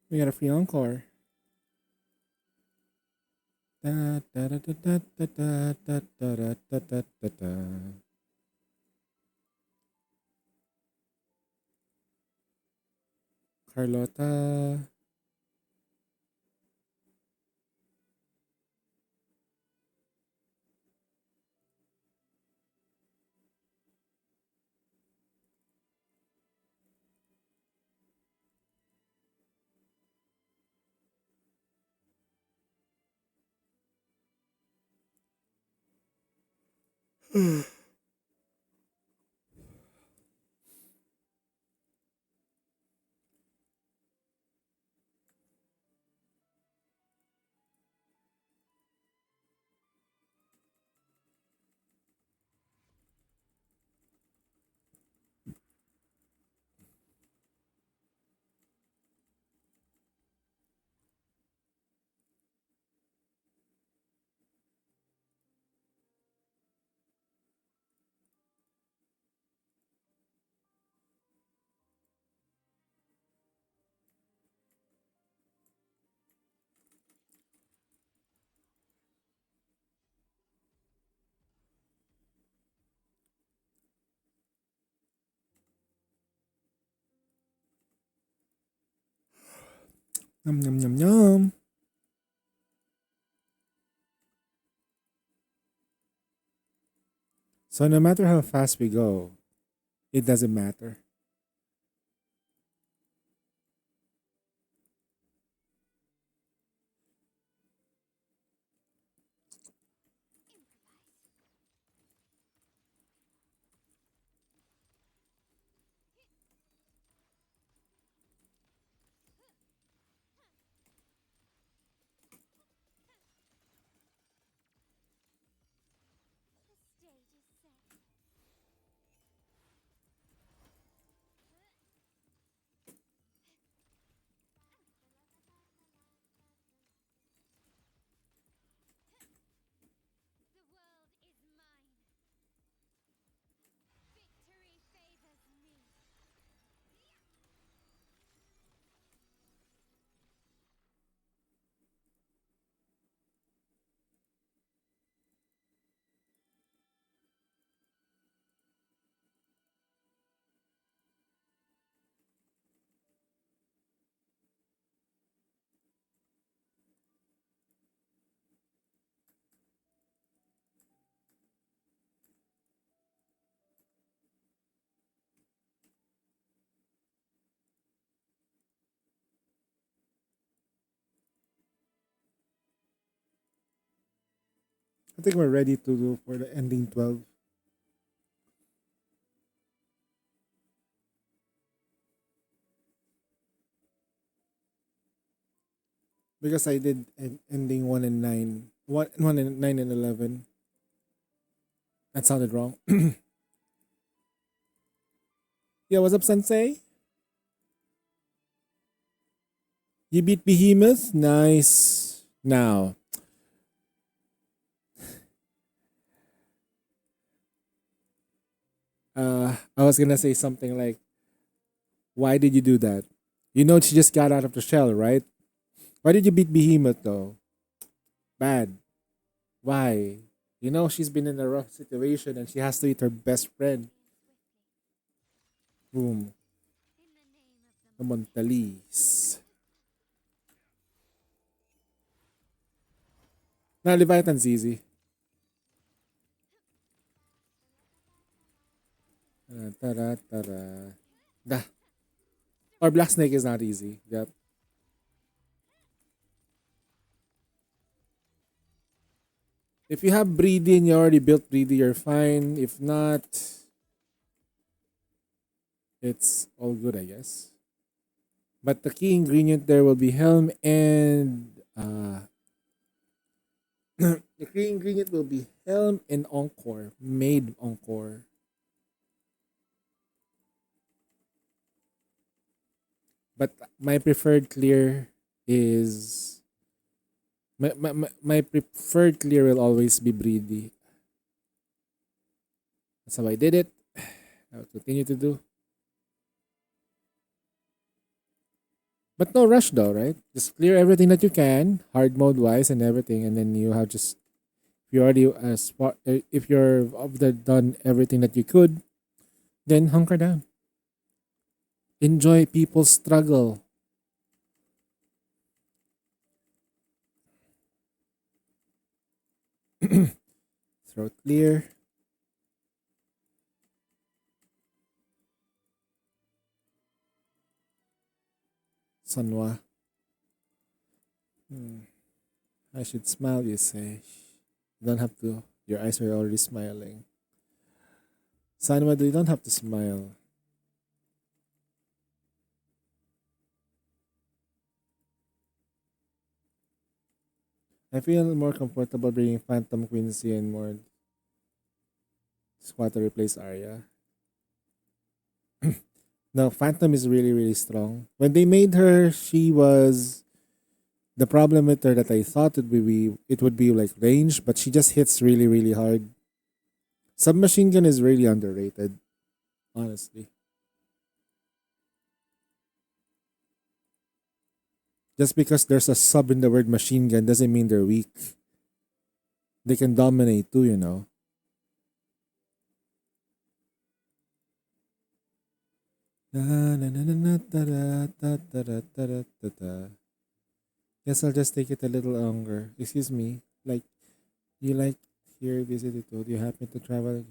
We got a free encore. Da, da, da, da, da, da, da, da, da, da, da, da, da. Carlota. Yum, yum, yum, yum. So no matter how fast we go, it doesn't matter. The stage is set. The world is mine. Victory favors me. I think we're ready to do for the ending 12. Because I did ending 1 and 9. 1 and 9 and 11. That sounded wrong. Yeah, what's up, Sensei? You beat Behemoth? Nice. Now, I was gonna say something like, why did you do that? You know she just got out of the shell, right? Why did you beat Behemoth though? Bad. Why? You know she's been in a rough situation and she has to eat her best friend. Boom. In the name of The Montalis. Nah, Leviathan's easy. Tara, tara. Dah. Or Black Snake is not easy. Yep. If you have Breedy and you already built Breedy, you're fine. If not, it's all good, I guess. But the key ingredient there will be Helm and the key ingredient will be Helm and Encore, made Encore. But my preferred clear is my preferred clear will always be Breedy. That's how I did it. I will continue to do. But no rush though, right? Just clear everything that you can, hard mode wise and everything, and then you have just if you already if you're of the done everything that you could, then hunker down. Enjoy people's struggle. Throat clear. Sanwa. Hmm. I should smile, you say. You don't have to. Your eyes are already smiling. Sanwa, you don't have to smile. I feel more comfortable bringing Phantom Quincy and more squad to replace Arya. No, Phantom is really, really strong. When they made her, she was the problem with her that I thought it would be like range, but she just hits really, really hard. Submachine gun is really underrated, honestly. Just because there's a sub in the word machine gun doesn't mean they're weak. They can dominate too, you know. Na, na, na, na, na, ta, da, ta, ta, da, ta, da, ta, ta. Guess I'll just take it a little longer. Excuse me. Like, you like here visited told you happen to travel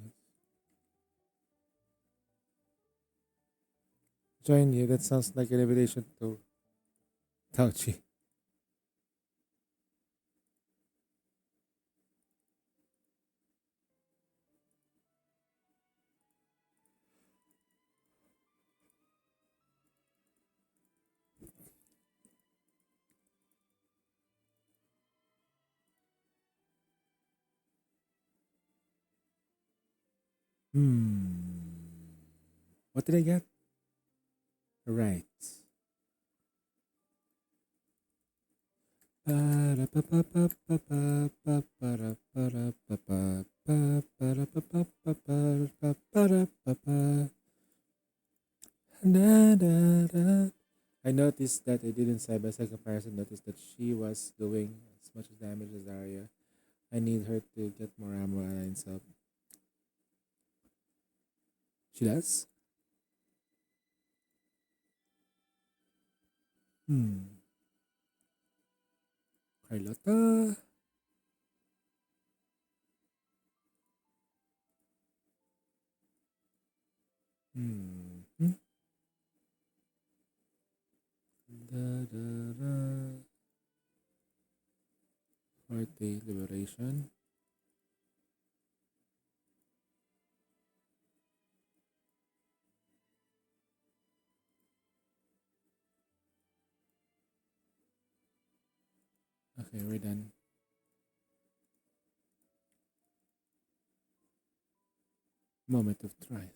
join you. That sounds like an invitation to Tauchi. Hmm. What did I get? Right. I noticed that I didn't side by side comparison. Noticed that she was doing as much damage as Arya. I need her to get more ammo and lines up. She does? Hmm. Carlotta? Hmm. Da, da, da. Forte Liberation. Okay, we're done. Moment of truth.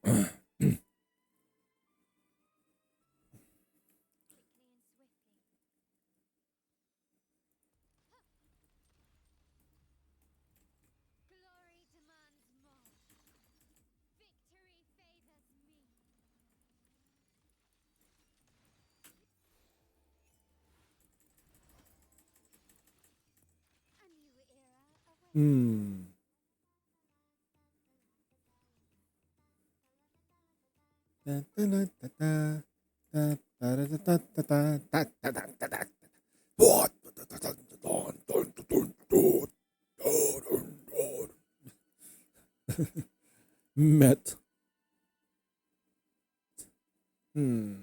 Quickly and swiftly. Glory demands more. Victory favors me. A new era awaits. Hmm. Da, da, da, da, da. Da, da, da, da, da, da, da, da, da, da, da. What? Met. Hmm.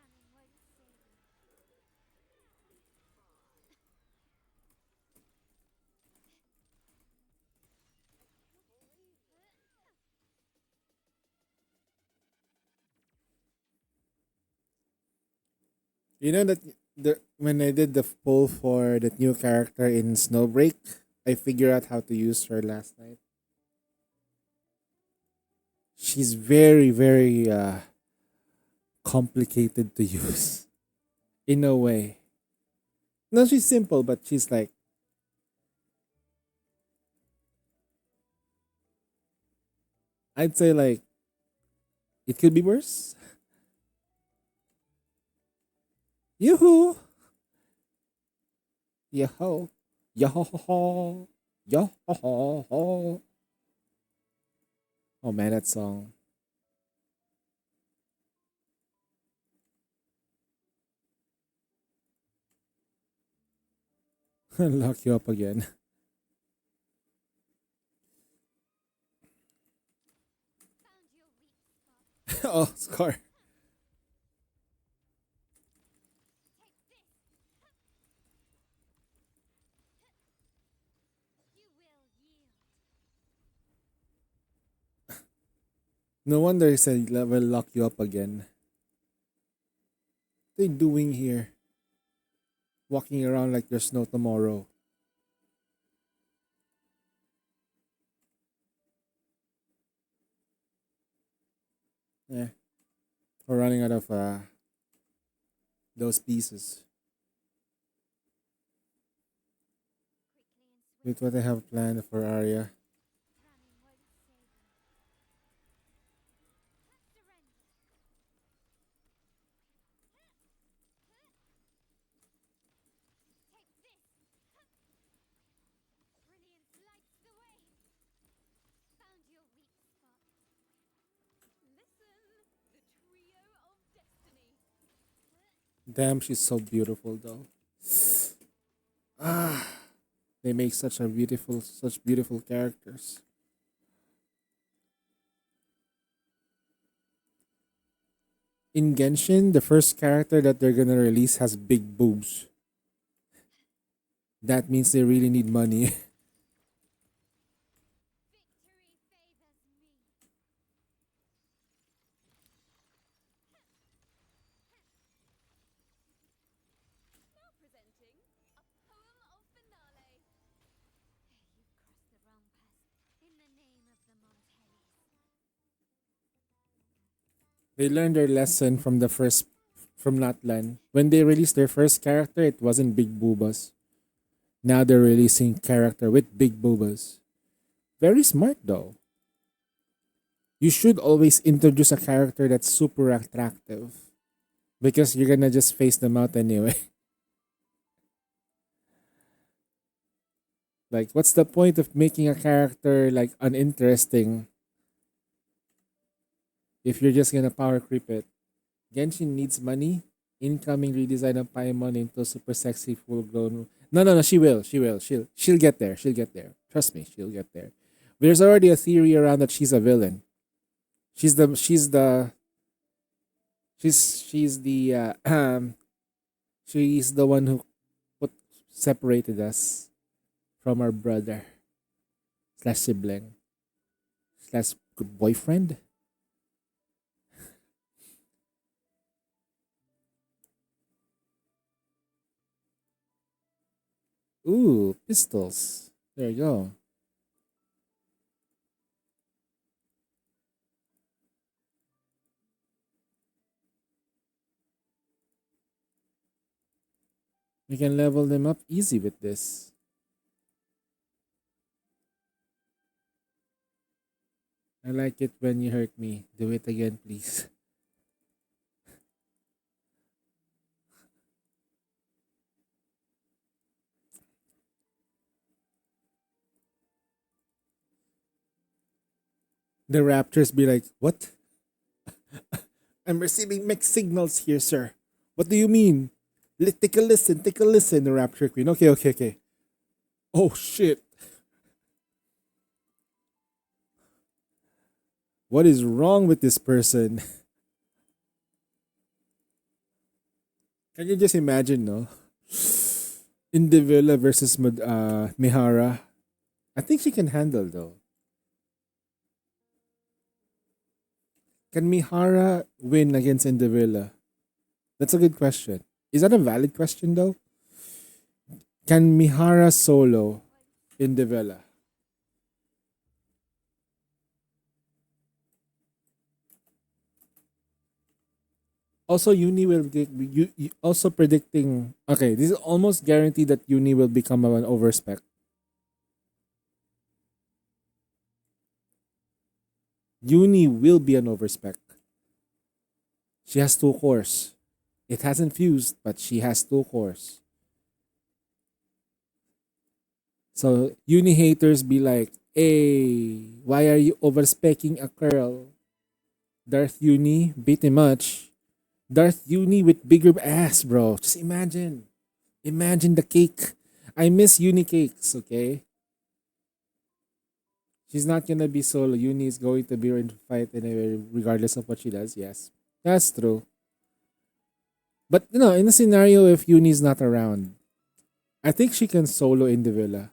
Running won't save you. You know that when I did the poll for that new character in Snowbreak, I figured out how to use her last night. She's very complicated to use in a way. No, she's simple, but she's like I'd say like it could be worse. Yoo-hoo! Yo-ho! Yo-ho-ho-ho! Yo-ho-ho-ho! Oh man, that song. Lock you up again. Found your weak spot. Oh, scar. Take this. You will yield. No wonder he said will lock you up again. What are they doing here? Walking around like there's no tomorrow. Yeah, we're running out of those pieces. Quickly and With swiftly. what I have planned for Arya. Running won't save them. Surrender. Take this. Brilliance lights the way. Found your weak spot. Listen, the trio of destiny. Damn, she's so beautiful though. Ah, they make such beautiful characters. In Genshin, the first character that they're gonna release has big boobs. That means they really need money. Victory favors me. Now presenting a poem of finale. You've crossed the wrong path. In the name of the Montellis. They learned their lesson from Natlan. When they released their first character, it wasn't big boobas. Now they're releasing character with big boobas. Very smart though. You should always introduce a character that's super attractive because you're gonna just face them out anyway. Like, what's the point of making a character like uninteresting if you're just gonna power creep it? Genshin needs money. Incoming redesign of Paimon into super sexy full grown. No. She will. She will. She'll get there. She'll get there. Trust me. She'll get there. There's already a theory around that she's a villain. She's the she's the one who put separated us from our brother slash sibling slash boyfriend. Ooh, pistols. There you go. We can level them up easy with this. I like it when you hurt me. Do it again, please. The raptors be like, what? I'm receiving mixed signals here, sir. What do you mean? Take a listen, take a listen, the raptor queen. Okay. Oh shit. What is wrong with this person? Can you just imagine, no? Indivilla versus Mihara. I think she can handle though. Can Mihara win against Indivilla? That's a good question. Is that a valid question though? Can Mihara solo in the villa? Also, Uni will get also predicting. Okay, this is almost guaranteed that Uni will become an overspec. Uni will be an overspec. She has two cores. It hasn't fused, but she has two cores. So Uni haters be like, "Hey, why are you overspecking a curl?" Darth Uni, pretty much. Darth Uni with bigger ass, bro. Just imagine. Imagine the cake. I miss Uni cakes, okay? She's not gonna be solo. Uni is going to be in the fight anyway, regardless of what she does. Yes, that's true. But in a scenario if Uni's not around, I think she can solo in the villa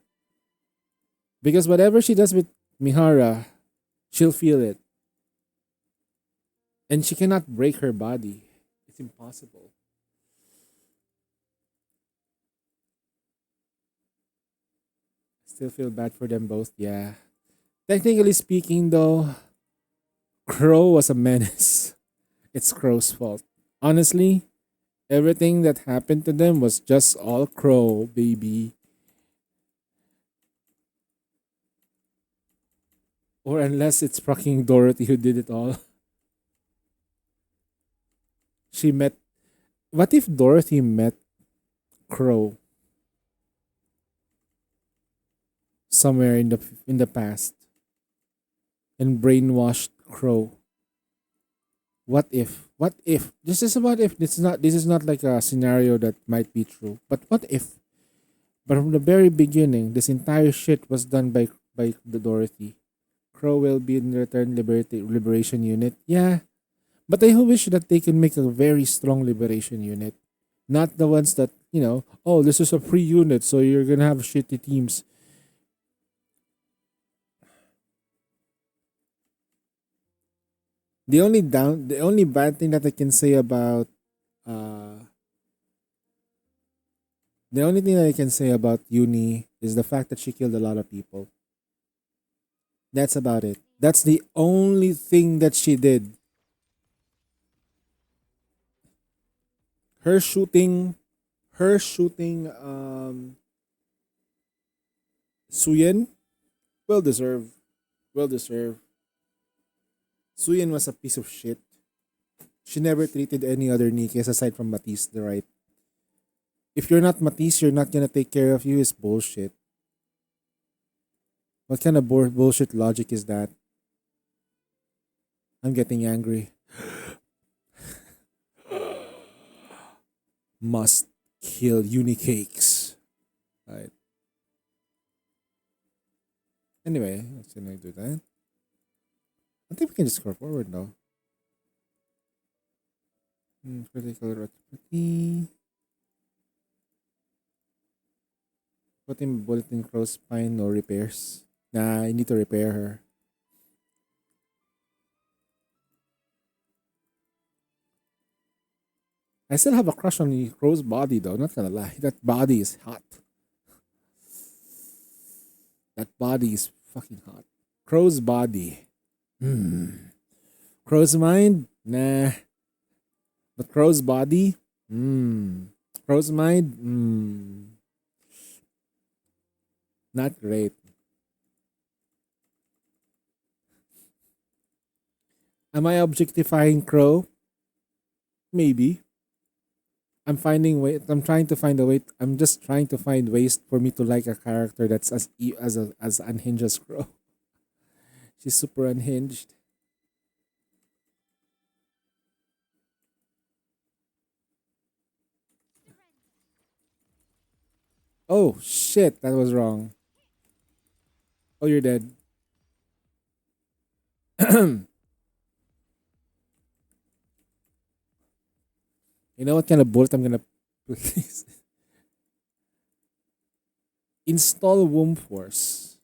because whatever she does with Mihara, she'll feel it, and she cannot break her body. It's impossible. Still feel bad for them both. Yeah. Technically speaking, though, Crow was a menace. It's Crow's fault. Honestly, everything that happened to them was just all Crow, baby. Or unless it's fucking Dorothy who did it all. She met. What if Dorothy met Crow somewhere in the past and brainwashed Crow? What if? What if? This is a what if. This is not like a scenario that might be true. But what if? But from the very beginning, this entire shit was done by the Dorothy. Crow will be in the return liberation unit. Yeah. But I wish that they can make a very strong liberation unit. Not the ones that, oh, this is a free unit, so you're gonna have shitty teams. The only bad thing that I can say about uh the only thing that I can say about Uni is the fact that she killed a lot of people. That's about it. That's the only thing that she did. Her shooting Suyen, well deserved. Well deserved. Suyen was a piece of shit. She never treated any other Nikes aside from Matisse the right. If you're not Matisse, you're not gonna take care of you is bullshit. What kind of bullshit logic is that? I'm getting angry. Must kill Unicakes. Right. Anyway, let's gonna do that. I think we can just scroll forward now. Critical activity. Put in bulletin cross spine, no repairs. Nah, I need to repair her. I still have a crush on the Crow's body though, not gonna lie. That body is hot. That body is fucking hot. Crow's body. Crow's mind? Nah. But Crow's body? Crow's mind? Not great. Am I objectifying Crow? Maybe. I'm trying to find a way. I'm just trying to find ways for me to like a character that's as unhinged as Crow. She's super unhinged. Oh shit, that was wrong. Oh, you're dead. You know what kind of bolt I'm gonna put this? Install womb force.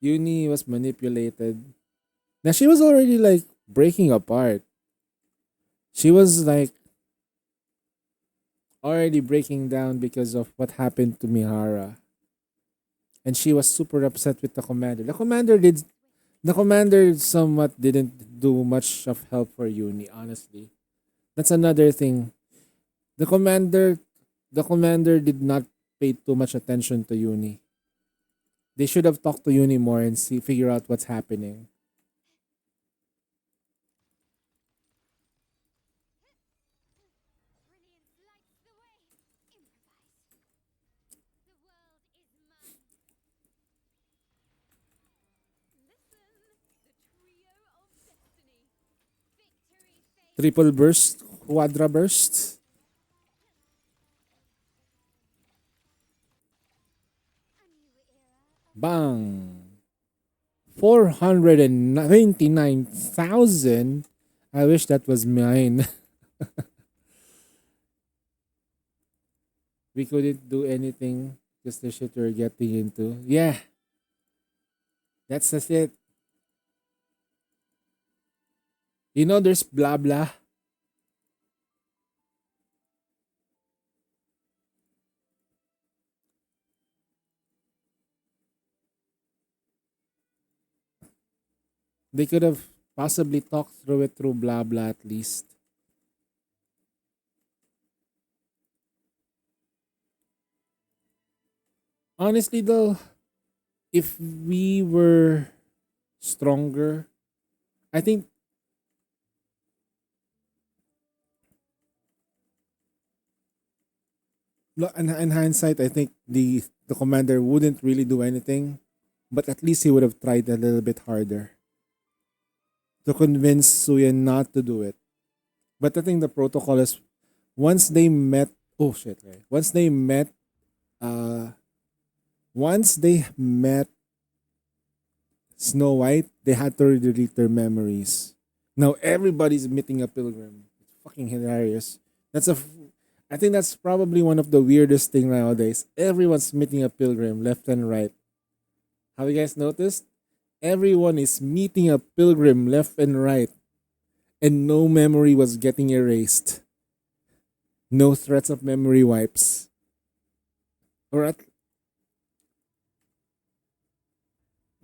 Uni was manipulated. Now she was already like breaking apart. She was like already breaking down because of what happened to Mihara. And she was super upset with the commander. The commander somewhat didn't do much of help for Uni, honestly. That's another thing. The commander the commander did not pay too much attention to Uni. They should have talked to Uni more and figure out what's happening. Brilliance lights the way. Improvise. The world is mine. Listen, the trio of destiny. Victory fades. Triple burst, quadra burst. A new era of Bang. 499,000. I wish that was mine. We couldn't do anything just the shit we're getting into. Yeah, that's just it. You know, there's blah blah. They could have possibly talked through it through blah blah at least. Honestly, though, if we were stronger, I think in hindsight, I think the commander wouldn't really do anything, but at least he would have tried a little bit harder to convince Suyen not to do it. But I think the protocol is once they met. Oh shit! Right. Uh, once they met Snow White, they had to delete their memories. Now everybody's meeting a pilgrim. It's fucking hilarious. That's a. I think that's probably one of the weirdest thing nowadays. Everyone's meeting a pilgrim left and right. Have you guys noticed? Everyone is meeting a pilgrim left and right, and no memory was getting erased. No threats of memory wipes. Or at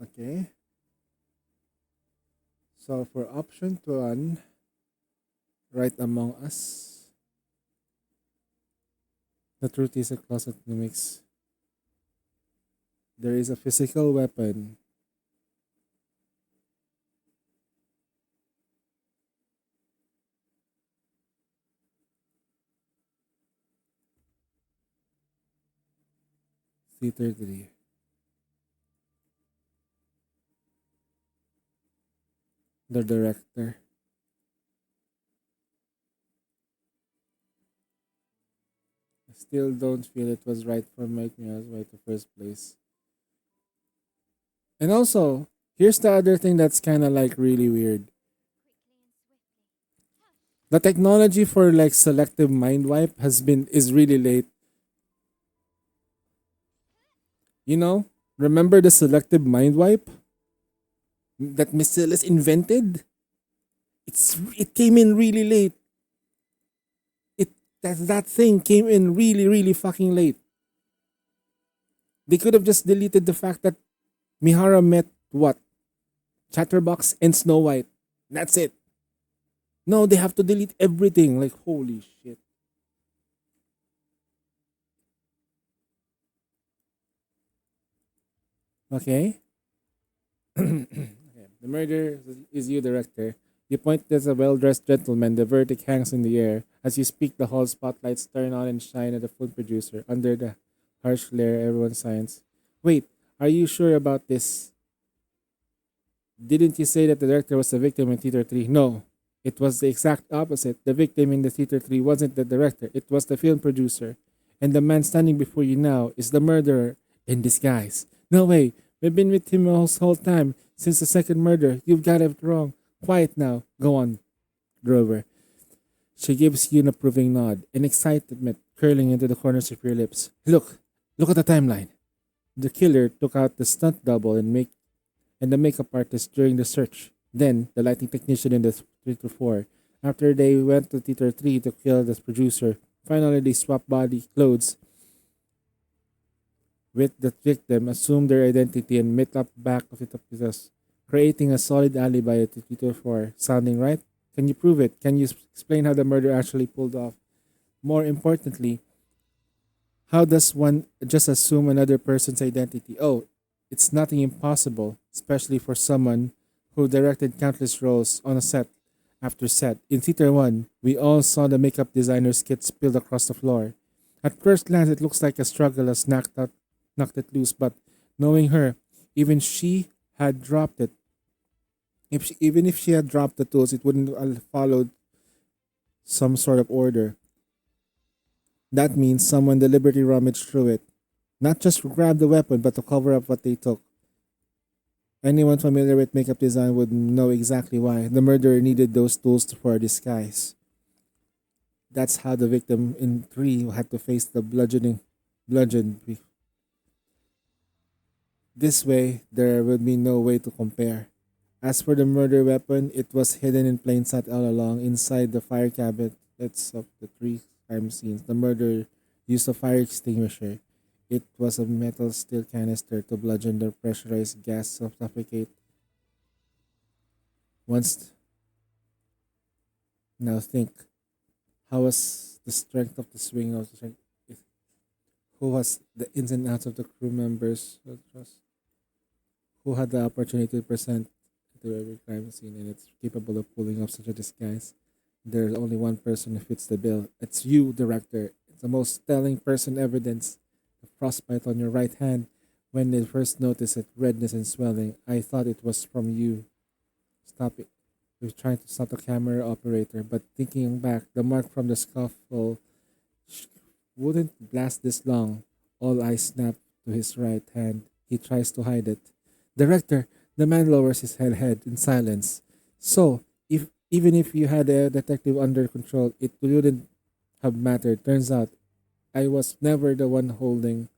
okay. So for option one, right among us, the truth is a closet mimics. There is a physical weapon. Theater 3. The director. I still don't feel it was right for Mike Miyazaki in the first place. And also, here's the other thing that's kind of like really weird. The technology for like selective mind wipe is really late. You know, remember the selective mind wipe that Missilis invented? It came in really late. It that thing came in really fucking late. They could have just deleted the fact that Mihara met what? Chatterbox and Snow White. That's it. No, they have to delete everything. Like holy shit. Okay. Okay. The murder is you, director. You point as a well-dressed gentleman. The verdict hangs in the air. As you speak, the hall spotlights turn on and shine at the film producer. Under the harsh glare, everyone signs. Wait, are you sure about this? Didn't you say that the director was the victim in Theater 3? No. It was the exact opposite. The victim in the Theater 3 wasn't the director, it was the film producer. And the man standing before you now is the murderer in disguise. No way. We've been with him the whole time since the second murder. You've got it wrong. Quiet now. Go on, Grover. She gives you an approving nod, an excitement curling into the corners of your lips. Look at the timeline. The killer took out the stunt double and the makeup artist during the search. Then the lighting technician in the 3 to 4. After they went to Theater 3 to kill the producer, Finally, they swap body clothes with the victim, assume their identity, and meet up back of it up with us, creating a solid alibi at 324. Sounding right? Can you prove it? Can you explain how the murder actually pulled off? More importantly, how does one just assume another person's identity? Oh, it's nothing impossible, especially for someone who directed countless roles on a set after set. In Theater 1, we all saw the makeup designer's kit spilled across the floor. At first glance, it looks like a struggle has knocked it loose, but knowing her, even she had dropped it. Even if she had dropped the tools, it wouldn't have followed some sort of order. That means someone deliberately rummaged through it, not just to grab the weapon, but to cover up what they took. Anyone familiar with makeup design would know exactly why. The murderer needed those tools for a disguise. That's how the victim in 3 had to face the bludgeon. This way, there would be no way to compare. As for the murder weapon, it was hidden in plain sight all along inside the fire cabinets of the 3 crime scenes. The murderer used a fire extinguisher. It was a metal steel canister to bludgeon the pressurized gas to suffocate. Once, now think, how was the strength of the swing of the strength? Who was the ins and outs of the crew members? Who had the opportunity to present to every crime scene and it's capable of pulling off such a disguise? There's only one person who fits the bill. It's you, director. It's the most telling person evidence. The frostbite on your right hand. When they first noticed it, redness and swelling, I thought it was from you. Stop it. We're trying to stop the camera operator, but thinking back, the mark from the scuffle wouldn't last this long. All eyes snap to his right hand. He tries to hide it. Director, the man lowers his head in silence. So, if even if you had a detective under control, it wouldn't have mattered. Turns out, I was never the one holding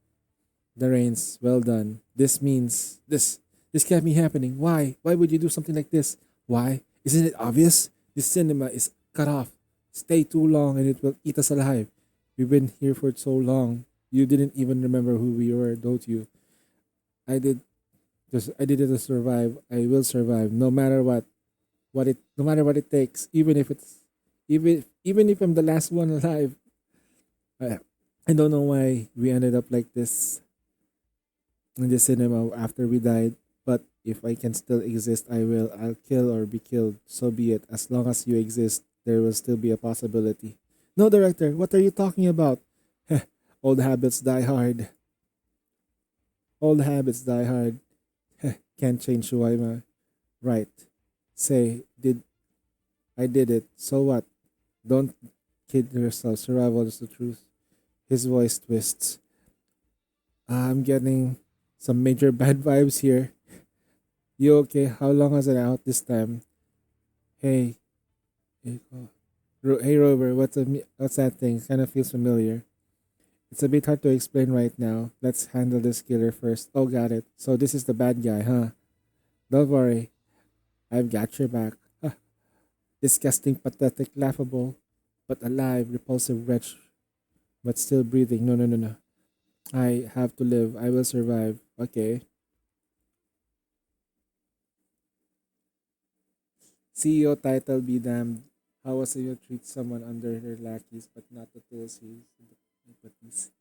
the reins. Well done. This means this can't be happening. Why? Why would you do something like this? Why? Isn't it obvious? This cinema is cut off. Stay too long and it will eat us alive. We've been here for so long. You didn't even remember who we were, don't you? I did because I did it to survive. I will survive no matter no matter what it takes. Even if I'm the last one alive. I, I don't know why we ended up like this in the cinema after we died. But if I can still exist, I will. I'll kill or be killed. So be it. As long as you exist, there will still be a possibility. No, director, what are you talking about? Old habits die hard. Old habits die hard. Can't change who I am. Right. Say, I did it. So what? Don't kid yourself. Survival is the truth. His voice twists. I'm getting some major bad vibes here. You okay? How long has it out this time? Hey, hey Rover, what's that thing? Kind of feels familiar. It's a bit hard to explain right now. Let's handle this killer first. Oh, got it. So this is the bad guy, huh? Don't worry. I've got your back. Disgusting, pathetic, laughable, but alive, repulsive wretch, but still breathing. No, no, no, no. I have to live. I will survive. Okay. CEO title be damned. How was it you treat someone under her lackeys but not the tools he used?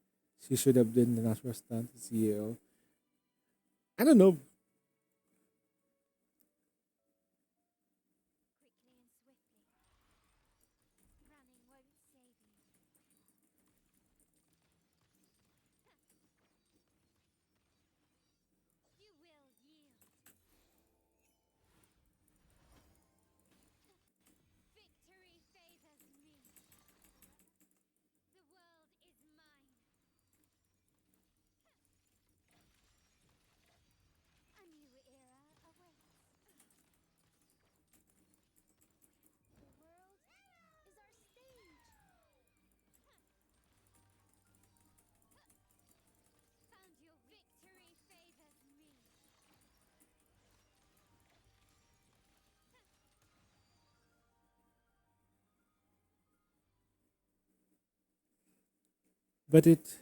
She should have been the national stunt CEO. I don't know. Quickly and swiftly. Running won't save you. You will yield. Victory favors me. The world is mine. But it,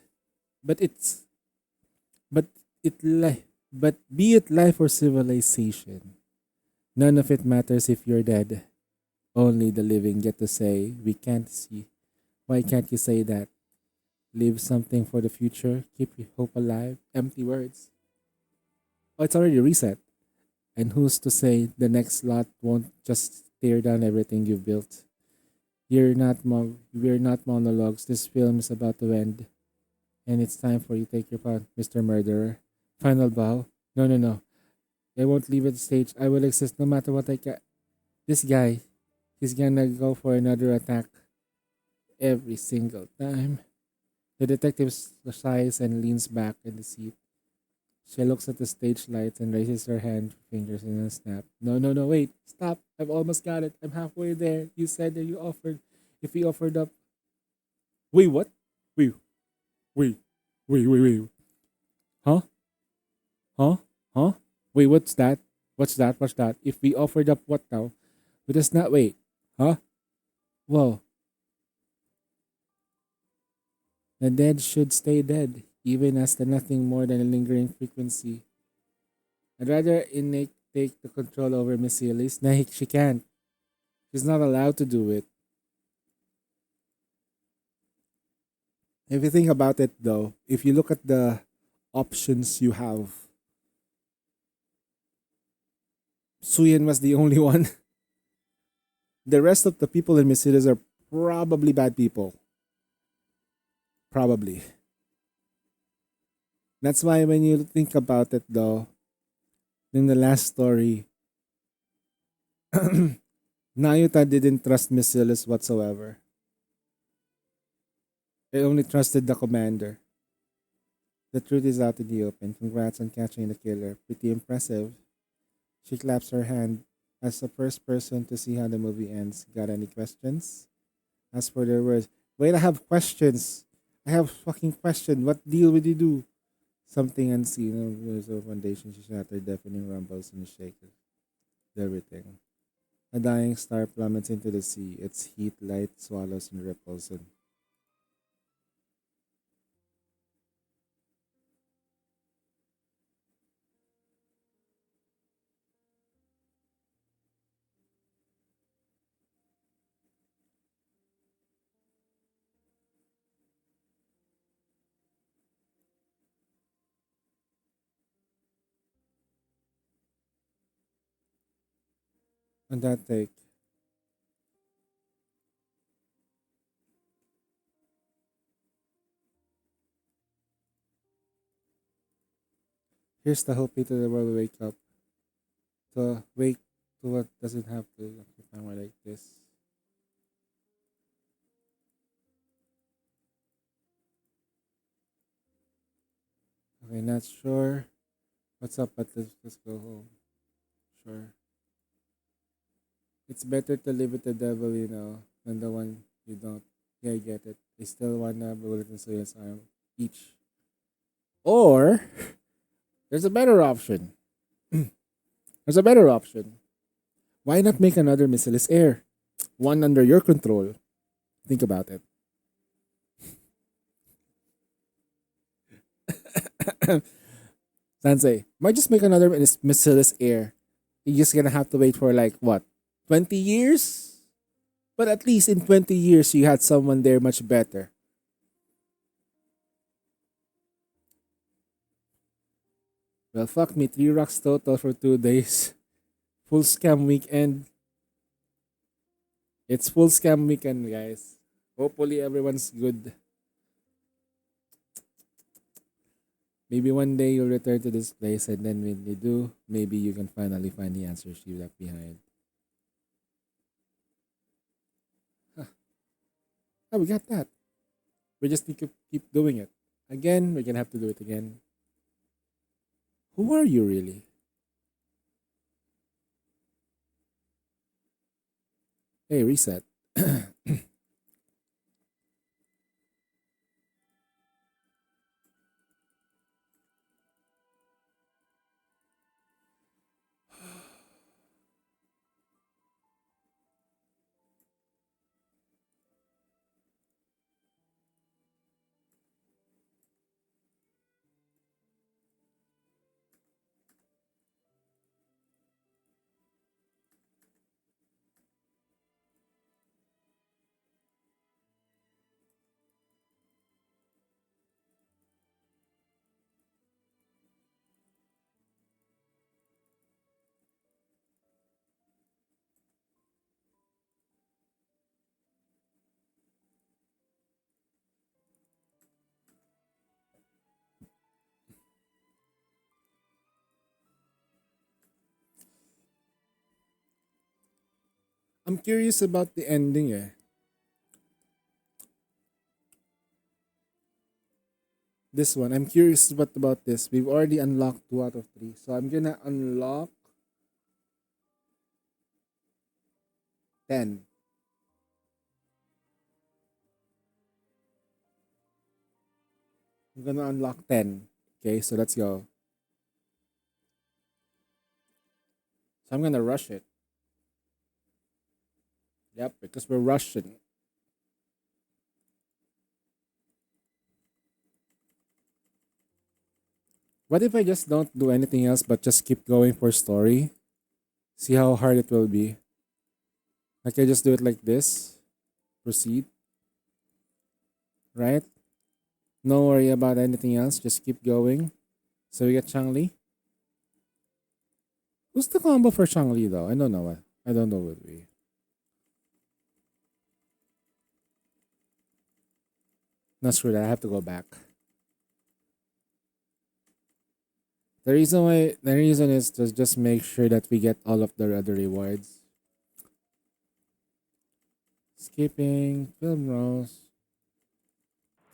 but it's, but it li- but be it life or civilization, none of it matters if you're dead. Only the living get to say, we can't see. Why can't you say that? Leave something for the future, keep your hope alive. Empty words. Oh, it's already reset. And who's to say the next lot won't just tear down everything you've built? We're not monologues. This film is about to end. And it's time for you to take your part, Mr. Murderer. Final bow. No, no, no. I won't leave the stage. I will exist no matter what I can. This guy, he's gonna go for another attack every single time. The detective sighs and leans back in the seat. She looks at the stage lights and raises her hand, fingers in a snap. No, no, no, wait. Stop. I've almost got it. I'm halfway there. You said that you offered. If we offered up. Wait, what? Wait, wait, wait. Huh? Huh? Huh? Wait, what's that? What's that? What's that? If we offered up what now? But it's not. Wait. Huh? Whoa. The dead should stay dead, even as the nothing more than a lingering frequency. I'd rather innate take the control over Miss Elise. Nah, she can't. She's not allowed to do it. If you think about it, though, if you look at the options you have, Suyin was the only one. The rest of the people in Miss Elise are probably bad people. Probably. That's why when you think about it, though, in the last story, Nayuta didn't trust Miss Elise whatsoever. It only trusted the commander. The truth is out in the open. Congrats on catching the killer. Pretty impressive. She claps her hand as the first person to see how the movie ends. Got any questions? As for their words, wait, I have questions. I have fucking question. What deal would you do? Something unseen. There's a foundation. She shattered, deafening rumbles and shakes everything. A dying star plummets into the sea. Its heat, light, swallows and ripples and on that take. Here's the hope to the world will wake up. To wake to what doesn't have to occupy more like this. Okay, not sure what's up, but let's go home. Sure. It's better to live with the devil, than the one you don't. Yeah, I get it. I still wanna bullet and Soya's arm each. Or there's a better option. There's a better option. Why not make another missileless air? One under your control. Think about it. Sansei, might just make another missileless air. You're just gonna have to wait for like what, 20 years? But at least in 20 years, you had someone there much better. Well, fuck me, 3 rocks total for 2 days. Full scam weekend. It's full scam weekend, guys. Hopefully, everyone's good. Maybe one day you'll return to this place, and then when you do, maybe you can finally find the answers you left behind. Huh. Oh, we got that. We just need to keep doing it. Again, we're gonna have to do it again. Who are you really? Hey, reset. I'm curious about the ending eh. This one. I'm curious about this. We've already unlocked 2 out of 3. So I'm gonna unlock 10. I'm gonna unlock 10. Okay, so let's go. So I'm gonna rush it. Yep, because we're rushing. What if I just don't do anything else but just keep going for story? See how hard it will be. Like I just do it like this. Proceed. Right? No worry about anything else. Just keep going. So we get Changli. Who's the combo for Changli though? I don't know what. I don't know what we. Not sure that I have to go back. The reason is to just make sure that we get all of the other rewards. Skipping, film rolls.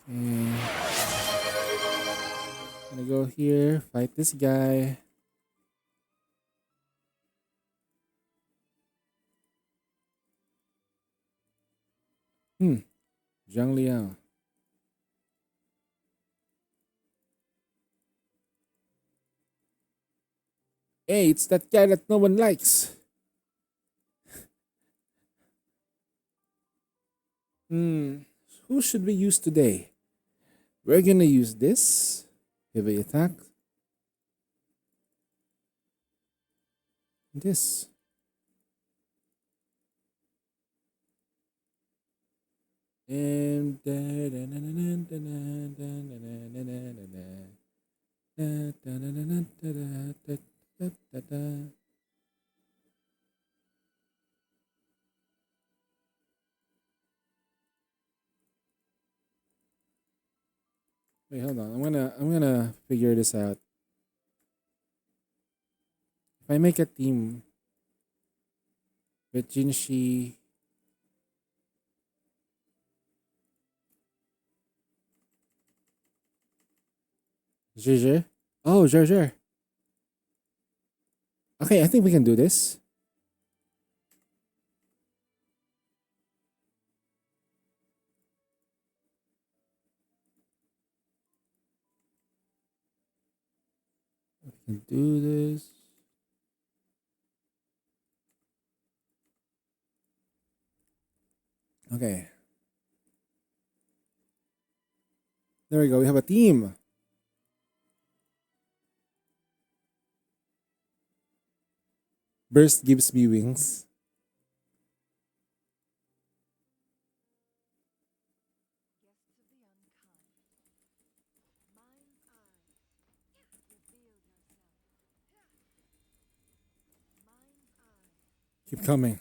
Okay. Gonna go here, fight this guy. Zhang Liang. Hey, it's that guy that no one likes. Who should we use today? We're gonna use this. Heavy attack. This. And wait, hold on. I'm gonna figure this out. If I make a team with Jinshi, Zhe. Oh, Zhe. Okay, I think we can do this. We can do this. Okay. There we go. We have a team. Burst gives me wings. Keep coming.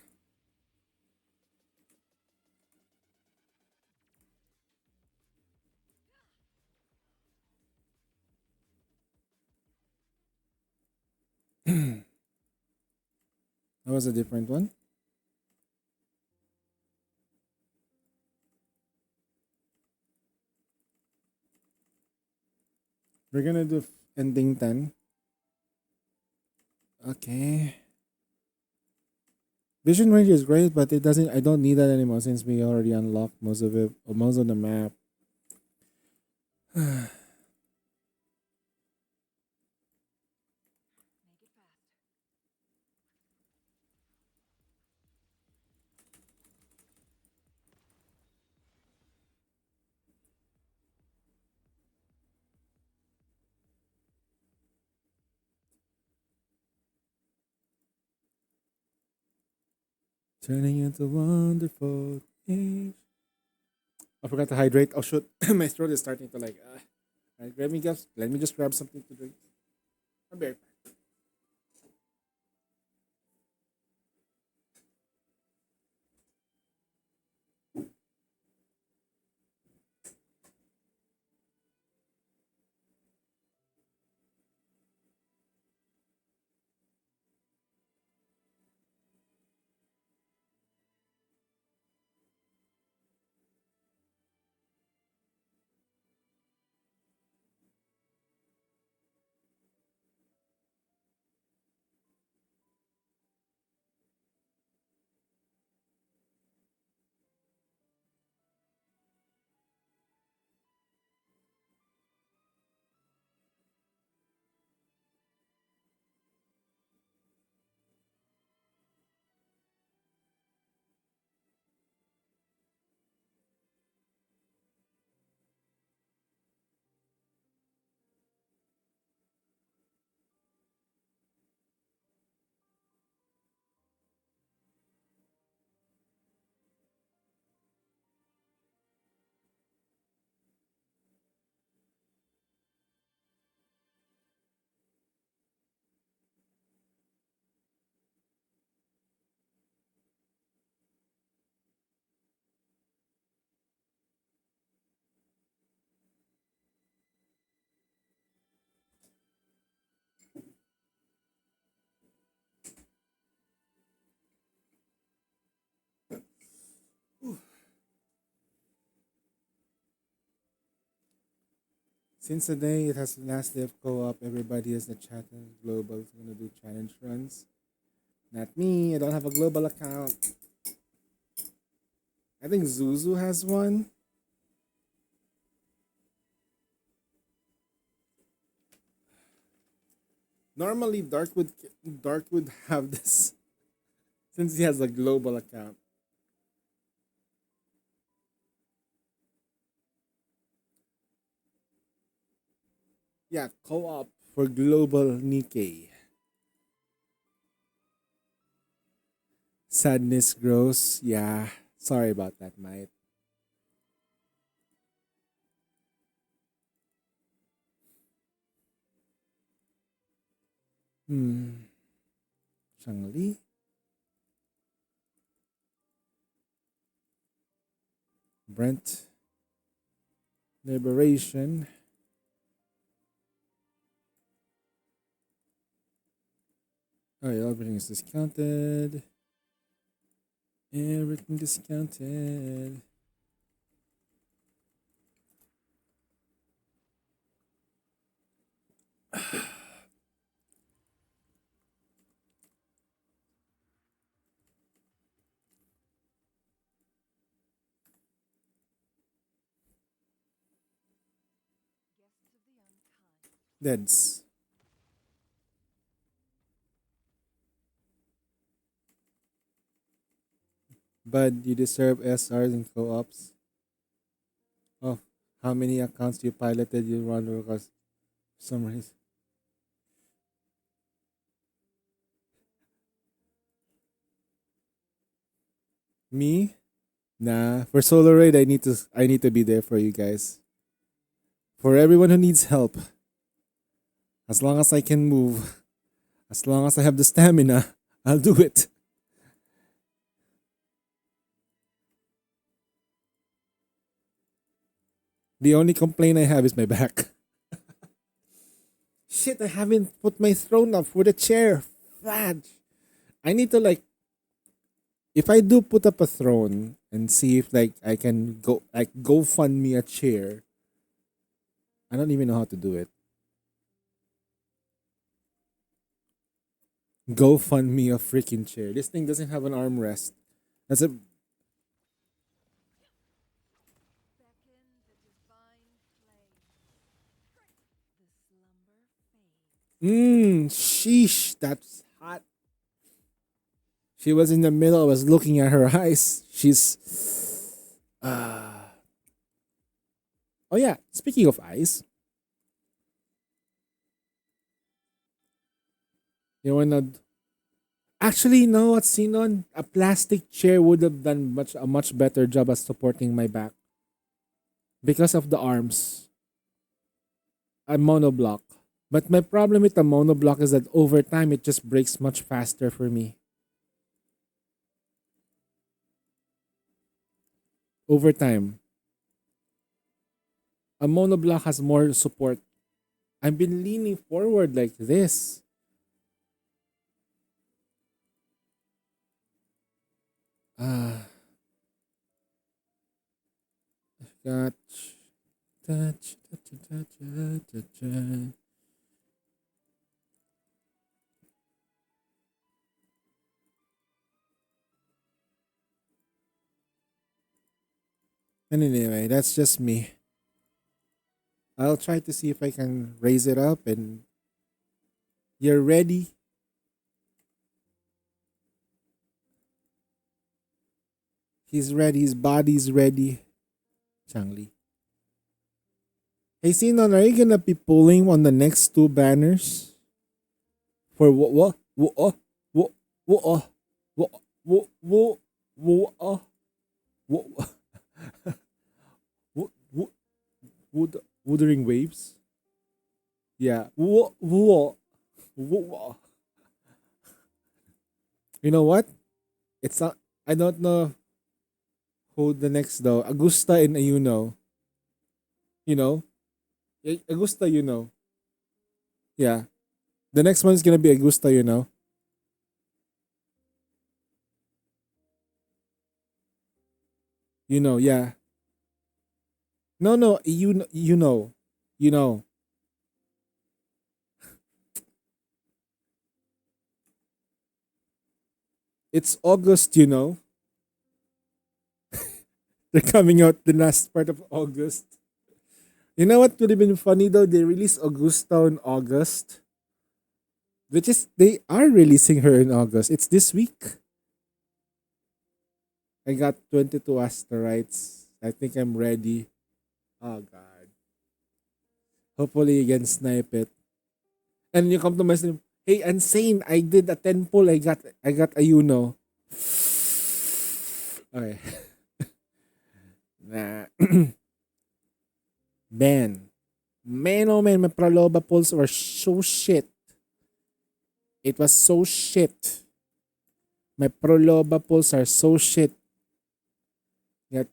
That was a different one. We're gonna do ending 10. Okay. Vision range is great, but it doesn't. I don't need that anymore since we already unlocked most of it, or most of the map. Turning into wonderful things. I forgot to hydrate. Oh shoot, my throat is starting to like. Alright, let me just grab something to drink. I'll be right back. Since today it has the last day of co-op, everybody is the chat and global is gonna do challenge runs. Not me. I don't have a global account. I think Zuzu has one. Normally, Dark would have this since he has a global account. Yeah, co-op for global Nikkei. Sadness grows. Yeah, sorry about that, mate. Hmm. Shangli. Brent. Liberation. Oh, yeah, everything is discounted. Everything discounted. Deads. Bud, you deserve SRs and co-ops. Oh, how many accounts you piloted you run because for some reason. Me? Nah. For solo raid I need to be there for you guys. For everyone who needs help. As long as I can move. As long as I have the stamina, I'll do it. The only complaint I have is my back. Shit, I haven't put my throne up for the chair. Fudge. I need to like if I do put up a throne and see if like I can go fund me a chair. I don't even know how to do it. Go fund me a freaking chair. This thing doesn't have an armrest. That's a Beckon the divine flame. The slumber fades. sheesh, that's hot. She was in the middle, I was looking at her eyes. She's oh yeah, speaking of eyes, you wanna actually no what's seen on a plastic chair would have done a much better job at supporting my back because of the arms. A monoblock. But my problem with the monoblock is that over time it just breaks much faster for me. Over time. A monoblock has more support. I've been leaning forward like this. Ah, got touch, touch, touch, touch, touch, touch. And anyway, that's just me. I'll try to see if I can raise it up and you're ready. He's ready, his body's ready. Changli. Hey Sinon, are you gonna be pulling on the next two banners? For what what what what what what Wuthering Waves? Yeah. What? You know what? It's not. I don't know who the next though. Augusta and Ayuno. You know, Augusta. You know. Yeah. The next one is gonna be Augusta. You know. You know. Yeah. No. No. You know. You know, it's August, you know. They're coming out the last part of August. You know what would have been funny though? They released Augusta in August, which is they are releasing her in August. It's this week. I got 22 asteroids. I think I'm ready. Oh god. Hopefully you can snipe it. And you come to my stream. Hey, insane! I did a 10 pull. I got a Uno. Okay. Nah. Man. Man, oh man, my Praloba pulls were so shit. It was so shit. My Proloba pulls are so shit. Yet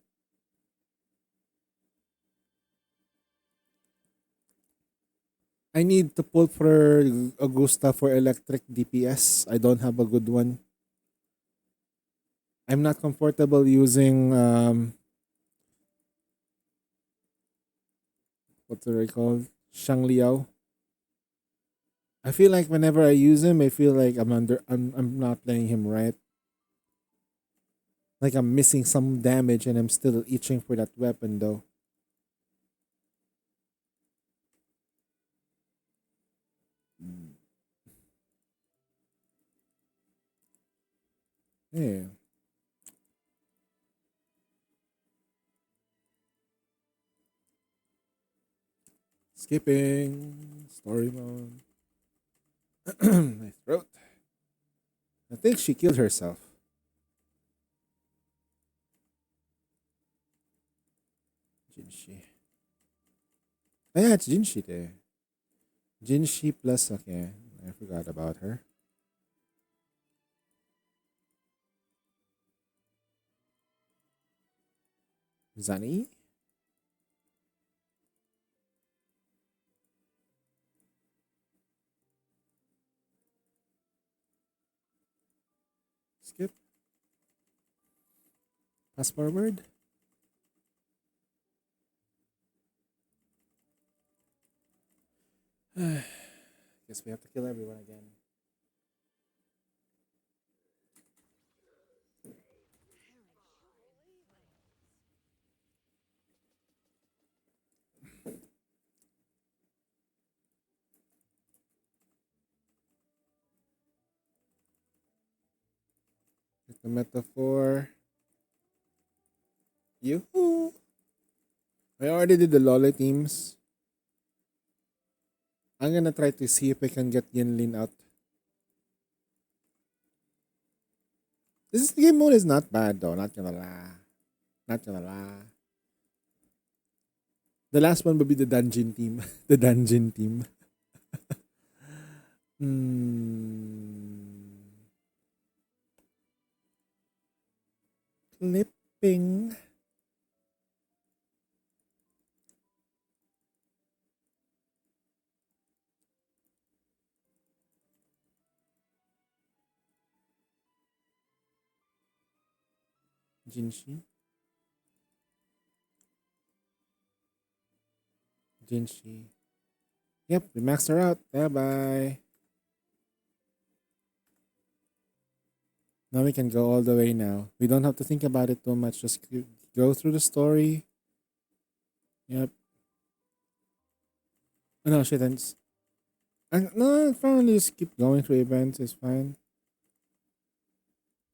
I need to pull for Augusta for electric DPS. I don't have a good one. I'm not comfortable using what's it called? Shang Liao. I feel like whenever I use him, I feel like I'm not playing him right. Like I'm missing some damage and I'm still itching for that weapon though. Yeah. Skipping story mode. My throat. I think she killed herself. Jinshi. Oh yeah, it's Jinshi there. Jinshi plus okay. I forgot about her. Zani? Skip. Pass forward. Guess we have to kill everyone again. Get the metaphor. Yoo-hoo! I already did the Lola teams. I'm gonna try to see if I can get Yinlin out. This game mode is not bad though, not gonna lie. Not gonna lie. The last one would be the dungeon team. The dungeon team. Hmm. Clipping. Jinshi. Jinshi. Yep, we maxed her out. Bye bye. Now we can go all the way now. We don't have to think about it too much. Just go through the story. Yep. Oh, no, shit. No, probably just keep going through events. It's fine.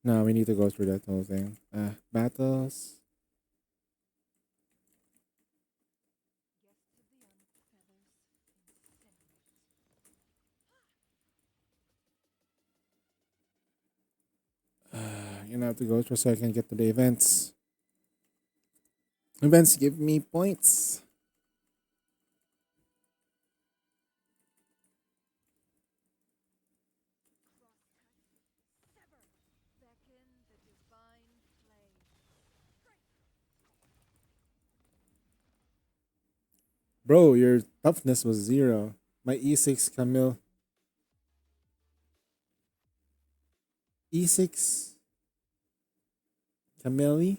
No, we need to go through that whole thing. Battles. You know, have to go through so I can get to the events. Events give me points. Beckon the divine flame. Bro, your toughness was 0. My E6 Camille. E6 Camille.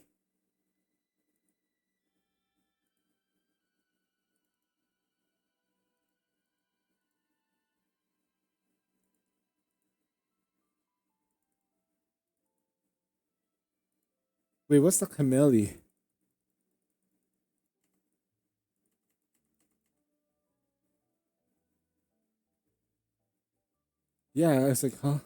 Wait, what's the camellia? Yeah, I was like, huh?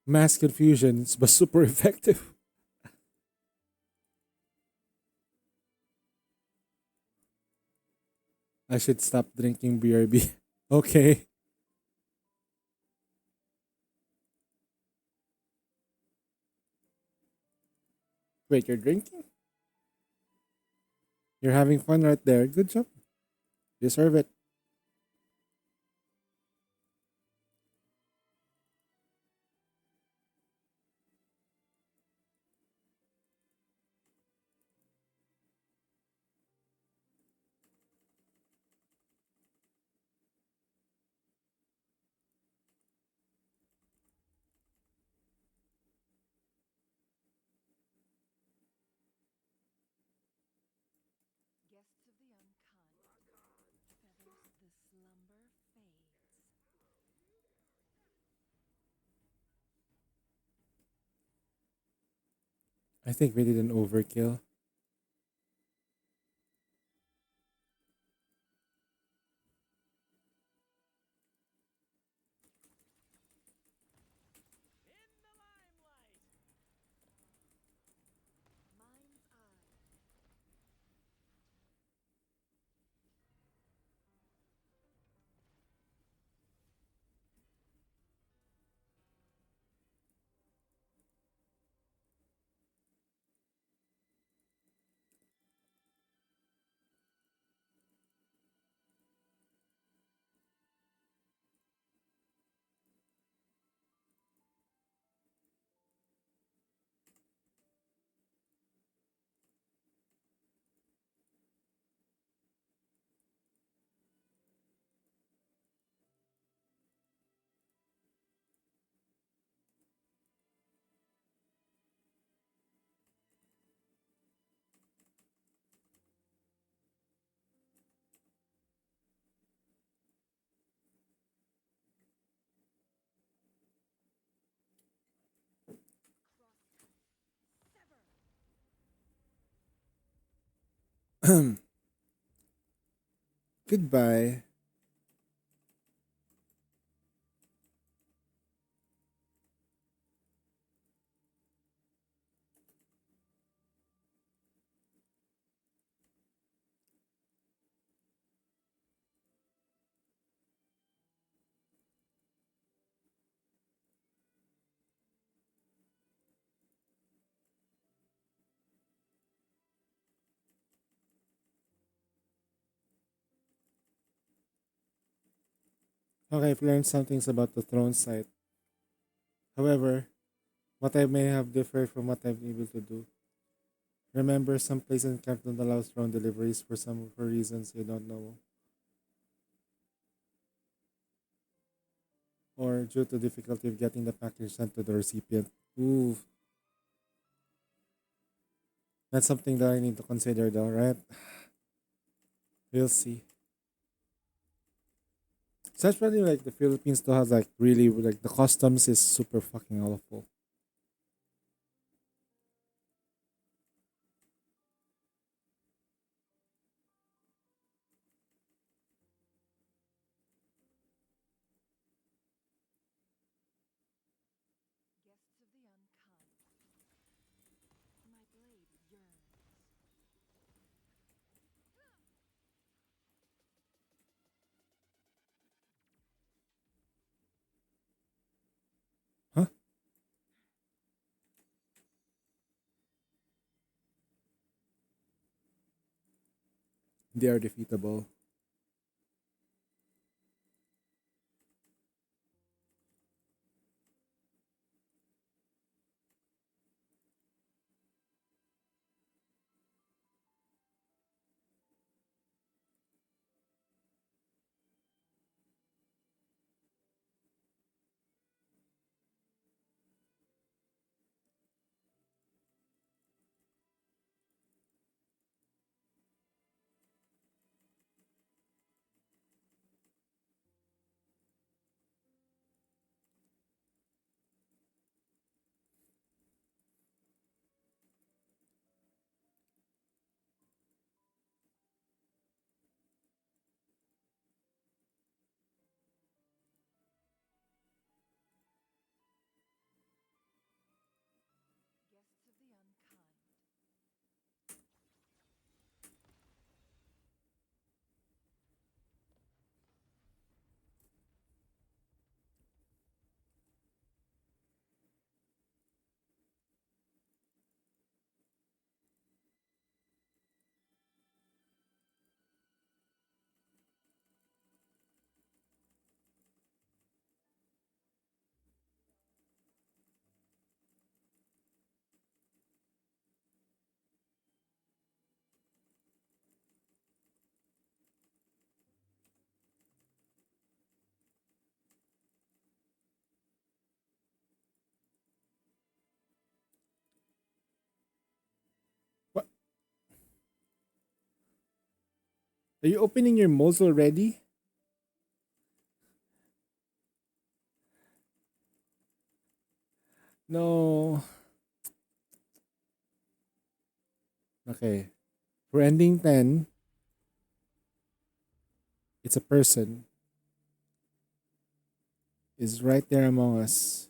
Mass confusion, but super effective. I should stop drinking BRB. Okay. Wait, you're drinking? You're having fun right there. Good job. Deserve it. Guests of the unkind, feathers the slumber fades. I think we did an overkill. In the limelight! Mind's eye. Crosscut. Sever. Goodbye. Okay, I've learned some things about the throne site. However, what I may have differed from what I'm able to do. Remember, some places in camp don't allow throne deliveries for reasons you don't know, or due to difficulty of getting the package sent to the recipient. Ooh, that's something that I need to consider, though, right? We'll see. So that's probably like the Philippines still has like really like the customs is super fucking awful. Guests of the unkind. My blade yearns. Huh? They are defeatable. Are you opening your molds already? No. Okay. For ending 10, it's a person. Is right there among us.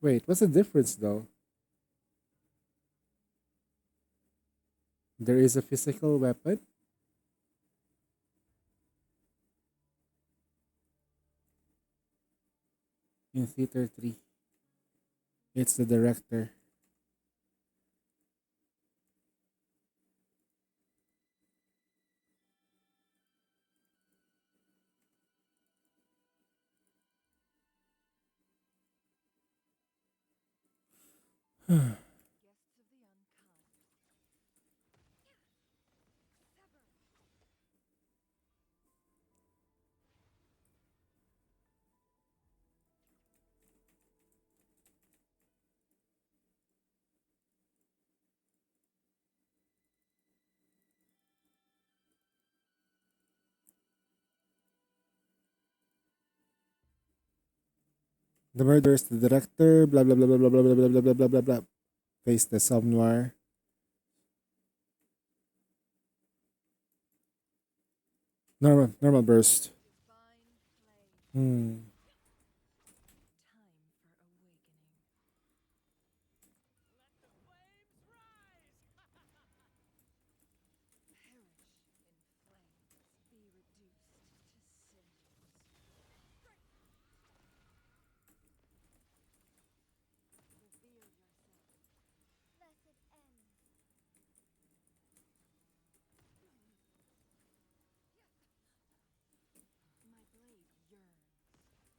Wait, what's the difference though? There is a physical weapon? In Theater 3. It's the director. Guests of the unkind. The murderers, the director, blah blah blah blah blah blah blah blah blah blah blah blah blah. Face the Somme Noir. Normal burst. Divine flame. Hmm. Time for awakening. Let the flames rise! Perish in flames. Be reduced to cinders. Reveal yourself. Blessed ends. My blade yearns.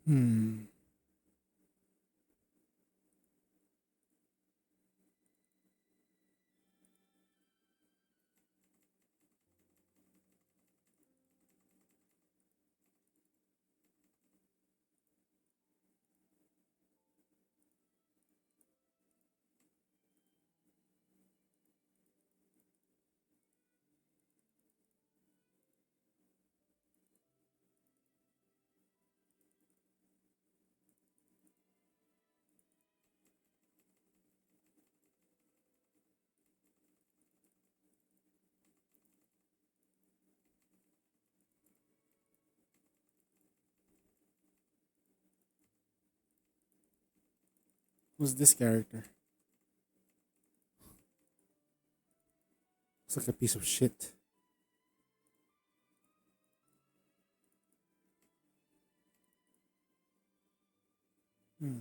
Hmm. Who's this character? Looks like a piece of shit. Hmm.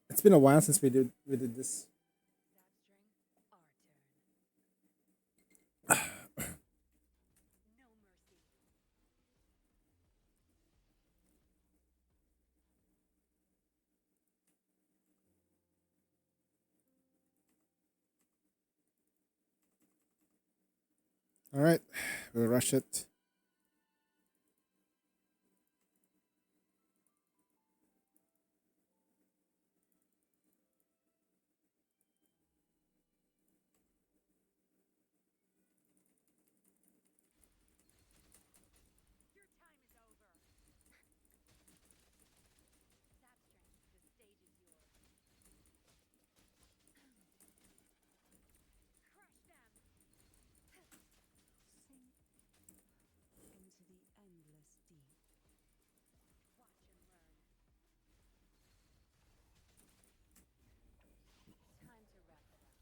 It's been a while since we did this. All right, we'll rush it. Into the endless deep. Watch and learn. Time to wrap it up.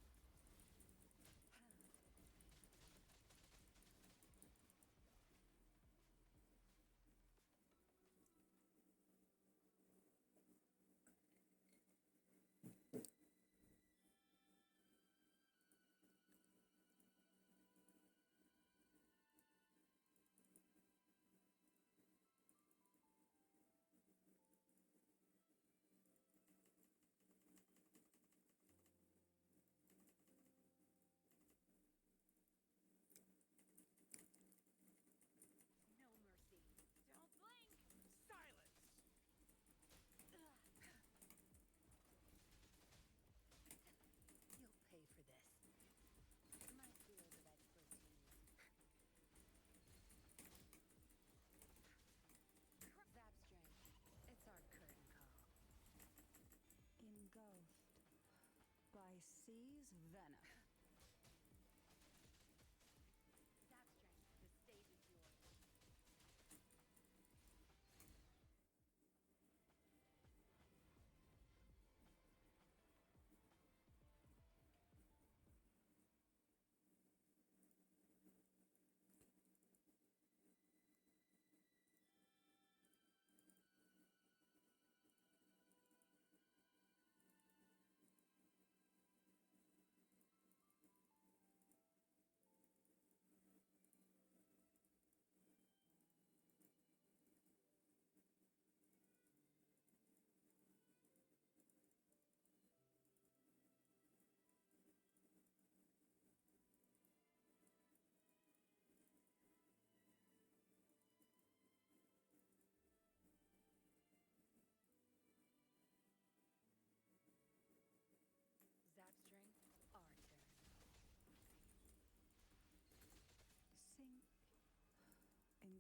No mercy. Don't blink! Silence! You'll pay for this. My field of expertise. Zap strength. It's our curtain call. Engulfed by sea's venom. Zap strength. The stage is yours.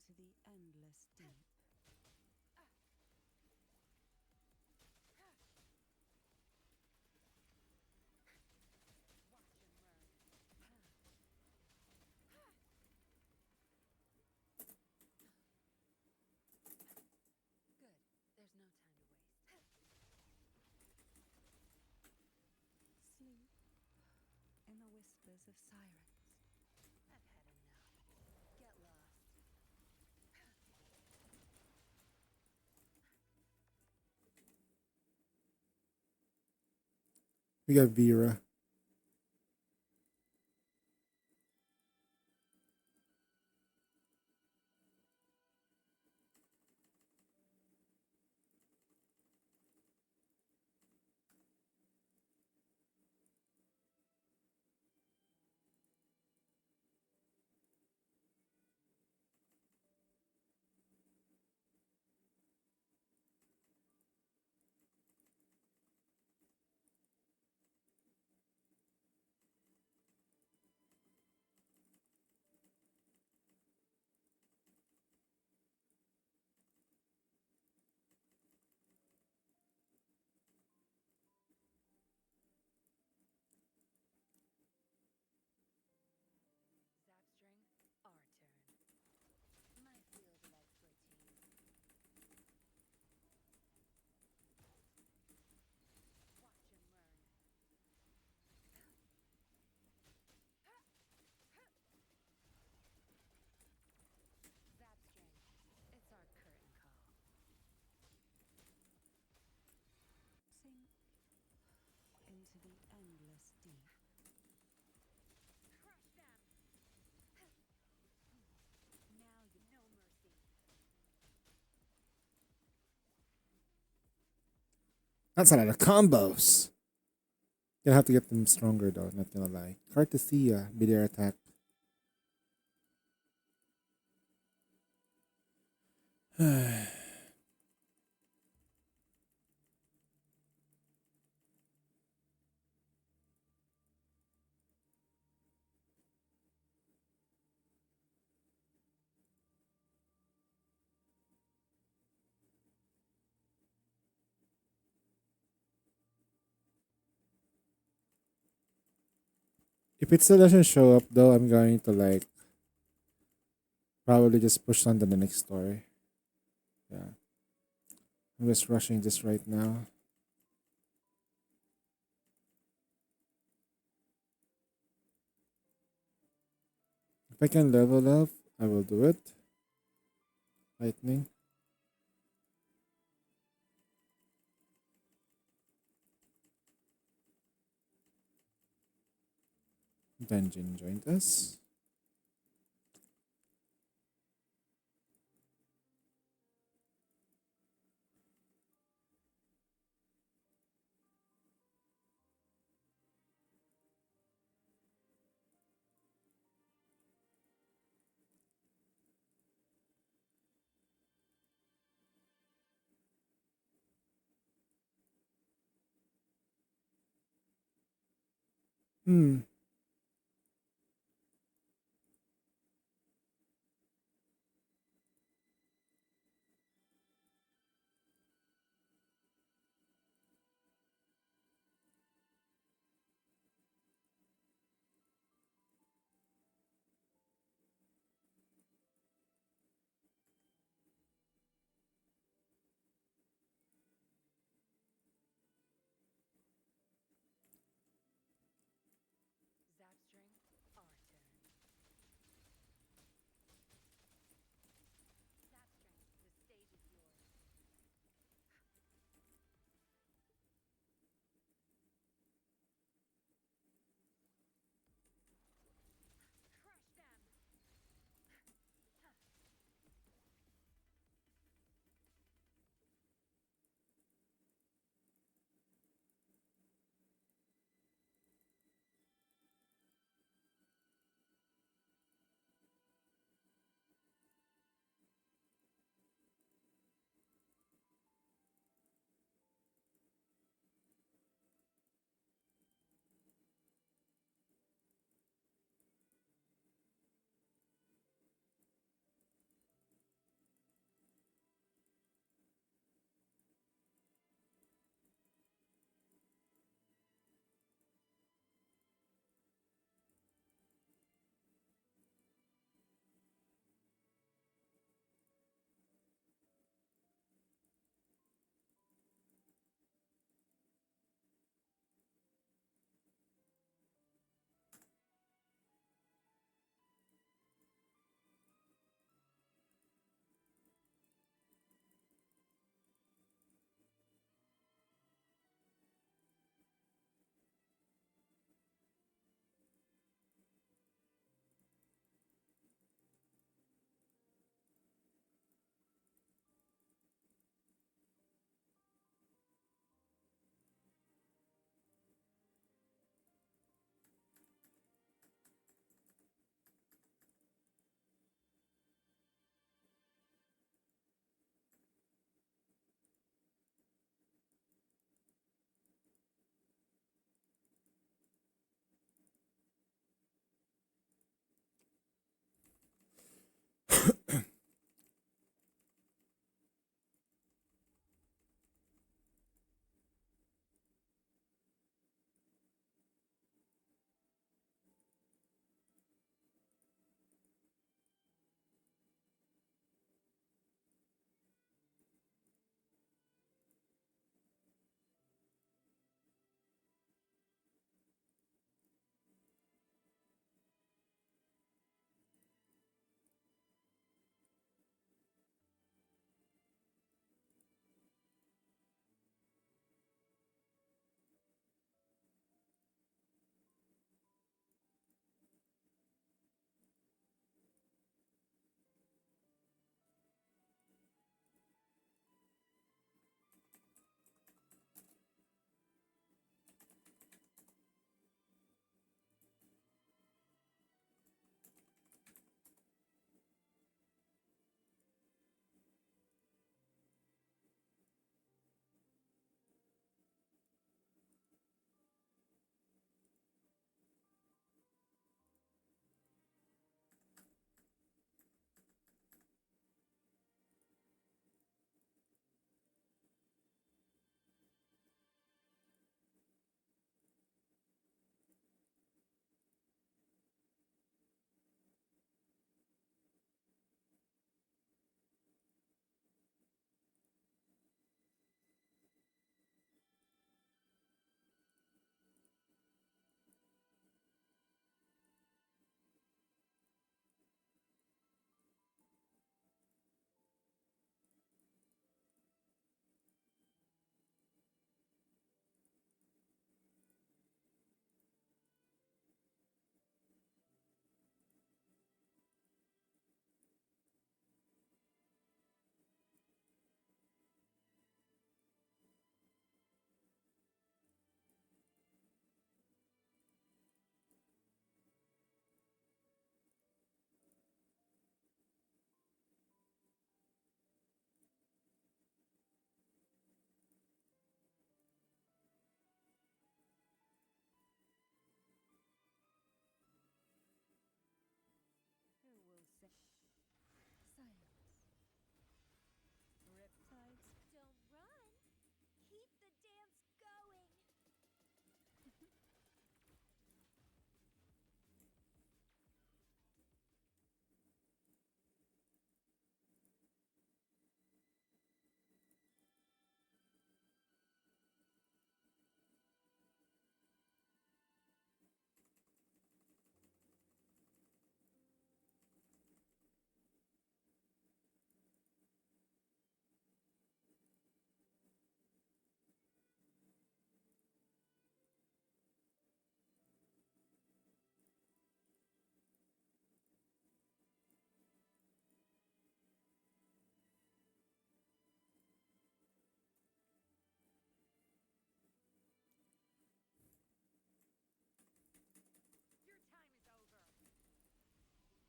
into the endless deep. Watch and learn. Good. There's no time to waste. Sleep in the whispers of sirens. I've had enough. Get lost. We got Vera. Zapstring, our turn. My field of expertise. Watch and learn. Zapstring, it's our curtain call. Sink into the endless deep. Crush them! Now you no mercy. That's a lot of combos. Gonna have to get them stronger though, not gonna lie. Cartesia, be their attack. If it still doesn't show up though, I'm going to like probably just push on to the next story. Yeah. I'm just rushing this right now. If I can level up, I will do it. Lightning. Dungeon joined us. Hmm.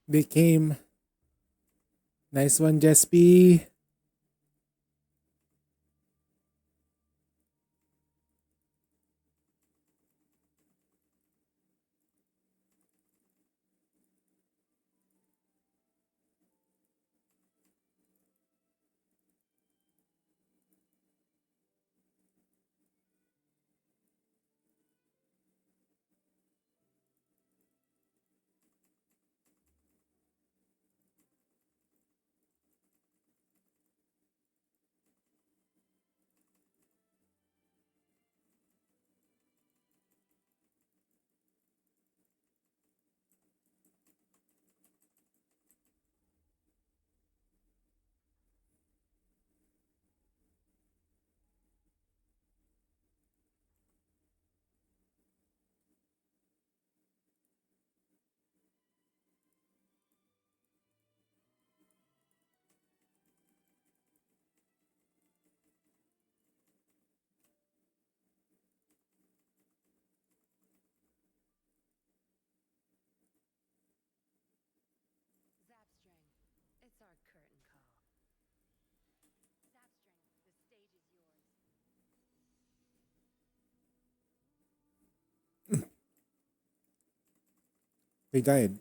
They came. Nice one, Jespi. Zapstring, it's our curtain call. Zapstring, the stage is yours. They died.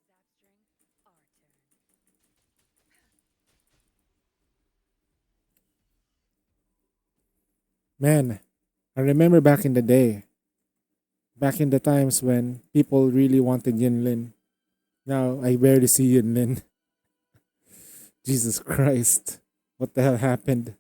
Zapstring, our turn. Man, I remember back in the day. Back in the times when people really wanted Yinlin. Now I barely see Yinlin. Jesus Christ. What the hell happened?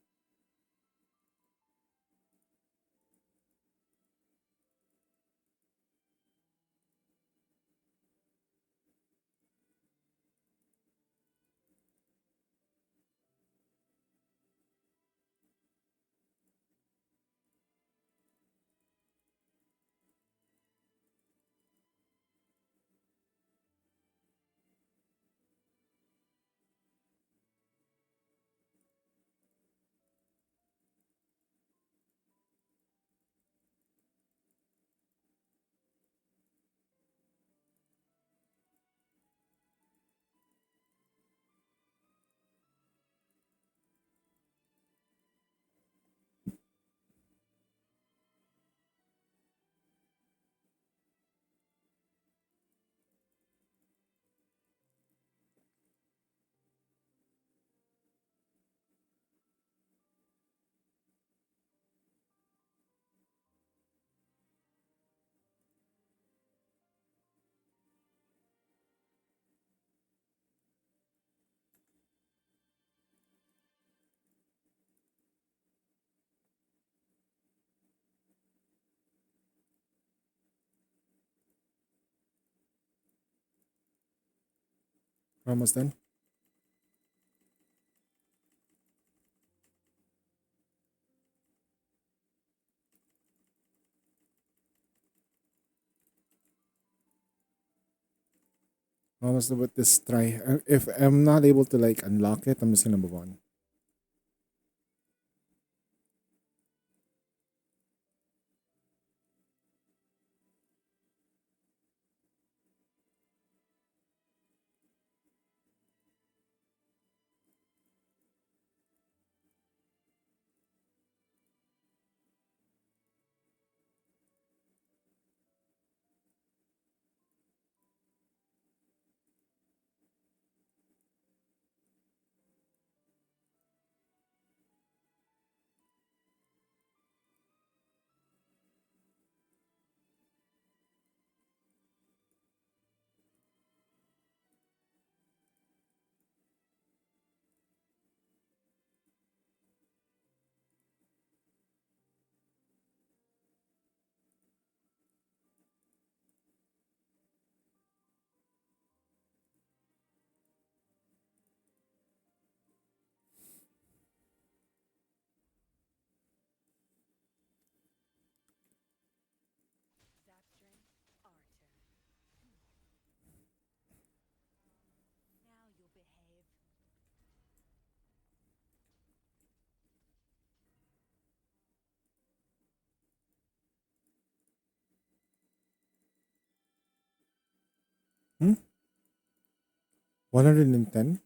Almost done. Almost done with this try. If I'm not able to like unlock it, I'm just gonna move on. Hmm? 110?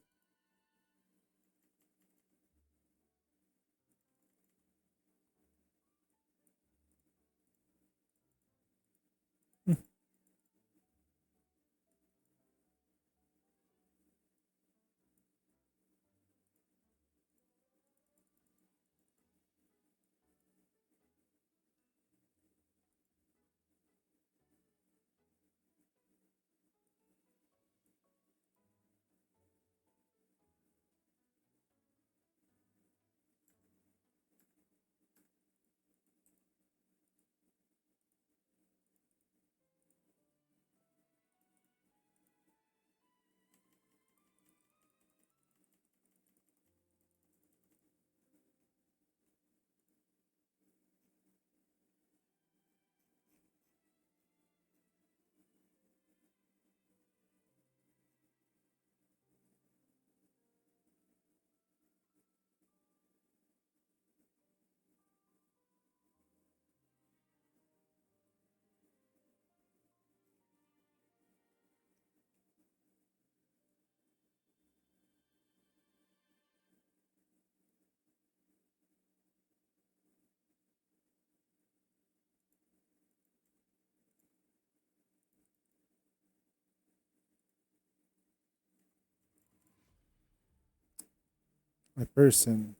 My person.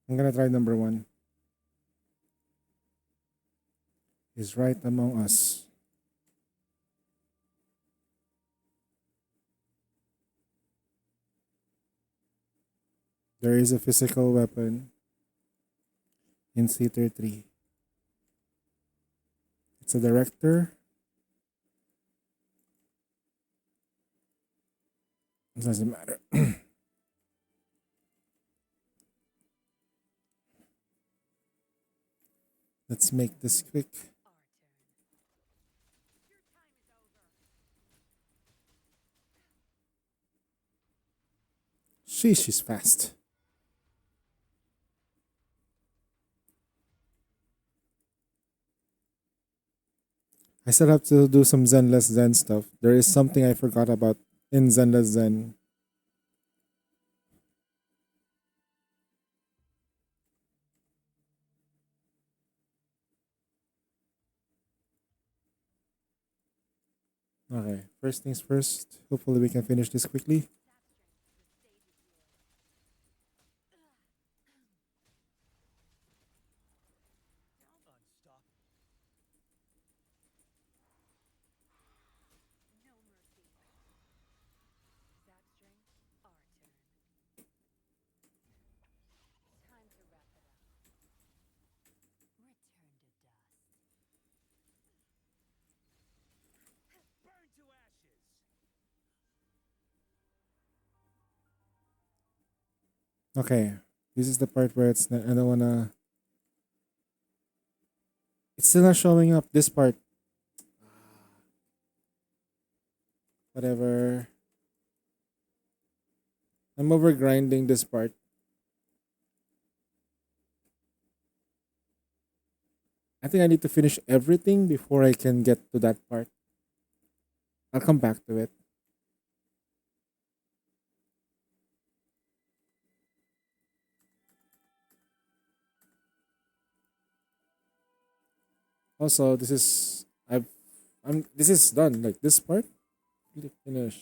I'm gonna try number one. Is right among us. There is a physical weapon in Theater 3. It's a director. It doesn't matter. Let's make this quick. She's fast. I still have to do some Zenless Zen stuff. There is something I forgot about in Zenless Zen. Okay, first things first. Hopefully we can finish this quickly. Unstop. Burn to ashes. Okay, this is the part where it's I don't wanna. It's still not showing up. This part. Whatever. I'm over grinding this part. I think I need to finish everything before I can get to that part. I'll come back to it. Also, this is I'm this is done. Like this part, finish.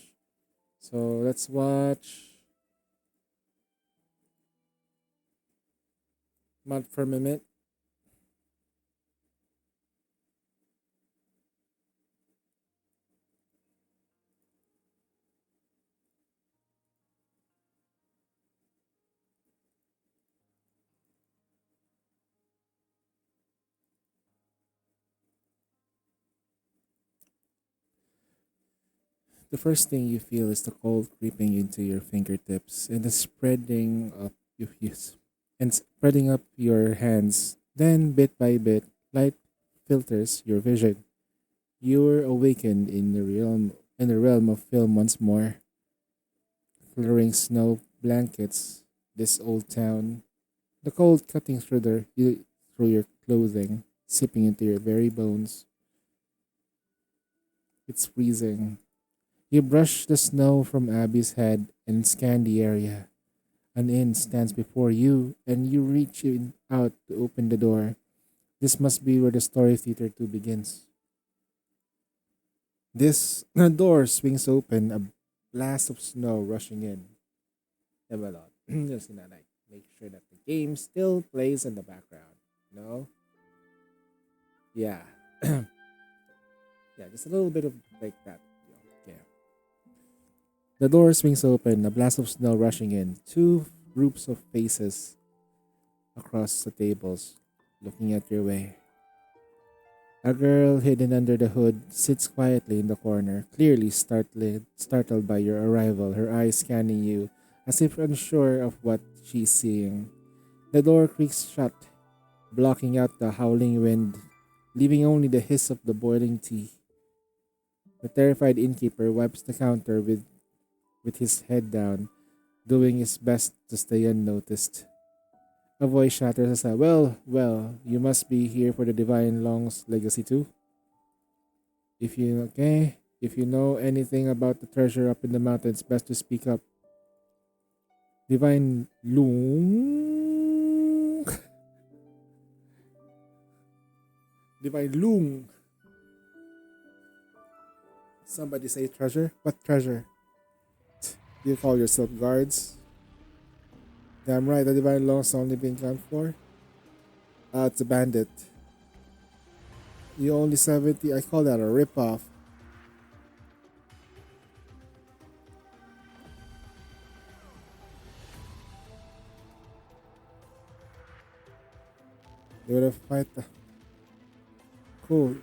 So let's watch Mount Firmament. The first thing you feel is the cold creeping into your fingertips and the spreading up your hands. Then, bit by bit, light filters your vision. You're awakened in the realm of film once more. Fluttering snow blankets, this old town. The cold cutting through your clothing, seeping into your very bones. It's freezing. You brush the snow from Abby's head and scan the area. An inn stands before you, and you reach out to open the door. This must be where the story theater 2 begins. This the door swings open, a blast of snow rushing in. Develop. Just gonna like make sure that the game still plays in the background. No? Yeah. Yeah, just a little bit of like that. Yeah. The door swings open, a blast of snow rushing in. Two groups of faces across the tables, looking at your way. A girl hidden under the hood sits quietly in the corner, clearly startled by your arrival, her eyes scanning you as if unsure of what she's seeing. The door creaks shut, blocking out the howling wind, leaving only the hiss of the boiling tea. The terrified innkeeper wipes the counter with his head down, doing his best to stay unnoticed. A voice shatters as well, you must be here for the Divine Long's legacy too. If you know anything about the treasure up in the mountains, best to speak up. Divine Long. Divine Loong. Somebody say treasure? What treasure? Do you call yourself guards? Damn right, the Divine Long's only been gone for. It's a bandit. You only 70. I call that a ripoff. They would have fight. Cool.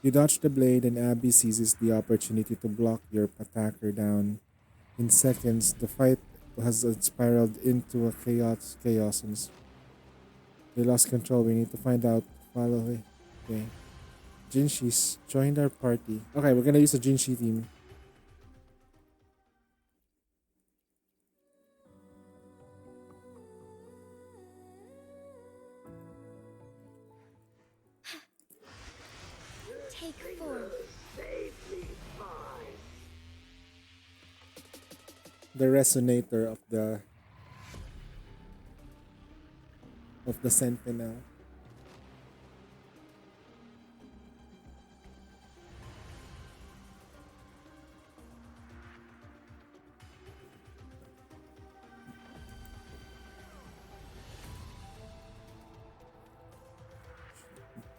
You dodge the blade, and Abby seizes the opportunity to block your attacker down. In seconds, the fight has spiraled into a chaos, and they lost control. We need to find out. Follow it. Okay. Jinshi's joined our party. Okay, we're gonna use the Jinshi team. Take 4. The resonator of the Sentinel.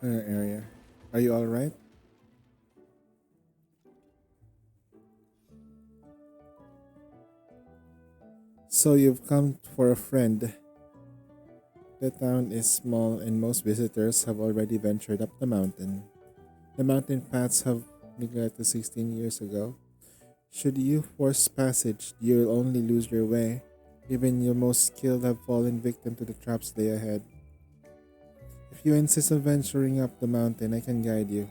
Area. Are you all right? So you've come for a friend. The town is small and most visitors have already ventured up the mountain. The mountain paths have neglected 16 years ago. Should you force passage, you'll only lose your way. Even your most skilled have fallen victim to the traps lay ahead. If you insist on venturing up the mountain, I can guide you.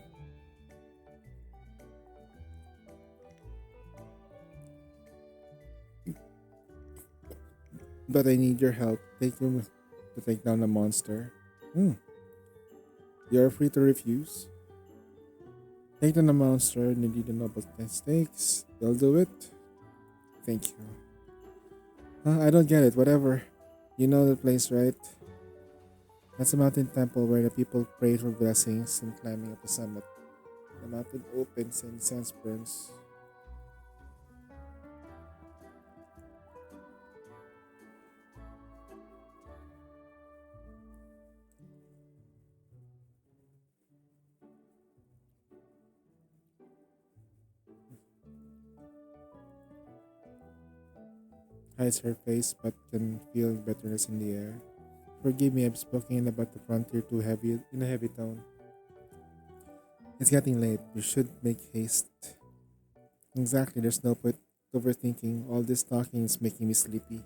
But I need your help. To take down the monster. You're free to refuse. Take down the monster and you need the noble stakes. They'll do it. Thank you. I don't get it. Whatever. You know the place, right? That's a mountain temple where the people pray for blessings and climbing up the summit. The mountain opens and incense burns. Hides her face but can feel bitterness in the air. Forgive me, I've spoken about the frontier too heavy in a heavy tone. It's getting late. You should make haste. Exactly, there's no point overthinking. All this talking is making me sleepy.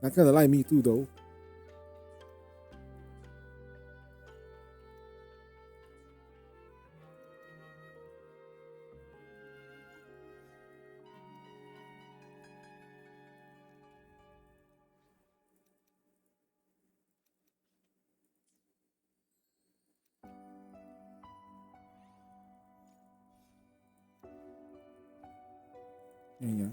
Not gonna lie, me too though. There you go.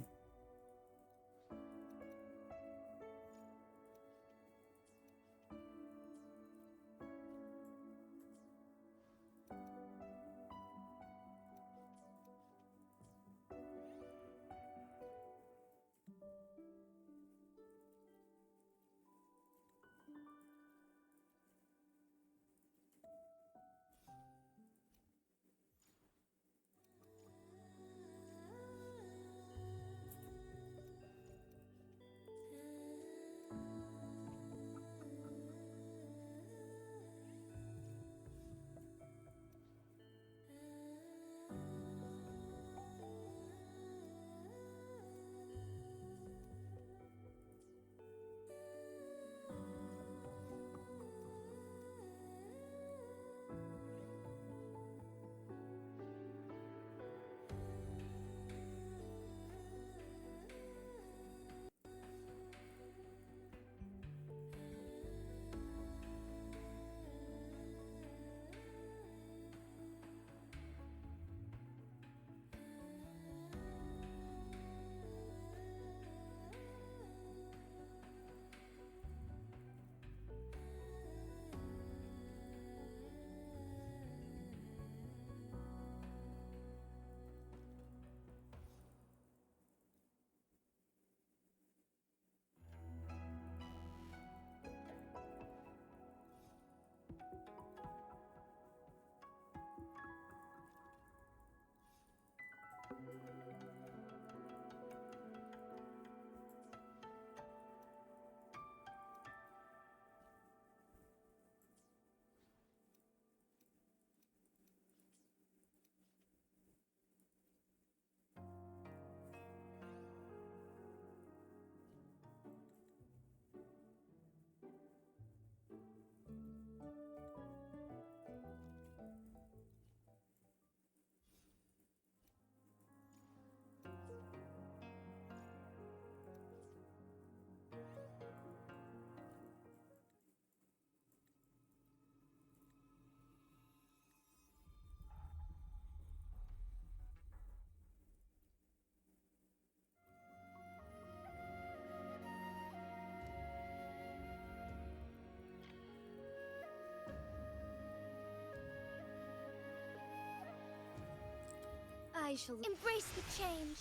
I shall embrace the change.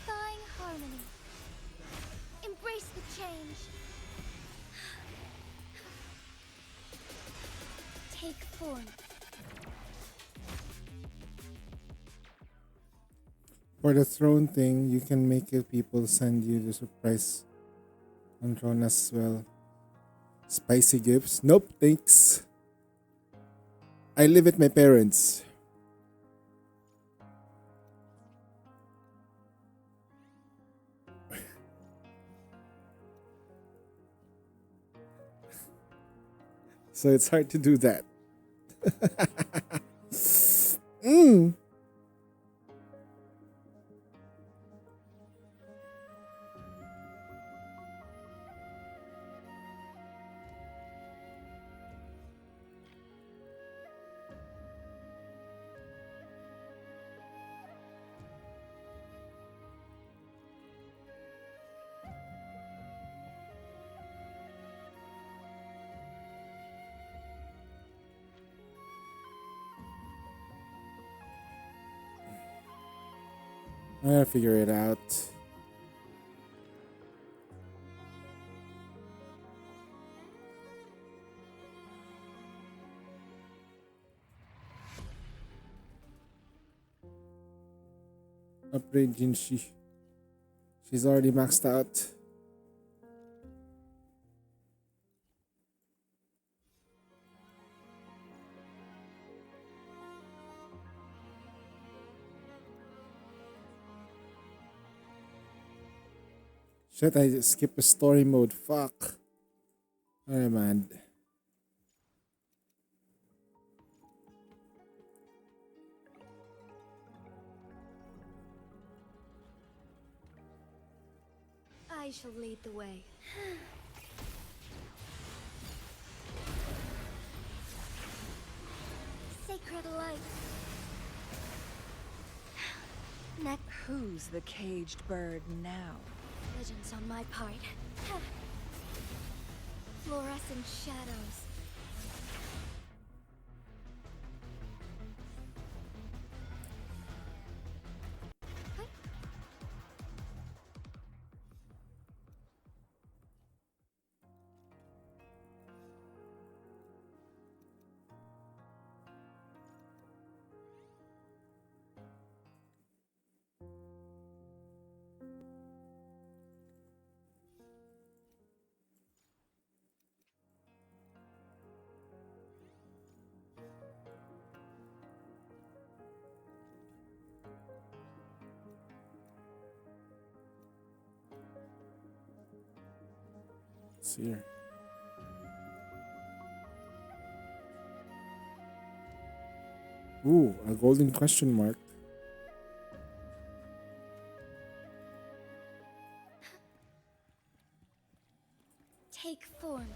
Thawing harmony. Embrace the change. Take form. For the throne thing, you can make it people send you the surprise on throne as well. Spicy gifts? Nope, thanks. I live with my parents. So it's hard to do that. Mm. I'll figure it out. Upgrade Jinshi. She's already maxed out. Shit, I just skipped a story mode. Fuck. Alright, man. I shall lead the way. Sacred light. Next Who's the caged bird now? legends on my part. Fluorescent shadows. It's here. Ooh, a golden question mark. Take form.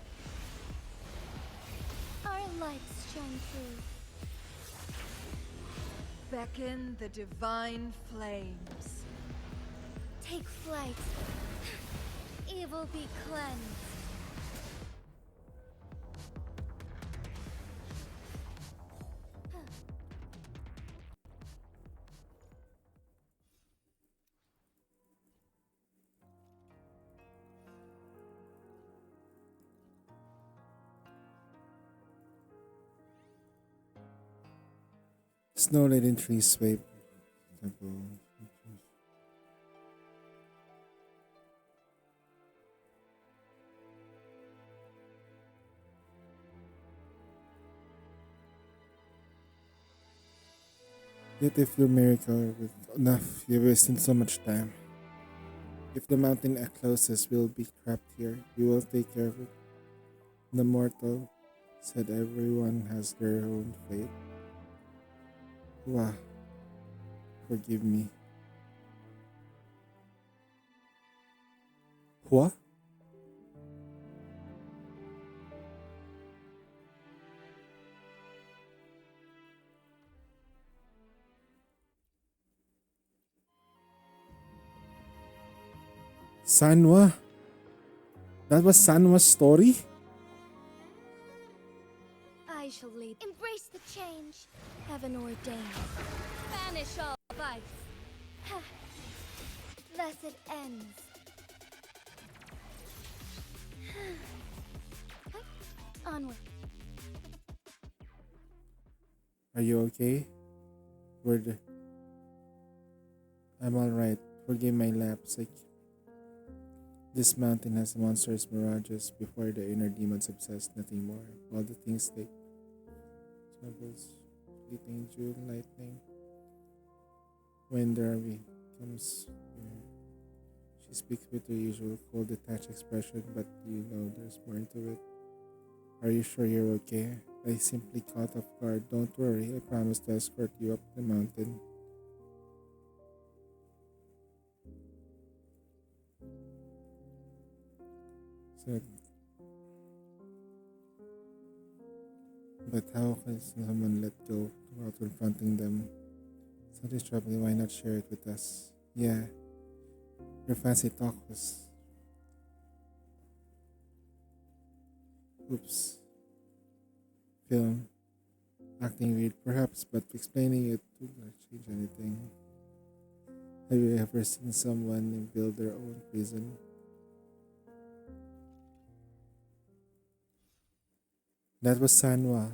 Our lights shine through. Beckon the divine flames. Take flight. Evil be cleansed. Snow-laden trees sway. Yet if your miracle with enough, you're wasting so much time. If the mountain closes, we'll be trapped here. You will take care of it. The mortal said everyone has their own fate. Wah, forgive me. What? Sanwa? That was Sanwa's story? I shall lead. Embrace the change. Heaven ordained. Banish all vice. Ha. Thus it ends. Onward. Are you okay? Word. I'm alright. Forgive my lapse. This mountain has monstrous mirages before the inner demons obsessed nothing more. All the things like troubles, fleeting June, lightning. When Darby comes here, she speaks with her usual cold, detached expression, but you know there's more into it. Are you sure you're okay? I simply caught off guard. Don't worry, I promise to escort you up the mountain. So, but how can someone let go without confronting them? Something's troubling, why not share it with us? Yeah, your fancy talk was. Oops. Film. Acting weird, perhaps, but explaining it would not change anything. Have you ever seen someone build their own prison? That was Sanwa.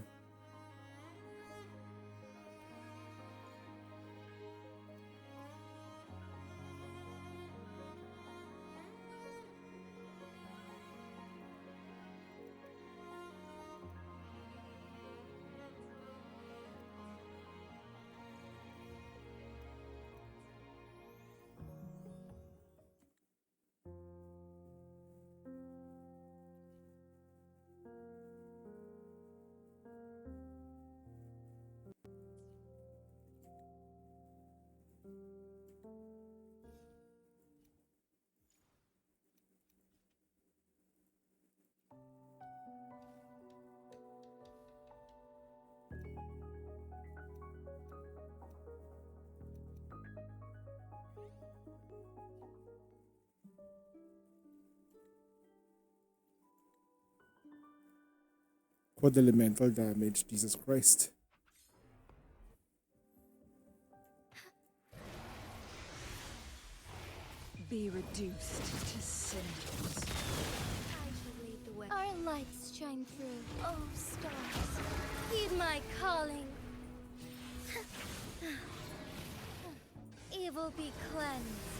What elemental damage? Jesus Christ. Be reduced to cinders. I shall lead the way. Our lights shine through. Oh, stars, heed my calling. Evil be cleansed.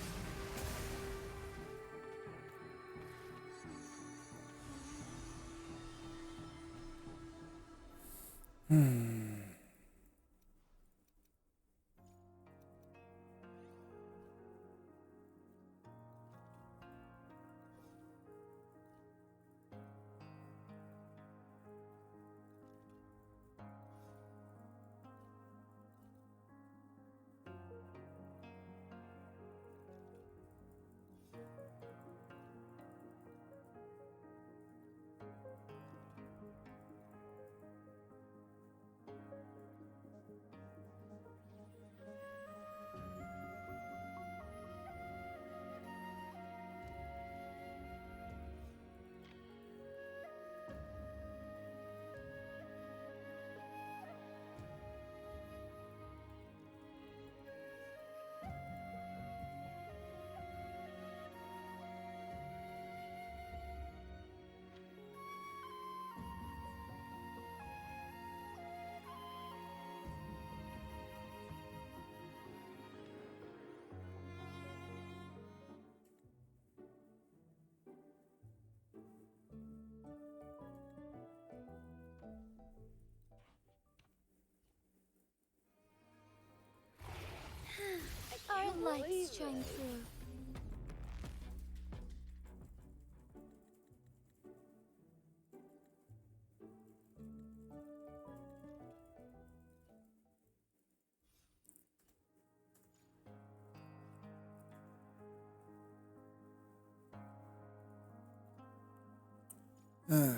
Our lights shine through. I'm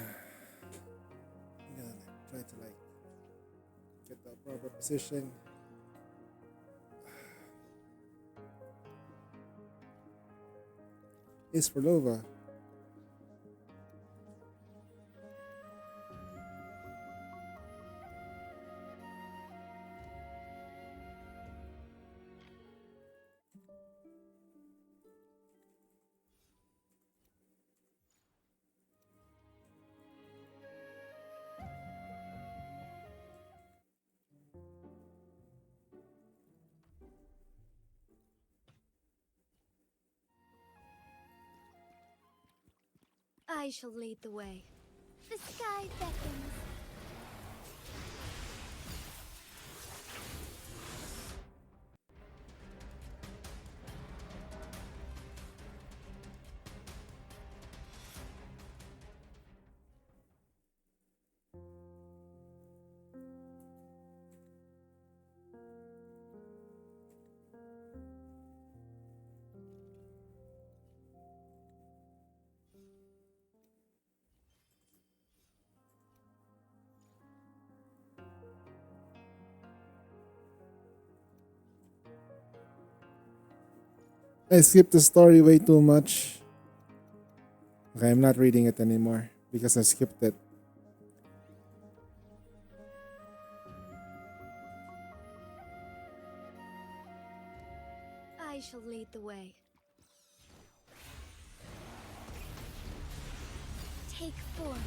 gonna try to get the proper position. Is for Lova. I shall lead the way. The sky beckons. I skipped the story way too much. Okay, I'm not reading it anymore because I skipped it. I shall lead the way. Take form.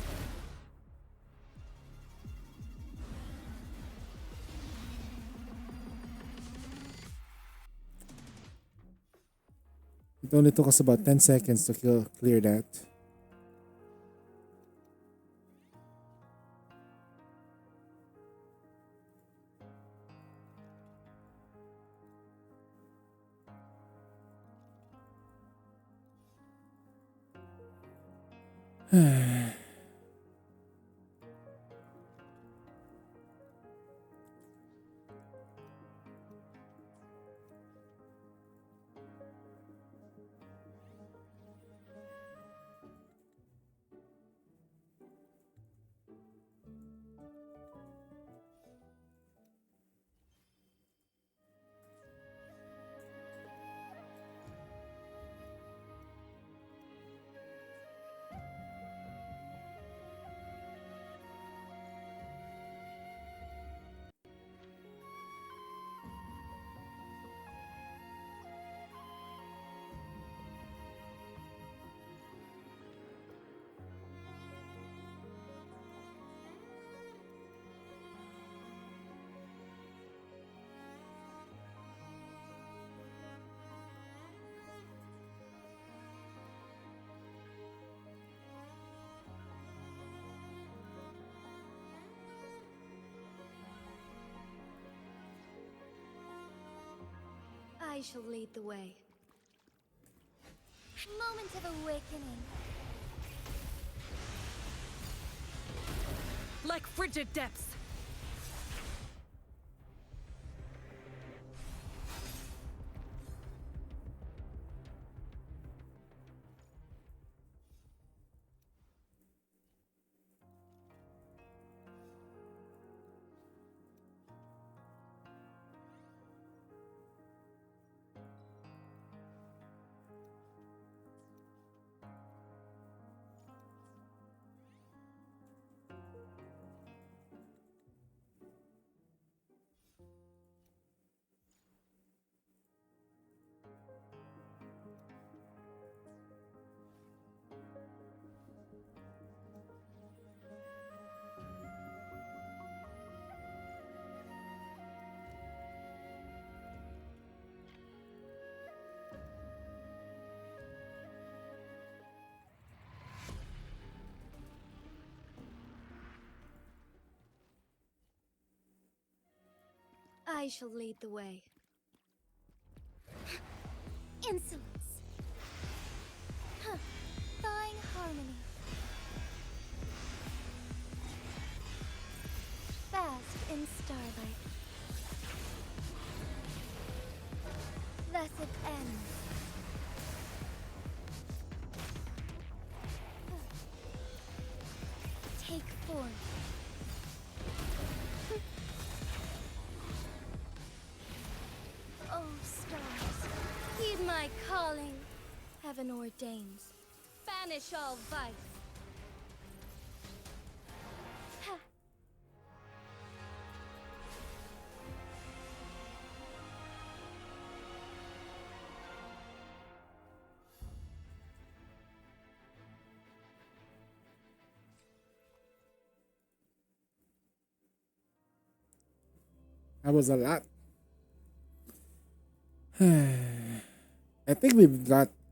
It only took us about 10 seconds to clear that. I shall lead the way. Moment of awakening. Like frigid depths. I shall lead the way. Insolence. Huh. Thawing harmony. Fast in starlight. Thus it ends. Take form. Oh, stars, heed my calling. Heaven ordains. Banish all vice. Ha. That was a lot. I think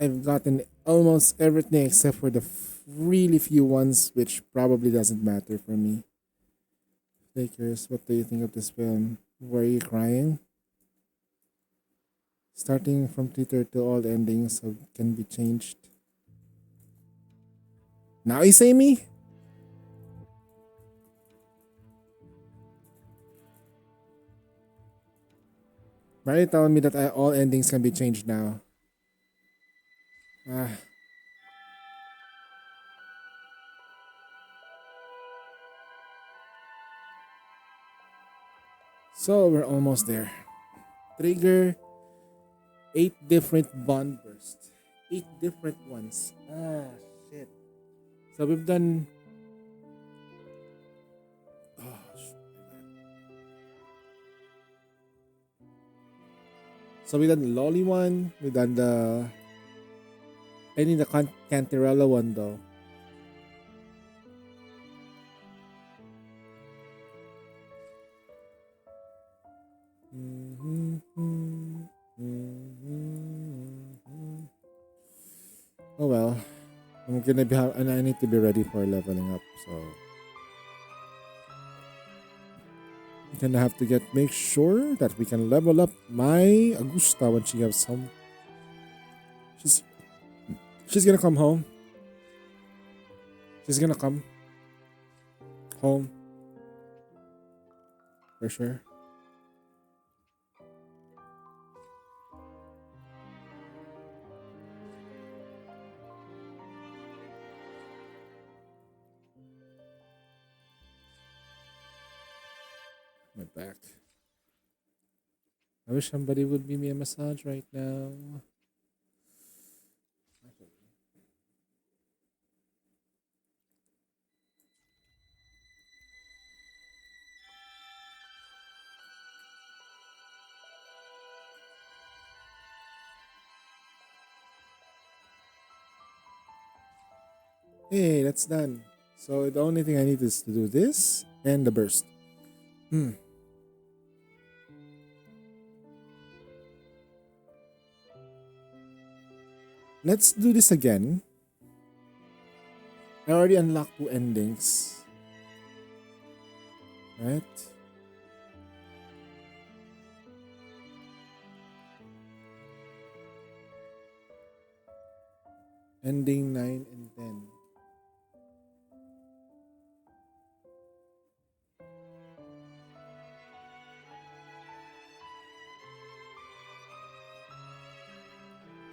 I've gotten almost everything except for the really few ones, which probably doesn't matter for me. Lakers, what do you think of this film? Were you crying? Starting from Twitter to all endings so can be changed. Now you say me? Why are you telling me that all endings can be changed now? Ah. So we're almost there. Trigger 8 different bond bursts. 8 different ones. Ah, shit. So we've done. Oh, shit. So we done the Lolly one. We done the. I need the Cantarella one though. Oh well, I'm gonna be and I need to be ready for leveling up. So I'm gonna have to make sure that we can level up my Augusta when she has some. She's gonna come home. She's gonna come home for sure. My back. I wish somebody would give me a massage right now. Hey, that's done. So the only thing I need is to do this and the burst. Let's do this again. I already unlocked 2 endings. Right? Ending 9 and 10.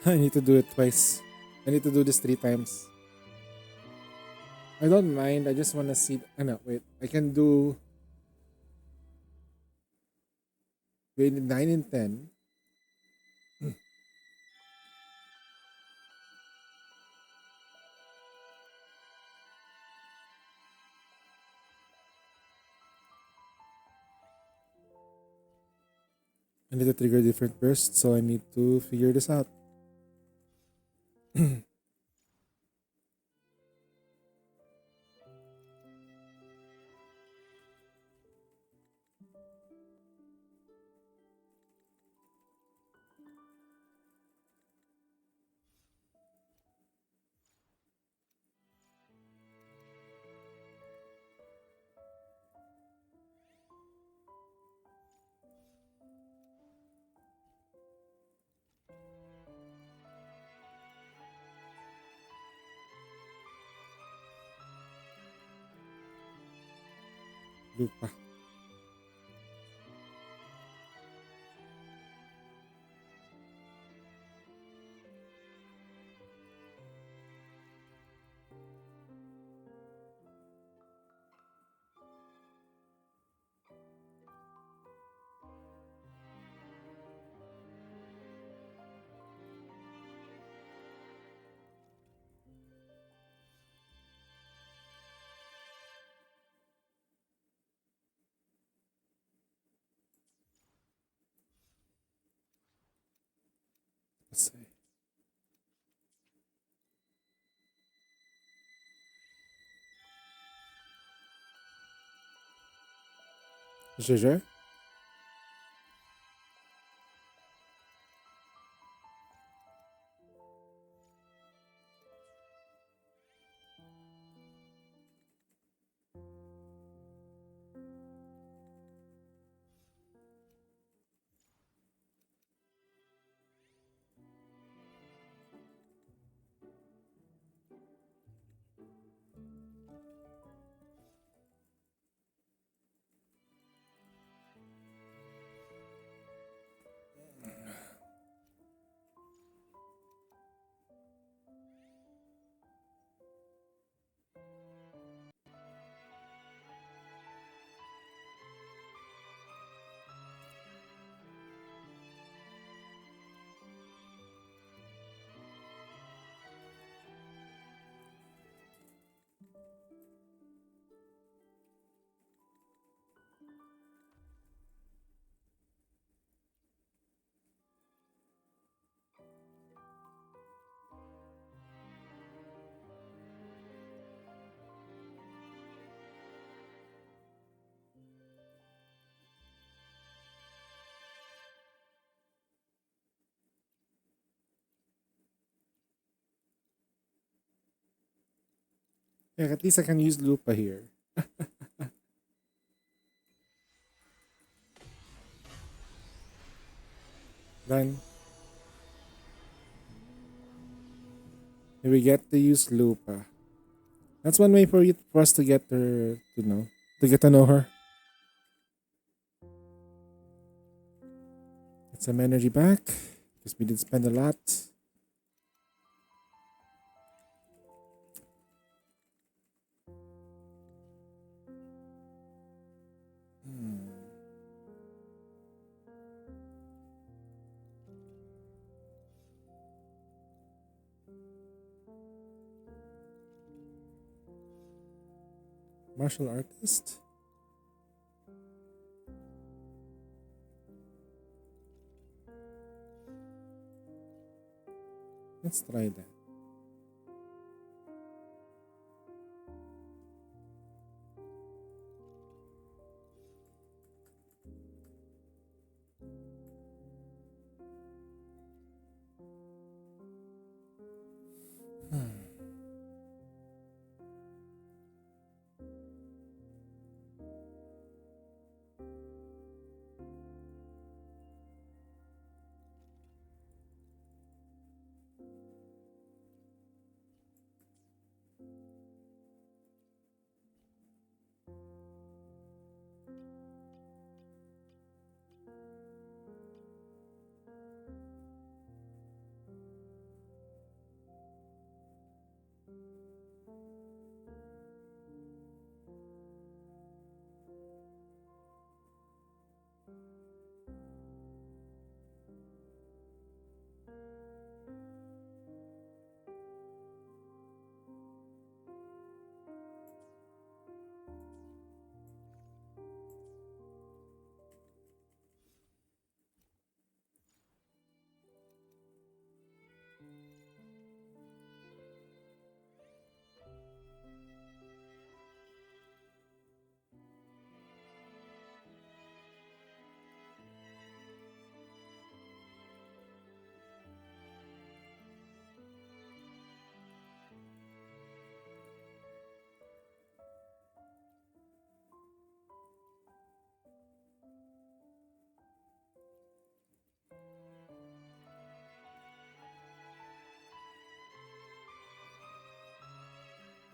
I need to do it twice. I need to do this 3 times. I don't mind. I just want to see. No, wait. I can do. Wait, 9 and 10. I need to trigger different bursts, so I need to figure this out. Lupa. Let's see. Sure. Yeah, at least I can use Lupa here. Then we get to use Lupa. That's one way for us to get her to know to get to know her. Get some energy back because we did spend a lot. Martial artist. Let's try that.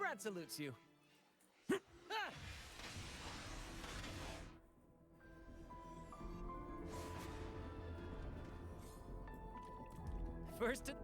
Brad salutes you. First to...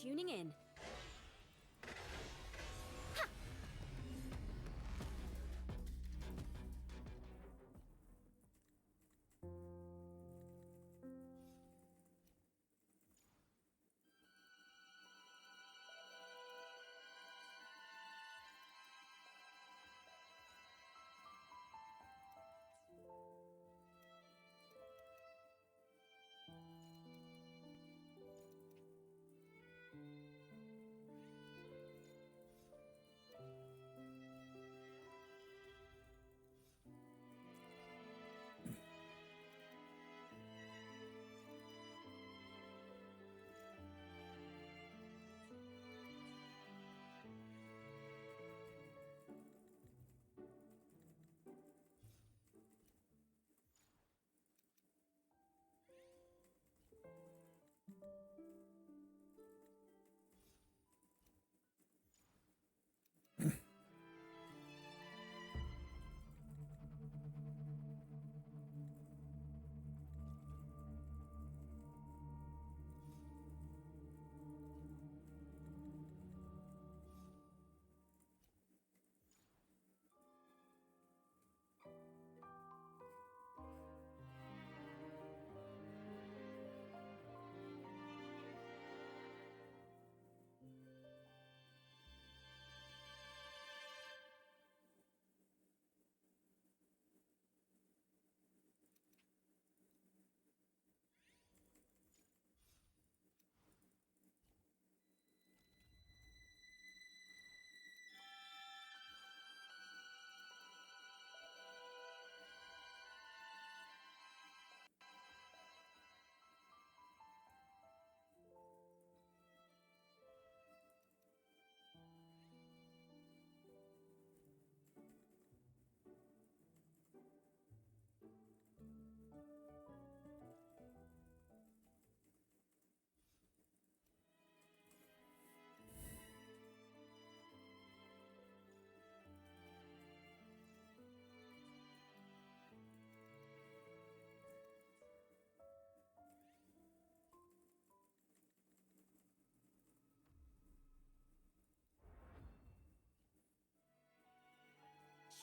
Tuning in.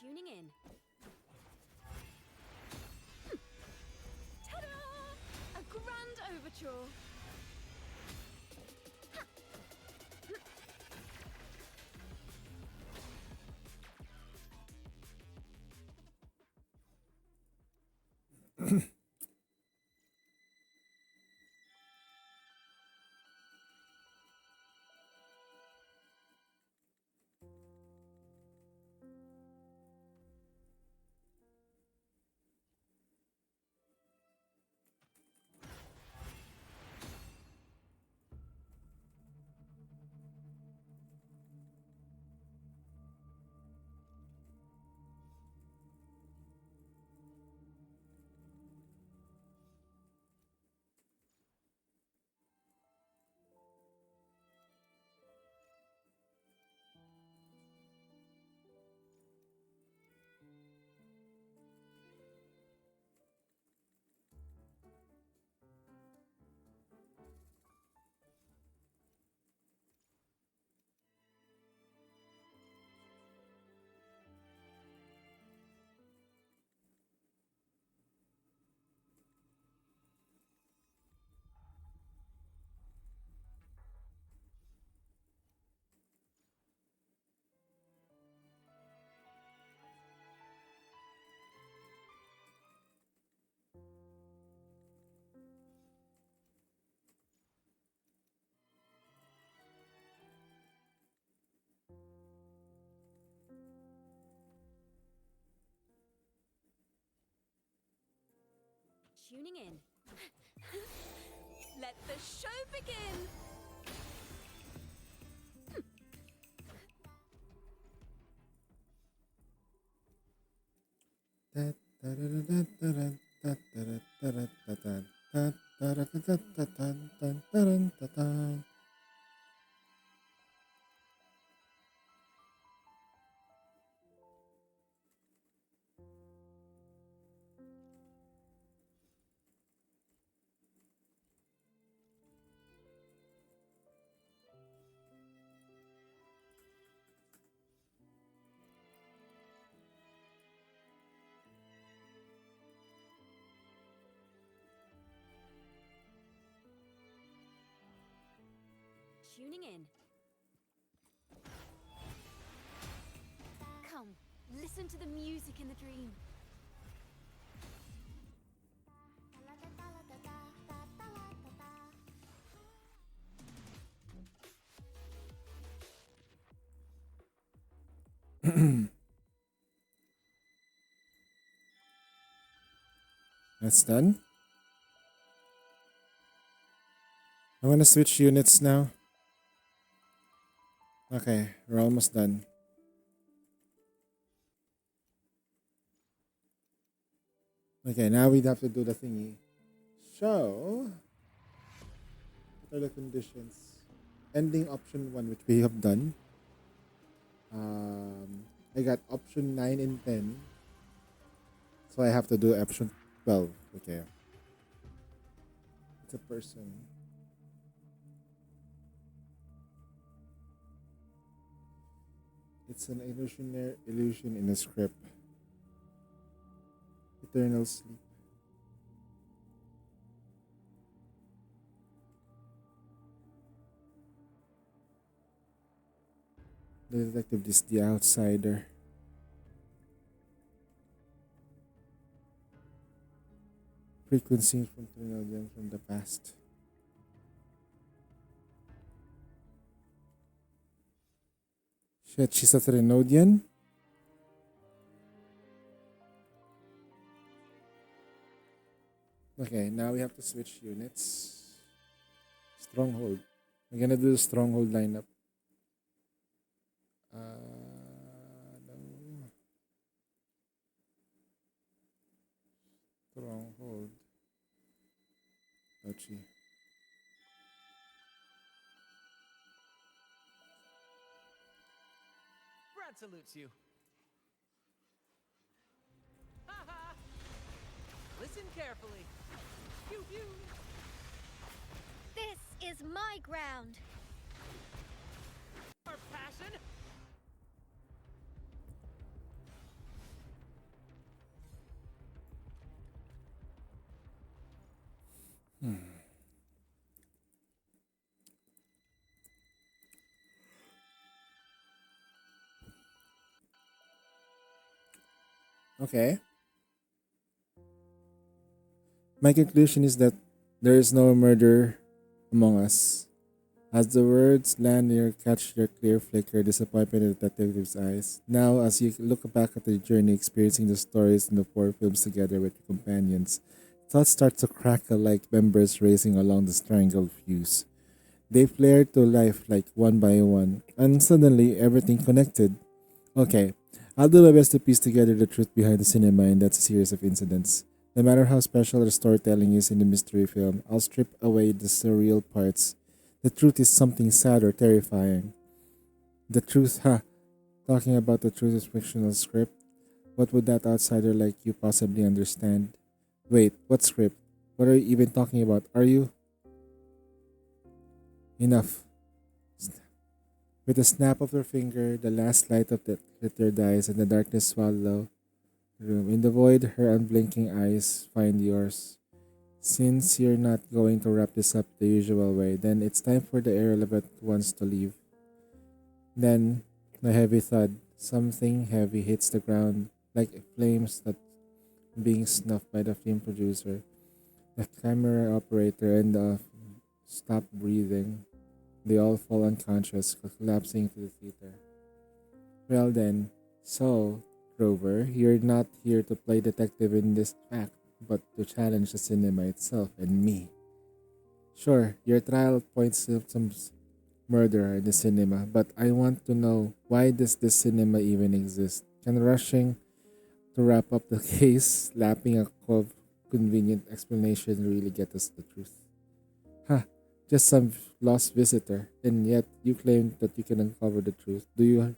Tuning in. Ta-da! A grand overture. Tuning in. Let the show begin! Tuning in. Come, listen to the music in the dream. That's done. I want to switch units now. Okay, we're almost done. Okay, now we'd have to do the thingy. So, what are the conditions? Ending option 1, which we have done. I got option 9 and 10. So I have to do option 12. Okay. It's a person. It's an illusion in a script. Eternal sleep. The detective is the outsider. Frequencies from Trinodian from the past. Shit, she's a Trinodian? Okay, now we have to switch units. Stronghold. We're gonna do the stronghold lineup. No. Stronghold. Ouchie. Brad salutes you. Ha ha! Listen carefully. Pew pew. This is my ground. Our passion. Okay. My conclusion is that there is no murder among us. As the words land near catch your clear flicker, disappointment in the detective's eyes. Now, as you look back at the journey, experiencing the stories in the four films together with your companions, thoughts start to crackle like members racing along the strangled fuse. They flared to life like one by one, and suddenly everything connected. Okay, I'll do my best to piece together the truth behind the cinema, and that's a series of incidents. No matter how special the storytelling is in the mystery film, I'll strip away the surreal parts. The truth is something sad or terrifying. The truth, ha! Talking about the truth is fictional script. What would that outsider like you possibly understand? Wait, what script? What are you even talking about? Are you? Enough. With a snap of her finger, the last light of the glitter dies and the darkness swallow the room. In the void, her unblinking eyes find yours. Since you're not going to wrap this up the usual way, then it's time for the irrelevant ones to leave. Then, a heavy thud. Something heavy hits the ground, like flames that being snuffed by the film producer, the camera operator, and the stop breathing. They all fall unconscious, collapsing to the theater. Well then, so, Grover, you're not here to play detective in this fact, but to challenge the cinema itself and me. Sure, your trial points to some murderer in the cinema, but I want to know, why does this cinema even exist? Can rushing to wrap up the case, lapping a convenient explanation really get us the truth? Ha! Just some lost visitor, and yet you claim that you can uncover the truth. Do you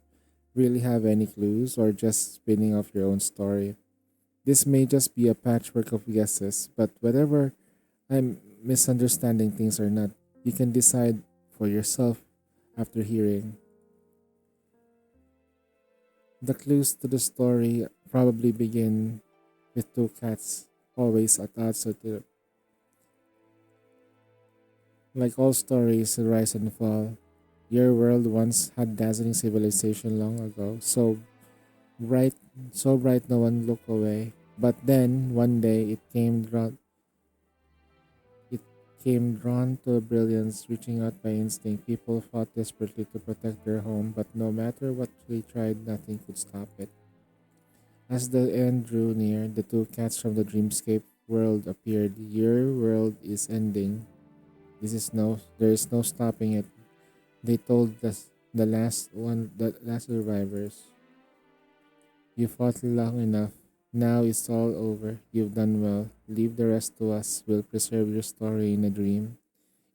really have any clues, or just spinning off your own story? This may just be a patchwork of guesses, but whatever I'm misunderstanding things or not, you can decide for yourself after hearing. The clues to the story probably begin with two cats always at odds with the, like all stories, rise and fall. Your world once had dazzling civilization long ago, bright, so bright no one looked away. But then one day it came drawn to brilliance, reaching out by instinct. People fought desperately to protect their home, but no matter what they tried, nothing could stop it. As the end drew near, the two cats from the dreamscape world appeared. Your world is ending. There is no stopping it. They told us the last survivors. You fought long enough. Now it's all over. You've done well. Leave the rest to us. We'll preserve your story in a dream.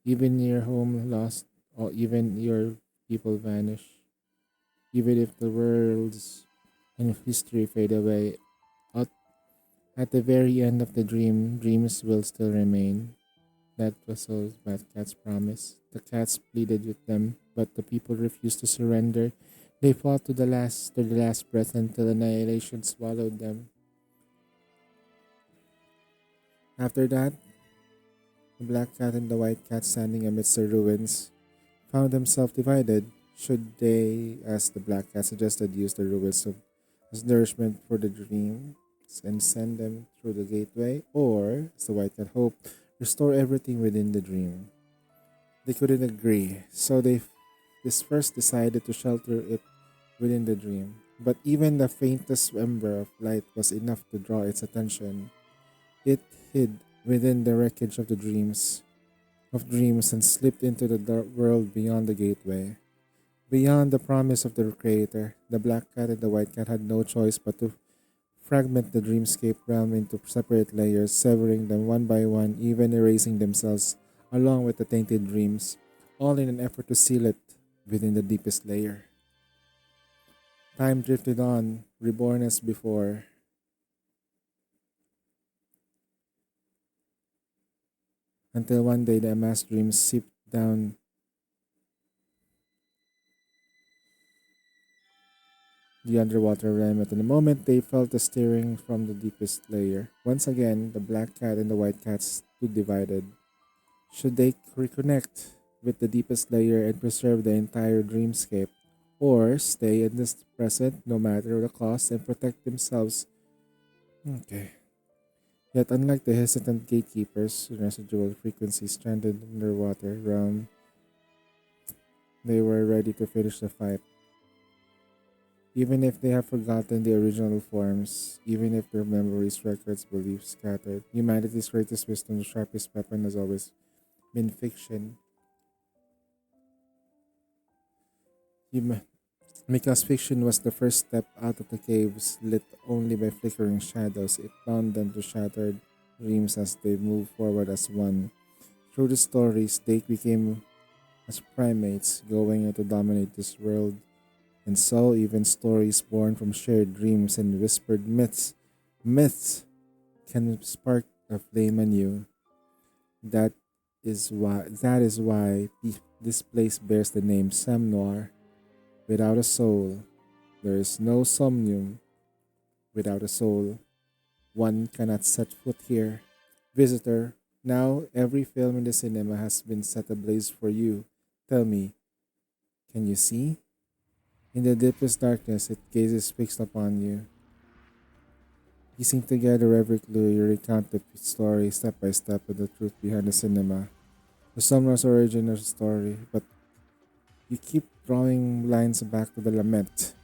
Even your home lost, or even your people vanish. Even if the worlds and history fade away, at, at the very end of the dream, dreams will still remain. That was all Bad Cat's promise. The cats pleaded with them, but the people refused to surrender. They fought to the last breath until annihilation swallowed them. After that, the black cat and the white cat standing amidst the ruins found themselves divided. Should they, as the black cat suggested, use the ruins as nourishment for the dream and send them through the gateway, or, as the white cat hoped, restore everything within the dream? They couldn't agree, so this first decided to shelter it within the dream. But even the faintest ember of light was enough to draw its attention. It hid within the wreckage of dreams and slipped into the dark world beyond the gateway. Beyond the promise of the Creator, the black cat and the white cat had no choice but to fragment the dreamscape realm into separate layers, severing them one by one, even erasing themselves along with the tainted dreams, all in an effort to seal it within the deepest layer. Time drifted on, reborn as before, until one day the amassed dreams seeped down the underwater realm. At the moment, they felt the stirring from the deepest layer. Once again, the black cat and the white cat stood divided. Should they reconnect with the deepest layer and preserve the entire dreamscape, or stay in this present no matter the cost and protect themselves Okay. Yet, unlike the hesitant gatekeepers, residual frequencies stranded underwater realm, they were ready to finish the fight. Even if they have forgotten the original forms, even if their memories, records, beliefs scattered, humanity's greatest wisdom, the sharpest weapon has always been fiction. Huma- because fiction was the first step out of the caves, lit only by flickering shadows, it bound them to shattered dreams as they moved forward as one. Through the stories, they became as primates, going on to dominate this world. And so, even stories born from shared dreams and whispered myths can spark a flame anew. That is why this place bears the name Samnoir. Without a soul, there is no somnium. Without a soul, one cannot set foot here. Visitor, now every film in the cinema has been set ablaze for you. Tell me, can you see? In the deepest darkness, it gazes fixed upon you. Piecing together every clue, you recount the story step by step with the truth behind the cinema. The Summer's origin of the story, but you keep drawing lines back to the lament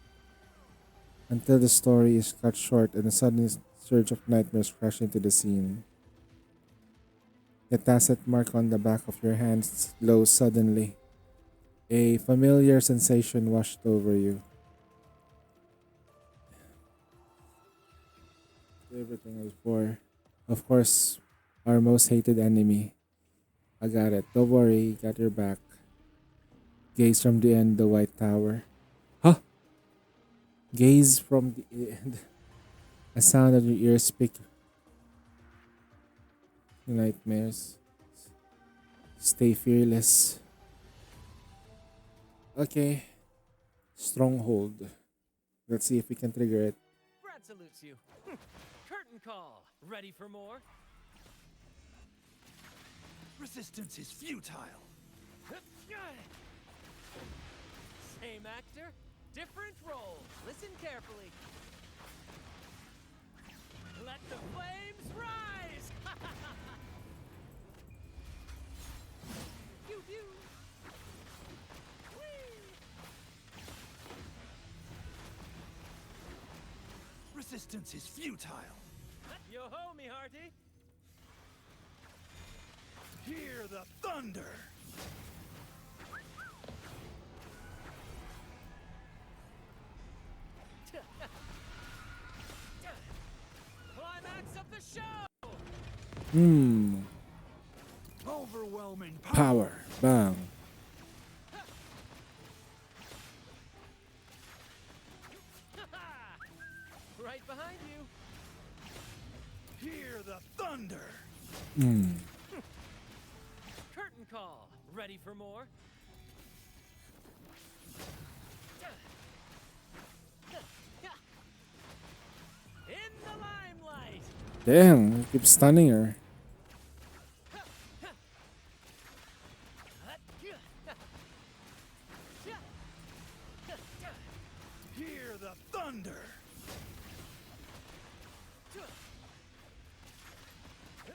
until the story is cut short and a sudden surge of nightmares crash into the scene. The tacit mark on the back of your hand glows suddenly. A familiar sensation washed over you. Everything is for, of course, our most hated enemy. I got it. Don't worry, got your back. Gaze from the end, the White Tower. Huh? Gaze from the end. A sound of your ears speak nightmares. Stay fearless. Okay. Stronghold. Let's see if we can trigger it. Brad salutes you. Curtain call. Ready for more? Resistance is futile. Same actor, different role. Listen carefully. Let the flames rise! Pew pew! Whee! Resistance is futile. Yo ho, me hearty! Hear the thunder. Climax of the show! Hmm. Overwhelming Power. Bang. Right behind you. Hear the thunder. Hmm. Curtain call. Ready for more? In the limelight. Damn, you keep stunning her. Hear the thunder.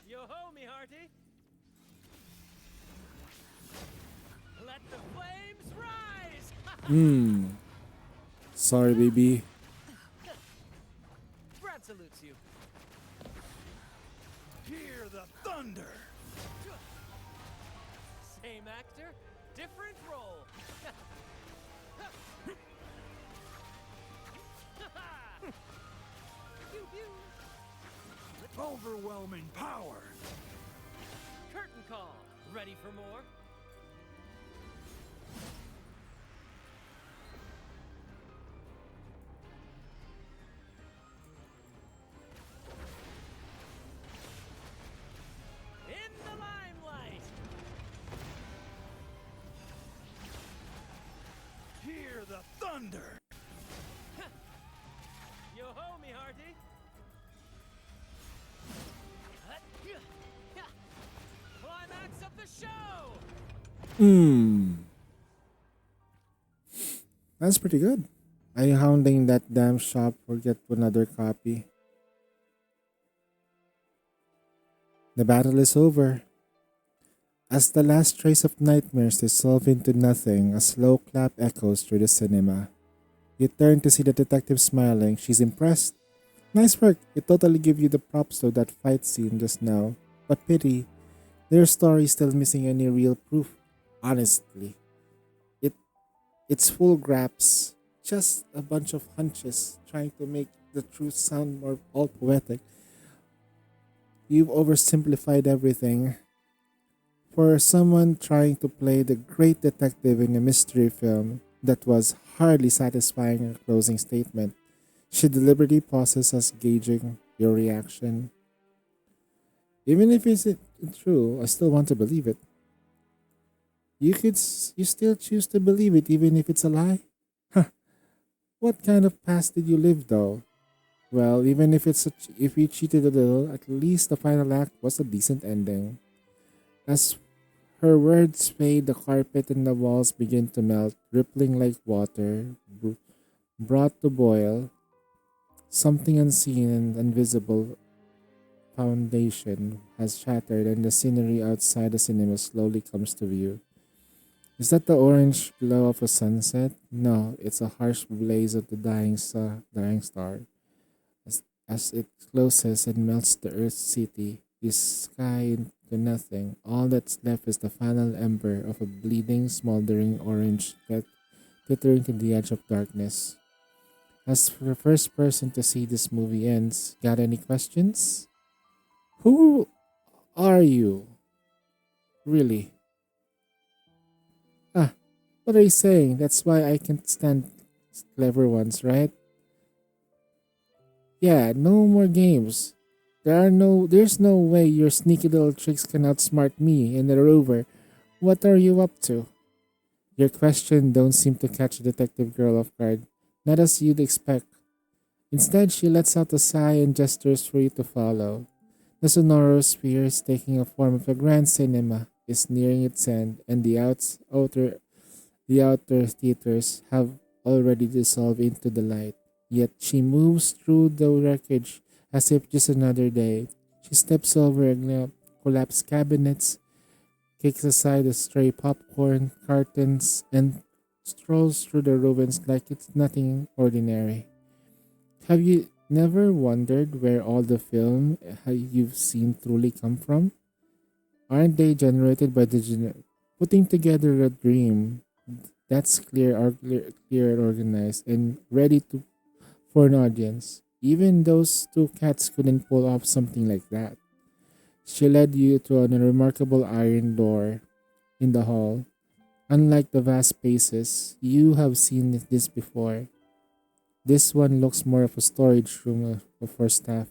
Yo ho, me hearty. Let the flames rise. Hmm. Sorry, baby. Brad salutes you. Hear the thunder. Same actor, different role. Pew pew. Overwhelming power. Curtain call. Ready for more? In the limelight. Hear the thunder. Yo ho, me hearty. Climax of the show. Hmm. That's pretty good. Are you hounding that damn shop for get another copy? The battle is over. As the last trace of nightmares dissolve into nothing, a slow clap echoes through the cinema. You turn to see the detective smiling. She's impressed. Nice work. It totally gave you the props to that fight scene just now. But pity, their story is still missing any real proof. Honestly, it it's full grabs, just a bunch of hunches trying to make the truth sound more all poetic. You've oversimplified everything. For someone trying to play the great detective in a mystery film, that was hardly satisfying a closing statement. She deliberately pauses as gauging your reaction. Even if it's true, I still want to believe it. You still choose to believe it even if it's a lie? Huh. What kind of past did you live though? Well, even if you cheated a little, at least the final act was a decent ending. As her words fade, the carpet and the walls begin to melt, rippling like water, brought to boil. Something unseen and invisible foundation has shattered, and the scenery outside the cinema slowly comes to view. Is that the orange glow of a sunset? No, it's a harsh blaze of the dying star. As it closes and melts the Earth city, the sky into nothing, all that's left is the final ember of a bleeding, smoldering orange glittering to the edge of darkness. As for the first person to see this movie ends, got any questions? Who are you? Really? Ah, what are you saying? That's why I can't stand clever ones, right? Yeah, no more games. There's no way your sneaky little tricks can outsmart me and the rover. What are you up to? Your question don't seem to catch the detective girl off guard, not as you'd expect. Instead, she lets out a sigh and gestures for you to follow. The sonorous sphere is taking a form of a grand cinema, is nearing its end, and the outer theaters have already dissolved into the light. Yet she moves through the wreckage as if just another day. She steps over collapsed cabinets, kicks aside the stray popcorn cartons, and strolls through the ruins like it's nothing ordinary. Have you never wondered where all the film you've seen truly come from? Aren't they generated by putting together a dream that's clear and organized and ready to for an audience? Even those two cats couldn't pull off something like that. She led you to a remarkable iron door in the hall. Unlike the vast spaces you have seen this before, this one looks more of a storage room for staff.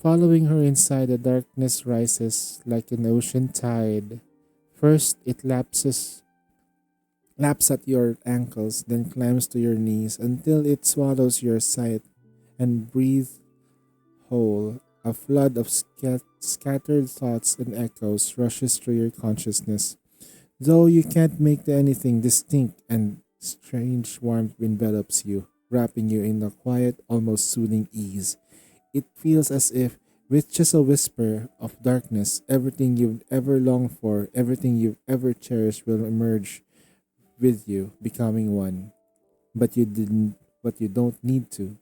Following her inside, the darkness rises like an ocean tide. First, it laps at your ankles, then climbs to your knees until it swallows your sight and breathe whole. A flood of scattered thoughts and echoes rushes through your consciousness. Though you can't make anything distinct, and strange warmth envelops you, wrapping you in a quiet, almost soothing ease. It feels as if, with just a whisper of darkness, everything you've ever longed for, everything you've ever cherished will emerge with you, becoming one. But you don't need to.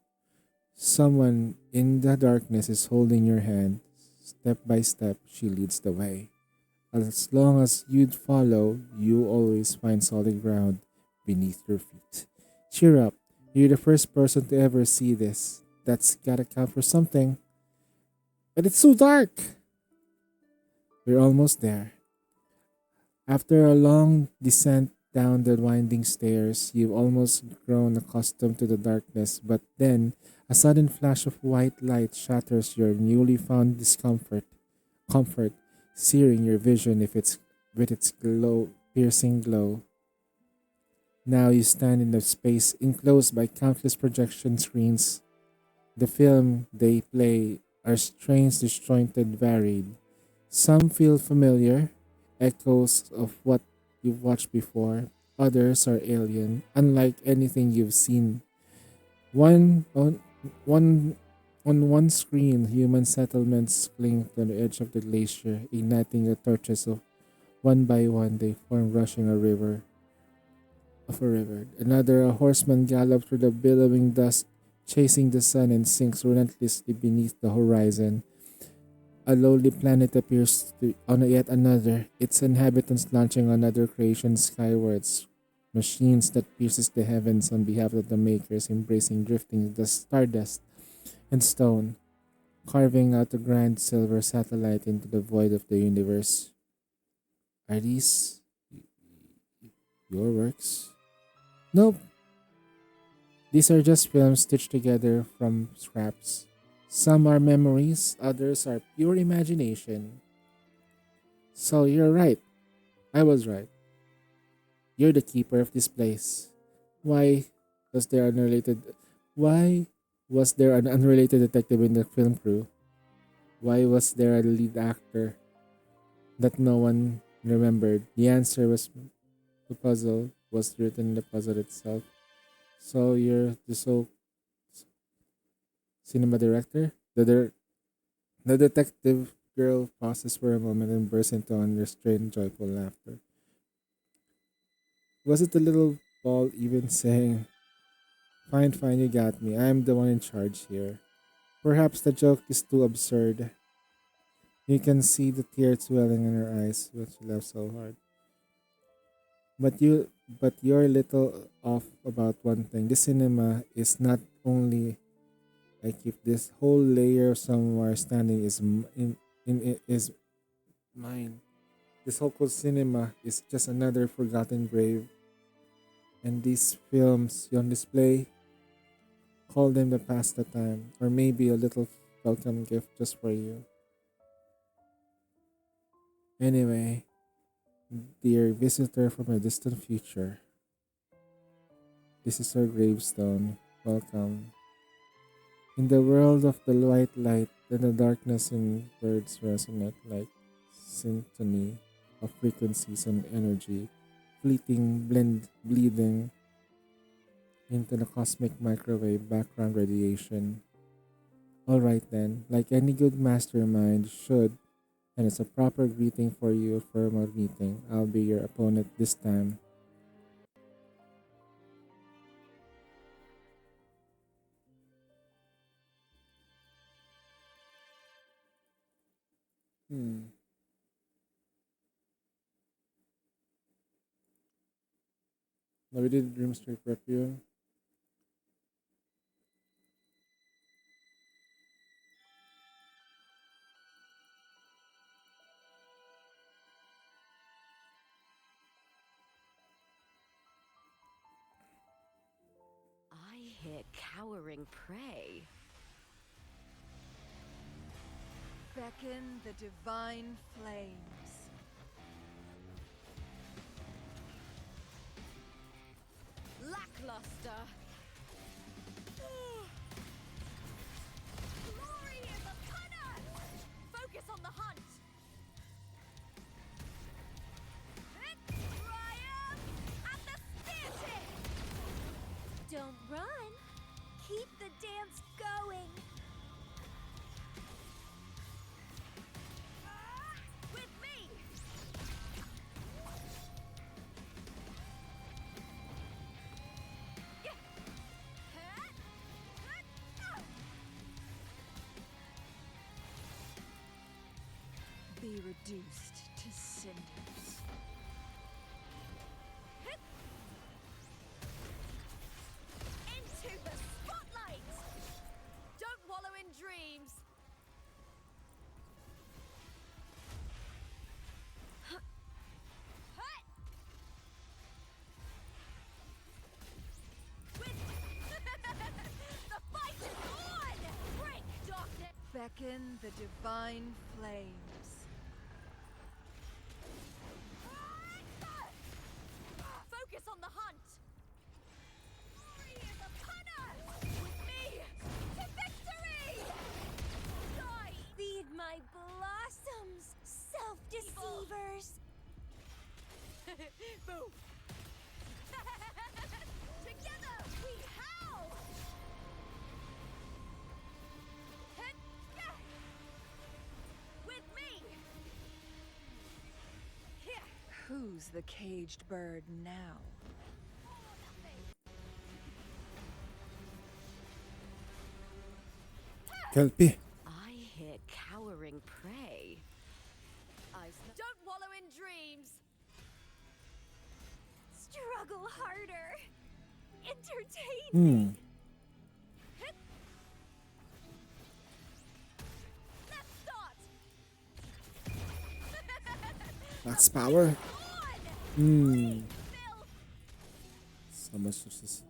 Someone in the darkness is holding your hand. Step by step, she leads the way. As long as you'd follow, you always find solid ground beneath your feet. Cheer up. You're the first person to ever see this. That's gotta count for something. But it's so dark. We're almost there. After a long descent down the winding stairs, you've almost grown accustomed to the darkness, but then a sudden flash of white light shatters your newly found comfort, searing your vision with its piercing glow. Now you stand in a space enclosed by countless projection screens. The film they play are strange, disjointed, varied. Some feel familiar, echoes of what you've watched before. Others are alien, unlike anything you've seen. One, on- one On one screen, human settlements cling to the edge of the glacier, igniting the torches of one by one they form, rushing a river. Another, a horseman gallops through the billowing dust, chasing the sun, and sinks relentlessly beneath the horizon. A lowly planet appears on yet another, its inhabitants launching another creation skywards. Machines that pierces the heavens on behalf of the makers, embracing drifting the stardust and stone, carving out a grand silver satellite into the void of the universe. Are these your works? Nope. These are just films stitched together from scraps. Some are memories, others are pure imagination. So you're right. I was right. You're the keeper of this place. Why was there unrelated why was there an unrelated detective in the film crew? Why was there a lead actor that no one remembered? The answer was the puzzle was written in the puzzle itself. So you're the sole cinema director? The detective girl pauses for a moment and bursts into unrestrained joyful laughter. Was it the little ball even saying, "Fine, fine, you got me. I'm the one in charge here"? Perhaps the joke is too absurd. You can see the tears welling in her eyes when she laughs so hard. But you're a little off about one thing. This cinema is not only I keep this whole layer somewhere standing is mine. This whole cinema is just another forgotten grave, and these films on display, call them the past of time, or maybe a little welcome gift just for you. Anyway, dear visitor from a distant future, this is our gravestone. Welcome. In the world of the white light and the darkness in words resonate like symphony of frequencies and energy, fleeting, bleeding into the cosmic microwave background radiation. Alright then, like any good mastermind should, and it's a proper greeting for you, a formal meeting. I'll be your opponent this time. Hmm. Now we did Dream Street Review. I hear cowering prey. Beckon the divine flames. Lackluster. Glory is upon us! Focus on the hunt! Triumph at the spear tip! Don't run! Keep the dance going! With me! Be reduced to cinders. Into the spotlight! Don't wallow in dreams! The fight is on! Break, darkness! Beckon the divine flames. Focus on the hunt! Glory is upon us! With me to victory! Die! Feed my blossoms, self-deceivers! Boom! Together we howl! Who's the caged bird now? Kelpie. I hit cowering prey. Don't wallow in dreams. Struggle harder. Entertain Hmm. Let's start. Max power. Hmm. So much of this.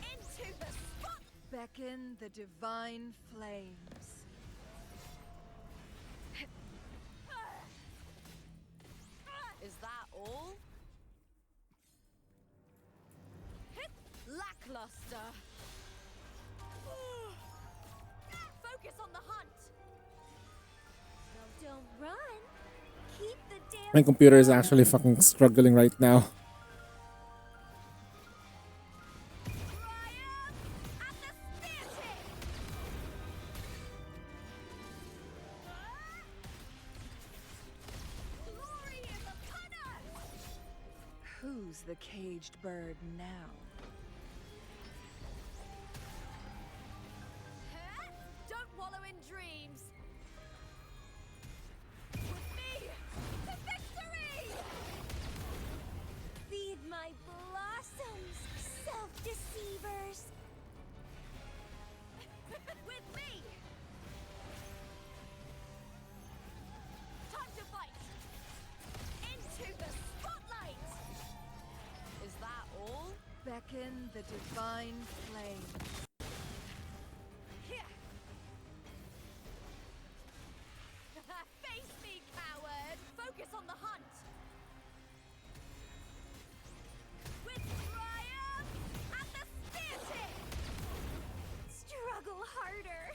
Into the spot. Beckon the divine flames. Is that all? Lackluster. Focus on the hunt. No, don't run. Keep the damn. My computer is actually fucking struggling right now. Triumph at the speartip. Glory is upon us. Who's the caged bird now? Don't wallow in dreams. With me to victory. Feed my blossoms, self-deceivers. With me. Time to fight. Into the spotlight. Is that all? Beckon the divine flames. Here. Face me, coward. Focus on the hunt. With triumph at the speartip. Struggle harder.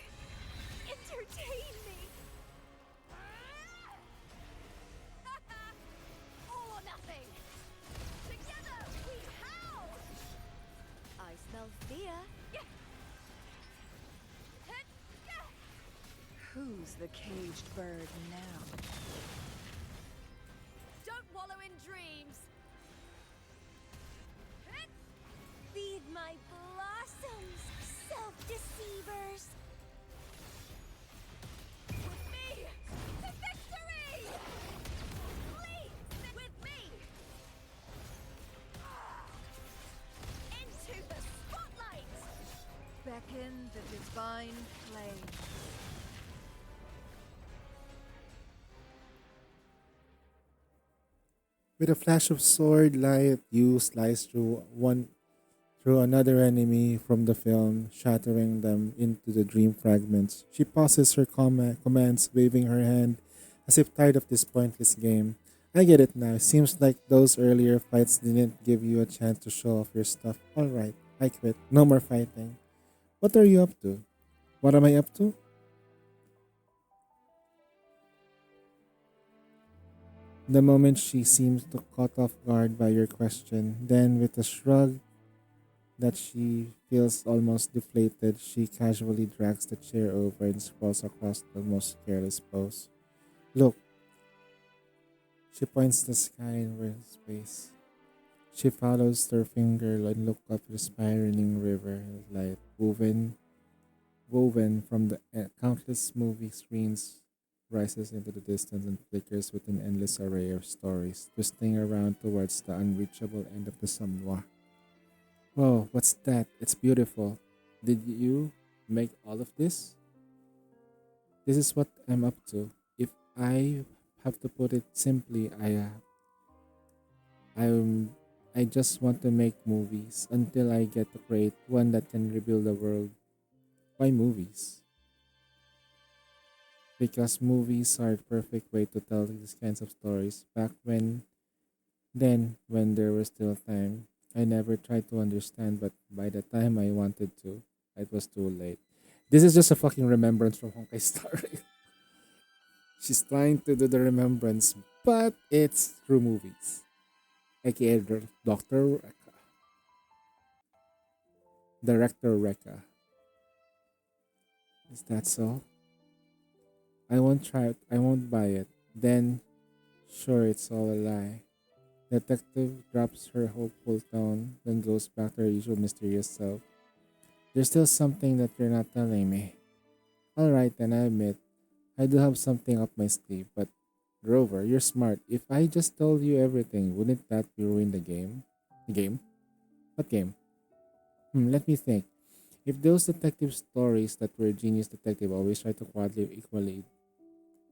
Entertain me. All or nothing. Together we howl. I smell fear. Who's the caged bird now? Don't wallow in dreams. Feed my blossoms, self-deceivers. With me to victory. Please, with me. Into the spotlight. Beckon the divine flames. With a flash of sword light, you slice through another enemy from the film, shattering them into the dream fragments. She pauses her commands, waving her hand as if tired of this pointless game. I get it now. Seems like those earlier fights didn't give you a chance to show off your stuff. Alright, I quit. No more fighting. What are you up to? What am I up to? The moment she seems to caught off guard by your question, then with a shrug that she feels almost deflated, she casually drags the chair over and scrolls across the most careless pose. Look, she points the sky over space. She follows her finger and looks up the spiraling river light woven from the countless movie screens rises into the distance and flickers with an endless array of stories, twisting around towards the unreachable end of the Samwa. Whoa, what's that? It's beautiful. Did you make all of this? This is what I'm up to. If I have to put it simply, I'm I just want to make movies until I get to create one that can rebuild the world. Why movies? Because movies are the perfect way to tell these kinds of stories. When there was still time, I never tried to understand, but by the time I wanted to, it was too late. This is just a fucking remembrance from Honkai Star. She's trying to do the remembrance, but it's through movies. AKA Dr. Rekka. Director Rekka. Is that so? I won't try it. I won't buy it. Then, sure, it's all a lie. Detective drops her hopeful tone, then goes back to her usual mysterious self. There's still something that you're not telling me. Alright, then I admit, I do have something up my sleeve, but Rover, you're smart. If I just told you everything, wouldn't that be ruin the game? The game? What game? Let me think. If those detective stories that were genius detective always try to quadrille equally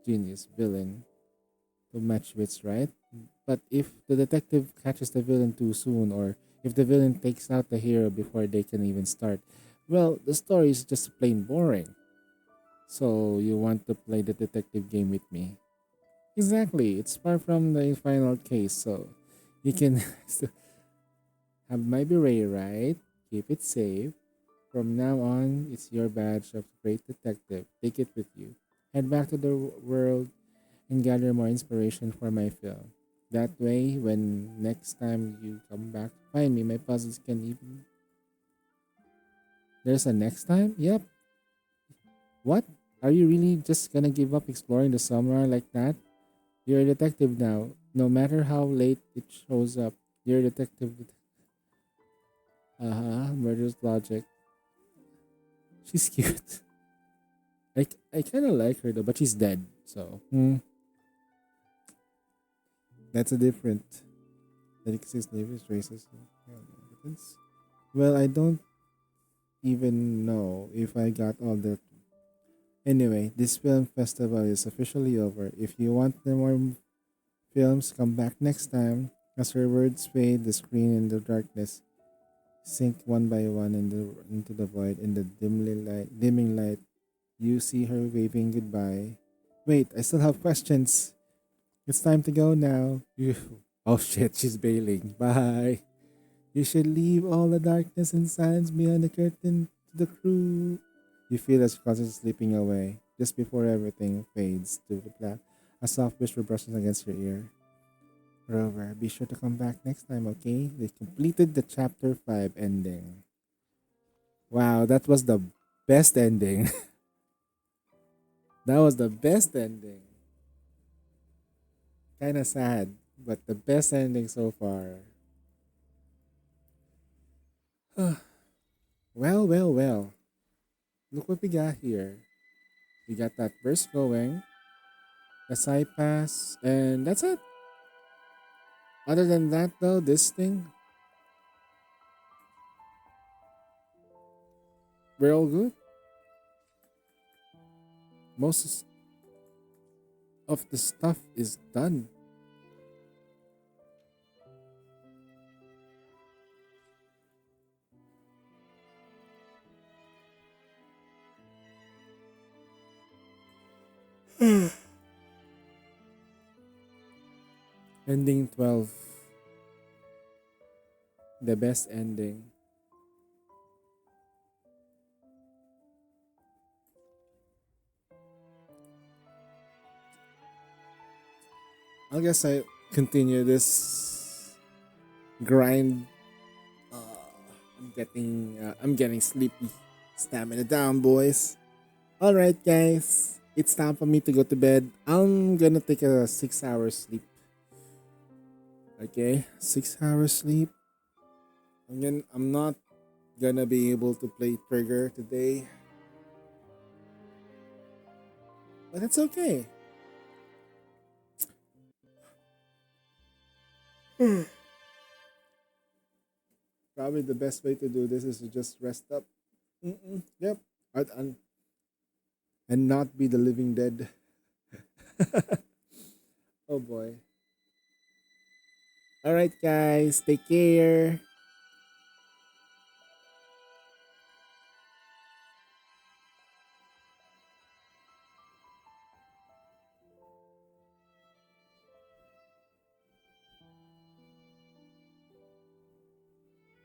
genius villain to match wits, right? But if the detective catches the villain too soon, or if the villain takes out the hero before they can even start, well, the story is just plain boring. So you want to play the detective game with me? Exactly. It's far from the final case, so you can still have my beret, right? Keep it safe. From now on, it's your badge of great detective. Take it with you. Head back to the world and gather more inspiration for my film. That way, when next time you come back to find me, my puzzles can even. There's a next time? Yep. What? Are you really just gonna give up exploring the summer like that? You're a detective now. No matter how late it shows up, you're a detective. Uh huh. Murder's logic. She's cute. I kind of like her though, but she's dead. So that's a different. That exists neighbors races. Well, I don't even know if I got all the. Anyway, this film festival is officially over. If you want the more films, come back next time. As her words fade, the screen in the darkness sink one by one into the void. In the dimming light, you see her waving goodbye. Wait, I still have questions. It's time to go now. Oh shit, she's bailing. Bye. You should leave all the darkness and silence behind the curtain to the crew. You feel as conscious slipping away, just before everything fades to the black. A soft whisper brushes against your ear. Rover, be sure to come back next time, okay? They completed the chapter 5 ending. Wow, that was the best ending. That was the best ending. Kinda sad, but the best ending so far. Well, well, well. Look what we got here. We got that verse going, the side pass, and that's it. Other than that, though, this thing, we're all good. Most of the stuff is done. Ending 12, the best ending. I guess I continue this grind. I'm getting sleepy. Stamina down, boys. All right, guys. It's time for me to go to bed. I'm gonna take a 6 hour sleep. Okay, 6 hours sleep. I'm not gonna be able to play Trigger today, but it's okay. Probably the best way to do this is to just rest up. Yep. And not be the living dead. Oh boy. All right, guys. Take care.